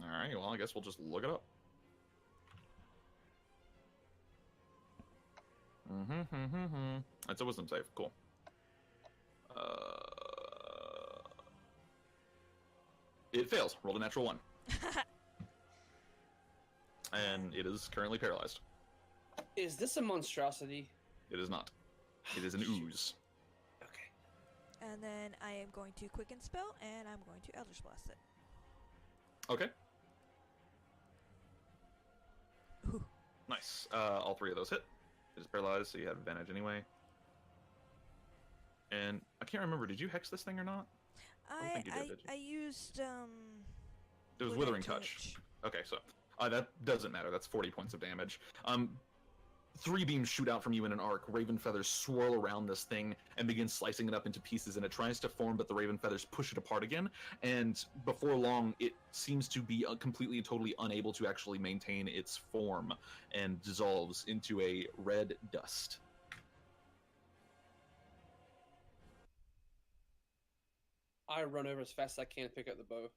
Alright, well, I guess we'll just look it up. That's a wisdom save. Cool. It fails. Rolled a natural 1. And it is currently paralyzed. Is this a monstrosity? It is not. It is an ooze. Okay. And then I am going to quicken spell, and I'm going to Eldritch Blast it. Okay. Ooh. Nice. All 3 of those hit. It is paralyzed, so you have advantage anyway. And I can't remember, did you hex this thing or not? don't think you did you? I used It was Withering Touch. Okay, so that doesn't matter. That's 40 points of damage. 3 beams shoot out from you in an arc. Raven feathers swirl around this thing and begin slicing it up into pieces, and it tries to form, but the raven feathers push it apart again. And before long, it seems to be completely and totally unable to actually maintain its form and dissolves into a red dust. I run over as fast as I can to pick up the bow.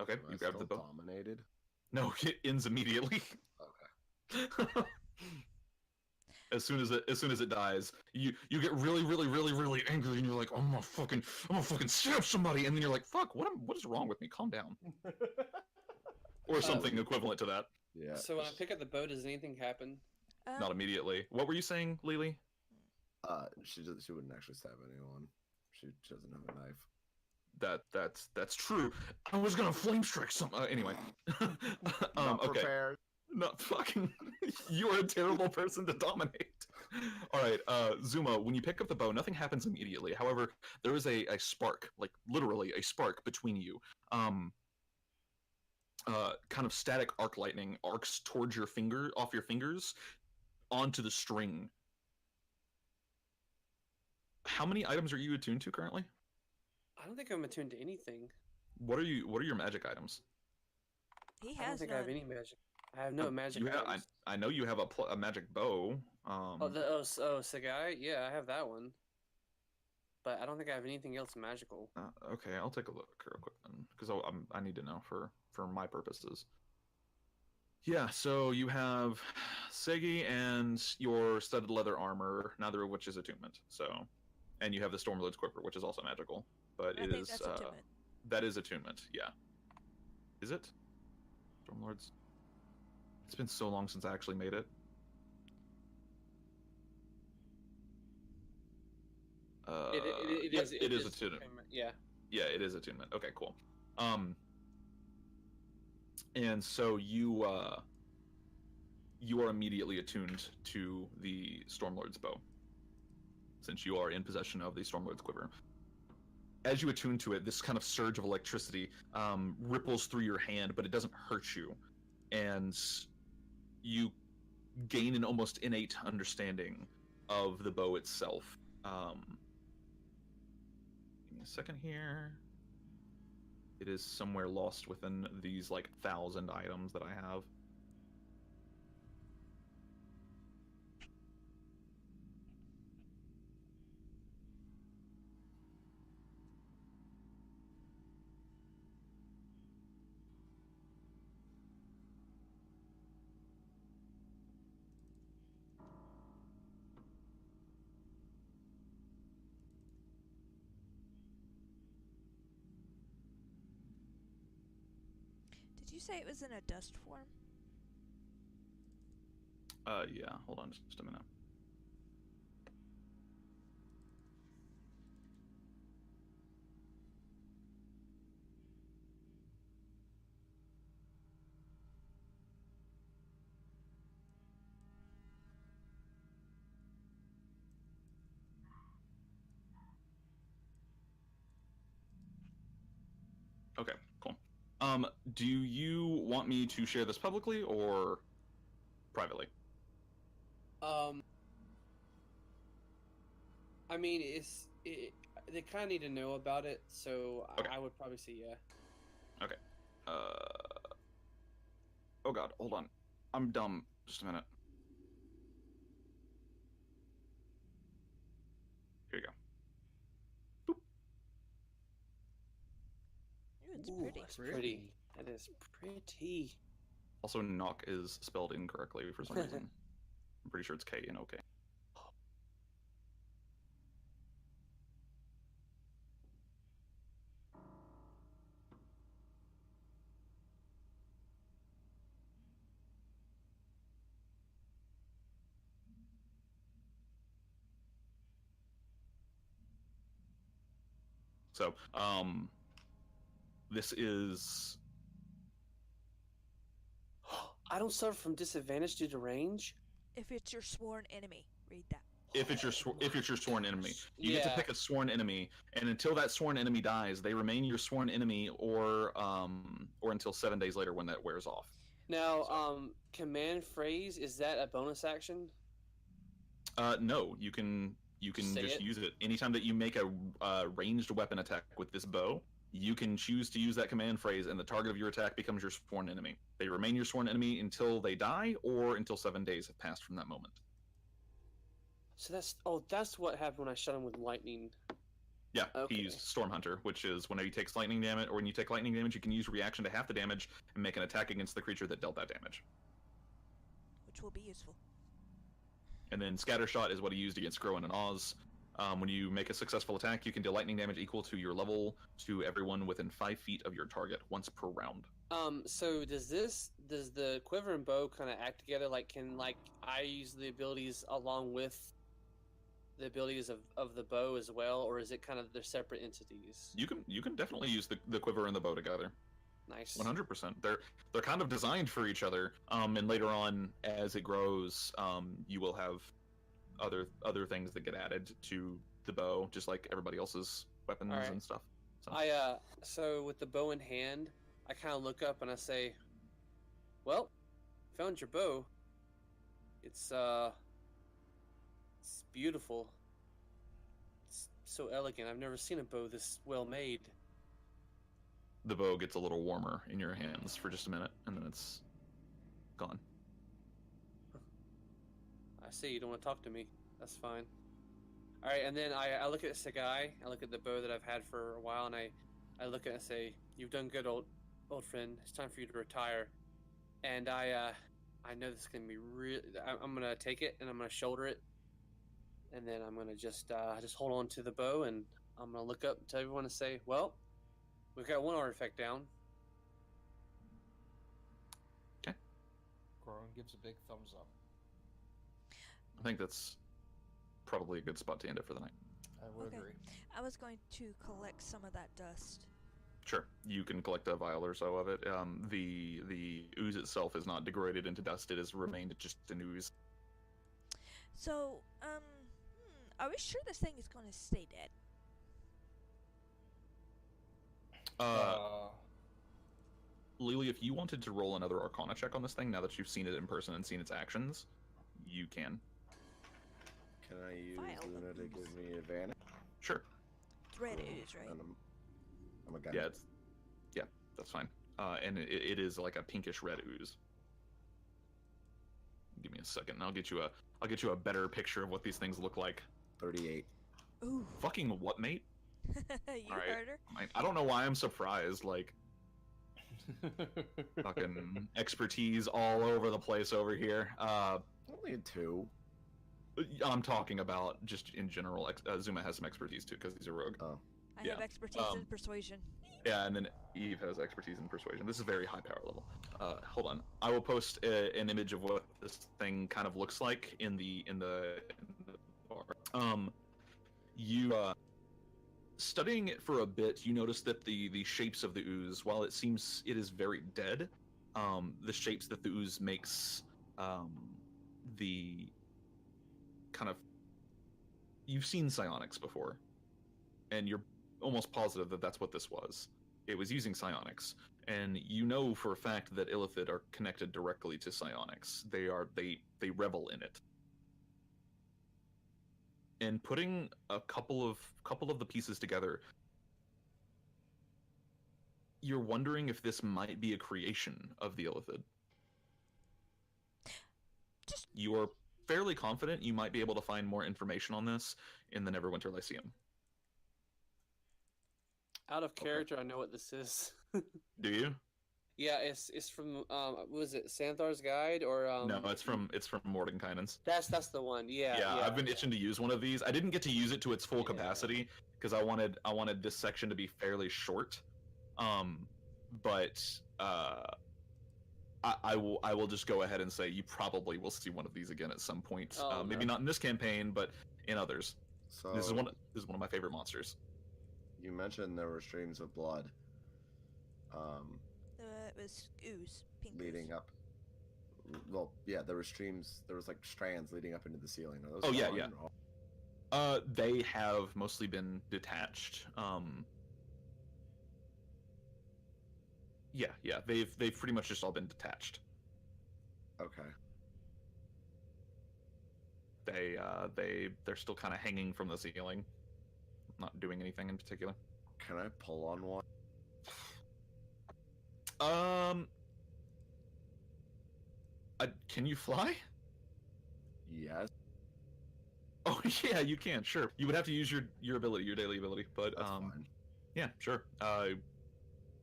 Okay, you grab the bow. Dominated? No, it ends immediately. Okay. As soon as it dies, you get really angry, and you're like, I'm gonna fucking stab somebody, and then you're like, fuck, what is wrong with me? Calm down. Or something equivalent to that. Yeah. So when I pick up the bow, does anything happen? Not immediately. What were you saying, Lily? She wouldn't actually stab anyone. She doesn't have a knife. That's true. I was gonna flame strike some. Anyway. Not okay. prepared. Not fucking. You are a terrible person to dominate. All right, Zuma. When you pick up the bow, nothing happens immediately. However, there is a spark, like literally a spark between you. Kind of static arc lightning arcs towards your finger, off your fingers, onto the string. How many items are you attuned to currently? I don't think I'm attuned to anything. What are your magic items? He has I don't think none. I have any magic. I have no magic items. I know you have a magic bow. Sagai? Yeah, I have that one. But I don't think I have anything else magical. Okay, I'll take a look real quick then, because I need to know for my purposes. Yeah, so you have Segi and your studded leather armor, neither of which is attunement. So, and you have the Stormlord's Quiver, which is also magical, but I think that's attunement. That is attunement. Yeah. Is it? Stormlords. It's been so long since I actually made it. It is attunement. Yeah. Yeah, it is attunement. Okay, cool. And so you are immediately attuned to the Stormlord's bow, since you are in possession of the Stormlord's quiver. As you attune to it, this kind of surge of electricity ripples through your hand, but it doesn't hurt you, and you gain an almost innate understanding of the bow itself. Give me a second here. It is somewhere lost within these, 1,000 items that I have. Did you say it was in a dust form? Yeah, hold on just a minute. Okay, cool. Do you want me to share this publicly or privately? I mean, they kind of need to know about it, so Okay. I would probably say yeah. Okay. Oh god, hold on. I'm dumb. Just a minute. Here you go. Ooh, it's pretty. That's pretty. That is pretty. Also, knock is spelled incorrectly for some reason. I'm pretty sure it's K and OK. So, this is I don't suffer from disadvantage due to range. If it's your sworn enemy, read that. if it's your sworn enemy. You get to pick a sworn enemy, and until that sworn enemy dies, they remain your sworn enemy, or until 7 days later when that wears off. Now, command phrase, is that a bonus action? No, you can just use it anytime that you make a ranged weapon attack with this bow. You can choose to use that command phrase, and the target of your attack becomes your sworn enemy. They remain your sworn enemy until they die, or until 7 days have passed from that moment. So that's what happened when I shot him with lightning. Yeah, Okay. he used Storm Hunter, which is whenever he takes lightning damage, or when you take lightning damage, you can use reaction to half the damage and make an attack against the creature that dealt that damage. Which will be useful. And then Scatter Shot is what he used against Groen and Oz. When you make a successful attack, you can deal lightning damage equal to your level to everyone within 5 feet of your target once per round. So does the quiver and bow kind of act together? Can I use the abilities along with the abilities of the bow as well, or is it kind of they're separate entities? You can definitely use the quiver and the bow together. Nice. 100%. They're kind of designed for each other. And later on, as it grows, you will have other things that get added to the bow, just like everybody else's weapons and stuff. So. So with the bow in hand, I kind of look up and I say, "Well, found your bow. It's beautiful. It's so elegant. I've never seen a bow this well made." The bow gets a little warmer in your hands for just a minute, and then it's gone. I see, you don't want to talk to me. That's fine. Alright, and then I look at Sagai, I look at the bow that I've had for a while, and I look at it and say, "You've done good, old friend. It's time for you to retire." And I know this is going to be real. I'm going to take it, and I'm going to shoulder it, and then I'm going to just hold on to the bow, and I'm going to look up to everyone and say, "Well, we've got one artifact down." Okay. Groen gives a big thumbs up. I think that's probably a good spot to end it for the night. I would agree. I was going to collect some of that dust. Sure, you can collect a vial or so of it. The ooze itself is not degraded into dust; it has remained just an ooze. So, are we sure this thing is going to stay dead? Lily, if you wanted to roll another Arcana check on this thing, now that you've seen it in person and seen its actions, you can. Can I use Luna to give me advantage? Sure. It's red ooze, right? I'm a guy. Yeah, that's fine. And it is like a pinkish red ooze. Give me a second, and I'll get you a better picture of what these things look like. 38. Ooh. Fucking what, mate? You All heard her. I don't know why I'm surprised. Like, fucking expertise all over the place over here. Only a 2. I'm talking about just in general. Zuma has some expertise too because he's a rogue. Oh. I have expertise in persuasion. Yeah, and then Eve has expertise in persuasion. This is a very high power level. Hold on, I will post an image of what this thing kind of looks like in the bar. You studying it for a bit, you notice that the shapes of the ooze, while it seems it is very dead, the shapes that the ooze makes, the kind of, you've seen psionics before, and you're almost positive that that's what this was. It was using psionics, and you know for a fact that Illithid are connected directly to psionics. They revel in it. And putting a couple of the pieces together, you're wondering if this might be a creation of the Illithid. You're fairly confident you might be able to find more information on this in the Neverwinter Lyceum. Out of character, I know what this is. Do you? Yeah, it's from was it Santhar's Guide or No, it's from Mordenkainen's. That's the one. Yeah. I've been itching to use one of these. I didn't get to use it to its full capacity because I wanted this section to be fairly short. But I will just go ahead and say you probably will see one of these again at some point. Maybe not in this campaign, but in others. So this is one of my favorite monsters. you mentioned there were streams of blood. It was ooze, pink Leading ooze. up. Well, yeah, there were streams. There was like strands leading up into the ceiling. Are those Oh, yeah, gone, yeah. or- They have mostly been detached. Yeah, they've pretty much just all been detached. Okay. They're still kind of hanging from the ceiling, not doing anything in particular. Can I pull on one? Can you fly? Yes. Oh yeah, you can. Sure, you would have to use your ability, your daily ability, but That's fine. yeah, sure.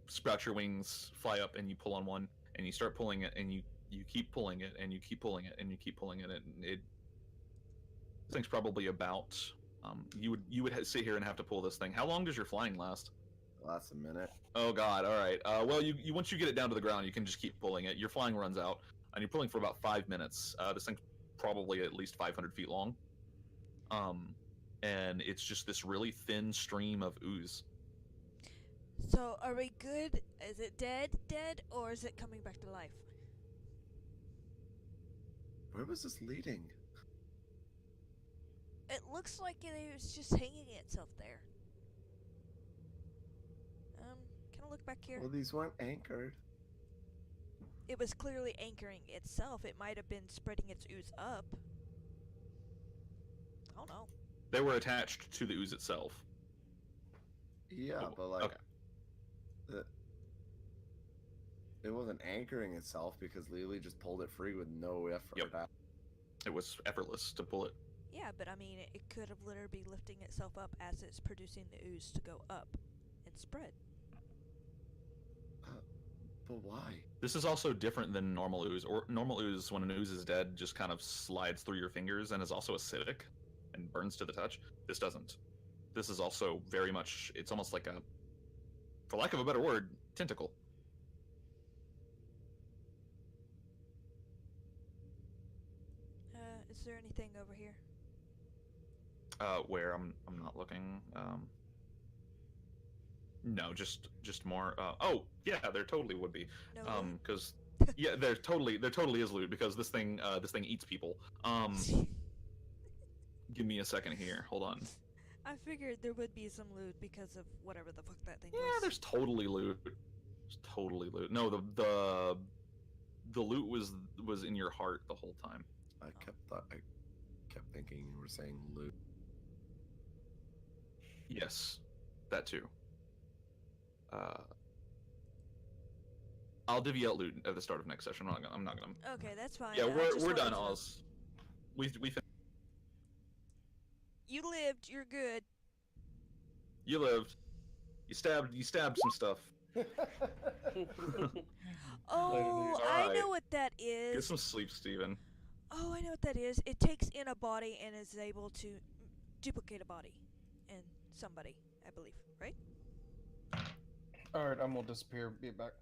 Sprout your wings, fly up, and you pull on one, and you start pulling it, and you keep pulling it, and you keep pulling it, and you keep pulling it, and this thing's probably about. You would sit here and have to pull this thing. How long does your flying last? That's a minute. Oh God! All right. Well, you once you get it down to the ground, you can just keep pulling it. Your flying runs out, and you're pulling for about 5 minutes. This thing's probably at least 500 feet long. And it's just this really thin stream of ooze. So, are we good? Is it dead, or is it coming back to life? Where was this leading? It looks like it was just hanging itself there. Can I look back here? Well, these weren't anchored. It was clearly anchoring itself. It might have been spreading its ooze up. I don't know. They were attached to the ooze itself. Yeah, Oh, but like, okay. it wasn't anchoring itself because Lily just pulled it free with no effort. Yep. It was effortless to pull it. Yeah, but I mean, it could have literally be lifting itself up as it's producing the ooze to go up and spread. But why? This is also different than normal ooze. Or normal ooze, when an ooze is dead, just kind of slides through your fingers and is also acidic and burns to the touch. This doesn't. This is also very much. It's almost like a, for lack of a better word, tentacle. Is there anything over here? Where I'm not looking. No, just more. Oh yeah, there totally would be. No. Because yeah, there totally is loot because this thing eats people. Give me a second here. Hold on. I figured there would be some loot because of whatever the fuck that thing Yeah, was. there's totally loot. There's totally loot. No, the loot was in your heart the whole time. I kept thinking you were saying loot. Yes, that too. I'll divvy out loot at the start of next session. I'm not gonna. Okay, that's fine. Yeah, I just we're wanted done, to know. Oz. We You lived. You're good. You lived. You stabbed some stuff. Oh, All I right. know what that is. Get some sleep, Steven. Oh, I know what that is. It takes in a body and is able to duplicate a body in somebody, I believe, right? Alright, I'm gonna disappear. Be back.